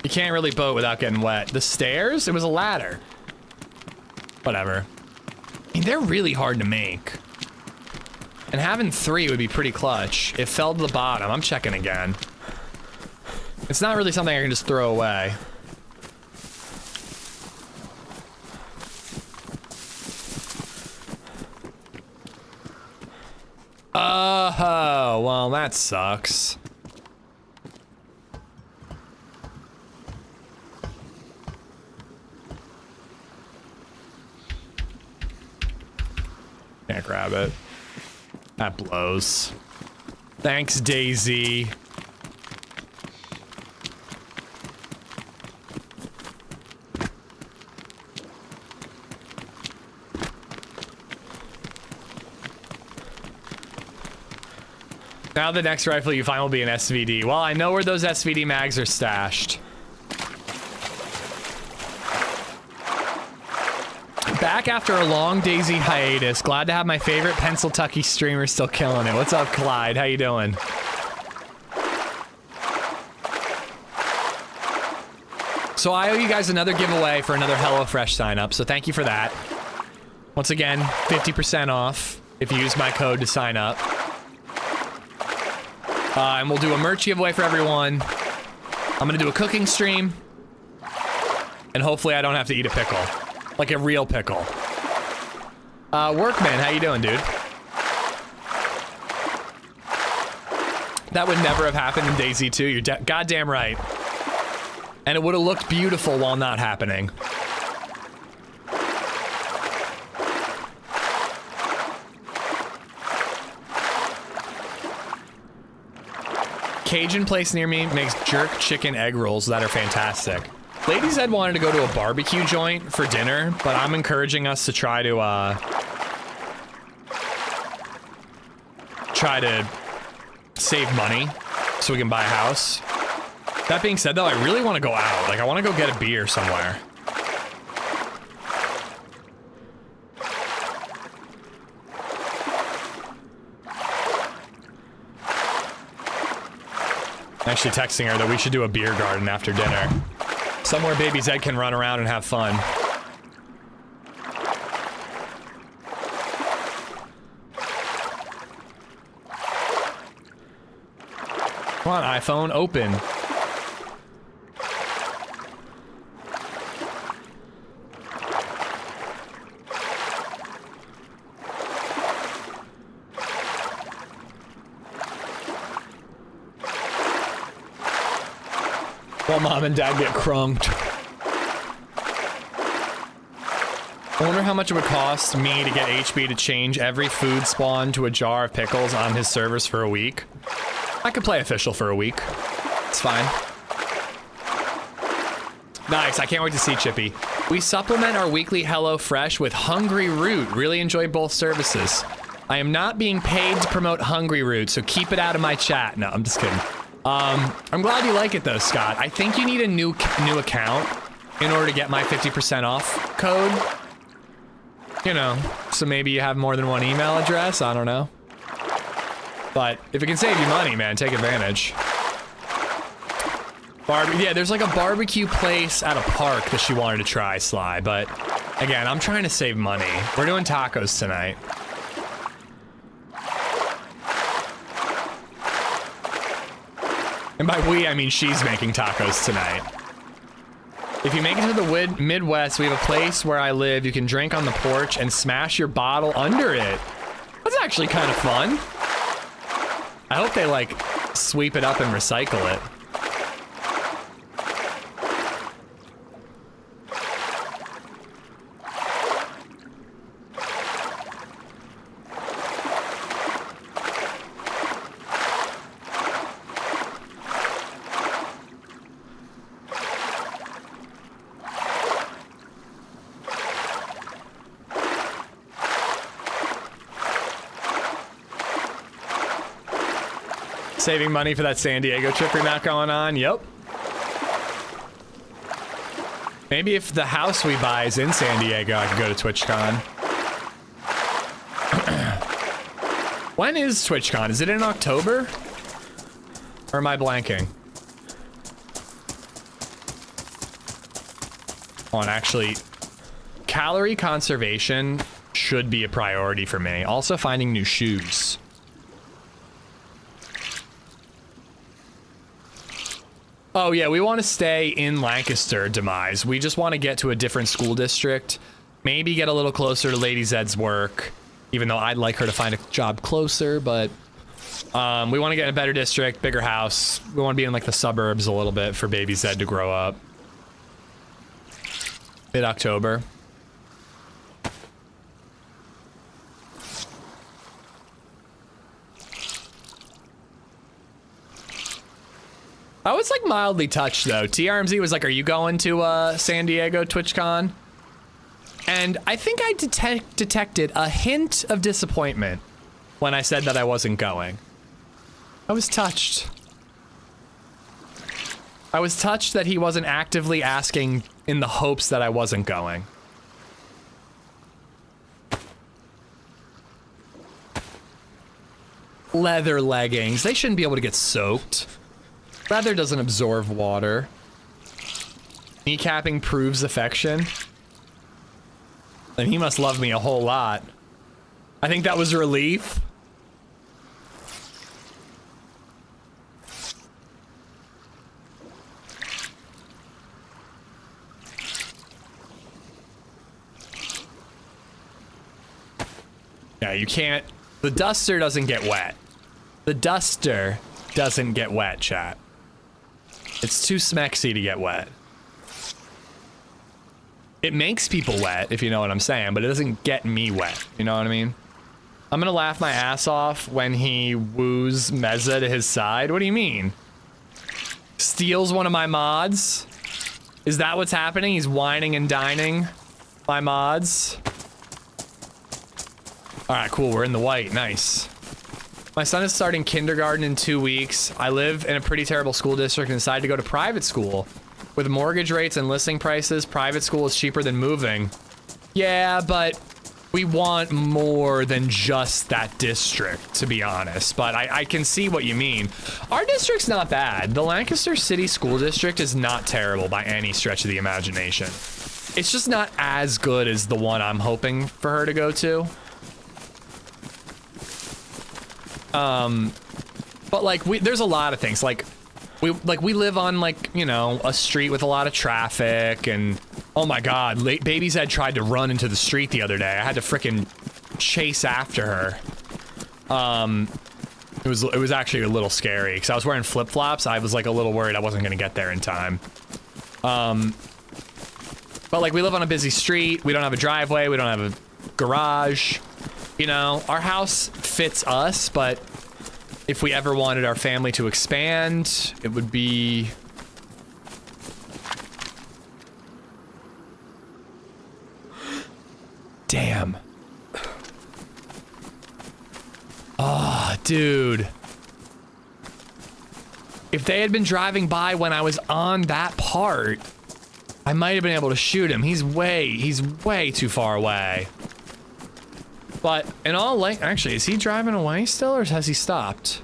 You can't really boat without getting wet. The stairs? It was a ladder. Whatever. I mean, they're really hard to make. And having 3 would be pretty clutch. It fell to the bottom. I'm checking again. It's not really something I can just throw away. Oh, well, that sucks. Can't grab it. That blows. Thanks, Daisy. Now the next rifle you find will be an SVD. Well, I know where those SVD mags are stashed. Back after a long Daisy hiatus. Glad to have my favorite Pennsyltucky streamer still killing it. What's up, Clyde? How you doing? So I owe you guys another giveaway for another HelloFresh sign up, so thank you for that. Once again, 50% off if you use my code to sign up. And we'll do a merch giveaway for everyone. I'm gonna do a cooking stream. And hopefully I don't have to eat a pickle. Like a real pickle. Workman, how you doing, dude? That would never have happened in DayZ 2. You're goddamn right. And it would have looked beautiful while not happening. Cajun place near me makes jerk chicken egg rolls that are fantastic. LadyZed wanted to go to a barbecue joint for dinner, but I'm encouraging us to try to save money so we can buy a house. That being said, though, I really want to go out. Like, I want to go get a beer somewhere. Actually texting her that we should do a beer garden after dinner. Somewhere Baby Zed can run around and have fun. Come on, iPhone, open. While mom and dad get crunked. I wonder how much it would cost me to get HB to change every food spawn to a jar of pickles on his servers for a week. I could play official for a week. It's fine. Nice, I can't wait to see Chippy. We supplement our weekly HelloFresh with Hungry Root. Really enjoy both services. I am not being paid to promote Hungry Root, so keep it out of my chat. No, I'm just kidding. I'm glad you like it though, Scott. I think you need a new account in order to get my 50% off code. You know, so maybe you have more than one email address, I don't know. But if it can save you money, man, take advantage. Yeah, there's like a barbecue place at a park that she wanted to try, Sly, but again, I'm trying to save money. We're doing tacos tonight. And by we, I mean she's making tacos tonight. If you make it to the Midwest, we have a place where I live. You can drink on the porch and smash your bottle under it. That's actually kind of fun. I hope they like sweep it up and recycle it. Saving money for that San Diego trip you're not going on? Yep. Maybe if the house we buy is in San Diego, I could go to TwitchCon. When is TwitchCon? Is it in October? Or am I blanking? Hold on, actually, calorie conservation should be a priority for me. Also finding new shoes. Oh yeah, we want to stay in Lancaster, Demise. We just want to get to a different school district. Maybe get a little closer to LadyZed's work. Even though I'd like her to find a job closer, but... we want to get in a better district, bigger house. We want to be in like the suburbs a little bit for Baby Zed to grow up. Mid-October. I was like mildly touched though. TRMZ was like, are you going to San Diego TwitchCon? And I think I detected a hint of disappointment when I said that I wasn't going. I was touched. I was touched that he wasn't actively asking in the hopes that I wasn't going. Leather leggings. They shouldn't be able to get soaked. Leather doesn't absorb water. Kneecapping proves affection. Then he must love me a whole lot. I think that was relief. Yeah, you can't. The duster doesn't get wet. The duster doesn't get wet, chat. It's too smexy to get wet. It makes people wet, if you know what I'm saying, but it doesn't get me wet. You know what I mean? I'm gonna laugh my ass off when he woos Meza to his side. What do you mean? Steals one of my mods? Is that what's happening? He's whining and dining my mods? Alright, cool. We're in the white. Nice. My son is starting kindergarten in 2 weeks. I live in a pretty terrible school district and decided to go to private school. With mortgage rates and listing prices, private school is cheaper than moving. Yeah, but we want more than just that district, to be honest. But I can see what you mean. Our district's not bad. The Lancaster City School District is not terrible by any stretch of the imagination. It's just not as good as the one I'm hoping for her to go to. But like there's a lot of things like we live on like, you know, a street with a lot of traffic and oh my god, LadyZed tried to run into the street the other day. I had to frickin' chase after her. It was actually a little scary because I was wearing flip-flops. I was like a little worried I wasn't gonna get there in time. But like we live on a busy street. We don't have a driveway. We don't have a garage. You know, our house fits us, but if we ever wanted our family to expand, it would be... Damn. Oh, dude. If they had been driving by when I was on that part, I might have been able to shoot him. He's way too far away. But in all like, actually, is he driving away still, or has he stopped?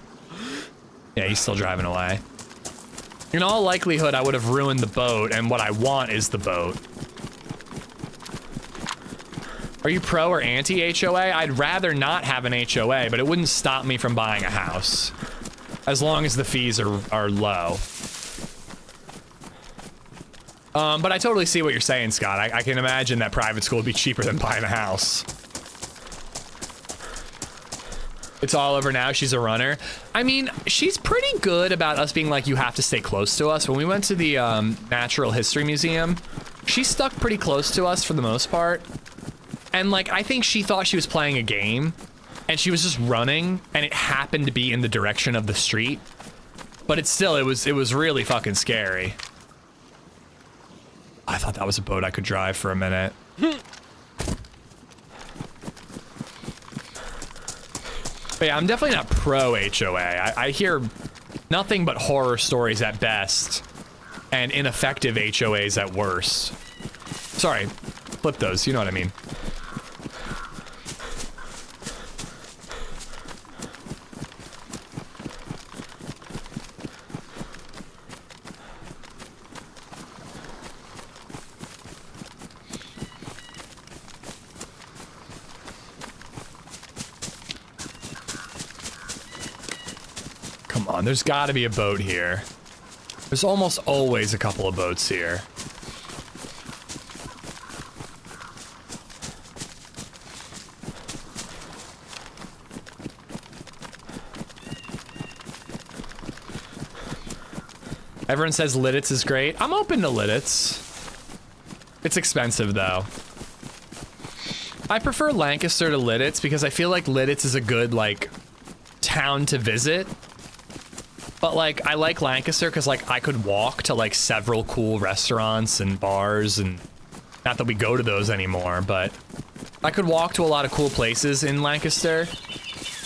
Yeah, he's still driving away. In all likelihood, I would have ruined the boat, and what I want is the boat. Are you pro or anti-HOA? I'd rather not have an HOA, but it wouldn't stop me from buying a house. As long as the fees are low. But I totally see what you're saying, Scott. I can imagine that private school would be cheaper than buying a house. It's all over now. She's a runner. I mean, she's pretty good about us being like, you have to stay close to us. When we went to the Natural History Museum, she stuck pretty close to us for the most part. And like, I think she thought she was playing a game and she was just running and it happened to be in the direction of the street. But it's still, it was really fucking scary. I thought that was a boat I could drive for a minute. But yeah, I'm definitely not pro HOA. I hear nothing but horror stories at best and ineffective HOAs at worst. Sorry, flip those, you know what I mean. There's got to be a boat here. There's almost always a couple of boats here. Everyone says Lidditz is great. I'm open to Lidditz. It's expensive though. I prefer Lancaster to Lidditz because I feel like Lidditz is a good like town to visit. But like, I like Lancaster because like I could walk to like several cool restaurants and bars, and not that we go to those anymore, but I could walk to a lot of cool places in Lancaster.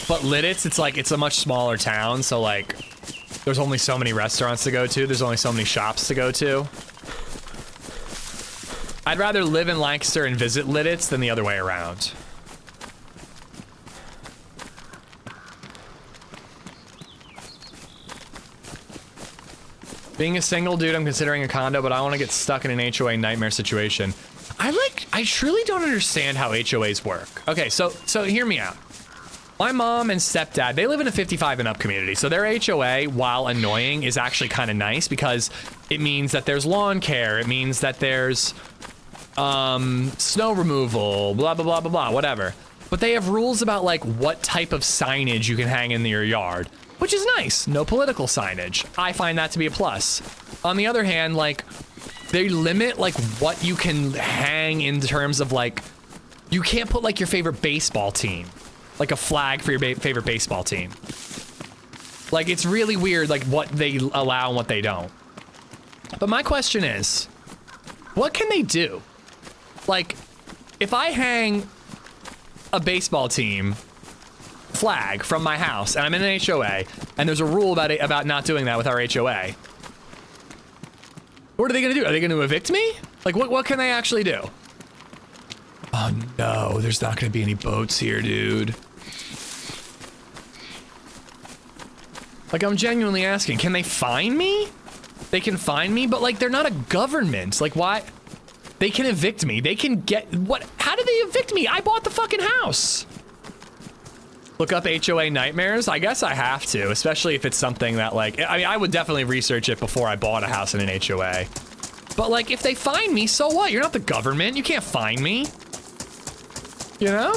But Lidditz, it's like, it's a much smaller town, so like, there's only so many restaurants to go to, there's only so many shops to go to. I'd rather live in Lancaster and visit Lidditz than the other way around. Being a single dude, I'm considering a condo, but I want to get stuck in an HOA nightmare situation. I truly don't understand how HOAs work. Okay, so hear me out. My mom and stepdad, they live in a 55 and up community, so their HOA, while annoying, is actually kind of nice because it means that there's lawn care, it means that there's snow removal, blah, blah, blah, blah, blah, whatever. But they have rules about like what type of signage you can hang in your yard, which is nice. No political signage. I find that to be a plus. On the other hand, like, they limit like what you can hang in terms of like, you can't put like your favorite baseball team, like a flag for your favorite baseball team. Like, it's really weird, like what they allow and what they don't. But my question is, what can they do? Like, if I hang a baseball team flag from my house and I'm in an HOA and there's a rule about not doing that with our HOA, what are they gonna do? Are they gonna evict me? Like, what can they actually do? Oh no, there's not gonna be any boats here, dude. Like, I'm genuinely asking, can they fine me? They can fine me, but like, they're not a government. Like, why? They can evict me. They can get, what? How did they evict me? I bought the fucking house. Look up HOA nightmares? I guess I have to, especially if it's something that like, I mean, I would definitely research it before I bought a house in an HOA. But like, if they fine me, so what? You're not the government. You can't fine me. You know?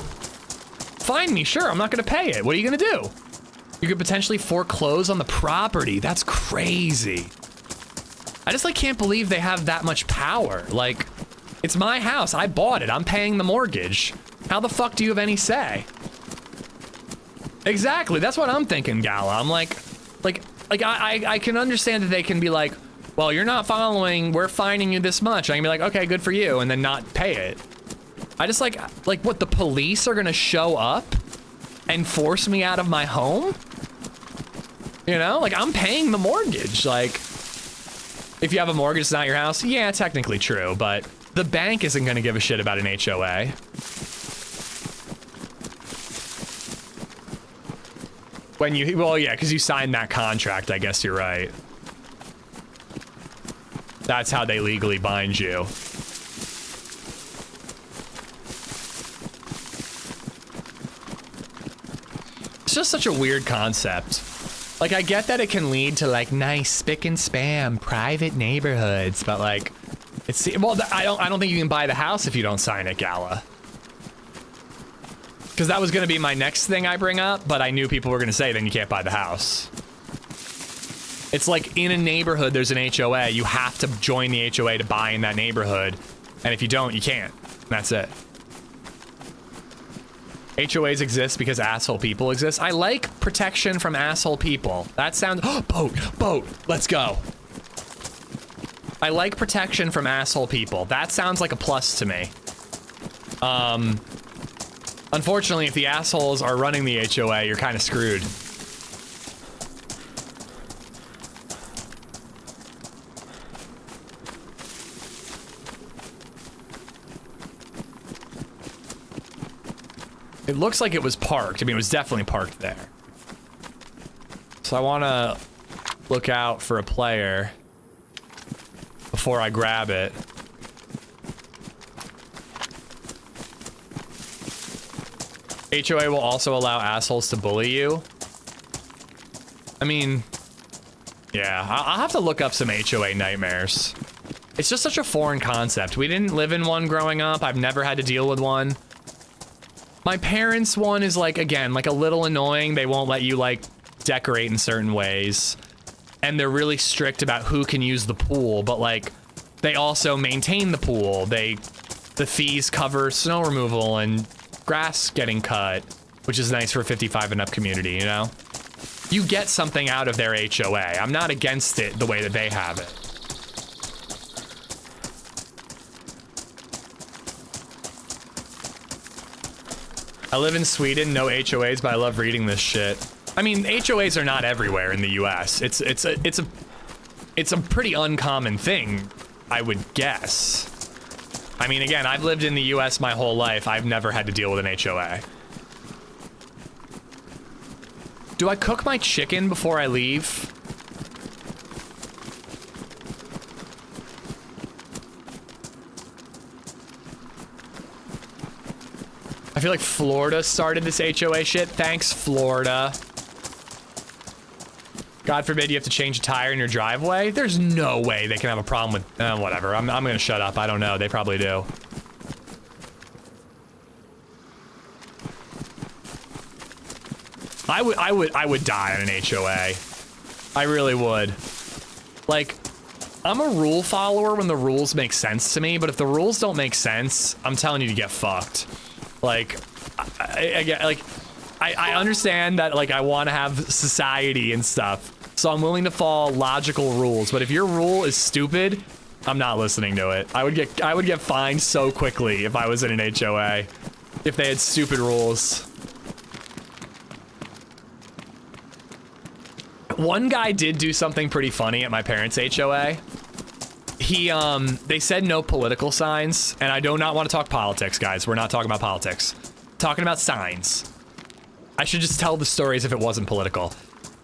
Fine me, sure, I'm not gonna pay it. What are you gonna do? You could potentially foreclose on the property. That's crazy. I just like can't believe they have that much power. Like, it's my house, I bought it, I'm paying the mortgage. How the fuck do you have any say? Exactly, that's what I'm thinking, Gala. I'm like I can understand that they can be like, well, you're not following, we're fining you this much. I can be like, okay, good for you, and then not pay it. I just like what, the police are gonna show up and force me out of my home? You know, like, I'm paying the mortgage. Like, if you have a mortgage, it's not your house. Yeah, technically true, but the bank isn't gonna give a shit about an HOA. When you, well, yeah, because you signed that contract, I guess you're right. That's how they legally bind you. It's just such a weird concept. Like, I get that it can lead to like nice spick and spam private neighborhoods, but like, it's, well, I don't think you can buy the house if you don't sign it, Gala. Because that was going to be my next thing I bring up, but I knew people were going to say, then you can't buy the house. It's like in a neighborhood, there's an HOA. You have to join the HOA to buy in that neighborhood. And if you don't, you can't. And that's it. HOAs exist because asshole people exist. I like protection from asshole people. That sounds, oh, boat, let's go. I like protection from asshole people. That sounds like a plus to me. Unfortunately, if the assholes are running the HOA, you're kind of screwed. It looks like it was parked. I mean, it was definitely parked there. So I want to look out for a player before I grab it. HOA will also allow assholes to bully you. I mean, yeah, I'll have to look up some HOA nightmares. It's just such a foreign concept. We didn't live in one growing up. I've never had to deal with one. My parents' one is like, again, like a little annoying. They won't let you like decorate in certain ways. And they're really strict about who can use the pool, but like they also maintain the pool. The fees cover snow removal and grass getting cut, which is nice for a 55 and up community, you know? You get something out of their HOA. I'm not against it the way that they have it. I live in Sweden, no HOAs, but I love reading this shit. I mean, HOAs are not everywhere in the US. It's a pretty uncommon thing, I would guess. I mean, again, I've lived in the US my whole life. I've never had to deal with an HOA. Do I cook my chicken before I leave? I feel like Florida started this HOA shit. Thanks, Florida. God forbid you have to change a tire in your driveway. There's no way they can have a problem with, whatever. I'm gonna shut up. I don't know. They probably do. I would die on an HOA. I really would. Like, I'm a rule follower when the rules make sense to me, but if the rules don't make sense, I'm telling you to get fucked. Like, I understand that, like, I want to have society and stuff, so I'm willing to follow logical rules, but if your rule is stupid, I'm not listening to it. I would get fined so quickly if I was in an HOA, if they had stupid rules. One guy did do something pretty funny at my parents' HOA. They said no political signs, and I do not want to talk politics, guys. We're not talking about politics. Talking about signs. I should just tell the stories if it wasn't political.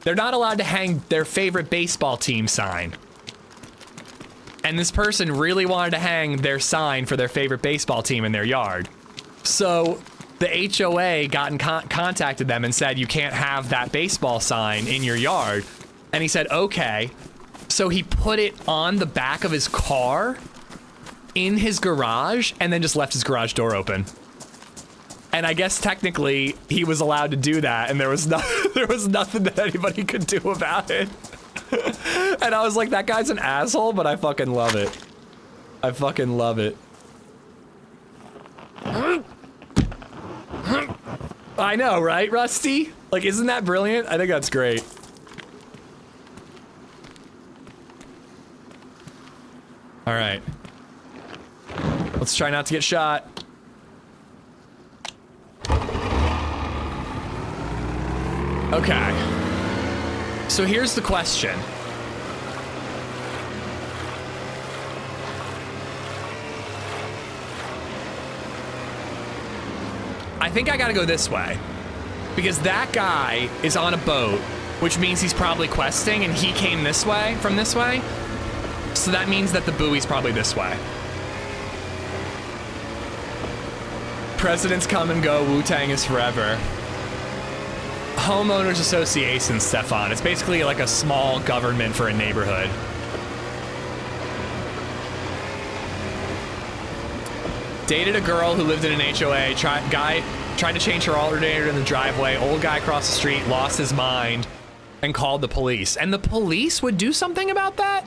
They're not allowed to hang their favorite baseball team sign. And this person really wanted to hang their sign for their favorite baseball team in their yard. So the HOA contacted them and said, you can't have that baseball sign in your yard. And he said, okay. So he put it on the back of his car in his garage and then just left his garage door open. And I guess technically he was allowed to do that, and there was nothing that anybody could do about it. And I was like, that guy's an asshole, but I fucking love it. I fucking love it. I know, right, Rusty? Like, isn't that brilliant? I think that's great. All right. Let's try not to get shot. Okay. So here's the question. I think I gotta go this way. Because that guy is on a boat, which means he's probably questing, and he came this way, from this way. So that means that the buoy's probably this way. Presidents come and go, Wu-Tang is forever. Homeowners Association, Stefan. It's basically like a small government for a neighborhood. Dated a girl who lived in an HOA. Tried to change her alternator in the driveway. Old guy across the street lost his mind and called the police. And the police would do something about that?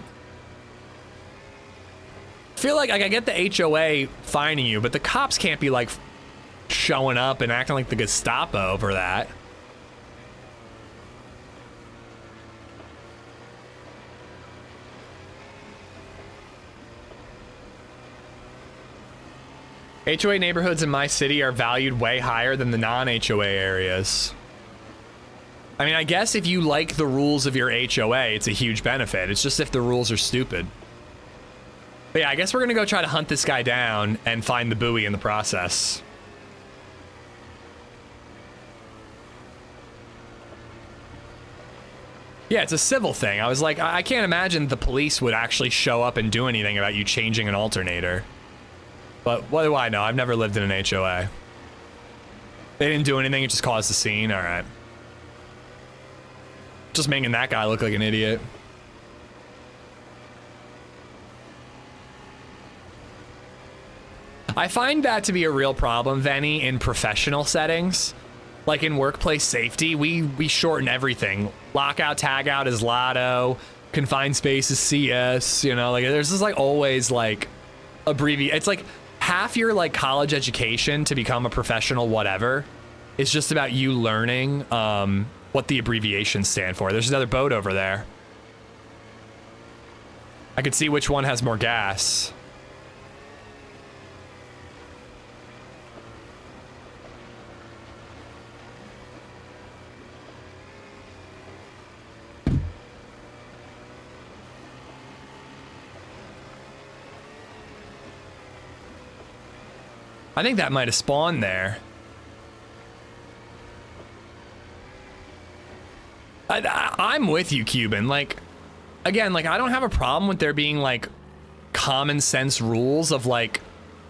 I feel like I get the HOA fining you, but the cops can't be like showing up and acting like the Gestapo over that. HOA neighborhoods in my city are valued way higher than the non-HOA areas. I mean, I guess if you like the rules of your HOA, it's a huge benefit. It's just if the rules are stupid. But yeah, I guess we're gonna go try to hunt this guy down and find the buoy in the process. Yeah, it's a civil thing. I was like, I can't imagine the police would actually show up and do anything about you changing an alternator. But what do I know? I've never lived in an HOA. They didn't do anything, it just caused a scene. All right. Just making that guy look like an idiot. I find that to be a real problem, Venny, in professional settings. Like in workplace safety, we shorten everything. Lockout, tagout is Lotto. Confined space is CS. You know, like there's just like always like it's like half your like college education to become a professional whatever is just about you learning what the abbreviations stand for. There's another boat over there. I could see which one has more gas. I think that might have spawned there. I'm with you, Cuban. Like, again, like, I don't have a problem with there being, like, common sense rules of, like,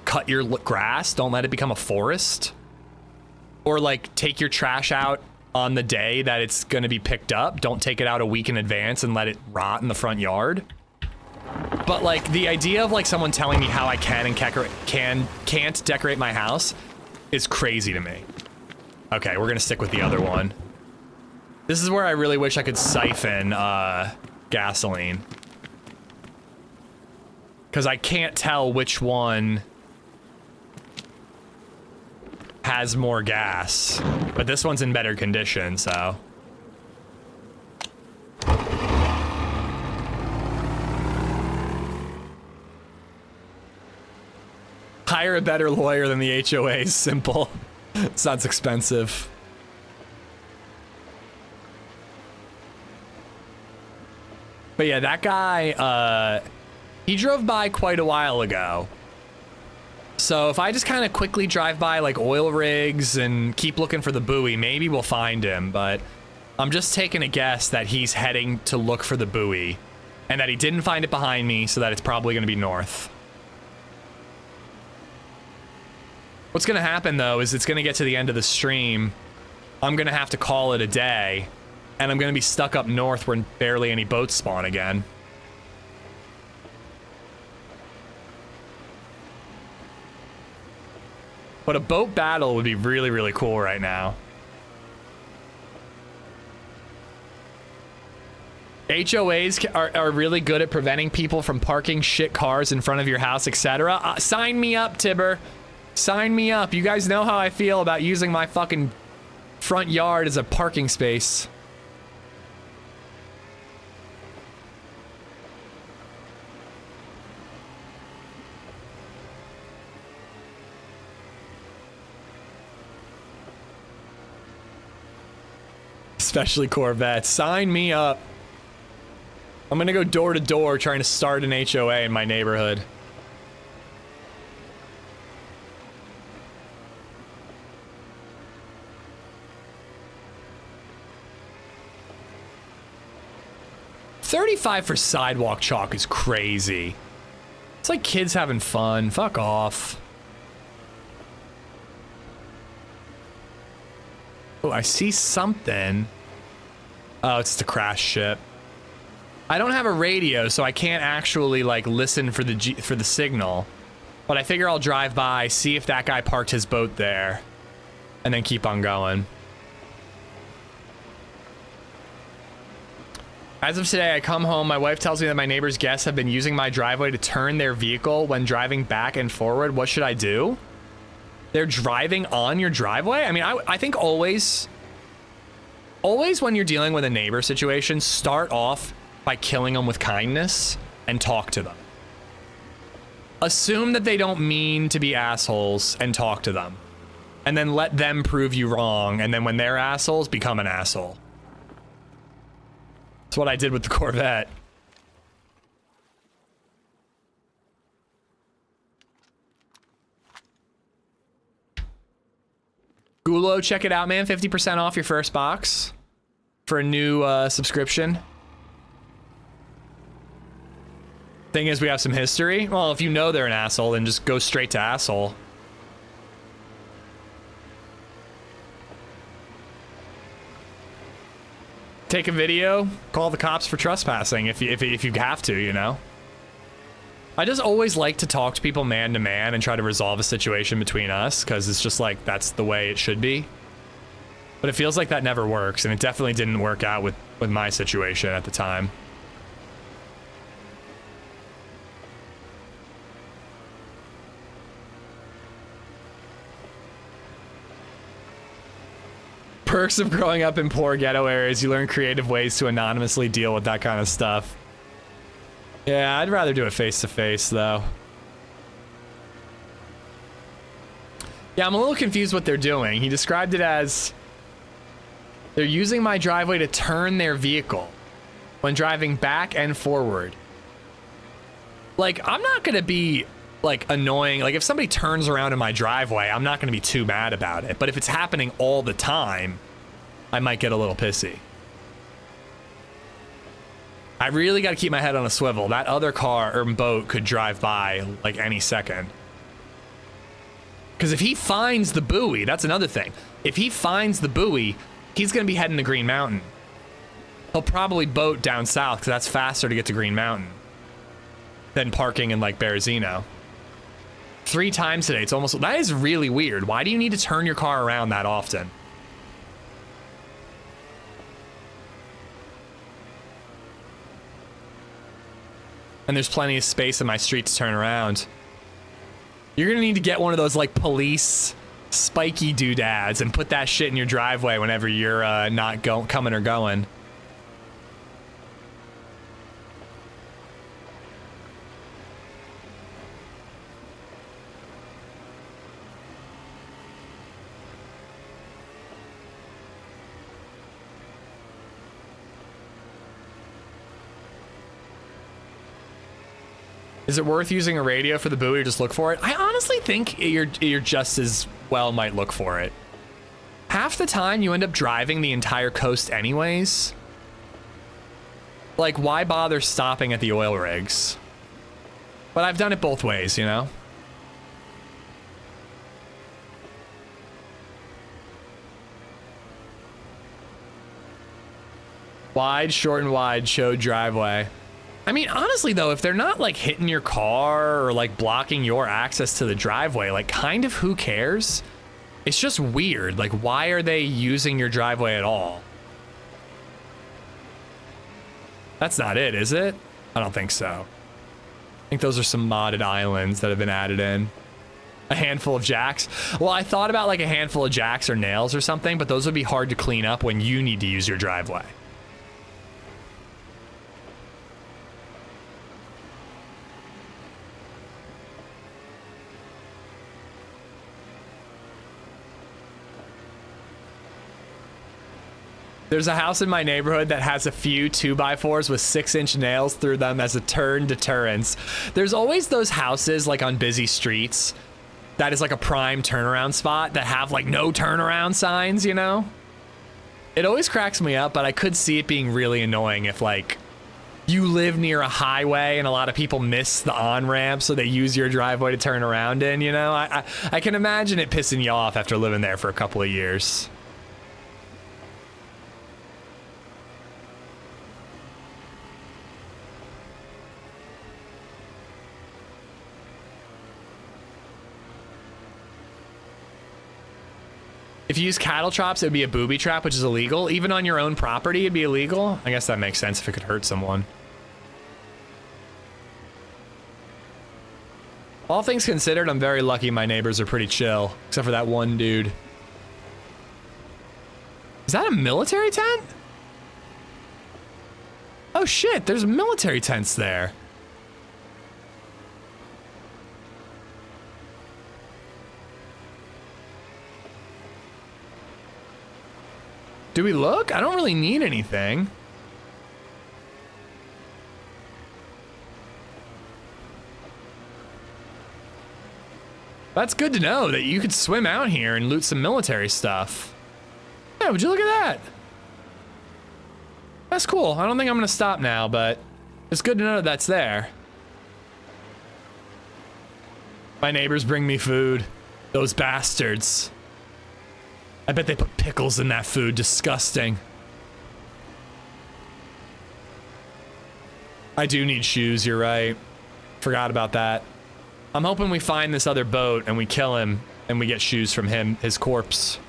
cut your grass, don't let it become a forest. Or like take your trash out on the day that it's going to be picked up. Don't take it out a week in advance and let it rot in the front yard. But like the idea of like someone telling me how I can and can't decorate my house is crazy to me. Okay, we're gonna stick with the other one. This is where I really wish I could siphon gasoline. Because I can't tell which one has more gas. But this one's in better condition, so. Hire a better lawyer than the HOA is simple. It sounds expensive. But yeah, that guy, he drove by quite a while ago. So if I just kind of quickly drive by like oil rigs and keep looking for the buoy, maybe we'll find him. But I'm just taking a guess that he's heading to look for the buoy and that he didn't find it behind me, so that it's probably going to be north. What's going to happen, though, is it's going to get to the end of the stream. I'm going to have to call it a day, and I'm going to be stuck up north where barely any boats spawn again. But a boat battle would be really, really cool right now. HOAs are really good at preventing people from parking shit cars in front of your house, etc. Sign me up, Tibber. Sign me up. You guys know how I feel about using my fucking front yard as a parking space. Especially Corvettes. Sign me up. I'm gonna go door to door trying to start an HOA in my neighborhood. $35 for sidewalk chalk is crazy. It's like kids having fun. Fuck off. Oh, I see something. Oh, it's the crash ship. I don't have a radio, so I can't actually like listen for the signal. But I figure I'll drive by, see if that guy parked his boat there, and then keep on going. As of today, I come home, my wife tells me that my neighbor's guests have been using my driveway to turn their vehicle when driving back and forward. What should I do? They're driving on your driveway? I mean, I think always when you're dealing with a neighbor situation, start off by killing them with kindness and talk to them. Assume that they don't mean to be assholes and talk to them. And then let them prove you wrong, and then when they're assholes, become an asshole. That's what I did with the Corvette. Gulo, check it out, man. 50% off your first box for a new subscription. Thing is, we have some history. Well, if you know they're an asshole, then just go straight to asshole. Take a video, call the cops for trespassing if you have to, you know. I just always like to talk to people man to man and try to resolve a situation between us, because it's just like that's the way it should be. But it feels like that never works, and it definitely didn't work out with my situation at the time. Perks of growing up in poor ghetto areas, you learn creative ways to anonymously deal with that kind of stuff. Yeah, I'd rather do it face to face, though. Yeah, I'm a little confused what they're doing. He described it as they're using my driveway to turn their vehicle when driving back and forward. Like, I'm not gonna be like annoying. Like, if somebody turns around in my driveway, I'm not gonna be too mad about it. But if it's happening all the time, I might get a little pissy. I really got to keep my head on a swivel. That other car or boat could drive by like any second. Because if he finds the buoy, that's another thing. If he finds the buoy, he's going to be heading to Green Mountain. He'll probably boat down south because that's faster to get to Green Mountain than parking in like Berezino. 3 times today. It's almost, that is really weird. Why do you need to turn your car around that often? And there's plenty of space in my street to turn around. You're gonna need to get one of those like police spiky doodads and put that shit in your driveway whenever you're not coming or going. Is it worth using a radio for the buoy or just look for it? I honestly think you're just as well might look for it. Half the time you end up driving the entire coast anyways. Like, why bother stopping at the oil rigs? But I've done it both ways, you know? Wide, short and wide, show driveway. I mean, honestly, though, if they're not, like, hitting your car or, like, blocking your access to the driveway, like, kind of who cares? It's just weird. Like, why are they using your driveway at all? That's not it, is it? I don't think so. I think those are some modded islands that have been added in. A handful of jacks. Well, I thought about, like, a handful of jacks or nails or something, but those would be hard to clean up when you need to use your driveway. There's a house in my neighborhood that has a few 2x4s with 6-inch nails through them as a turn deterrence. There's always those houses like on busy streets that is like a prime turnaround spot that have like no turnaround signs, you know? It always cracks me up, but I could see it being really annoying if like you live near a highway and a lot of people miss the on-ramp so they use your driveway to turn around in, you know? I can imagine it pissing you off after living there for a couple of years. If you use cattle traps, it would be a booby trap, which is illegal. Even on your own property, it'd be illegal. I guess that makes sense if it could hurt someone. All things considered, I'm very lucky my neighbors are pretty chill, except for that one dude. Is that a military tent? Oh shit, there's military tents there. Do we look? I don't really need anything. That's good to know that you could swim out here and loot some military stuff. Yeah, would you look at that? That's cool. I don't think I'm gonna stop now, but it's good to know that that's there. My neighbors bring me food. Those bastards. I bet they put pickles in that food. Disgusting. I do need shoes, you're right. Forgot about that. I'm hoping we find this other boat and we kill him and we get shoes from him, his corpse.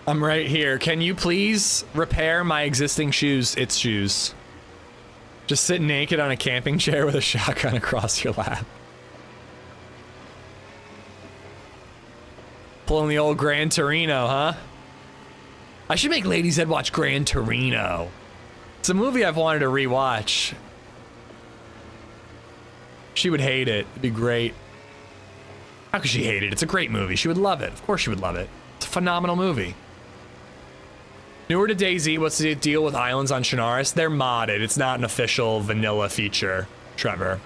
I'm right here. Can you please repair my existing shoes? It's shoes. Just sit naked on a camping chair with a shotgun across your lap. Pulling the old Gran Torino, huh? I should make LadyZed watch Gran Torino. It's a movie I've wanted to rewatch. She would hate it. It'd be great. How could she hate it? It's a great movie. She would love it. Of course she would love it. It's a phenomenal movie. Newer to DayZ, what's the deal with islands on Chernarus? They're modded. It's not an official vanilla feature, Trevor.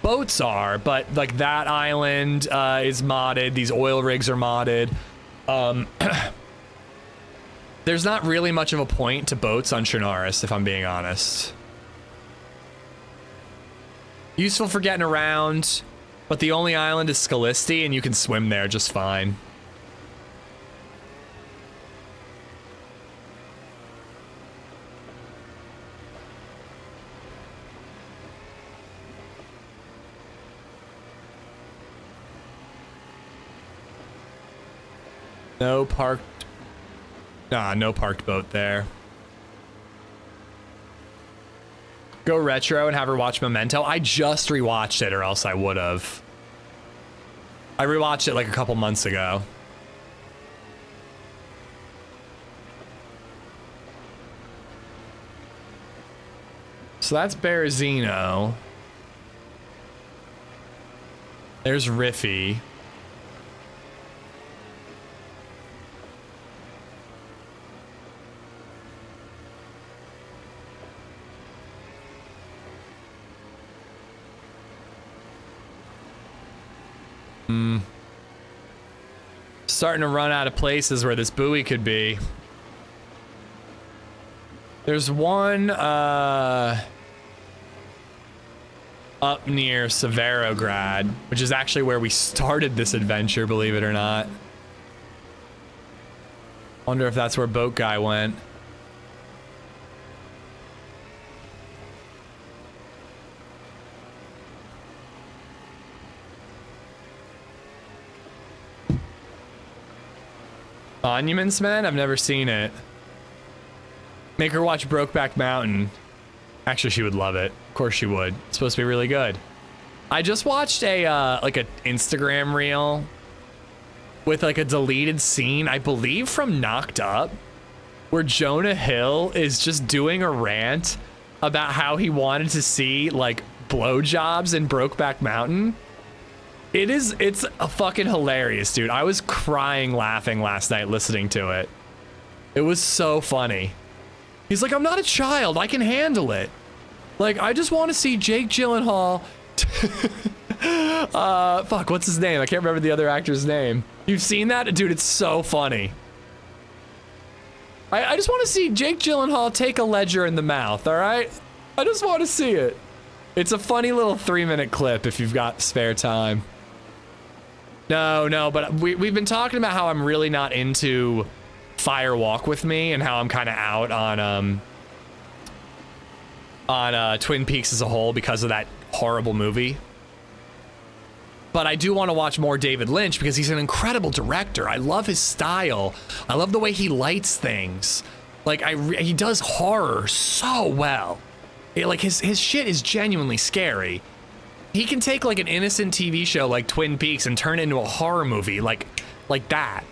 boats are, but like that island is modded. These oil rigs are modded. There's not really much of a point to boats on Chernarus, if I'm being honest. Useful for getting around, but the only island is Scalisti, and you can swim there just fine. No parked boat there. Go retro and have her watch Memento. I just rewatched it, or else I would have. I rewatched it like a couple months ago. So that's Berezino. There's Riffy. Starting to run out of places where this buoy could be. There's one up near Severograd, which is actually where we started this adventure, believe it or not. Wonder if that's where Boat Guy went. Monuments Men? I've never seen it. Make her watch Brokeback Mountain. Actually, she would love it. Of course she would. It's supposed to be really good. I just watched a like an Instagram reel with like a deleted scene, I believe from Knocked Up, where Jonah Hill is just doing a rant about how he wanted to see like blowjobs in Brokeback Mountain. It's a fucking hilarious, dude. I was crying laughing last night listening to it. It was so funny. He's like, I'm not a child. I can handle it. Like, I just want to see Jake Gyllenhaal. Fuck, what's his name? I can't remember the other actor's name. You've seen that? Dude, it's so funny. I just want to see Jake Gyllenhaal take a ledger in the mouth, all right? I just want to see it. It's a funny little 3-minute clip if you've got spare time. No, but we've been talking about how I'm really not into Fire Walk With Me and how I'm kind of out on Twin Peaks as a whole because of that horrible movie. But I do want to watch more David Lynch because he's an incredible director. I love his style. I love the way he lights things. Like he does horror so well. Like his shit is genuinely scary. He can take like an innocent TV show like Twin Peaks and turn it into a horror movie like that.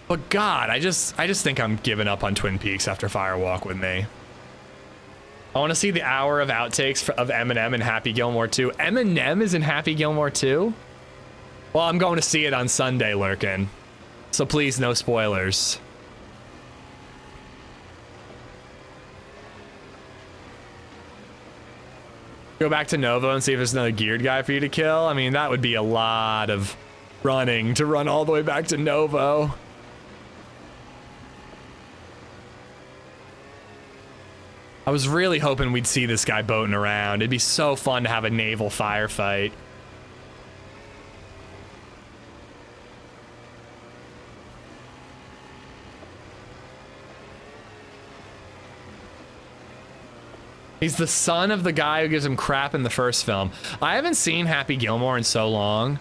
But God, I just think I'm giving up on Twin Peaks after Fire Walk With Me. I want to see the hour of outtakes of Eminem in Happy Gilmore 2. Eminem is in Happy Gilmore 2? Well, I'm going to see it on Sunday, Lurkin. So please, no spoilers. Go back to Novo and see if there's another geared guy for you to kill. I mean, that would be a lot of running to run all the way back to Novo. I was really hoping we'd see this guy boating around. It'd be so fun to have a naval firefight. He's the son of the guy who gives him crap in the first film. I haven't seen Happy Gilmore in so long.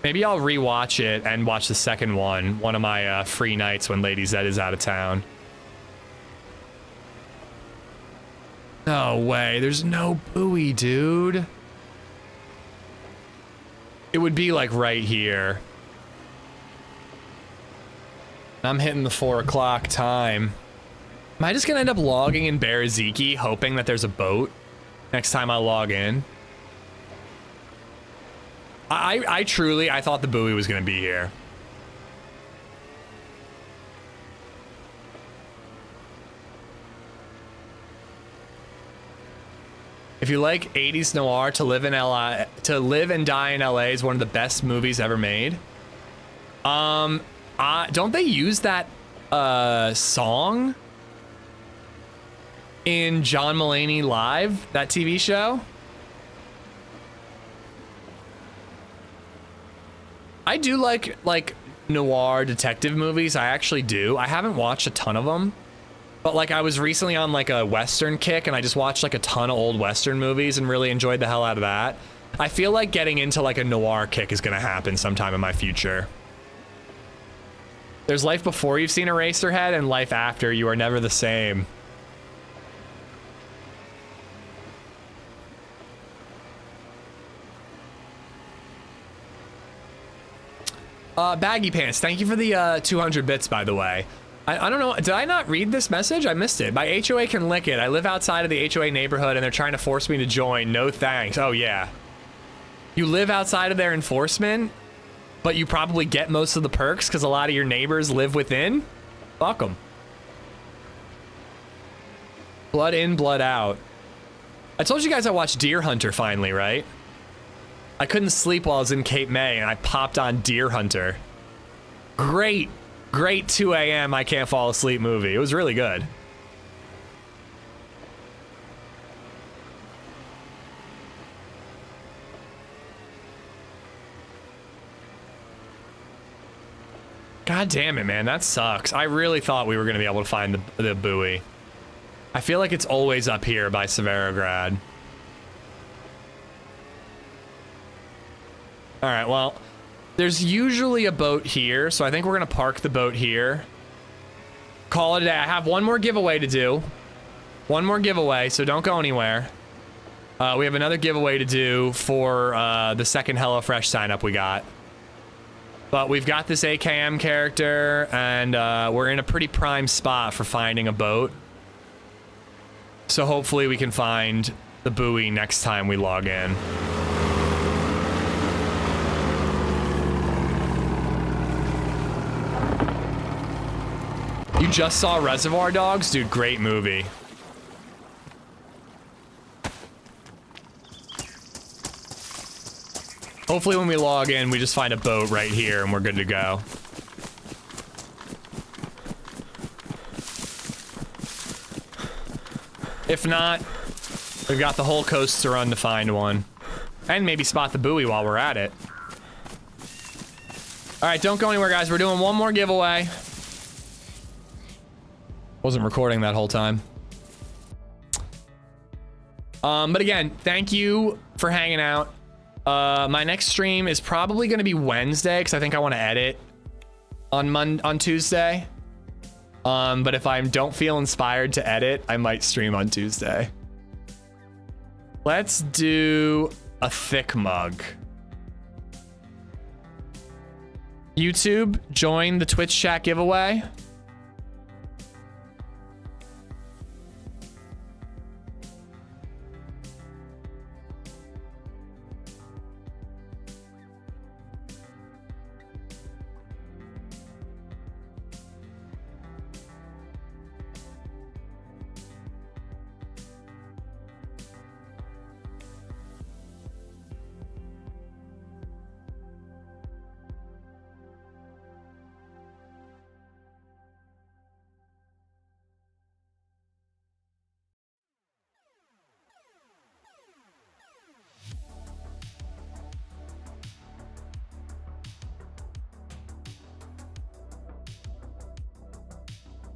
Maybe I'll rewatch it and watch the second one of my free nights when LadyZed is out of town. No way, there's no buoy, dude. It would be like right here. I'm hitting the 4 o'clock time. Am I just gonna end up logging in Bereziki hoping that there's a boat next time I log in? I truly thought the buoy was gonna be here. If you like 80s noir, To Live and Die in LA is one of the best movies ever made. Don't they use that song in John Mulaney Live, that TV show? I do like noir detective movies. I actually do. I haven't watched a ton of them, but like I was recently on like a Western kick and I just watched like a ton of old Western movies and really enjoyed the hell out of that. I feel like getting into like a noir kick is gonna happen sometime in my future. There's life before you've seen Eraserhead and life after. You are never the same. Baggy Pants, thank you for the 200 bits, by the way. I don't know, did I not read this message? I missed it. My HOA can lick it. I live outside of the HOA neighborhood and they're trying to force me to join. No thanks. Oh, yeah. You live outside of their enforcement, but you probably get most of the perks because a lot of your neighbors live within? Fuck them. Blood in, blood out. I told you guys I watched Deer Hunter finally, right? I couldn't sleep while I was in Cape May and I popped on Deer Hunter. Great 2 a.m. I can't fall asleep movie. It was really good. God damn it, man. That sucks. I really thought we were going to be able to find the buoy. I feel like it's always up here by Severograd. All right, well, there's usually a boat here, so I think we're gonna park the boat here. Call it a day. I have one more giveaway to do. One more giveaway, so don't go anywhere. We have another giveaway to do for the second HelloFresh sign up we got. But we've got this AKM character, and we're in a pretty prime spot for finding a boat. So hopefully we can find the buoy next time we log in. You just saw Reservoir Dogs? Dude, great movie. Hopefully when we log in, we just find a boat right here and we're good to go. If not, we've got the whole coast to run to find one. And maybe spot the buoy while we're at it. All right, don't go anywhere, guys. We're doing one more giveaway. Wasn't recording that whole time. But again, thank you for hanging out. My next stream is probably going to be Wednesday because I think I want to edit on Tuesday. But if I don't feel inspired to edit, I might stream on Tuesday. Let's do a thick mug. YouTube, join the Twitch chat giveaway.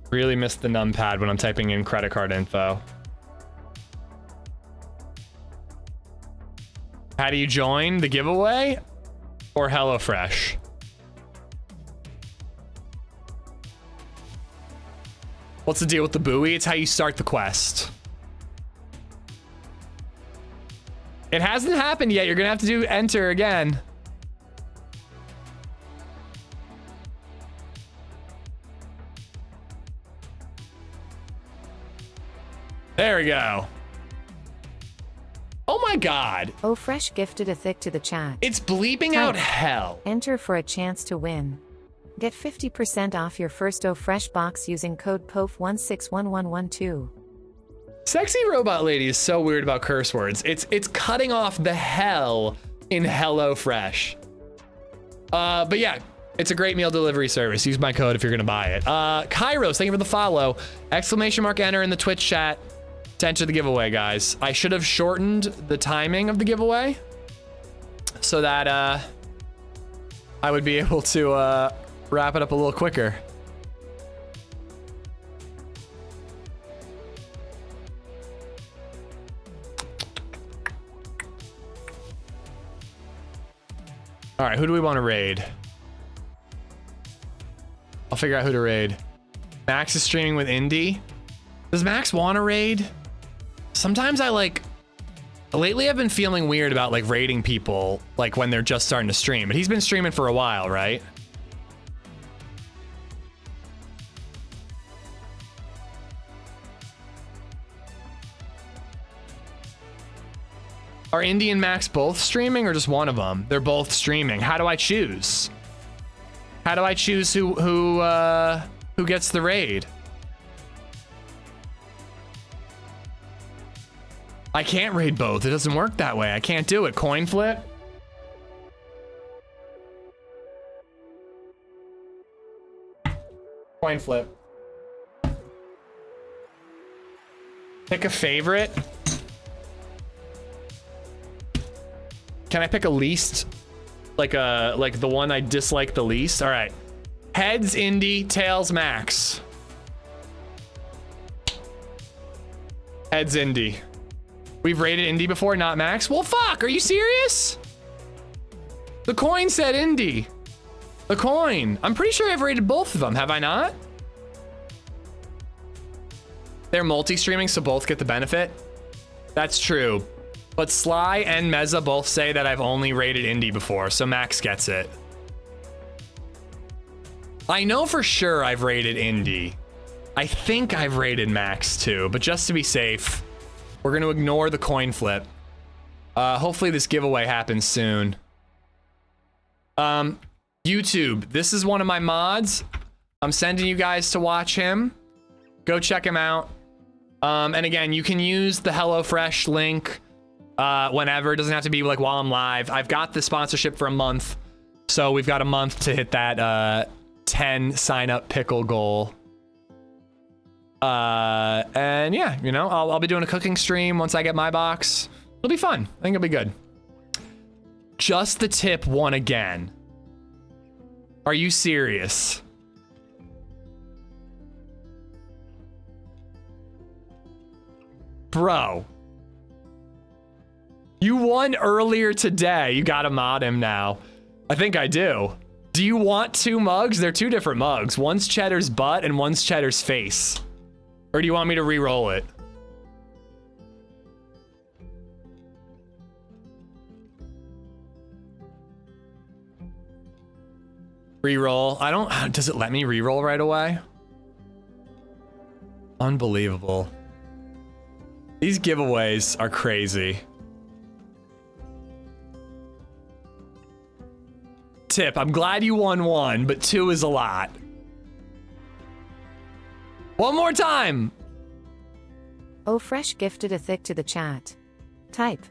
Really miss the numpad when I'm typing in credit card info. How do you join the giveaway or HelloFresh? What's the deal with the buoy? It's how you start the quest. It hasn't happened yet. You're gonna have to do enter again. There we go. Oh my god. Oh, Fresh gifted a thick to the chat. It's bleeping out hell. Enter for a chance to win. Get 50% off your first Oh Fresh box using code POF161112. Sexy robot lady is so weird about curse words. It's cutting off the hell in HelloFresh. But yeah, it's a great meal delivery service. Use my code if you're gonna buy it. Kairos, thank you for the follow. Exclamation mark enter in the Twitch chat to enter the giveaway, guys. I should have shortened the timing of the giveaway so that I would be able to wrap it up a little quicker. All right, who do we want to raid? I'll figure out who to raid. Max is streaming with Indy. Does Max want to raid? Sometimes I like... Lately I've been feeling weird about like raiding people like when they're just starting to stream. But he's been streaming for a while, right? Are Indy and Max both streaming or just one of them? They're both streaming. How do I choose? How do I choose who gets the raid? I can't raid both. It doesn't work that way. I can't do it. Coin flip. Coin flip. Pick a favorite. Can I pick a least? Like the one I dislike the least? All right. Heads, Indy, tails, Max. Heads, Indy. We've rated Indy before, not Max. Well, fuck, are you serious? The coin said Indy. The coin. I'm pretty sure I've rated both of them, have I not? They're multi-streaming, so both get the benefit. That's true. But Sly and Meza both say that I've only rated Indy before, so Max gets it. I know for sure I've rated Indy. I think I've rated Max too, but just to be safe, we're gonna ignore the coin flip. Hopefully this giveaway happens soon. YouTube, this is one of my mods. I'm sending you guys to watch him. Go check him out. And again, you can use the HelloFresh link whenever. It doesn't have to be like while I'm live. I've got the sponsorship for a month, so we've got a month to hit that 10 sign up pickle goal. And yeah, you know, I'll be doing a cooking stream once I get my box. It'll be fun. I think it'll be good. Just the tip won again. Are you serious? Bro. You won earlier today. You gotta mod him now. I think I do. Do you want two mugs? They're two different mugs. One's Cheddar's butt and one's Cheddar's face. Or do you want me to re-roll it? Re-roll. I don't... Does it let me re-roll right away? Unbelievable. These giveaways are crazy. Tip, I'm glad you won one, but two is a lot. One more time. Oh, Fresh gifted a thick to the chat. Type.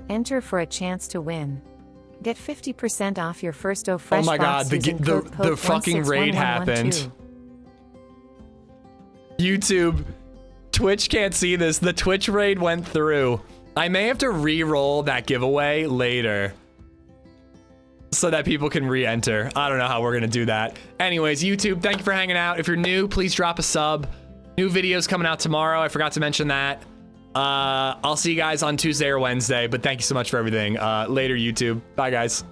Enter for a chance to win. Get 50% off your first Oh Fresh. Oh my god, box using the fucking raid happened. YouTube, Twitch can't see this. The Twitch raid went through. I may have to re-roll that giveaway later so that people can re-enter. I don't know how we're gonna do that. Anyways, YouTube, thank you for hanging out. If you're new, please drop a sub. New videos coming out tomorrow. I forgot to mention that. I'll see you guys on Tuesday or Wednesday, but thank you so much for everything. Later, YouTube. Bye, guys.